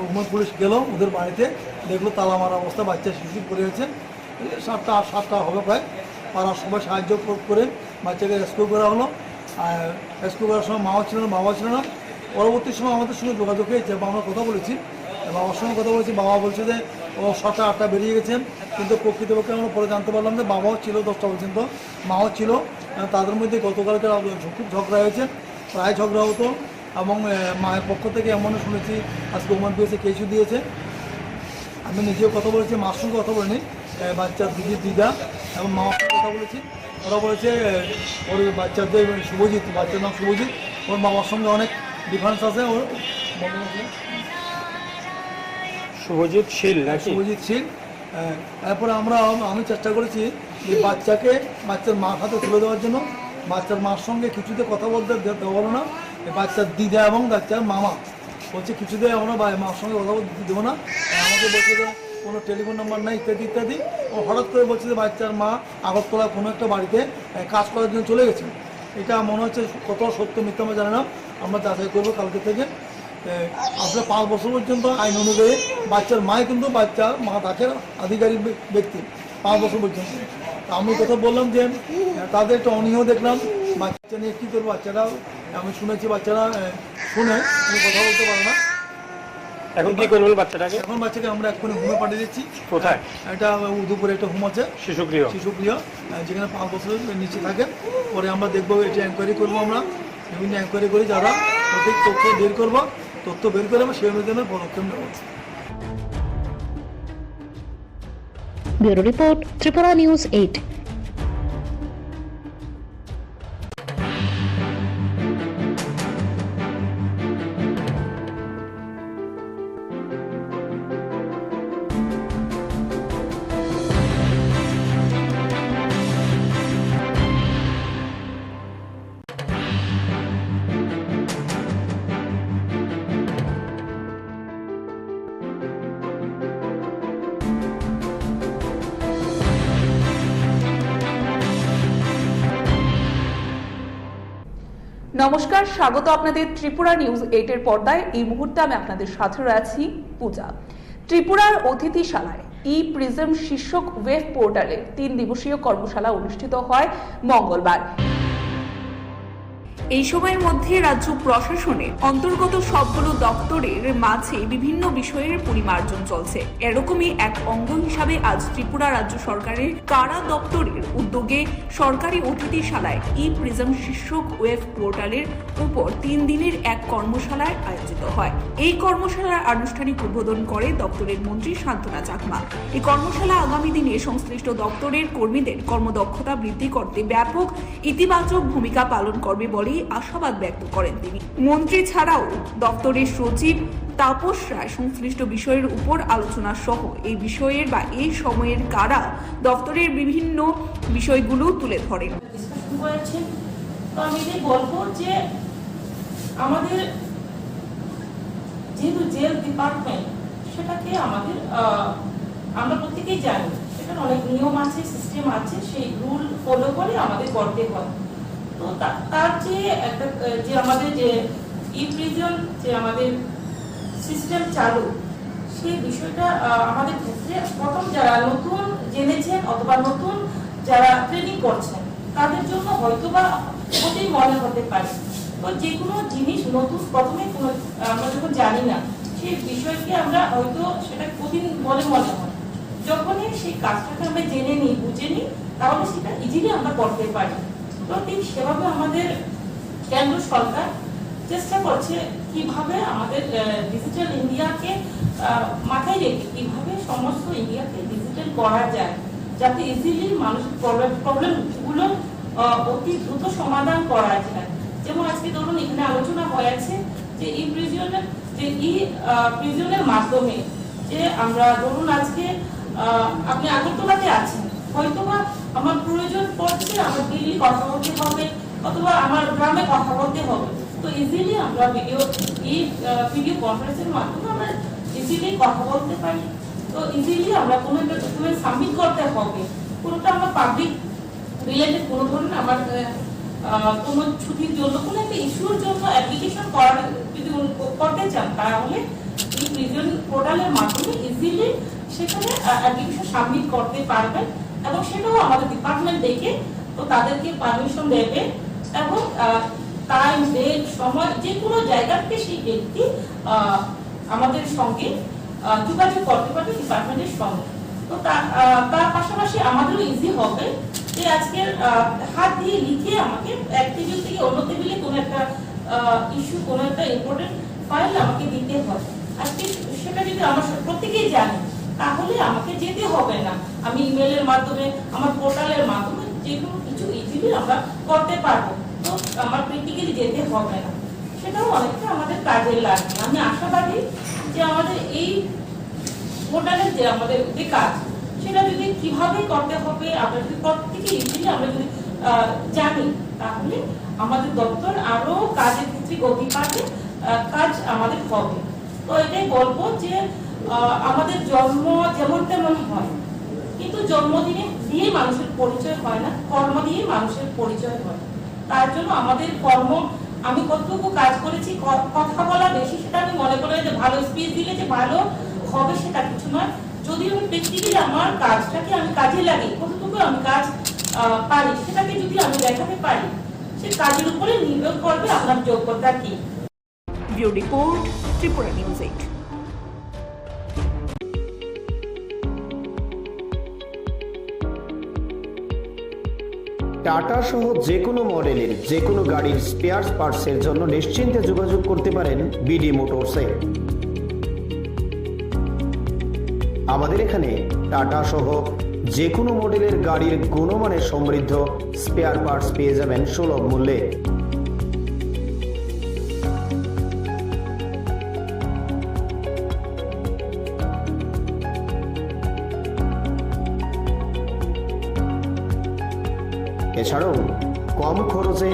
উমর পুলিশ গেল ওদের বাড়িতে, দেখলো তালা মারা অবস্থা, বাচ্চা শিশু পড়ে গেছে। 7টা হবে প্রায়। পাড়ার সবাই সাহায্য করে বাচ্চাকে রেস্কিউ করা হলো। আর রেস্কিউ করার সময় মাও ছিল না, বাবা ছিল না। পরবর্তী সময় আমাদের সঙ্গে যোগাযোগ হয়েছে, আমরা কথা বলেছি, বাবার সঙ্গে কথা বলেছি। বাবা বলছে যে ও 7টা-8টা বেরিয়ে গেছে, কিন্তু প্রকৃতপক্ষে আমরা পরে জানতে পারলাম যে বাবাও ছিল 10টা পর্যন্ত, মাও ছিল। তাদের মধ্যে গতকালকে খুব ঝগড়া হয়েছে, প্রায় ঝগড়া হতো। এবং মায়ের পক্ষ থেকে এমনও শুনেছি আজকে ওমান পেয়েছে কেসু দিয়েছে। আমি নিজেও কথা বলেছি, মার সঙ্গে কথা বলিনি, বাচ্চার দিদা এবং মার সঙ্গে কথা বলেছি। ওরা বলেছে ওর বাচ্চাদের শুভজিৎ, বাচ্চার নাম শুভজিৎ, ওর বাবার সঙ্গে অনেক ডিফারেন্স আছে। ওর শুভজিৎ শীল। শুভজিৎ শীল। তারপরে আমি চেষ্টা করেছি যে বাচ্চার মার হাতে তুলে দেওয়ার জন্য। বাচ্চার মার সঙ্গে কিছুতে কথা বলতে দেওয়া হলো না। বাচ্চার দিদা এবং বাচ্চার মামা বলছে কিছুতে আমরা মার সঙ্গে কথা বলতে দেবো না। আমাকে বলছে যে কোনো টেলিফোন নাম্বার নেই ইত্যাদি ইত্যাদি। ও হঠাৎ করে বলছে যে বাচ্চার মা আগরতলা কোনো একটা বাড়িতে কাজ করার জন্য চলে গেছে। এটা মনে হচ্ছে কত সত্য মিথ্যা আমরা জানি না, আমরা যাচাই করবো কালকে থেকে। আসলে 5 বছর পর্যন্ত আইন অনুযায়ী বাচ্চার মায় কিন্তু মা তাকে আধিকারিক ব্যক্তি 5 বছর পর্যন্ত। আমি কথা বললাম যে তাদের একটা অনীহ দেখলাম, বাচ্চা নিয়ে কী করবো। বাচ্চারা আমি শুনেছি বাচ্চারা শুনে কথা বলতে পারে না। এখন কি করবেন বাচ্চাটাকে? এখন বাচ্চাকে আমরা এক্ষুনি হোমে পাঠিয়ে দিচ্ছি। কোথায়? এটা উদয়পুরে একটা হোম আছে, শিশুগৃহ, যেখানে 5 বছরের নিচে থাকে। পরে আমরা দেখবো, এটা এনকোয়ারি করবো, আমরা বিভিন্ন এনকোয়ারি করি, যারা সঠিক তথ্য বের করবো, তথ্য বের করে আমরা সেই অনুযায়ী পদক্ষেপ নেব। Bureau report, Tripura news 8। নমস্কার, স্বাগত আপনাদের ত্রিপুরা নিউজ 8 এর পর্দায়। এই মুহূর্তে আমি আপনাদের সাথে রয়েছি পূজা। ত্রিপুরার অতিথিশালায় প্রিজম শীর্ষক ওয়েব পোর্টালে 3 দিবসীয় কর্মশালা অনুষ্ঠিত হয় মঙ্গলবার। এই সময়ের মধ্যে রাজ্য প্রশাসনের অন্তর্গত সবগুলো দপ্তরের মাঝে বিভিন্ন বিষয়ের পরিমার্জন চলছে। এরকমই এক অঙ্গ হিসাবে আজ ত্রিপুরা রাজ্য সরকারের কারা দপ্তরের উদ্যোগে সরকারি অতিথিশালায় ই-প্রিজম শীর্ষক ওয়েব পোর্টালের উপর 3 দিনের এক কর্মশালার আয়োজিত হয়। এই কর্মশালার আনুষ্ঠানিক উদ্বোধন করে দপ্তরের মন্ত্রী শান্তনা চাকমা। এই কর্মশালা আগামী দিনে সংশ্লিষ্ট দপ্তরের কর্মীদের কর্মদক্ষতা বৃদ্ধি করতে ব্যাপক ইতিবাচক ভূমিকা পালন করবে বলেই আশাবাদ ব্যক্ত করেন তিনি। মন্ত্রী ছাড়াও দপ্তরের সচিব তাপস রায় সংশ্লিষ্ট বিষয়ের উপর আলোচনা সহ এই বিষয়ের বা এই সময়ের কারা দপ্তরের বিভিন্ন বিষয়গুলো তুলে ধরেন। তো আমি এটাই বলবো যে আমাদের যেহেতু জেল ডিপার্টমেন্ট সেটাকে আমাদের আমরা প্রত্যেকেই জানি সেটার অনেক নিয়ম আছে, সিস্টেম আছে, সেই রুল ফলো করে আমাদের করতে হয়। তো তার যে একটা যে আমাদের যে ই-প্রিজন যে আমাদের সিস্টেম চালু, সেই বিষয়টা আমাদের ক্ষেত্রে প্রথম যারা নতুন জেনেছেন অথবা নতুন যারা ট্রেনিং করছেন তাদের জন্য হয়তো বা কঠিন মনে হতে পারে। তো যে কোনো জিনিস নতুন প্রথমে কোনো আমরা যখন জানি না সেই বিষয়কে আমরা হয়তো সেটা কঠিন বলে মনে হয়। যখনই সেই কাজটাকে আমরা জেনে নিই, বুঝে নিই, তাহলে সেটা ইজিলি আমরা করতে পারি। তো ঠিক সেভাবে আমাদের কেন্দ্র সরকার চেষ্টা করছে কিভাবে আমাদের ডিজিটাল ইন্ডিয়াকে মাথায় রেখে কিভাবে সমস্ত ইন্ডিয়াকে ডিজিটাল করা যায়, যাতে ইজিলি মানুষের প্রবলেমগুলো অতি দ্রুত সমাধান করা যায়। যেমন আজকে ধরুন এখানে আলোচনা হয়েছে যে ই প্রিজনের মাধ্যমে যে আমরা ধরুন আজকে আপনি আগরতলাতে আছেন, হয়তোবা আমার প্রয়োজন পড়ছে আমার দিল্লি কথা বলতে হবে অথবা আমার গ্রামে কথা বলতে হবে। তো ইজিলি আমরা ভিডিও কনফারেন্সের মাধ্যমে আমরা ইজিলি কথা বলতে পারি। তো ইজিলি আমরা কোনো একটা ডকুমেন্ট সাবমিট করতে হবে, কোনোটা আমরা পাবলিক রিলেটেড কোনো ধরনের আমার কোনো ছুটির জন্য কোনো একটা ইস্যুর জন্য অ্যাপ্লিকেশন করার যদি করতে চান তাহলে এই প্রিজন পোর্টালের মাধ্যমে ইজিলি সেখানে অ্যাপ্লিকেশন সাবমিট করতে পারবেন এবং সেটাও আমাদের ডিপার্টমেন্ট দেখে তো তাদেরকে পারমিশন দেবে এবং টাইম ডেট সময় যে কোনো জায়গা থেকে সেই ব্যক্তি আমাদের সঙ্গে যোগাযোগ করতে পারবে ডিপার্টমেন্টের সঙ্গে। তো তার পাশাপাশি আমাদেরও ইজি হবে যে আজকে হাত দিয়ে লিখে আমাকে এক টেবিল থেকে অন্য টেবিলে কোনো একটা ইস্যু কোনো একটা ইম্পর্টেন্ট ফাইল আমাকে দিতে হয়। আজকে সেটা যদি আমরা প্রত্যেকেই জানি তাহলে আমাকে যেতে হবে না, আমি ইমেলের মাধ্যমে আমার পোর্টালের মাধ্যমে যে কোনো কিছু ইজিলি আমরা করতে পারবো। তো আমার প্র্যাকটিক্যালি যেতে হবে না, সেটাও অনেকটা আমাদের কাজে লাগবে। আমি আশাবাদী যে আমাদের এই পোর্টালের যে আমাদের যে কাজ সেটা যদি কিভাবে করতে হবে আমরা যদি প্রত্যেকে ইজিলি আমরা যদি জানি তাহলে আমাদের দপ্তর আরো কাজের ক্ষেত্রে গতি পাবে, কাজ আমাদের হবে। তো এটাই বলবো যে আমাদের জন্ম যেমন তেমন হয়, কিন্তু জন্মদিনে দিয়ে মানুষের পরিচয় হয় না, কর্ম দিয়ে মানুষের পরিচয় হয়। তার জন্য আমাদের কর্ম, আমি কতটুকু কাজ করেছি কথা বলা বেশি সেটা আমি মনে করি যে ভালো স্পিচ দিলে যে ভালো হবে সেটা কিছু নয়। যদি আমি প্র্যাকটিক্যালি আমার কাজটাকে আমি কাজে লাগি, কতটুকু আমি কাজ পারি সেটাকে যদি আমি দেখাতে পারি, সে কাজের উপরে নির্ভর করবে আপনার যোগ্যতা কি। Bureau report, Tripura news 8। Tata সহ যে কোনো মডেলের যে কোনো গাড়ির স্পেয়ার পার্টসের জন্য নিশ্চিন্তে যোগাযোগ করতে পারেন বিডি মোটরসে। আমাদের এখানে টাটা সহ যে কোনো মডেলের গাড়ির গুণমানের সমৃদ্ধ স্পেয়ার পার্টস পেয়ে যাবেন সুলভ মূল্যে। এছাড়াও কম খরচে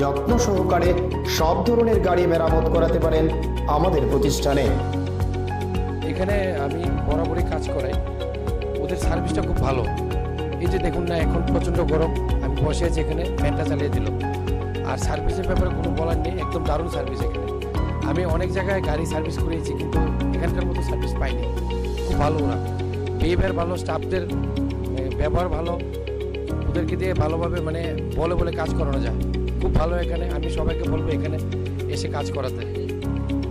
যত্ন সহকারে সব ধরনের গাড়ি মেরামত করাতে পারেন আমাদের প্রতিষ্ঠানে। এখানে আমি বরাবরই কাজ করাই, ওদের সার্ভিসটা খুব ভালো। এই যে দেখুন না, এখন প্রচণ্ড গরম, আমি বসে আছি এখানে, ফ্যানটা চালিয়ে দিল। আর সার্ভিসের ব্যাপারে কোনো বলার নেই, একদম দারুণ সার্ভিস এখানে। আমি অনেক জায়গায় গাড়ি সার্ভিস করিয়েছি কিন্তু এখানকার মতো সার্ভিস পাইনি। খুব ভালো ওরা, বিহেভিয়ার ভালো, স্টাফদের ব্যবহার ভালো, ওদেরকে দিয়ে ভালোভাবে মানে বলে কাজ করানো যায়। খুব ভালো এখানে, আমি সবাইকে বলবো এখানে এসে কাজ করাতে।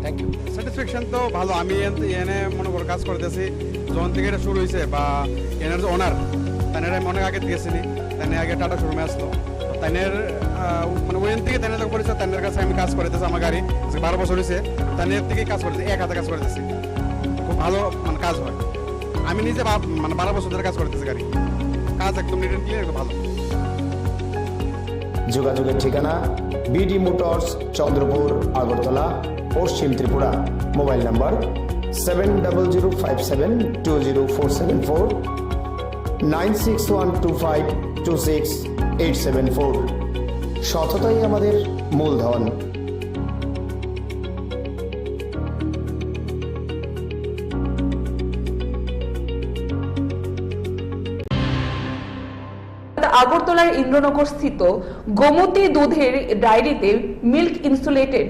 Thank you. স্যাটিসফ্যাকশন তো ভালো, আমি এনে মনে করো কাজ করতেছি যখন থেকে এটা শুরু হয়েছে, বা এনার যে ওনার তাদের আমি অনেক আগে দিয়েছিনি, তাই আগে টাটা শোরুমে আসলো, তাদের মানে ওইখান থেকে তাদের যখন পরিচয়, তাদের কাছে আমি কাজ করতেছি, আমার গাড়ি 12 বছর হয়েছে, তাদের থেকে কাজ করতেছি, এক হাতে কাজ করতেছি, খুব ভালো মানে কাজ হয়। আমি নিজে মানে 12 বছর ধরে কাজ করতেছি, গাড়ি কাজ একদম নিট অ্যান্ড ক্লিয়ার, ভালো। যোগাযোগের ঠিকানা বিডি মোটরস, চন্দ্রপুর, আগরতলা, পশ্চিম ত্রিপুরা। Mobile number 7005720474, 9612526874। সততাই আমাদের মূলধন। আগরতলার ইন্দ্রনগর স্থিত গোমতী দুধের ডায়েরিতে মিল্ক ইনসুলেটেড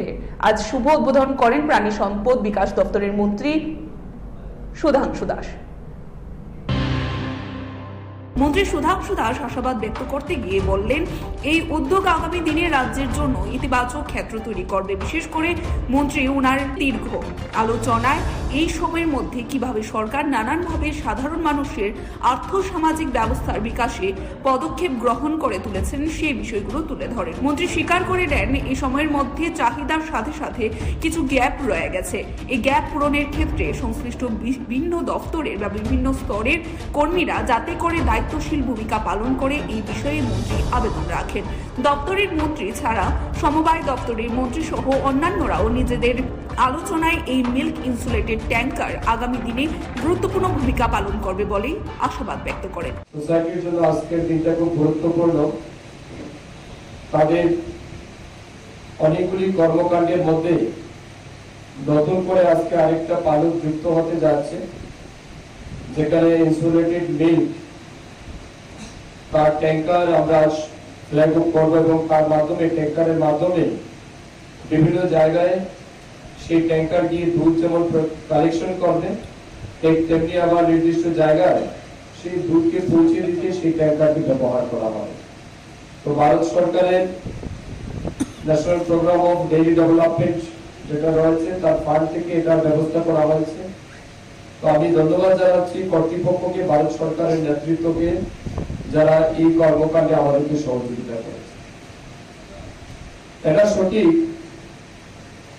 আজ শুভ উদ্বোধন করেন প্রাণী সম্পদ বিকাশ দপ্তরের মন্ত্রী সুধাংশু দাস। মন্ত্রী সুধাংশু দাস আশাবাদ ব্যক্ত করতে গিয়ে বললেন, এই উদ্যোগ আগামী দিনে রাজ্যের জন্য ইতিবাচক ক্ষেত্র তৈরি করবে। বিশেষ করে মন্ত্রী উনার দীর্ঘ আলোচনায় এই সময়ের মধ্যে কিভাবে সরকার নানানভাবে সাধারণ মানুষের আর্থসামাজিক ব্যবস্থার বিকাশে পদক্ষেপ গ্রহণ করে তুলেছেন সেই বিষয়গুলো তুলে ধরেন। মন্ত্রী স্বীকার করে দেন, এই সময়ের মধ্যে চাহিদার সাথে সাথে কিছু গ্যাপ রয়ে গেছে। এই গ্যাপ পূরণের ক্ষেত্রে সংশ্লিষ্ট বিভিন্ন দপ্তরের বা বিভিন্ন স্তরের কর্মীরা যাতে করে দায়িত্বশীল ভূমিকা পালন করে এই বিষয়ে মন্ত্রী আবেদন রাখেন। দপ্তরের মন্ত্রী ছাড়া সমবায় দপ্তরের মন্ত্রী সহ অন্যান্যরাও নিজেদের আলোচনায় এই মিল্ক ইনসুলেটেড ট্যাঙ্কার আগামী দিনে গুরুত্বপূর্ণ ভূমিকা পালন করবে বলেই আশাবাদ ব্যক্ত করেন। সোসাইটির জন্য আজকের দিনটা খুব গুরুত্বপূর্ণ। তাদের অনেকগুলি কর্মকাণ্ডের মধ্যে নতুন করে আজকে আরেকটা পালক যুক্ত হতে যাচ্ছে, যেখানে ইনসুলেটেড মিল্ক তার ট্যাঙ্কার আমরা ফ্ল্যাগ অফ করবো এবং তার মাধ্যমে ট্যাঙ্কারের মাধ্যমে বিভিন্ন জায়গায় সেই ট্যাঙ্কার গিয়ে দুধ যেমন কালেকশন করবে, তেমনি আবার নির্দিষ্ট জায়গায় সেই দুধকে পৌঁছে দিতে সেই ট্যাঙ্কারটি ব্যবহার করা হয়। তো ভারত সরকারের national programme of dairy development যেটা রয়েছে তার ফান্ড থেকে এটার ব্যবস্থা করা হয়েছে। তো আমি ধন্যবাদ জানাচ্ছি কর্তৃপক্ষকে, ভারত সরকারের নেতৃত্বকে, যারা এই কর্মকাণ্ডে আমাদেরকে সহযোগিতা করেছে। এটা সঠিক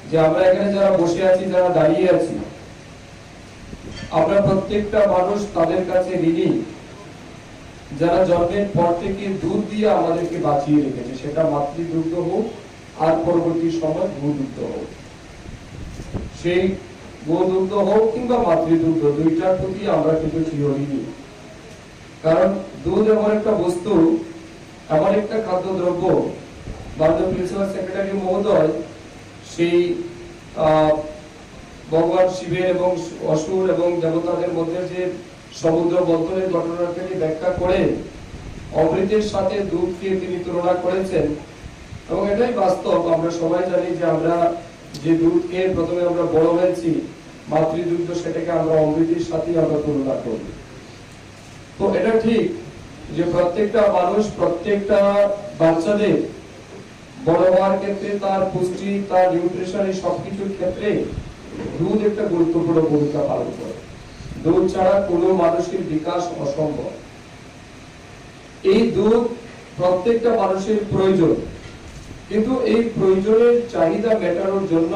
যে আমরা এখানে যারা বসে আছি, যারা দাঁড়িয়ে আছি, আমরা প্রত্যেকটা মানুষ তাদের কাছে ঋণী, যারা জন্মের পর থেকে দুধ দিয়ে আমাদেরকে বাঁচিয়ে রেখেছে, সেটা মাতৃদুগ্ধ হোক আর পরবর্তী সময় গোদুগ্ধ হোক। সেই গোদুগ্ধ হোক কিংবা মাতৃদুগ্ধ, দুইটার প্রতি আমরা কিন্তু চিরঋণী। কারণ দুধ এমন একটা বস্তু, এমন একটা খাদ্যদ্রব্য, মাননীয় প্রিন্সিপাল সেক্রেটারি মহোদয় সেই ভগবান শিবের এবং অসুর এবং দেবতাদের মধ্যে যে সমুদ্র মন্থনের ঘটনাটাকে ব্যাখ্যা করে অমৃতের সাথে দুধকে তিনি তুলনা করেছেন। এবং এটাই বাস্তব। আমরা সবাই জানি যে আমরা যে দুধকে প্রথমে আমরা বড় হয়েছি মাতৃদুগ্ধ, সেটাকে আমরা অমৃতের সাথে আমরা তুলনা করি। তো এটা ঠিক যে প্রত্যেকটা মানুষ, প্রত্যেকটা বাচ্চাদের বড় হওয়ার ক্ষেত্রে তার পুষ্টি, তার নিউট্রিশন, এই সবকিছুর ক্ষেত্রে দুধ একটা গুরুত্বপূর্ণ ভূমিকা পালন করে। দুধ ছাড়া কোনো মানুষের বিকাশ অসম্ভব। এই দুধ প্রত্যেকটা মানুষের প্রয়োজন, কিন্তু এই প্রয়োজনের চাহিদা মেটানোর জন্য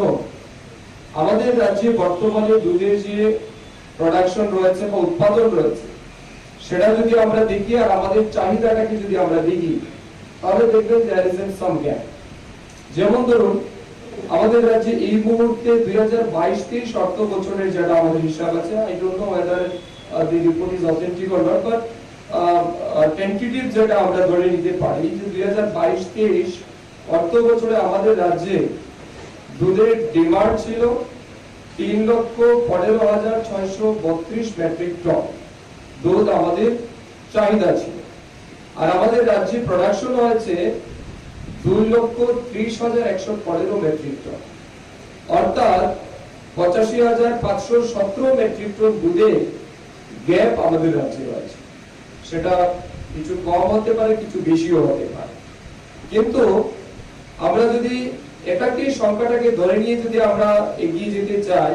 আমাদের রাজ্যে বর্তমানে দুধের যে প্রোডাকশন রয়েছে বা উৎপাদন রয়েছে, সেটা যদি আমরা দেখি আর আমাদের চাহিদাটাকে যদি আমরা দেখি, তাহলে দেখবেন there is some gap। যেমন ধরুন আমাদের রাজ্যে এই মুহূর্তে 2022-23 অর্থ বছরের যেটা আমাদের হিসাব আছে, I don't know whether the report is authentic or not, but tentative যেটা আমরা ধরে নিতে পারি যে 2022-23 অর্থ বছরে আমাদের রাজ্যে দুধের ডিমান্ড ছিল 3,15,632 মেট্রিক টন দুধ আমাদের চাহিদা ছিল। আর আমাদের রাজ্যে প্রোডাকশন হয়েছে 2,30,115 মেট্রিক টন, অর্থাৎ 85,517 মেট্রিক টন দুধে গ্যাপ আমাদের রাজ্যে রয়েছে। সেটা কিছু কম হতে পারে, কিছু বেশিও হতে পারে, কিন্তু আমরা যদি এটাকে সংখ্যাটাকে ধরে নিয়ে যদি আমরা এগিয়ে যেতে চাই,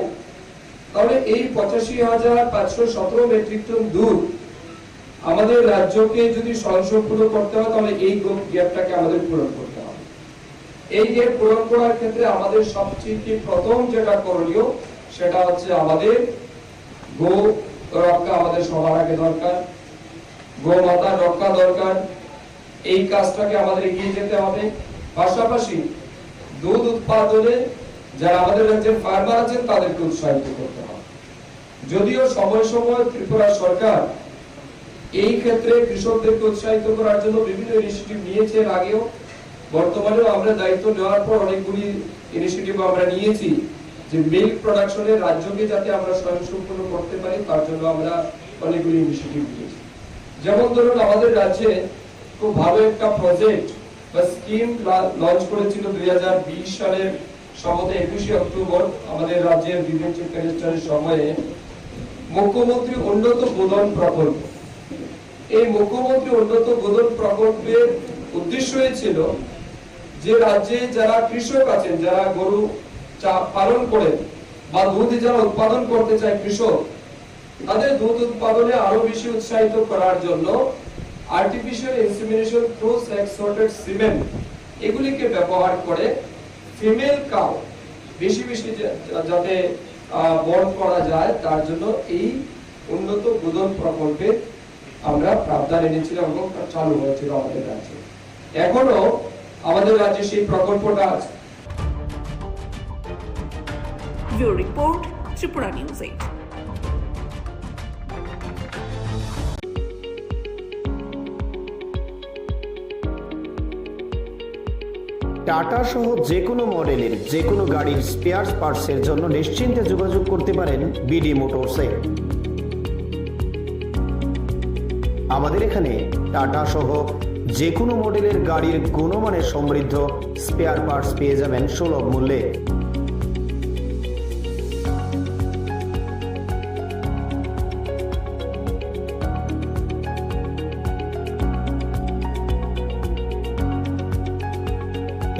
তাহলে এই 85,517 মেট্রিক টন দুধ আমাদের রাজ্যকে যদি স্বয়ংসম্পূর্ণ করতে হয়, তাহলে এই গ্যাপটাকে আমাদের পূরণ করতে হবে। এই গ্যাপ পূরণ করার ক্ষেত্রে আমাদের সবচেয়ে প্রথম যেটা করণীয় সেটা হচ্ছে আমাদের গো রক্ষা আমাদের সবার আগে দরকার, গোমাতার রক্ষা দরকার। এই কাজটাকে আমাদের এগিয়ে যেতে হবে। পাশাপাশি দুধ উৎপাদনে যারা আমাদের রাজ্যের ফার্মার আছেন তাদেরকে উৎসাহিত করতে হবে। যদিও সময় সময় ত্রিপুরা সরকার এই ক্ষেত্রে কৃষকদেরকে উৎসাহিত করার জন্য বিভিন্ন ইনিশিয়েটিভ নিয়েছে এর আগেও, বর্তমানেও আমরা দায়িত্ব নেওয়ার পর অনেকগুলি ইনিশিয়েটিভ আমরা নিয়েছি যে মিল্ক প্রোডাকশনের রাজ্যকে যাতে আমরা স্বয়ংসম্পূর্ণ করতে পারি তার জন্য আমরা অনেকগুলি ইনিশিয়েটিভ নিয়েছি। যেমন ধরুন আমাদের রাজ্যে খুব ভালো একটা প্রজেক্ট বা স্কিম লঞ্চ করেছিল 2020 সালের সম্ভবত 21 অক্টোবর আমাদের রাজ্যের বিভিন্ন চিফ মিনিস্টারের সময়ে মুখ্যমন্ত্রী উন্নত গোধন প্রকল্প। এই মুখ্যমন্ত্রী উন্নত গোধন প্রকল্পের উদ্দেশ্য ছিল যে রাজ্যে যারা কৃষক আছেন, যারা গরু পালন করেন বা দুধ যারা উৎপাদন করতে চায় কৃষক, তাদের দুধ উৎপাদনে আরো বেশি উৎসাহিত করার জন্য artificial insemination through sex sorted cement এগুলিকে ব্যবহার করে ফিমেল কাউ বেশি বেশি যাতে বর্ন করা যায় তার জন্য এই উন্নত গোধন প্রকল্পে আমরা প্রাবধান এনেছিলাম এবং চালু হয়েছিল আমাদের রাজ্যে। এখনো আমাদের রাজ্যে সেই প্রকল্পটা আছে। Report Tripura news 8। টাটা সহ যে কোনো মডেলের যে কোনো গাড়ির স্পেয়ার পার্টসের জন্য নিশ্চিন্তে যোগাযোগ করতে পারেন বিডি মোটরসে। আমাদের এখানে টাটা সহ যে কোনো মডেলের গাড়ির গুণমানের সমৃদ্ধ স্পেয়ার পার্টস পেয়ে যাবেন সুলভ মূল্যে।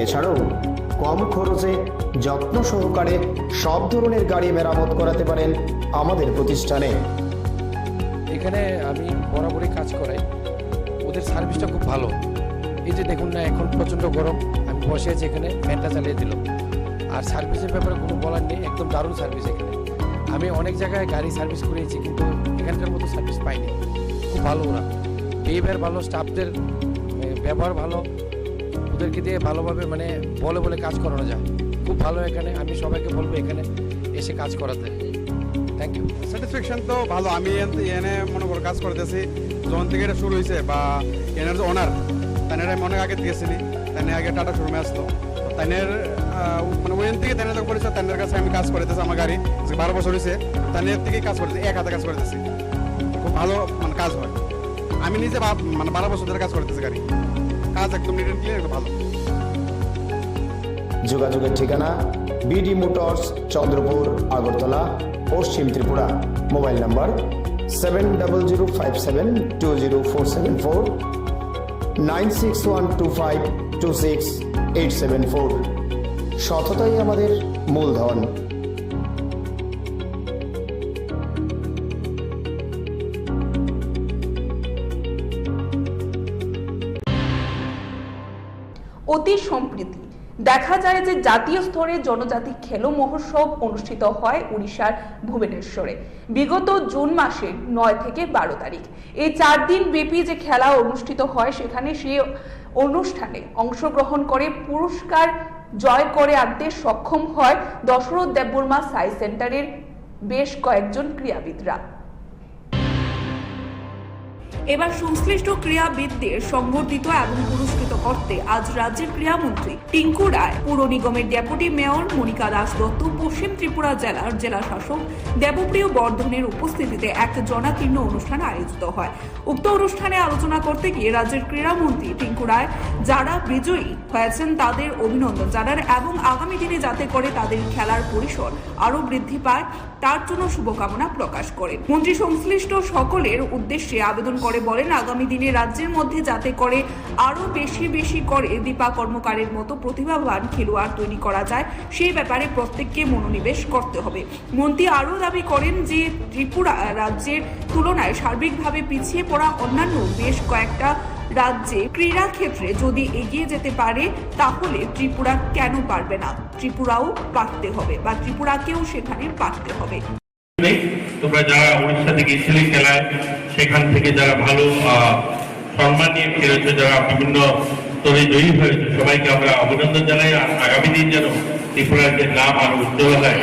এছাড়াও কম খরচে যত্ন সহকারে সব ধরনের গাড়ি মেরামত করাতে পারেন আমাদের প্রতিষ্ঠানে। এখানে আমি বরাবরই কাজ করাই, ওদের সার্ভিসটা খুব ভালো। এই যে দেখুন না, এখন প্রচণ্ড গরম, আমি বসে আছি এখানে, ফ্যানটা চালিয়ে দিল। আর সার্ভিসের ব্যাপারে কোনো বলার নেই, একদম দারুণ সার্ভিস এখানে। আমি অনেক জায়গায় গাড়ি সার্ভিস করিয়েছি কিন্তু এখানকার মতো সার্ভিস পাইনি। খুব ভালো ওরা, বিহেভিয়ার ভালো, স্টাফদের ব্যবহার ভালো, ওদেরকে দিয়ে ভালোভাবে মানে বলে বলে কাজ করানো যায়। খুব ভালো এখানে, আমি সবাইকে বলবো এখানে এসে কাজ করাতে। Thank you. স্যাটিসফ্যাকশন তো ভালো। আমি এনে মনে করো কাজ করতেছি যখন থেকে এটা শুরু হয়েছে, বা এনার যে ওনার তাইনের আমি অনেক আগে থেকে চিনি। তাইনে আগে টাটা শোরুমে আসতো, তাইনের মানে ওইখান থেকে তাইনের যখন পরিচয়, তাইনের কাছে আমি কাজ করতেছি। আমার গাড়ি 12 বছর হয়েছে, তাইনের থেকেই কাজ করতেছি, এক হাতে কাজ করতেছি। খুব ভালো মানে কাজ হয়। আমি নিজে মানে 12 বছর ধরে কাজ করতেছি গাড়ি, কাজ একদম নিট অ্যান্ড ক্লিয়ার, ভালো। যোগাযোগের ঠিকানা বিডি মোটরস, চন্দ্রপুর, আগরতলা, পশ্চিম ত্রিপুরা। Mobile number 7005720474, 9612526874। সততাই আমাদের মূলধন। অতি সম্প্রীতি দেখা যায় যে জাতীয় স্তরে জনজাতি খেলো মহোৎসব অনুষ্ঠিত হয় উড়িষ্যার ভুবনেশ্বরে বিগত জুন মাসের 9 থেকে 12 তারিখ। এই 4 দিন ব্যাপী যে খেলা অনুষ্ঠিত হয় সেখানে সেই অনুষ্ঠানে অংশগ্রহণ করে পুরস্কার জয় করে আনতে সক্ষম হয় দশরথ দেববর্মা সাই সেন্টারের বেশ কয়েকজন ক্রীড়াবিদরা। এবার সংশ্লিষ্ট ক্রীড়াবিদদের সংবর্ধিত এবং পুরস্কৃত করতে আজ রাজ্যের ক্রীড়ামন্ত্রী টিঙ্কু রায়, পুর নিগমের ডেপুটি মেয়র মনিকা দাস দত্ত, পশ্চিম ত্রিপুরা জেলার জেলা শাসক দেবপ্রিয় বর্ধনের উপস্থিতিতে এক জনাকীর্ণ অনুষ্ঠান আয়োজিত হয়। উক্ত অনুষ্ঠানে আলোচনা করতে গিয়ে রাজ্যের ক্রীড়ামন্ত্রী টিঙ্কু রায় যারা বিজয়ী হয়েছেন তাদের অভিনন্দন জানান এবং আগামী দিনে যাতে করে তাদের খেলার পরিসর আরো বৃদ্ধি পায় তার জন্য শুভকামনা প্রকাশ করেন। মন্ত্রী সংশ্লিষ্ট সকলের উদ্দেশ্যে আবেদন করে বলেন, আগামী দিনে রাজ্যের মধ্যে যাতে করে আরো বেশি বেশি করে দীপা কর্মকারের মতো প্রতিভাবান খেলোয়াড় তৈরি করা যায় সেই ব্যাপারে প্রত্যেককে মনোনিবেশ করতে হবে। মন্ত্রী আরও দাবি করেন যে ত্রিপুরা রাজ্যের তুলনায় সার্বিকভাবে পিছিয়ে পড়া অন্যান্য বেশ কয়েকটা রাজ্যে ক্রীড়া ক্ষেত্রে যদি এগিয়ে যেতে পারে তাহলে ত্রিপুরা কেন পারবে না, ত্রিপুরাও পারতে হবে বা ত্রিপুরাকেও সেখানে পারতে হবে। তোমরা যারা উড়িষ্যা থেকে গিয়েছিলে খেলায়, সেখান থেকে যারা ভালো সম্মান নিয়ে খেলেছে, যারা বিভিন্ন স্তরে জয়ী হয়েছে, সবাইকে আমরা অভিনন্দন জানাই। আর আগামী দিন যেন ত্রিপুরার যে নাম আরো উজ্জ্বল হয়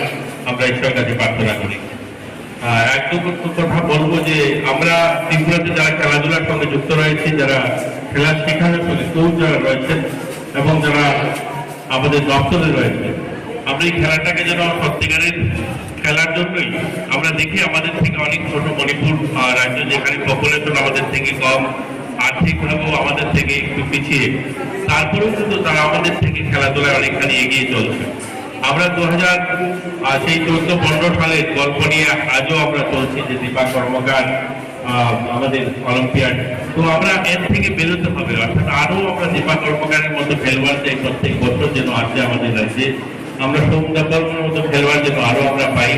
আমরা ঈশ্বরের কাছে প্রার্থনা করি। একদম কথা বলবো যে আমরা ত্রিপুরাতে যারা খেলাধুলার সঙ্গে যুক্ত রয়েছে, যারা খেলা শেখানোর সঙ্গে কোচ যারা রয়েছেন এবং যারা আমাদের দপ্তরে রয়েছে, আমরা এই খেলাটাকে যেন সত্যিকারের খেলার জন্যই আমরা দেখি আমাদের থেকে অনেক ছোট মণিপুর রাজ্য, যেখানে পপুলেশন আমাদের থেকে কম, আর্থিকভাবেও আমাদের থেকে একটু পিছিয়ে, তারপরেও কিন্তু তারা আমাদের থেকে খেলাধুলায় অনেকখানি এগিয়ে চলছে। আমরা 2014-15 সালের গল্প নিয়ে আজও আমরা চলছি যে দীপা কর্মকার আমাদের অলিম্পিয়াড, তো আমরা এর থেকে বেরোতে হবে, অর্থাৎ আরো আমরা দীপা কর্মকারের মতো খেলোয়াড় চাই প্রত্যেক বছর যেন আসে আমাদের রাজ্যে। আমরা সৌম্যা কর্মের মতো খেলোয়াড় যেন আরো আমরা পাই,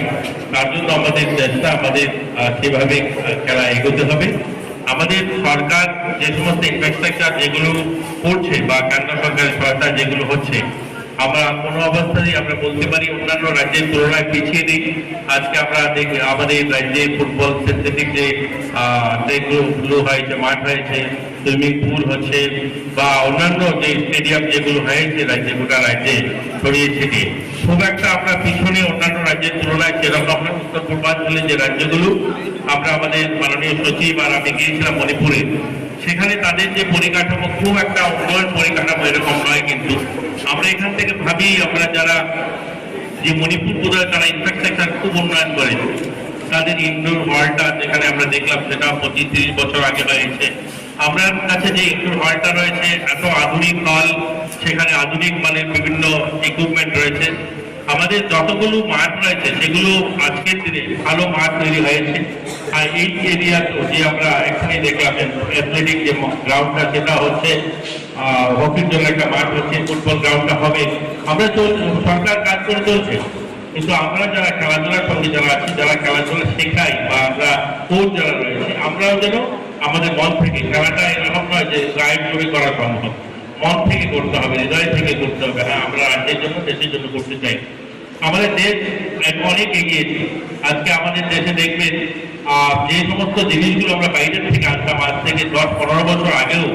তার জন্য আমাদের চেষ্টা, আমাদের সেভাবে খেলা এগোতে হবে। আমাদের সরকার যে সমস্ত ইনফ্রাস্ট্রাকচার যেগুলো করছে বা কেন্দ্র সরকারের সরকার যেগুলো হচ্ছে, আমরা কোনো অবস্থাতেই আমরা বলতে পারি অন্যান্য রাজ্যের তুলনায় পিছিয়ে নেই। আজকে আমরা দেখি আমাদের রাজ্যে ফুটবল সেন্সিটিভ যে ট্রেকগুলো হয়েছে, মাঠ হয়েছে, সুইমিং পুল হচ্ছে বা অন্যান্য যে স্টেডিয়াম যেগুলো হয়েছে রাজ্যে, গোটা রাজ্যে ছড়িয়ে ছিটিয়ে, খুব একটা আমরা পিছনে অন্যান্য রাজ্যের তুলনায় সেরকম আমরা উত্তর পূর্বাঞ্চলের যে রাজ্যগুলো, আমরা আমাদের মাননীয় সচিব আর আমি গিয়েছিলাম মণিপুরে, সেখানে তাদের যে পরিকাঠামো খুব একটা উন্নয়ন পরিকাঠামো এরকম নয়। কিন্তু আমরা এখান থেকে ভাবি আমরা যারা যে মণিপুর বোধহয় তারা ইনফ্রাস্ট্রাকচার খুব উন্নয়ন করেছে, তাদের ইনডোর হলটা যেখানে আমরা দেখলাম সেটা 25-30 বছর আগে হয়েছে। আমরা কাছে যে ইনডোর হলটা রয়েছে, এত আধুনিক হল, সেখানে আধুনিক মানের বিভিন্ন ইকুইপমেন্ট রয়েছে। আমাদের যতগুলো মাঠ রয়েছে সেগুলো আজকের দিনে ভালো মাঠ তৈরি হয়েছে। আর এই এরিয়া যে আমরা এখানে দেখলাম অ্যাথলেটিক যে গ্রাউন্ডটা, সেটা হচ্ছে হকির জন্য একটা মাঠ হচ্ছে, ফুটবল গ্রাউন্ডটা হবে। আমরা সরকার কাজ করে চলছে, কিন্তু আমরা যারা খেলাধুলার সঙ্গে যারা আছি, যারা খেলাধুলা শেখাই বা আমরা কোচ যারা রয়েছে, আমরাও যেন আমাদের মন থেকে, খেলাটা এরকম নয় যে গায়েব করে করা সম্ভব, মন থেকে করতে হবে, হৃদয় থেকে করতে হবে। হ্যাঁ, আমরা রাজ্যের জন্য, দেশের জন্য করতে চাই। আমাদের দেশ অনেক এগিয়েছে। আজকে আমাদের দেশে দেখবেন যে সমস্ত জিনিসগুলো আমরা বাইরের থেকে আসতাম আজ থেকে 10-15 বছর আগেও,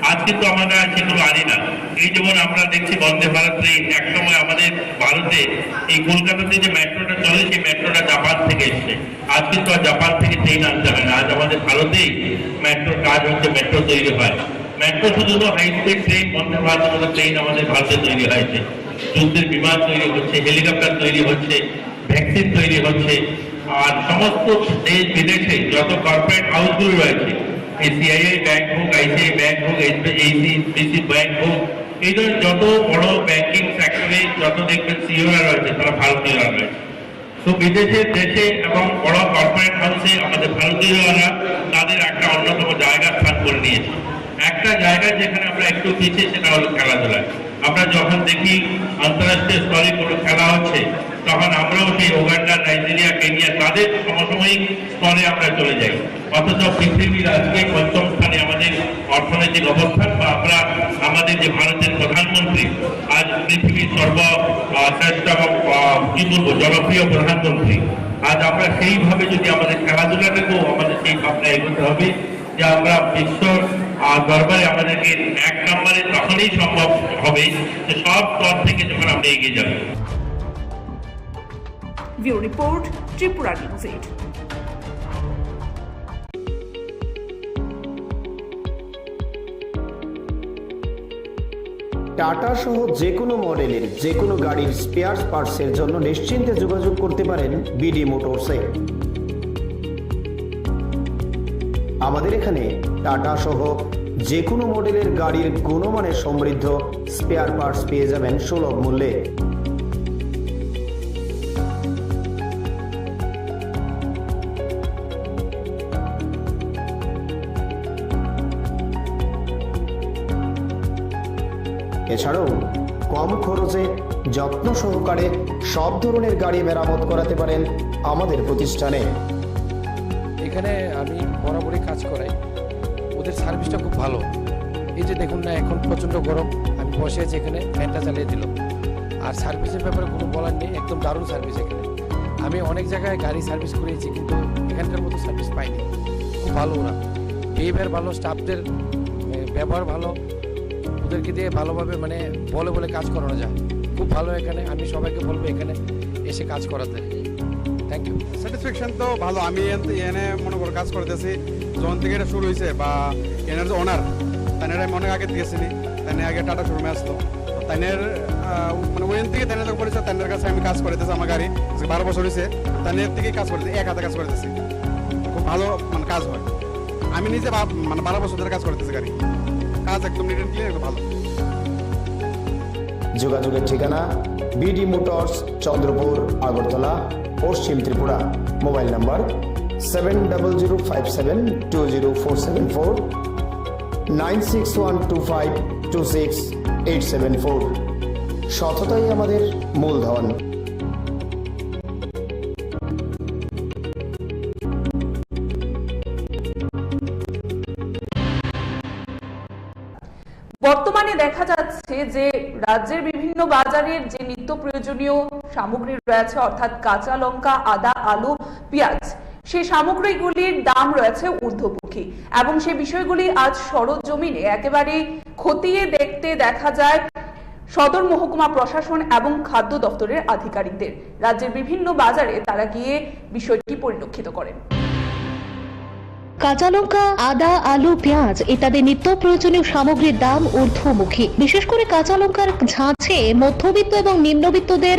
আজ কিন্তু আমরা সেগুলো আনি না। এই যেমন আমরা দেখছি বন্দে ভারত ট্রেন, একসময় আমাদের ভারতে এই কলকাতাতে যে মেট্রোটা চলে, সেই মেট্রোটা জাপান থেকে এসছে। আজ কিন্তু আর জাপান থেকে ট্রেন আনতে হয় না, আজ আমাদের ভারতেই মেট্রোর কাজ হচ্ছে, মেট্রো তৈরি হয়। মেট্রো শুধু হাই স্পিড ট্রেন, বন্দে ভারতের মতো ট্রেন আমাদের ভারতে তৈরি হয়েছে, যুদ্ধের বিমান তৈরি হচ্ছে, হেলিকপ্টার তৈরি হচ্ছে, ভ্যাকসিন তৈরি হচ্ছে। আর সমস্ত দেশ বিদেশে যত কর্পোরেট হাউসগুলো রয়েছে, সিআইআই ব্যাংক হোক, আইসিআই ব্যাংক হোক, এইচডিএফসি ব্যাংক হোক, এই ধরনের যত বড় ব্যাংকিং সেক্টরে যত দেখবেন সিইওরা রয়েছে, তারা ভারতীয়রা রয়েছে। তো বিদেশের দেশে এবং বড় কর্পোরেট হাউসে আমাদের ভারতীয়রা তাদের একটা অন্যতম জায়গা স্থান করে নিয়েছে। একটা জায়গায় যেখানে আমরা একটু পিছিয়ে, সেটা হলো খেলাধুলায়। আমরা যখন দেখি আন্তঃরাষ্ট্রীয় স্তরে কোনো খেলা হচ্ছে, তখন আমরাও সেই উগান্ডা, নাইজেরিয়া, কেনিয়া তাদের সমসাময়িক স্তরে আমরা চলে যাই। অথচ পৃথিবীর আজকে 5ম স্থানে আমাদের অর্থনৈতিক অবস্থান, বা আমরা আমাদের যে ভারতের প্রধানমন্ত্রী আজ পৃথিবীর সর্বশ্রেষ্ঠ এবং কি বলবো জনপ্রিয় প্রধানমন্ত্রী। আজ আমরা সেইভাবে যদি আমাদের খেলাধুলাটাকেও আমাদের সেই ভাবনা এগোতে হবে যে আমরা বিশ্ব দরবারে আমাদেরকে 1 নম্বরে তখনই সম্ভব হবে যে সব স্তর থেকে যখন আমরা এগিয়ে যাব। Bureau report, Tripura news 8। Tata সহ যে কোনো মডেলের যে কোনো গাড়ির স্পেয়ার পার্টসের জন্য নিশ্চিন্তে যোগাযোগ করতে পারেন বিডি মোটরসে। আমাদের এখানে টাটা সহ যে কোনো মডেলের গাড়ির গুণমানের সমৃদ্ধ স্পেয়ার পার্টস পেয়ে যাবেন সুলভ মূল্যে। এছাড়াও কম খরচে যত্ন সহকারে সব ধরনের গাড়ি মেরামত করাতে পারেন আমাদের প্রতিষ্ঠানে। এখানে আমি বরাবরই কাজ করাই, ওদের সার্ভিসটা খুব ভালো। এই যে দেখুন না, এখন প্রচণ্ড গরম, আমি বসে আছি এখানে, ফ্যানটা চালিয়ে দিল। আর সার্ভিসের ব্যাপারে কোনো বলার নেই, একদম দারুণ সার্ভিস এখানে। আমি অনেক জায়গায় গাড়ি সার্ভিস করিয়েছি, কিন্তু এখানকার মতো সার্ভিস পাইনি। খুব ভালো ওরা, বিহেভিয়ার ভালো, স্টাফদের ব্যবহার ভালো, ওদেরকে দিয়ে ভালোভাবে মানে বলে কাজ করানো যায়। খুব ভালো এখানে, আমি সবাইকে বলবো এখানে এসে কাজ করাতে। Thank you. স্যাটিসফ্যাকশন তো ভালো। আমি এনে মনে করো কাজ করতেছি, যখন থেকে এটা শুরু হয়েছে বা এনার যে ওনার তাইনের আমি অনেক আগে দিয়েছিনি, তাইনে আগে টাটা শোরুমে আসতো, তাইনের মানে ওইখান থেকে তাইনের যখন করেছে তাইনের কাছে আমি কাজ করতেছি। আমার গাড়ি 12 বছর হয়েছে, তাইনের থেকে কাজ করতেছি, এক হাতে কাজ করতেছি, খুব ভালো মানে কাজ হয়। আমি নিজে মানে 12 বছর ধরে কাজ করতেছি, গাড়ি কাজ একদম নিট অ্যান্ড ক্লিন, ভালো। যোগাযোগের ঠিকানা বিডি মোটরস, চন্দ্রপুর, আগরতলা, পশ্চিম ত্রিপুরা। Mobile number 7005720474, 9612526874। সততাই আমাদের মূলধন। বর্তমানে দেখা যাচ্ছে যে রাজ্যের বিভিন্ন বাজারের যে নিত্য প্রয়োজনীয় সামগ্রী রয়েছে, অর্থাৎ কাঁচা লঙ্কা, আদা, আলু, পেঁয়াজ, সেই সামগ্রীগুলির দাম রয়েছে ঊর্ধ্বমুখী এবং সেই বিষয়গুলি আজ সরজমিনে একেবারে খতিয়ে দেখতে দেখা যায় সদর মহকুমা প্রশাসন এবং খাদ্য দপ্তরের আধিকারিকদের। রাজ্যের বিভিন্ন বাজারে তারা গিয়ে বিষয়টি পরিলক্ষিত করেন। কাঁচা লঙ্কা, আদা, আলু, পেঁয়াজ ইত্যাদি নিত্য প্রয়োজনীয় সামগ্রীর দাম ঊর্ধ্বমুখী। বিশেষ করে কাঁচা লঙ্কার ঝাঁঝে মধ্যবিত্ত এবং নিম্নবিত্তদের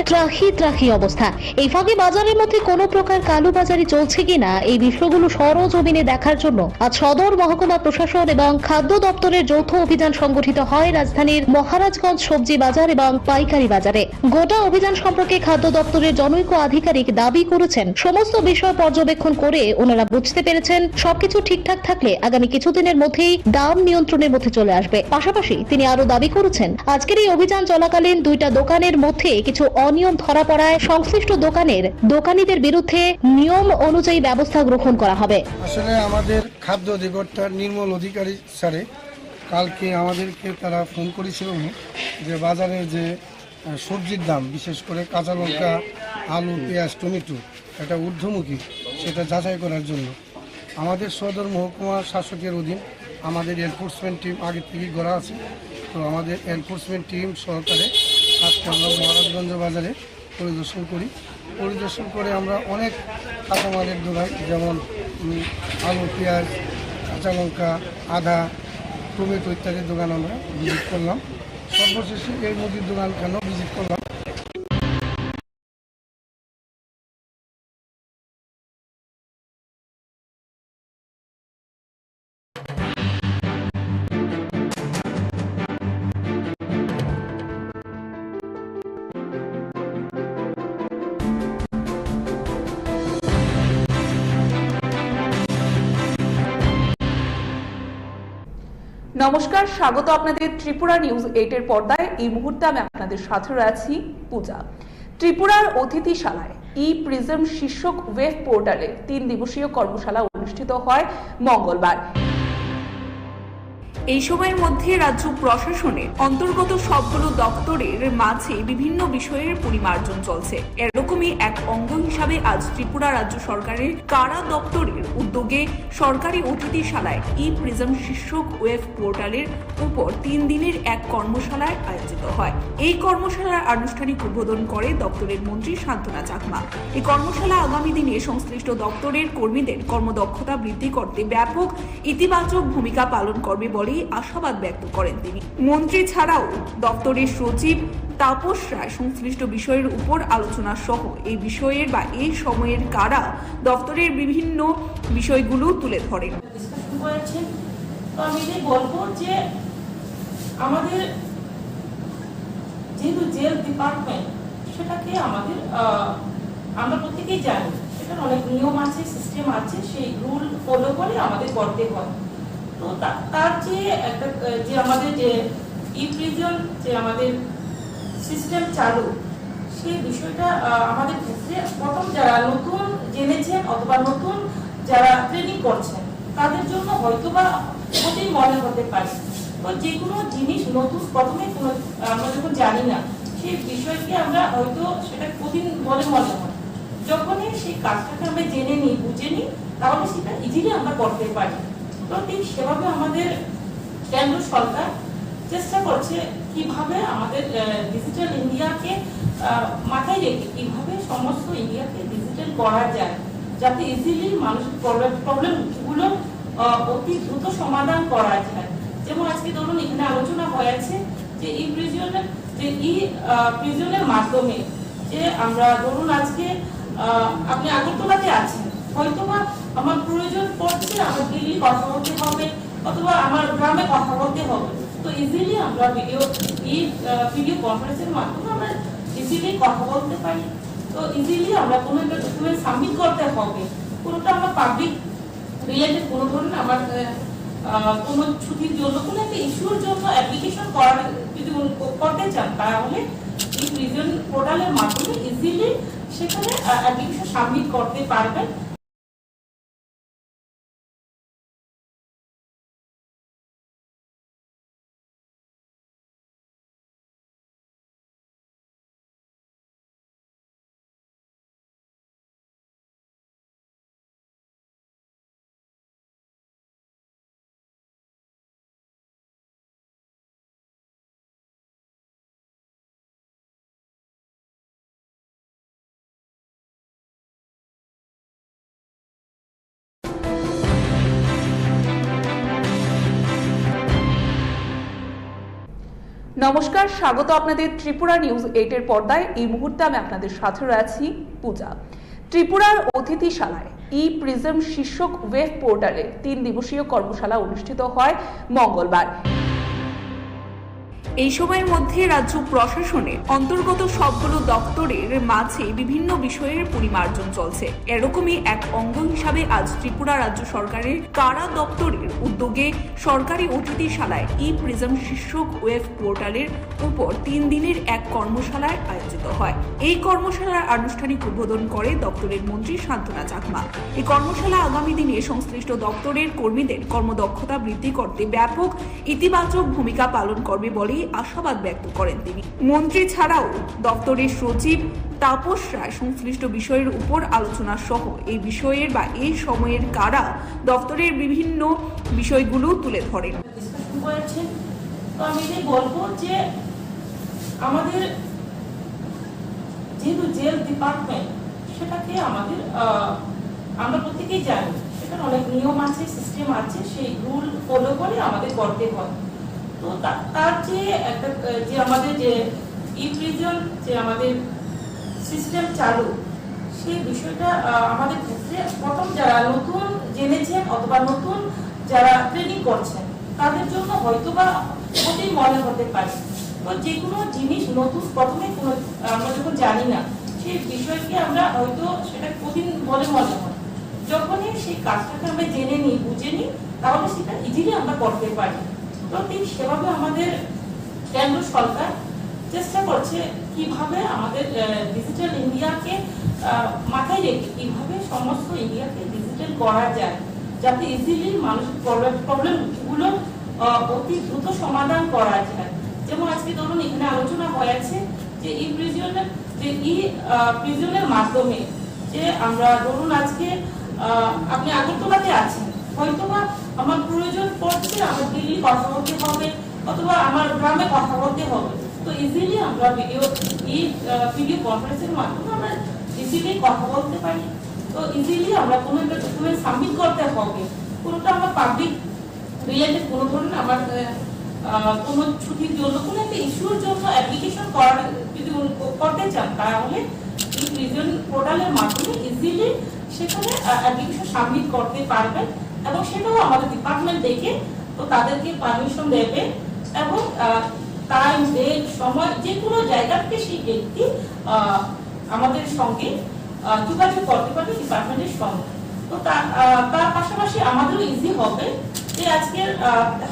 ত্রাহি অবস্থা। এই ফাঁকে বাজারের মধ্যে কোনো প্রকার কালোবাজারি চলছে কিনা এই বিষয়গুলো সরজমিনে দেখার জন্য আজ সদর মহকুমা প্রশাসন এবং খাদ্য দপ্তরের যৌথ অভিযান সংগঠিত হয় রাজধানীর মহারাজগঞ্জ সবজি বাজার এবং পাইকারি বাজারে। গোটা অভিযান সম্পর্কে খাদ্য দপ্তরের জনৈক আধিকারিক দাবি করেছেন, সমস্ত বিষয় পর্যবেক্ষণ করে ওনারা বুঝতে পেরেছেন সবকিছু ঠিকঠাক থাকলে আগামী কিছুদিনের মধ্যেই দাম নিয়ন্ত্রণের মধ্যে চলে আসবে। পাশাপাশি তিনি আরো দাবি করেছেন, আজকের এই অভিযান চলাকালীন দুইটা দোকানের মধ্যে কিছু অনিয়ম ধরা পড়ায় সংশ্লিষ্ট দোকানীদের বিরুদ্ধে নিয়ম অনুযায়ী ব্যবস্থা গ্রহণ করা হবে। আসলে আমাদের খাদ্য অধিকর্তার নির্মল অধিকারী স্যারে কালকে আমাদেরকে তারা ফোন করেছিল যে বাজারে যে সবজির দাম, বিশেষ করে কাঁচা লঙ্কা, আলু, পেঁয়াজ, টমেটো এটা ঊর্ধ্বমুখী, সেটা যাচাই করার জন্য। আমাদের সদর মহকুমা শাসকের অধীন আমাদের এনফোর্সমেন্ট টিম আগে থেকেই গড়া আছে। তো আমাদের এনফোর্সমেন্ট টিম সহকারে আজকে আমরা মহারাজগঞ্জ বাজারে পরিদর্শন করে আমরা অনেক কাঁচামালের দোকান, যেমন আলু, পেঁয়াজ, কাঁচা লঙ্কা, আদা, টমেটো ইত্যাদির দোকান আমরা ভিজিট করলাম। সর্বশেষে এই মুদির দোকানখানেও ভিজিট করলাম। নমস্কার, স্বাগত আপনাদের ত্রিপুরা নিউজ 8 এর পর্দায়। এই মুহূর্তে আমি আপনাদের সাথে রয়েছি পূজা। ত্রিপুরার অতিথিশালায় প্রিজম শীর্ষক ওয়েব পোর্টালে 3 দিবসীয় কর্মশালা অনুষ্ঠিত হয় মঙ্গলবার। এই সময়ের মধ্যে রাজ্য প্রশাসনের অন্তর্গত সবগুলো দপ্তরের মাঝে বিভিন্ন বিষয়ের পরিমার্জন চলছে। এরকমই এক অঙ্গ হিসাবে আজ ত্রিপুরা রাজ্য সরকারের কারা দপ্তরের উদ্যোগে সরকারি অতিথিশালায় প্রিজম শীর্ষক ওয়েব পোর্টালের উপর 3 দিনের এক কর্মশালার আয়োজিত হয়। এই কর্মশালার আনুষ্ঠানিক উদ্বোধন করে দপ্তরের মন্ত্রী শান্তনা চাকমা। এই কর্মশালা আগামী দিনে সংশ্লিষ্ট দপ্তরের কর্মীদের কর্মদক্ষতা বৃদ্ধি করতে ব্যাপক ইতিবাচক ভূমিকা পালন করবে বলে আশাবাদ ব্যক্ত করেন তিনি। মন্ত্রী ছাড়াও দপ্তরের সচিব তাপস রায় সংশ্লিষ্ট বিষয়ের উপর আলোচনা সহ এই বিষয়ের বা এই সময়ের কারা দপ্তরের বিভিন্ন বিষয়গুলো তুলে ধরেন। আমি বলবো যে আমাদের যেহেতু জেল ডিপার্টমেন্ট, সেটাকে আমাদের আমরা প্রত্যেকেই জানি সেটার অনেক নিয়ম আছে, সিস্টেম আছে, সেই রুল ফলো করে আমাদের করতে হয়। তো তার যে একটা যে আমাদের যে ই প্রিজন যে আমাদের সিস্টেম চালু সেই বিষয়টা আমাদের ক্ষেত্রে প্রথম যারা নতুন জেনেছেন অথবা নতুন যারা ট্রেনিং করছেন তাদের জন্য হয়তোবা অতি মনে হতে পারে। তো যে কোনো জিনিস নতুন প্রথমে আমরা যখন জানি না সেই বিষয়কে আমরা হয়তো সেটা কঠিন বলে মনে হয়, যখনই সেই কাজটাকে আমরা জেনে নিই বুঝে নিই তাহলে সেটা ইজিলি আমরা করতে পারি। তো ঠিক সেভাবে আমাদের কেন্দ্র সরকার চেষ্টা করছে কিভাবে আমাদের ডিজিটাল ইন্ডিয়াকে মাথায় রেখে কিভাবে সমস্ত ইন্ডিয়াকে ডিজিটাল করা যায়, যাতে ইজিলি মানুষের প্রবলেমগুলো অতি দ্রুত সমাধান করা যায়। যেমন আজকে ধরুন এখানে আলোচনা হয়েছে যে ই প্রিজনের মাধ্যমে যে আমরা ধরুন আজকে আপনি আগরতলাতে আছেন, হয়তোবা আমার প্রয়োজন পড়ছে আমার দিল্লি কথা বলতে হবে অথবা আমার গ্রামে কথা বলতে হবে, তো ইজিলি আমরা ভিডিও কনফারেন্সের মাধ্যমে আমরা ইজিলি কথা বলতে পারি। তো ইজিলি আমরা কোনো একটা ডকুমেন্ট সাবমিট করতে হবে, কোনোটা আমার পাবলিক রিলেটেড কোনো ধরনের আমার কোনো ছুটির জন্য কোনো একটা ইস্যুর জন্য অ্যাপ্লিকেশন যদি করতে চান তাহলে এই প্রিজন পোর্টালের মাধ্যমে ইজিলি সেখানে অ্যাপ্লিকেশন সাবমিট করতে পারবেন। নমস্কার, স্বাগত আপনাদের ত্রিপুরা নিউজ 8 এর পর্দায়। এই মুহূর্তে আমি আপনাদের সাথে রয়েছি পূজা। ত্রিপুরার অতিথিশালায় ই প্রিজম শীর্ষক ওয়েব পোর্টালে 3 দিবসীয় কর্মশালা অনুষ্ঠিত হয় মঙ্গলবার। এই সময়ের মধ্যে রাজ্য প্রশাসনের অন্তর্গত সবগুলো দপ্তরের মাঝে বিভিন্ন বিষয়ের পরিমার্জন চলছে। এরকমই এক অঙ্গ হিসাবে আজ ত্রিপুরা রাজ্য সরকারের কারা দপ্তরের উদ্যোগে সরকারি অতিথিশালায় ই প্রিজম শীর্ষক ওয়েব পোর্টালের উপর 3 দিনের এক কর্মশালার আয়োজিত হয়। এই কর্মশালার আনুষ্ঠানিক উদ্বোধন করে দপ্তরের মন্ত্রী শান্তনা চাকমা। এই কর্মশালা আগামী দিনে সংশ্লিষ্ট দপ্তরের কর্মীদের কর্মদক্ষতা বৃদ্ধি করতে ব্যাপক ইতিবাচক ভূমিকা পালন করবে বলে আশাবাদ ব্যক্ত করেন তিনি। মন্ত্রী ছাড়াও দপ্তরের সচিব তাপস রায় সংশ্লিষ্ট বিষয়ের উপর আলোচনা সহ এই বিষয়ের বা এই সময়ের কারা দপ্তরের বিভিন্ন বিষয়গুলো তুলে ধরেন। তো আমি বলবো যে আমাদের যেহেতু জেল ডিপার্টমেন্ট সেটাকে আমাদের আমরা প্রত্যেকেই জানি সেটার অনেক নিয়ম আছে, সিস্টেম আছে, সেই রুল ফলো করে আমাদের করতে হয়। তো তার যে একটা যে আমাদের যে ই প্রিজন যে আমাদের সিস্টেম চালু সেই বিষয়টা আমাদের ক্ষেত্রে প্রথম যারা নতুন জেনেছেন অথবা নতুন যারা ট্রেনিং করছেন তাদের জন্য হয়তোবা অতি মনে হতে পারে। তো যে কোনো জিনিস নতুন প্রথমে আমরা যখন জানি না সেই বিষয়কে আমরা হয়তো সেটা কঠিন বলে মনে হয়, যখনই সেই কাজটাকে আমরা জেনে নিই বুঝে নিই তাহলে সেটা ইজিলি আমরা করতে পারি। তো ঠিক সেভাবে আমাদের কেন্দ্র সরকার চেষ্টা করছে কিভাবে আমাদের ডিজিটাল ইন্ডিয়াকে মাথায় রেখে কিভাবে সমস্ত ইন্ডিয়াকে ডিজিটাল করা যায়, যাতে ইজিলি মানুষের প্রবলেমগুলো অতি দ্রুত সমাধান করা যায়। যেমন আজকে ধরুন এখানে আলোচনা হয়েছে যে ই প্রিজনের মাধ্যমে যে আমরা ধরুন আজকে আপনি আগরতলাতে আছেন, হয়তোবা আমার প্রয়োজন পড়ছে আমার দিল্লি কথা বলতে হবে অথবা আমার গ্রামে কথা বলতে হবে, তো ইজিলি আমরা ভিডিও কনফারেন্সের মাধ্যমে আমরা ইজিলি কথা বলতে পারি। তো ইজিলি আমরা কোনো একটা ডকুমেন্ট সাবমিট করতে হবে, কোনোটা আমার পাবলিক রিলেটেড কোনো ধরনের আমার কোনো ছুটির জন্য কোনো একটা ইস্যুর জন্য অ্যাপ্লিকেশন যদি করতে চান তাহলে এই প্রিজন পোর্টালের মাধ্যমে ইজিলি সেখানে অ্যাপ্লিকেশন সাবমিট করতে পারবেন এবং সেটাও আমাদের ডিপার্টমেন্ট দেখে তো তাদেরকে পারমিশন দেবে এবং টাইম ডেট সময় যে কোনো জায়গা থেকে সেই ব্যক্তি আমাদের সঙ্গে যোগাযোগ করতে পারবে ডিপার্টমেন্টের সঙ্গে। তো তো তার পাশাপাশি আমাদেরও ইজি হবে যে আজকে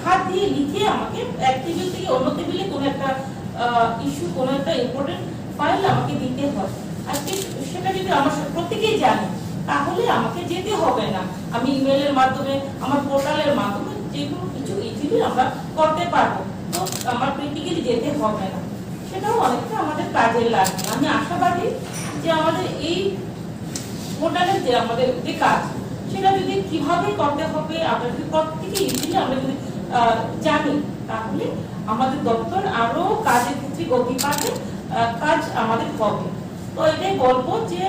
হাত দিয়ে লিখে আমাকে এক টেবিল থেকে অন্য টেবিলে কোনো একটা ইস্যু, কোনো একটা ইম্পর্টেন্ট ফাইল আমাকে দিতে হয়। আজকে সেটা যদি আমার প্রত্যেকেই জানে, তাহলে আমাকে যেতে হবে না, আমি ইমেলের মাধ্যমে, আমার পোর্টালের মাধ্যমে যে কোনো কিছু ইজিলি আমরা করতে পারবো। তো আমার প্র্যাকটিক্যালি যেতে হবে না, সেটাও অনেকটা আমাদের কাজে লাগবে। আমি আশাবাদী যে আমাদের এই পোর্টালের যে আমাদের যে কাজ, সেটা যদি কিভাবে করতে হবে আমরা যদি প্রত্যেকে ইজিলি আমরা যদি জানি, তাহলে আমাদের দপ্তর আরো কাজের ক্ষেত্রে গতি পাবে, কাজ আমাদের হবে। তো এটাই বলবো যে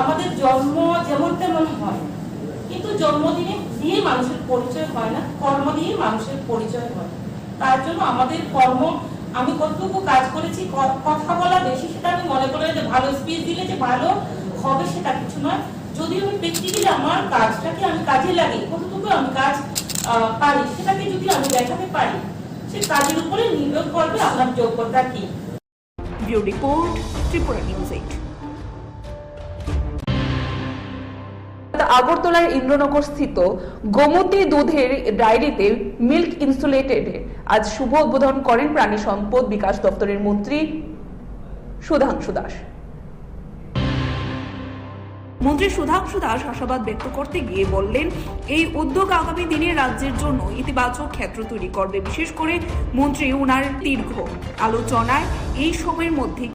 আমাদের জন্ম যেমন তেমন হয়, কিন্তু জন্মদিনে দিয়ে মানুষের পরিচয় হয় না, কর্ম দিয়ে মানুষের পরিচয় হয়। তার জন্য আমাদের কর্ম, আমি কতটুকু কাজ করেছি, কথা বলা বেশি, সেটা আমি মনে করি যে ভালো স্পিচ দিলে যে ভালো হবে সেটা কিছু নয়। যদি আমি প্র্যাকটিক্যালি আমার কাজটাকে আমি কাজে লাগি, কতটুকু আমি কাজ পারি, সেটাকে যদি আমি দেখাতে পারি, সে কাজের উপরে নির্ভর করবে আপনার যোগ্যতা কি। Bureau report, Tripura news 8। আগরতলার ইন্দ্রনগর স্থিত গোমতী দুধের ডায়েরিতে মিল্ক ইনসুলেটেড আজ শুভ উদ্বোধন করেন প্রাণী সম্পদ বিকাশ দপ্তরের মন্ত্রী সুধাংশু দাস। মন্ত্রী সুধাংশু দাস আশাবাদ ব্যক্ত করতে গিয়ে বললেন, এই উদ্যোগ আগামী দিনে রাজ্যের জন্য ইতিবাচক ক্ষেত্র তৈরি করবে। বিশেষ করে মন্ত্রী উনার দীর্ঘ আলোচনায় এই সময়ের মধ্যে